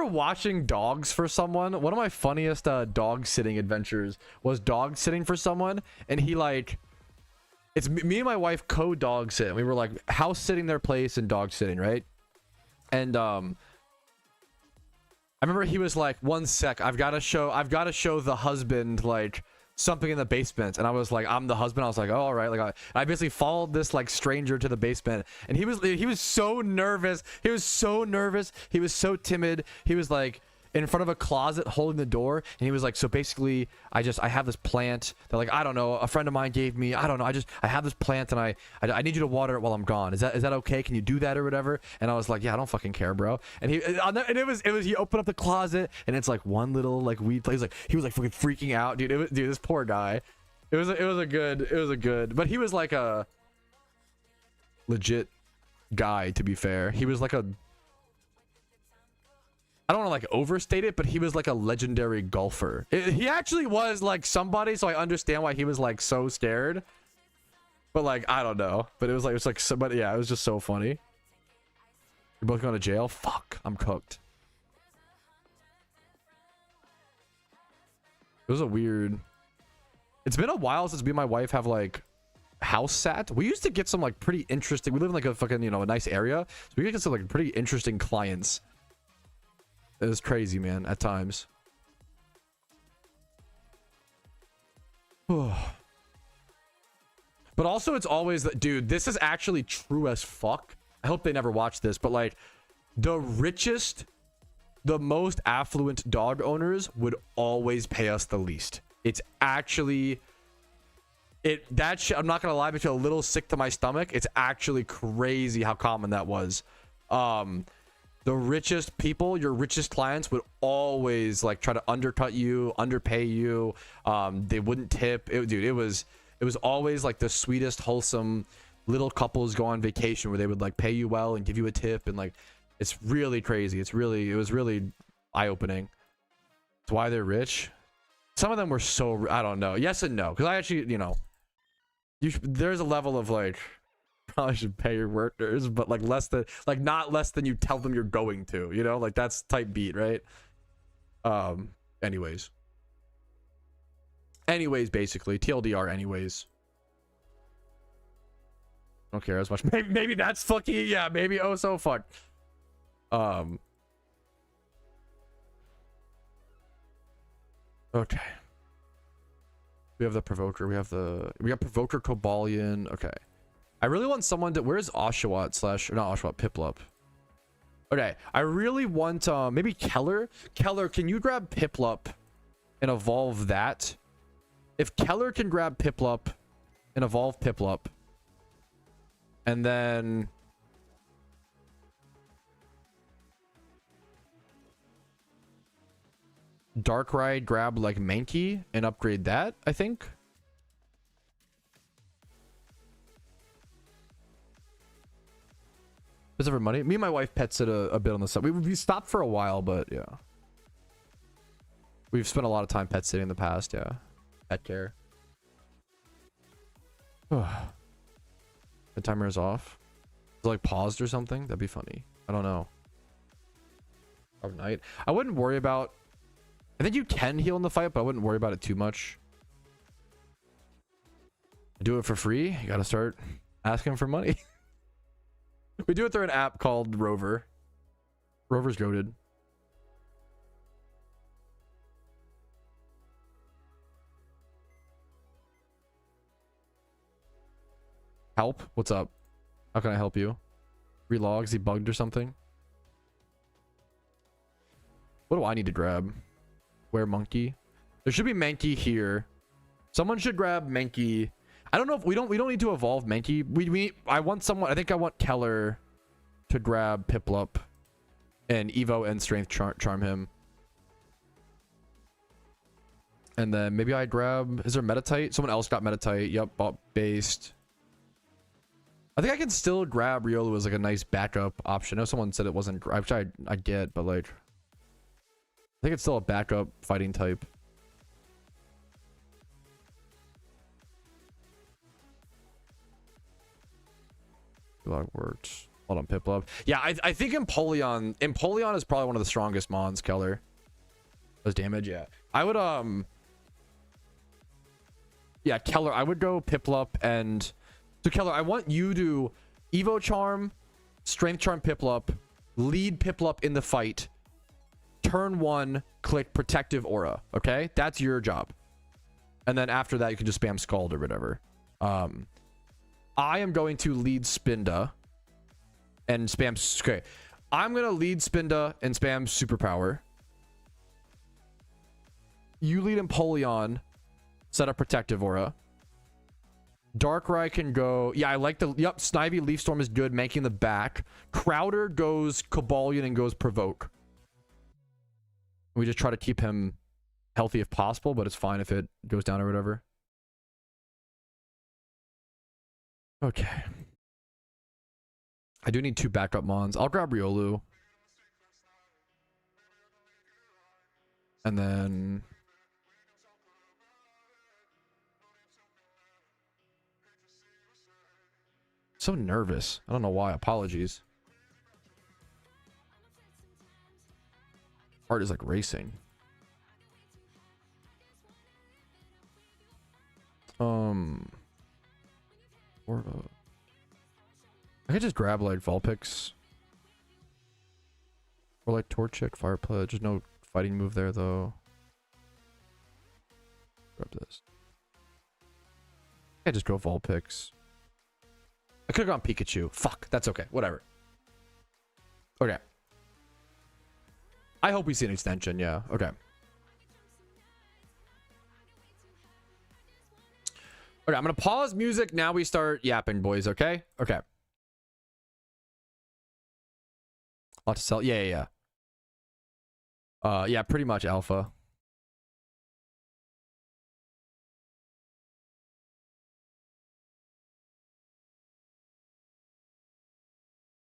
watching dogs for someone. One of my funniest dog sitting adventures was dog sitting for someone, and he like, it's me and my wife co-dog sit. We were like house sitting their place and dog sitting, right? And I remember he was like, 1 sec, I've got to show the husband like something in the basement. And I was like, I'm the husband. I was like, oh, all right. Like I basically followed this like stranger to the basement, and he was so nervous. He was so timid. He was like in front of a closet holding the door, and he was like, so basically I have this plant that like, I don't know, a friend of mine gave me. I don't know. I have this plant, and I need you to water it while I'm gone. Is that okay? Can you do that or whatever? And I was like, yeah, I don't fucking care, bro. And it was he opened up the closet, and it's like one little like weed place. Like he was like fucking freaking out, dude. Dude, this poor guy. It was a good, but he was like a legit guy, to be fair. He was like a, I don't want to like overstate it, but he was like a legendary golfer. He actually was like somebody, so I understand why he was like so scared. But like, I don't know. But it was like somebody, yeah, it was just so funny. You're both going to jail? Fuck, I'm cooked. It was a weird. It's been a while since me and my wife have like house sat. We used to get some like pretty interesting. We live in like a fucking, you know, a nice area. So we get some like pretty interesting clients. It was crazy, man, at times. But also, it's always that, dude, this is actually true as fuck. I hope they never watch this, but like, the richest, the most affluent dog owners would always pay us the least. It's actually, that shit, I'm not gonna lie, I feel a little sick to my stomach. It's actually crazy how common that was. The richest people, your richest clients, would always like try to undercut you, underpay you. They wouldn't tip. Dude, it was always like the sweetest, wholesome little couples go on vacation where they would like pay you well and give you a tip, and like, it's really crazy. It was really eye-opening. It's why they're rich. Some of them were so, I don't know. Yes and no, because I actually, you know, there's a level of like, probably should pay your workers, but like less than, like not less than you tell them you're going to, you know, like that's type beat, right? Anyways, basically TLDR. Anyways, I don't care as much. Maybe that's fucking, yeah, maybe oh so fuck. Okay, we have the provoker, we got provoker Cobalion. Okay, I really want someone to, where's Oshawott slash, or not Oshawott, Piplup. Okay, I really want maybe Keller. Can you grab Piplup and evolve that? If Keller can grab Piplup and evolve Piplup, and then Darkrai grab like Mankey and upgrade that, I think. Is there money? Me and my wife pet sit a bit on the side. We stopped for a while, but yeah. We've spent a lot of time pet sitting in the past, yeah. Pet care. The timer is off. Is it like paused or something? That'd be funny. I don't know. Of night. I wouldn't worry about... I think you can heal in the fight, but I wouldn't worry about it too much. Do it for free. You gotta start asking for money. We do it through an app called Rover. Rover's goated. Help? What's up? How can I help you? Relog? Is he bugged or something? What do I need to grab? Where Monkey? There should be Mankey here. Someone should grab Mankey. I don't know if we don't need to evolve Mankey. I want someone. I think I want Keller to grab Piplup and Evo and Strength charm him. And then maybe I grab. Is there Metatite? Someone else got Metatite. Yep, bought based. I think I can still grab Riolu as like a nice backup option. I know someone said it wasn't, which I get, but like I think it's still a backup fighting type. Works. Hold on, Piplup. Yeah, I think Empoleon is probably one of the strongest mons, Keller. Does damage, yeah. I would yeah, Keller, I would go Piplup and so Keller, I want you to Evo Charm, Strength Charm Piplup, lead Piplup in the fight. Turn 1, click Protective Aura. Okay? That's your job. And then after that, you can just spam Scald or whatever. I am going to lead Spinda and spam. Okay. I'm going to lead Spinda and spam Superpower. You lead Empoleon, set up Protective Aura. Darkrai can go. Yeah, I like the. Yep, Snivy Leaf Storm is good, making the back. Crowder goes Cobalion and goes Provoke. We just try to keep him healthy if possible, but it's fine if it goes down or whatever. Okay. I do need 2 backup mons. I'll grab Riolu. And then... So nervous. I don't know why. Apologies. Heart is like racing. I could just grab like Vulpix or like Torchic, Fire Pledge. There's no fighting move there though. Grab this. I just go Vulpix. I could have gone Pikachu. Fuck, that's okay. Whatever. Okay. I hope we see an extension. Yeah. Okay. Okay, I'm gonna pause music. Now we start yapping, boys. Okay. Okay. A lot to sell. Yeah. Yeah, pretty much alpha.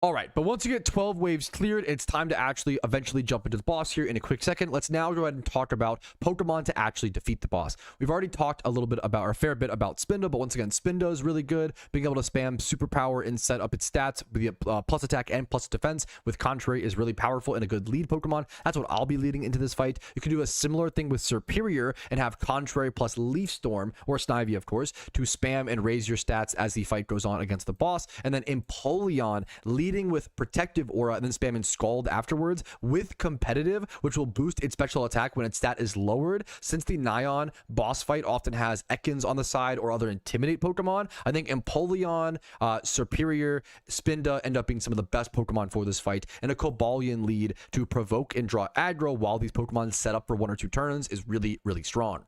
All right, but once you get 12 waves cleared, it's time to actually eventually jump into the boss here in a quick second. Let's now go ahead and talk about Pokemon to actually defeat the boss. We've already talked a little bit about, or a fair bit about Spinda, but once again, Spinda is really good. Being able to spam Superpower and set up its stats with plus attack and plus defense with Contrary is really powerful and a good lead Pokemon. That's what I'll be leading into this fight. You can do a similar thing with Superior and have Contrary plus Leaf Storm, or Snivy, of course, to spam and raise your stats as the fight goes on against the boss. And then Empoleon leading with Protective Aura and then spamming Scald afterwards with Competitive, which will boost its special attack when its stat is lowered. Since the Nyan boss fight often has Ekans on the side or other Intimidate Pokemon, I think Empoleon, Superior, Spinda end up being some of the best Pokemon for this fight, and a Cobalion lead to provoke and draw aggro while these Pokemon set up for 1 or 2 turns is really, really strong.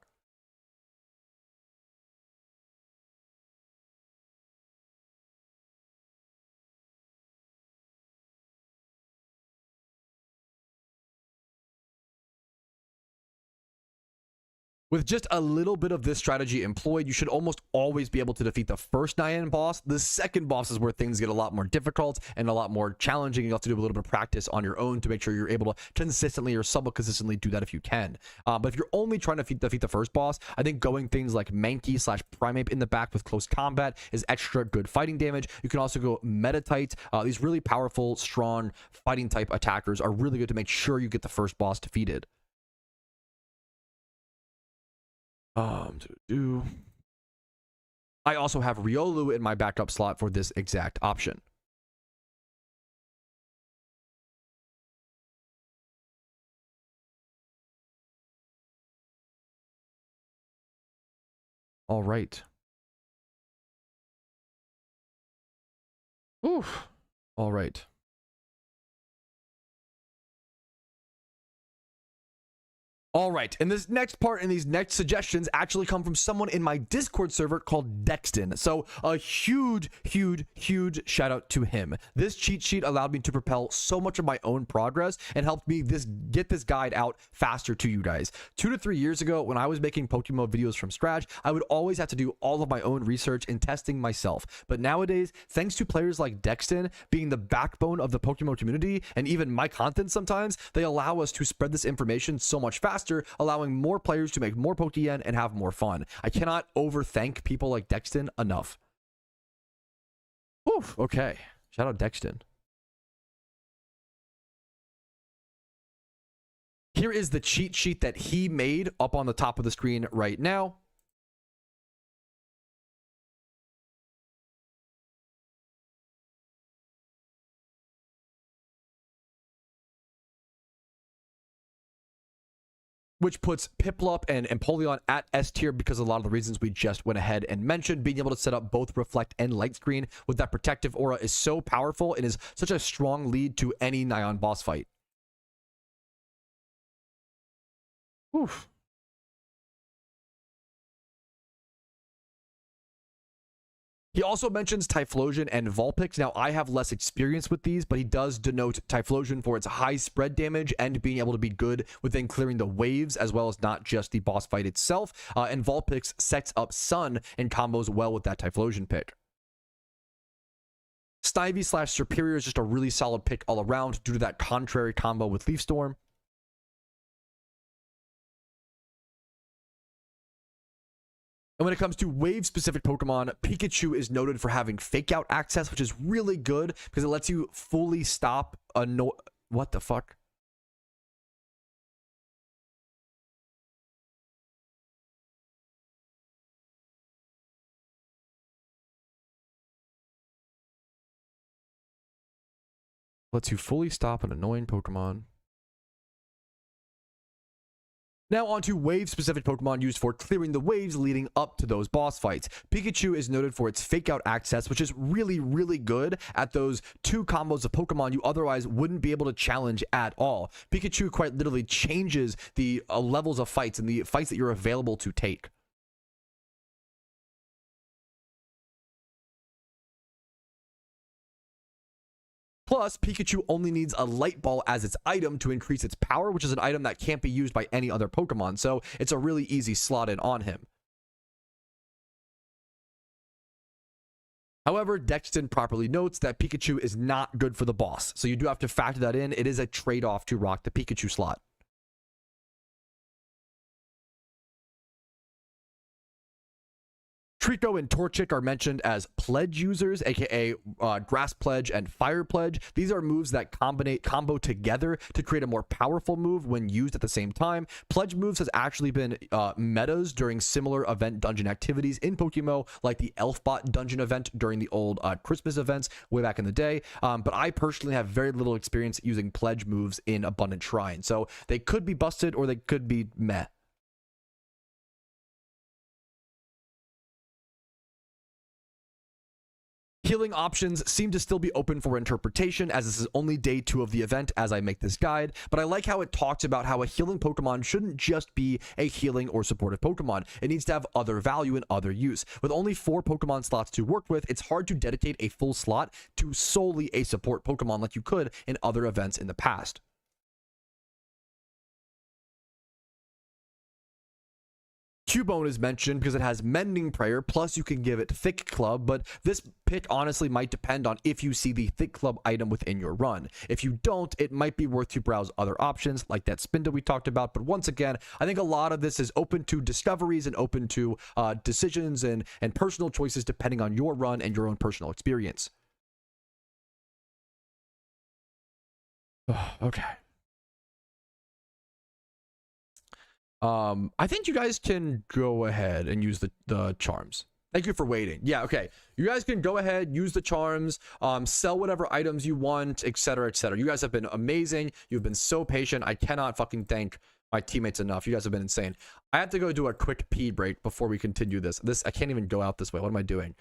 With just a little bit of this strategy employed, you should almost always be able to defeat the first Nyan boss. The second boss is where things get a lot more difficult and a lot more challenging. You have to do a little bit of practice on your own to make sure you're able to consistently or somewhat consistently do that if you can. But if you're only trying to defeat the first boss, I think going things like Mankey / Primeape in the back with close combat is extra good fighting damage. You can also go Metatite. These really powerful, strong fighting type attackers are really good to make sure you get the first boss defeated. I also have Riolu in my backup slot for this exact option. All right. Oof. All right. All right, and this next part and these next suggestions actually come from someone in my Discord server called Dexton. So a huge shout out to him. This cheat sheet allowed me to propel so much of my own progress and helped me get this guide out faster to you guys. 2 to 3 years ago, when I was making PokeMMO videos from scratch, I would always have to do all of my own research and testing myself. But nowadays, thanks to players like Dexton being the backbone of the PokeMMO community and even my content sometimes, they allow us to spread this information so much faster, allowing more players to make more Pokeyen and have more fun. I cannot overthank people like Dexton enough. Oof, okay. Shout out Dexton. Here is the cheat sheet that he made up on the top of the screen right now. Which puts Piplup and Empoleon at S tier because of a lot of the reasons we just went ahead and mentioned. Being able to set up both Reflect and Light Screen with that protective aura is so powerful and is such a strong lead to any Nyan boss fight. Oof. He also mentions Typhlosion and Vulpix. Now, I have less experience with these, but he does denote Typhlosion for its high spread damage and being able to be good within clearing the waves, as well as not just the boss fight itself. And Vulpix sets up Sun and combos well with that Typhlosion pick. Snivy / Superior is just a really solid pick all around due to that contrary combo with Leaf Storm. And when it comes to wave-specific Pokemon, Pikachu is noted for having fake-out access, which is really good because it lets you fully stop a What the fuck? Lets you fully stop an annoying Pokemon. Now on to wave-specific Pokemon used for clearing the waves leading up to those boss fights. Pikachu is noted for its fake-out access, which is really good at those 2 combos of Pokemon you otherwise wouldn't be able to challenge at all. Pikachu quite literally changes the levels of fights and the fights that you're available to take. Plus, Pikachu only needs a Light Ball as its item to increase its power, which is an item that can't be used by any other Pokemon, so it's a really easy slot in on him. However, Dexton properly notes that Pikachu is not good for the boss, so you do have to factor that in. It is a trade-off to rock the Pikachu slot. Trico and Torchic are mentioned as pledge users, aka Grass Pledge and Fire Pledge. These are moves that combo together to create a more powerful move when used at the same time. Pledge moves has actually been metas during similar event dungeon activities in PokeMMO, like the Elfbot dungeon event during the old Christmas events way back in the day. But I personally have very little experience using pledge moves in Abundant Shrine, so they could be busted or they could be meh. Healing options seem to still be open for interpretation, as this is only day 2 of the event as I make this guide, but I like how it talks about how a healing Pokemon shouldn't just be a healing or supportive Pokemon. It needs to have other value and other use. With only 4 Pokemon slots to work with, it's hard to dedicate a full slot to solely a support Pokemon like you could in other events in the past. Cubone is mentioned because it has Mending Prayer, plus you can give it Thick Club, but this pick honestly might depend on if you see the Thick Club item within your run. If you don't, it might be worth to browse other options like that Spinda we talked about, but once again, I think a lot of this is open to discoveries and open to decisions and personal choices depending on your run and your own personal experience. Okay. I think you guys can go ahead and use the charms. Thank you for waiting. Yeah, okay. You guys can go ahead, use the charms, sell whatever items you want, etc., etc. You guys have been amazing. You've been so patient. I cannot fucking thank my teammates enough. You guys have been insane. I have to go do a quick pee break before we continue this. I can't even go out this way. What am I doing?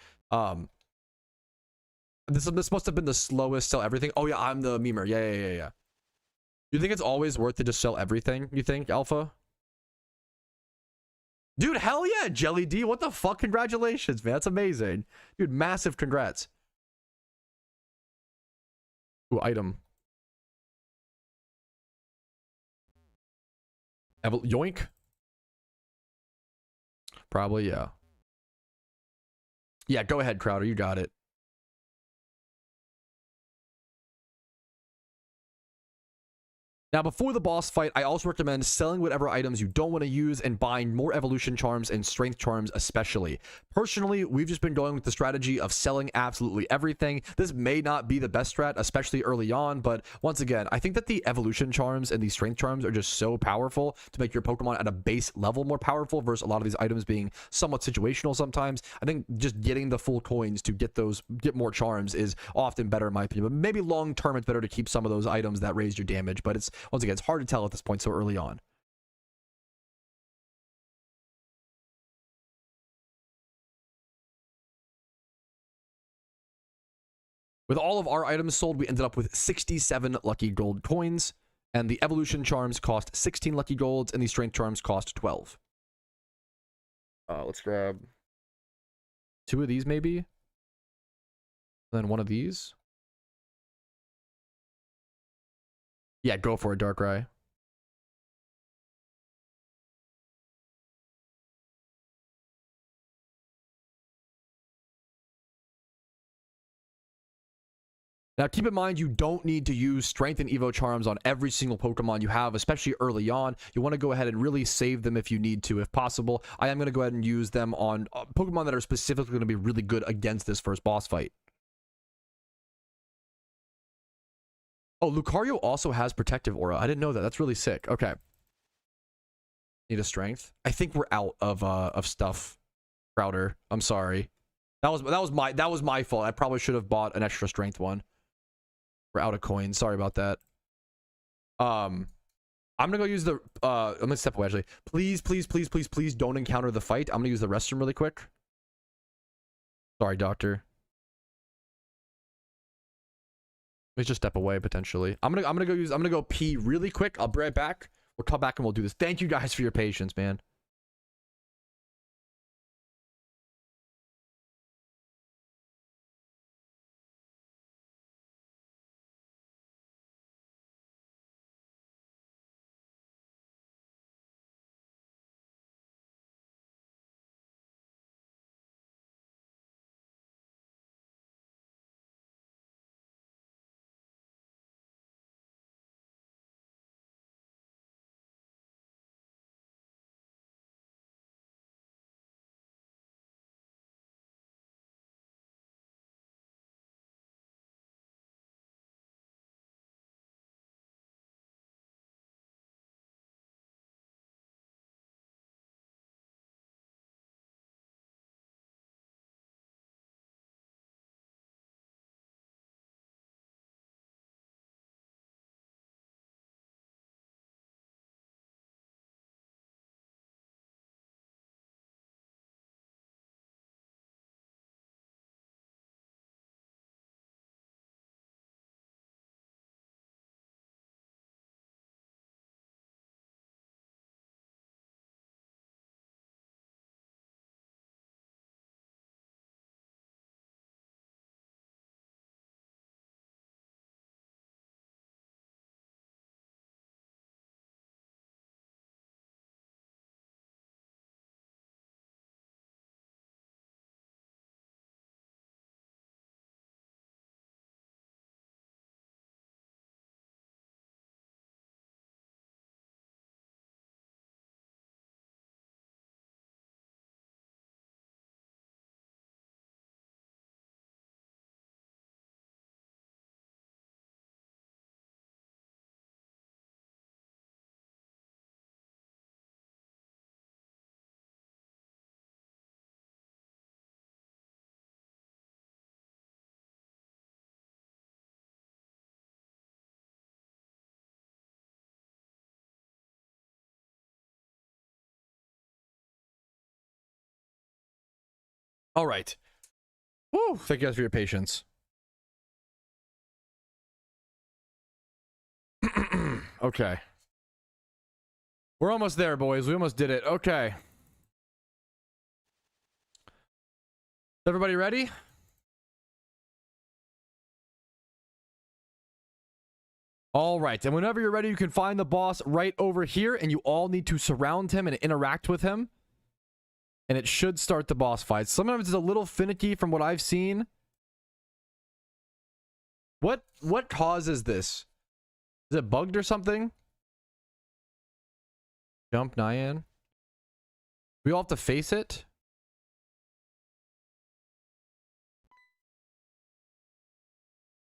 This must have been the slowest sell everything. Oh yeah, I'm the memer. Yeah. You think it's always worth to just sell everything? You think, Alpha? Dude, hell yeah, Jelly D. What the fuck? Congratulations, man. That's amazing. Dude, massive congrats. Ooh, item. Yoink? Probably, yeah. Yeah, go ahead, Crowder. You got it. Now, before the boss fight, I also recommend selling whatever items you don't want to use and buying more evolution charms and strength charms especially. Personally, we've just been going with the strategy of selling absolutely everything. This may not be the best strat, especially early on, but once again, I think that the evolution charms and the strength charms are just so powerful to make your Pokemon at a base level more powerful versus a lot of these items being somewhat situational sometimes. I think just getting the full coins to get more charms is often better in my opinion, but maybe long term it's better to keep some of those items that raise your damage, but once again, it's hard to tell at this point so early on. With all of our items sold, we ended up with 67 lucky gold coins, and the evolution charms cost 16 lucky golds, and the strength charms cost 12. Let's grab 2 of these maybe, and then 1 of these. Yeah, go for it, Darkrai. Now, keep in mind, you don't need to use Strength and Evo Charms on every single Pokemon you have, especially early on. You want to go ahead and really save them if you need to, if possible. I am going to go ahead and use them on Pokemon that are specifically going to be really good against this first boss fight. Oh, Lucario also has Protective Aura. I didn't know that. That's really sick. Okay. Need a Strength. I think we're out of stuff, Crowder. I'm sorry. That was my fault. I probably should have bought an extra Strength one. We're out of coins. Sorry about that. I'm gonna go use the I'm gonna step away actually. Please don't encounter the fight. I'm gonna use the restroom really quick. Sorry, doctor. Let's just step away potentially. I'm gonna go pee really quick. I'll be right back. We'll come back and we'll do this. Thank you guys for your patience, man. All right. Woo, thank you guys for your patience. Okay. We're almost there, boys. We almost did it. Okay. Everybody ready? All right. And whenever you're ready, you can find the boss right over here, and you all need to surround him and interact with him. And it should start the boss fight. Sometimes it's a little finicky from what I've seen. What causes this? Is it bugged or something? Jump, Nyan. We all have to face it?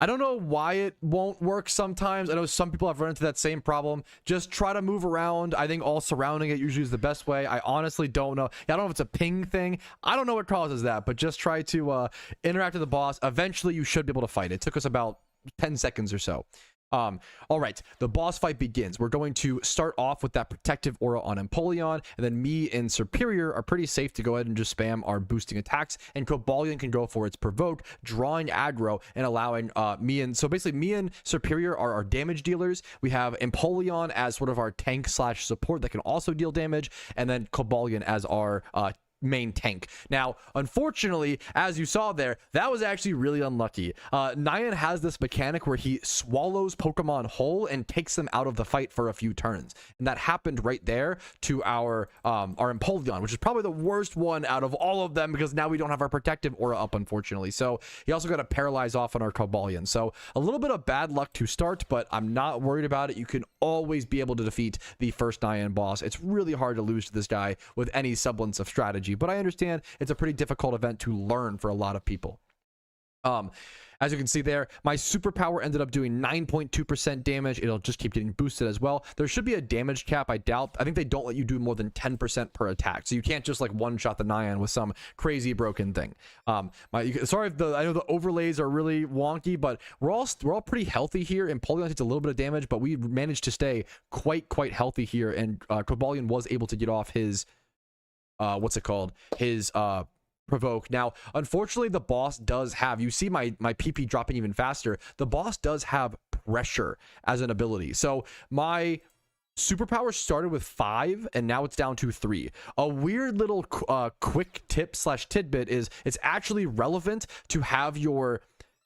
I don't know why it won't work sometimes. I know some people have run into that same problem. Just try to move around. I think all surrounding it usually is the best way. I honestly don't know. I don't know if it's a ping thing. I don't know what causes that, but just try to interact with the boss. Eventually, you should be able to fight it. It took us about 10 seconds or so. All right, the boss fight begins. We're going to start off with that protective aura on Empoleon, and then me and Superior are pretty safe to go ahead and just spam our boosting attacks, and Cobalion can go for its provoke, drawing aggro and allowing so basically me and Superior are our damage dealers. We have Empoleon as sort of our tank slash support that can also deal damage, and then Cobalion as our main tank. Now, unfortunately, as you saw there, that was actually really unlucky. Nyan has this mechanic where he swallows Pokemon whole and takes them out of the fight for a few turns, and that happened right there to our Empoleon, which is probably the worst one out of all of them because now we don't have our protective aura up, unfortunately. So he also got to paralyze off on our Cobalion. So a little bit of bad luck to start, but I'm not worried about it. You can always be able to defeat the first Nyan boss. It's really hard to lose to this guy with any semblance of strategy, but I understand it's a pretty difficult event to learn for a lot of people. As you can see there, my superpower ended up doing 9.2% damage. It'll just keep getting boosted as well. There should be a damage cap. I think they don't let you do more than 10% per attack, so you can't just like one shot the Nyan with some crazy broken thing. Sorry if I know the overlays are really wonky, but we're all pretty healthy here. And Empoleon takes a little bit of damage, but we managed to stay quite healthy here, and Cobalion was able to get off his his provoke. Now, unfortunately, the boss does have, you see my PP dropping even faster. The boss does have pressure as an ability. So my superpower started with 5 and now it's down to 3. A weird little quick tip slash tidbit is it's actually relevant to have your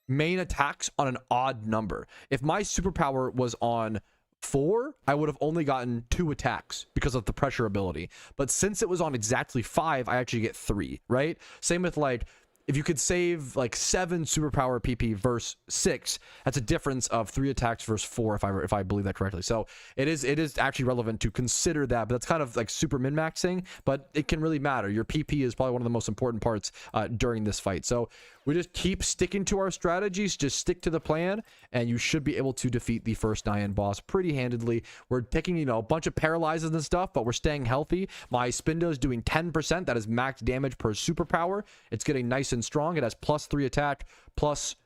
main attacks on an odd number. If my superpower was on 4, I would have only gotten 2 attacks because of the pressure ability. But since it was on exactly 5, I actually get 3, right? Same with like, if you could save like 7 superpower PP versus 6, that's a difference of 3 attacks versus 4 if I believe that correctly. So it is actually relevant to consider that, but that's kind of like super min-maxing, but it can really matter. Your PP is probably one of the most important parts during this fight. So we just keep sticking to our strategies, just stick to the plan, and you should be able to defeat the first Nyan boss pretty handedly. We're taking, a bunch of paralyzes and stuff, but we're staying healthy. My Spindo is doing 10%. That is max damage per superpower. It's getting nice and strong. It has +3 attack, plus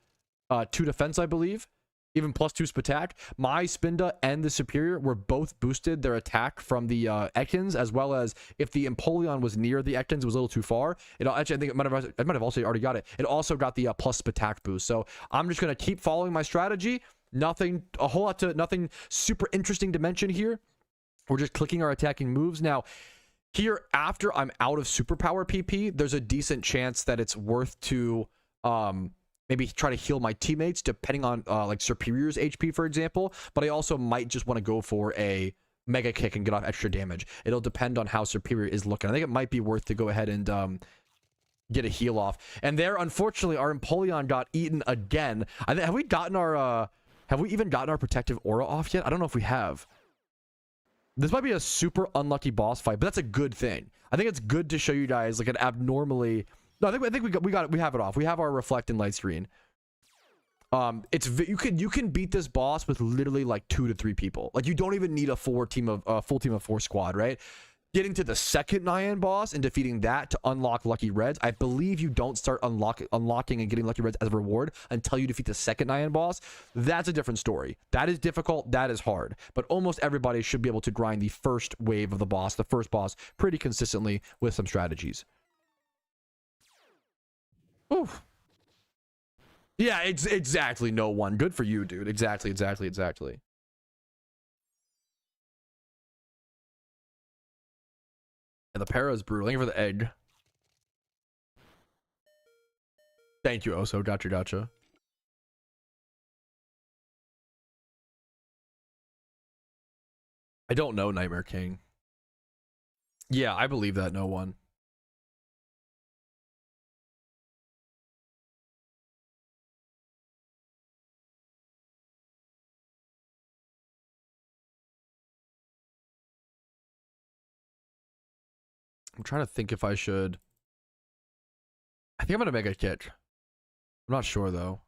2 defense, I believe. Even +2 attack. My Spinda and the Superior were both boosted their attack from the Ekans, as well as if the Empoleon was near the Ekans, it was a little too far. Actually, I think it might have also already got it. It also got the plus attack boost. So I'm just gonna keep following my strategy. Nothing super interesting to mention here. We're just clicking our attacking moves now. Here, after I'm out of superpower PP, there's a decent chance that it's worth to maybe try to heal my teammates, depending on like Superior's HP, for example. But I also might just want to go for a Mega Kick and get off extra damage. It'll depend on how Superior is looking. I think it might be worth to go ahead and get a heal off. And there, unfortunately, our Empoleon got eaten again. Have we even gotten our protective aura off yet? I don't know if we have. This might be a super unlucky boss fight, but that's a good thing. I think it's good to show you guys like an abnormally. No, I think we have it off. We have our reflect and light screen. You can beat this boss with literally like 2 to 3 people. Like you don't even need a full team of 4 squad, right? Getting to the second Nyan boss and defeating that to unlock Lucky Reds. I believe you don't start unlocking and getting Lucky Reds as a reward until you defeat the second Nyan boss. That's a different story. That is difficult. That is hard. But almost everybody should be able to grind the first wave of the first boss, pretty consistently with some strategies. Oof. Yeah, it's exactly no one. Good for you, dude. Exactly. And the para is brutal. Thank you for the egg. Thank you, Oso. Gotcha. I don't know Nightmare King. Yeah, I believe that no one. I'm trying to think if I should. I think I'm gonna make a kick. I'm not sure though.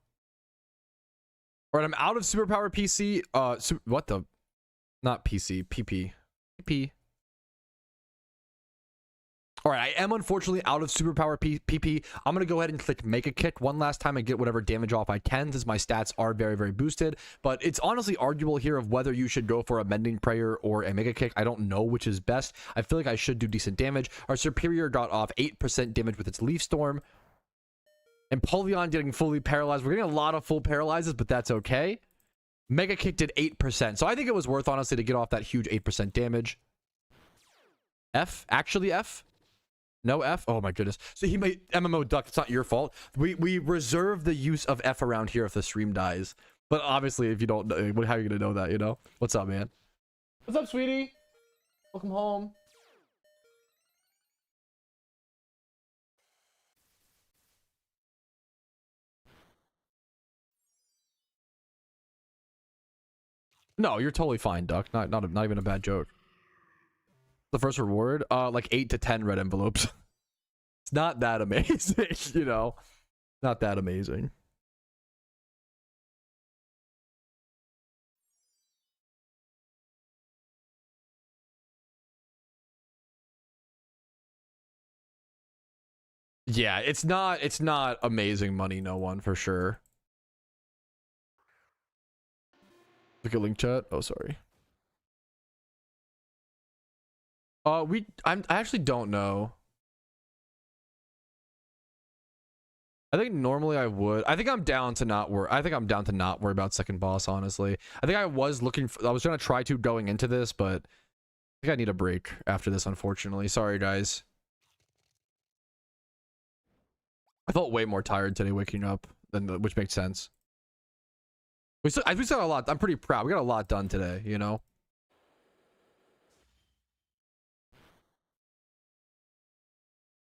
All right, I'm out of superpower PC. What the? Not PC. PP. All right, I am unfortunately out of superpower PP. I'm gonna go ahead and click make a kick one last time and get whatever damage off I can, since my stats are very, very boosted. But it's honestly arguable here of whether you should go for a mending prayer or a mega kick. I don't know which is best. I feel like I should do decent damage. Our superior got off 8% damage with its leaf storm. And Pokeyen getting fully paralyzed. We're getting a lot of full paralyzes, but that's okay. Mega kick did 8%. So I think it was worth, honestly, to get off that huge 8% damage. F? Actually F? No F? Oh my goodness. So he made MMO duck. It's not your fault. We reserve the use of F around here if the stream dies. But obviously, if you don't know, how are you going to know that, you know? What's up, man? What's up, sweetie? Welcome home. No, you're totally fine, Duck. Not even a bad joke. The first reward, like 8 to 10 red envelopes. It's not that amazing, you know. Not that amazing. Yeah, it's not amazing money, no one, for sure. Look at link chat. Oh, sorry. I actually don't know. I think normally I would. I think I'm down to not worry. I think I'm down to not worry about second boss, honestly. I think I was gonna try to going into this, but I think I need a break after this, unfortunately. Sorry, guys. I felt way more tired today waking up which makes sense. We still got a lot. I'm pretty proud. We got a lot done today, you know?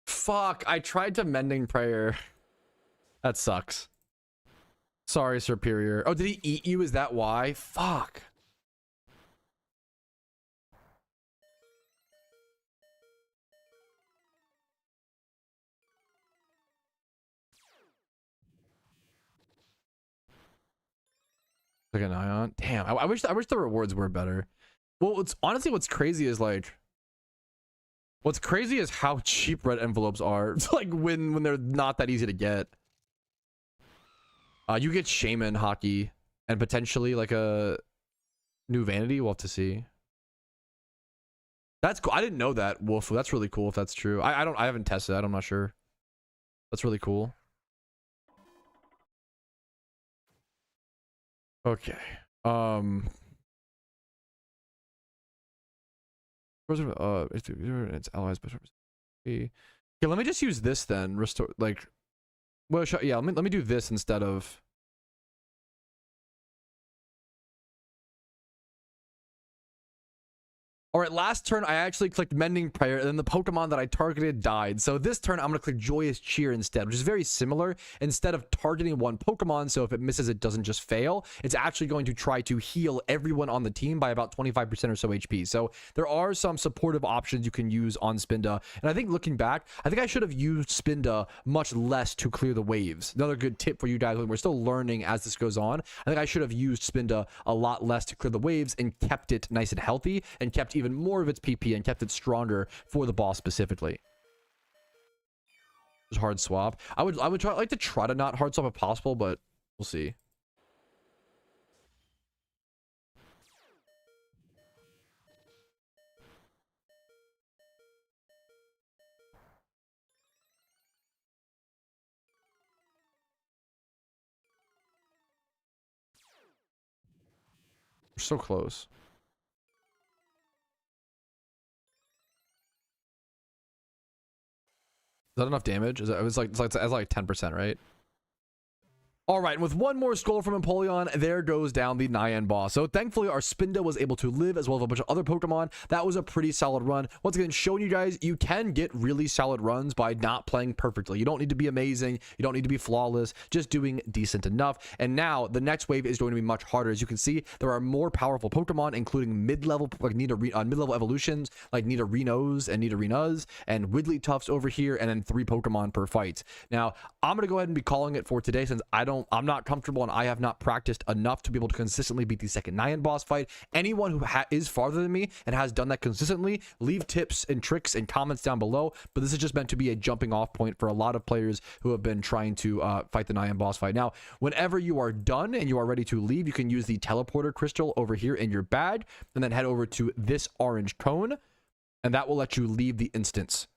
Fuck, I tried to mending prayer. That sucks. Sorry, Superior. Oh, did he eat you? Is that why? Fuck. Like an ion. Damn, I wish the rewards were better. Well, what's crazy is like, what's crazy is how cheap red envelopes are. It's like when they're not that easy to get. You get Shaman hockey and potentially like a new vanity. We'll have to see. That's cool. I didn't know that, Wolf. That's really cool if that's true. I haven't tested that. I'm not sure. That's really cool. Okay. It's allies. Okay, let me just use this then. Restore, like, well, yeah. Let me do this instead of. All right, last turn I actually clicked Mending Prayer, and then the Pokemon that I targeted died. So this turn I'm going to click Joyous Cheer instead, which is very similar. Instead of targeting one Pokemon, so if it misses, it doesn't just fail. It's actually going to try to heal everyone on the team by about 25% or so HP. So there are some supportive options you can use on Spinda. And I think looking back, I think I should have used Spinda much less to clear the waves. Another good tip for you guys when we're still learning as this goes on. I think I should have used Spinda a lot less to clear the waves and kept it nice and healthy and kept even more of its PP and kept it stronger for the boss specifically. Just hard swap. I would like to try to not hard swap if possible, but we'll see. so close. Is that enough damage? Is it? It's like 10%, right? All right, and with one more skull from Empoleon, there goes down the Nyan boss. So thankfully, our Spinda was able to live, as well as a bunch of other Pokemon. That was a pretty solid run. Once again, showing you guys, you can get really solid runs by not playing perfectly. You don't need to be amazing. You don't need to be flawless. Just doing decent enough. And now, the next wave is going to be much harder. As you can see, there are more powerful Pokemon, including mid-level like mid-level evolutions, like Nidorinos and Nidorinas, and Wigglytuffs over here, and then 3 Pokemon per fight. Now, I'm going to go ahead and be calling it for today, since I'm not comfortable and I have not practiced enough to be able to consistently beat the second Nyan boss fight. Anyone who is farther than me and has done that consistently, leave tips and tricks and comments down below. But this is just meant to be a jumping off point for a lot of players who have been trying to fight the Nyan boss fight. Now, whenever you are done and you are ready to leave, you can use the teleporter crystal over here in your bag and then head over to this orange cone, and that will let you leave the instance.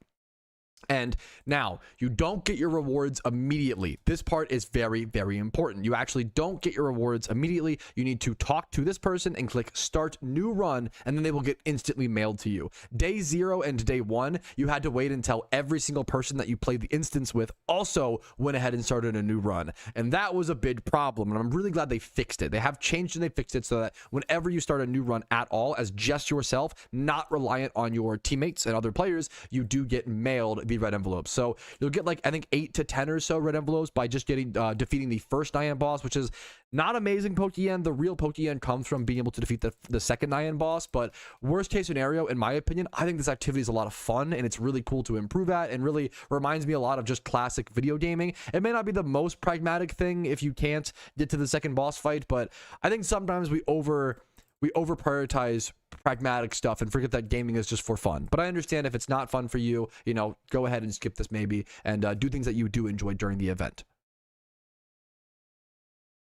And now, you don't get your rewards immediately. This part is very, very important. You actually don't get your rewards immediately. You need to talk to this person and click start new run, and then they will get instantly mailed to you. Day 0 and day 1, you had to wait until every single person that you played the instance with also went ahead and started a new run. And that was a big problem, and I'm really glad they fixed it. They have changed and they fixed it so that whenever you start a new run at all, as just yourself, not reliant on your teammates and other players, you do get mailed the red envelopes. So you'll get like I think 8 to 10 or so red envelopes by just getting defeating the first Nyan boss, which is not amazing Pokeyen. The real Pokeyen comes from being able to defeat the second Nyan boss. But worst case scenario, in my opinion, I think this activity is a lot of fun and it's really cool to improve at, and really reminds me a lot of just classic video gaming. It may not be the most pragmatic thing if you can't get to the second boss fight, but I think sometimes we over prioritize pragmatic stuff and forget that gaming is just for fun. But I understand if it's not fun for you, you know, go ahead and skip this maybe, and do things that you do enjoy during the event.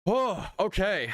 Oh, okay.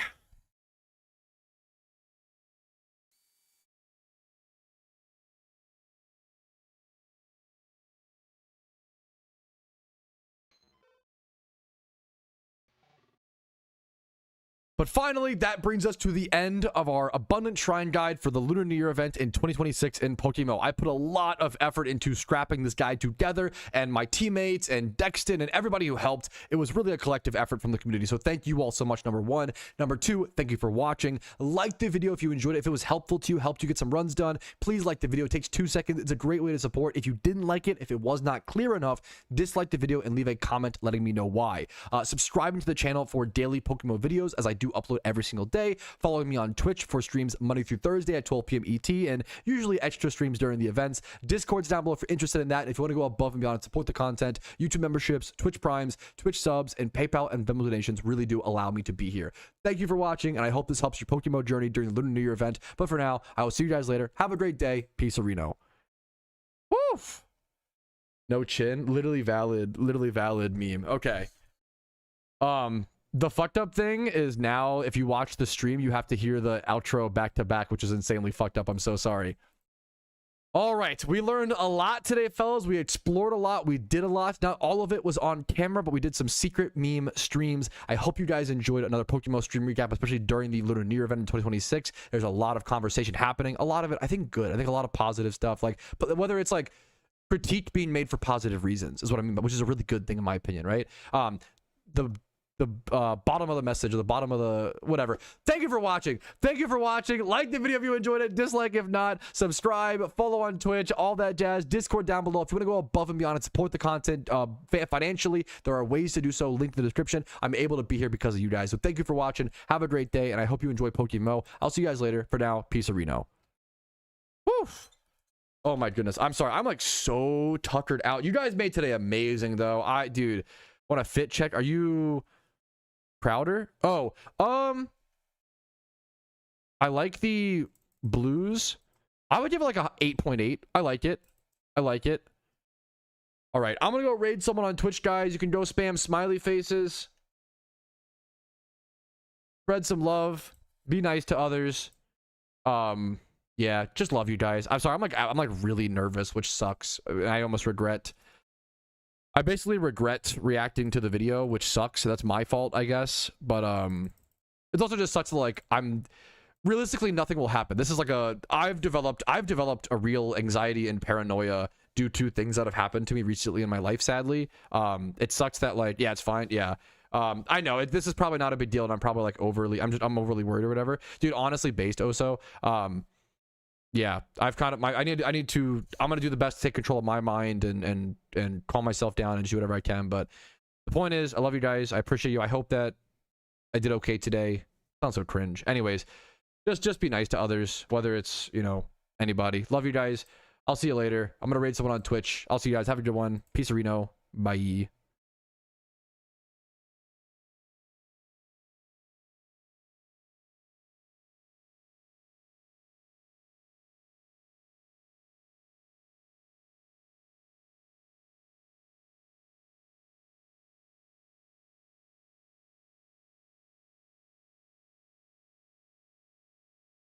But finally, that brings us to the end of our Abundant Shrine Guide for the Lunar New Year event in 2026 in PokeMMO. I put a lot of effort into scrapping this guide together, and my teammates and Dexton and everybody who helped. It was really a collective effort from the community, so thank you all so much, number 1. Number 2, thank you for watching. Like the video if you enjoyed it. If it was helpful to you, helped you get some runs done, please like the video. It takes 2 seconds. It's a great way to support. If you didn't like it, if it was not clear enough, dislike the video and leave a comment letting me know why. Subscribing to the channel for daily PokeMMO videos, as I do upload every single day. Following me on Twitch for streams Monday through Thursday at 12 p.m. ET, and usually extra streams during the events. Discord's down below if you're interested in that. And if you want to go above and beyond and support the content, YouTube memberships, Twitch Primes, Twitch subs, and PayPal and Venmo donations really do allow me to be here. Thank you for watching, and I hope this helps your PokeMMO journey during the Lunar New Year event. But for now, I will see you guys later. Have a great day. Peace, Reno. Woof. No chin. Literally valid meme. Okay. The fucked up thing is now, if you watch the stream, you have to hear the outro back to back, which is insanely fucked up. I'm so sorry. All right, we learned a lot today, fellas. We explored a lot. We did a lot. Not all of it was on camera, but we did some secret meme streams. I hope you guys enjoyed another PokeMMO stream recap, especially during the Lunar New Year event in 2026. There's a lot of conversation happening. A lot of it, I think, good. I think a lot of positive stuff. Like, but whether it's like critique being made for positive reasons is what I mean, which is a really good thing in my opinion, right? The bottom of the message, or the bottom of the whatever. Thank you for watching. Like the video if you enjoyed it, dislike if not, subscribe, follow on Twitch, all that jazz. Discord down below if you want to go above and beyond and support the content financially. There are ways to do so, link in the description. I'm able to be here because of you guys, so thank you for watching. Have a great day, and I hope you enjoy PokeMMO. I'll see you guys later. For now, peace, Reno. Woof. Oh my goodness, I'm sorry, I'm like so tuckered out. You guys made today amazing though. Dude, want a fit check? Are you prouder? Oh, I like the blues. I would give it like a 8.8. I like it. All right, I'm gonna go raid someone on Twitch, guys. You can go spam smiley faces, spread some love, be nice to others. Yeah, just love you guys. I'm sorry, I'm like really nervous, which sucks. I almost I basically regret reacting to the video, which sucks. So that's my fault, I guess. But it also just sucks that, like, I'm realistically nothing will happen. This is like I've developed a real anxiety and paranoia due to things that have happened to me recently in my life, sadly. It sucks that, like, yeah, it's fine. Yeah. I know this is probably not a big deal, and I'm probably like I'm overly worried or whatever. Dude, honestly, based Oso, yeah, I've kind of I'm gonna do the best to take control of my mind and calm myself down and do whatever I can. But the point is, I love you guys. I appreciate you. I hope that I did okay today. Sounds so cringe. Anyways, just be nice to others, whether it's, you know, anybody. Love you guys. I'll see you later. I'm gonna raid someone on Twitch. I'll see you guys. Have a good one. Peace, Reno. Bye.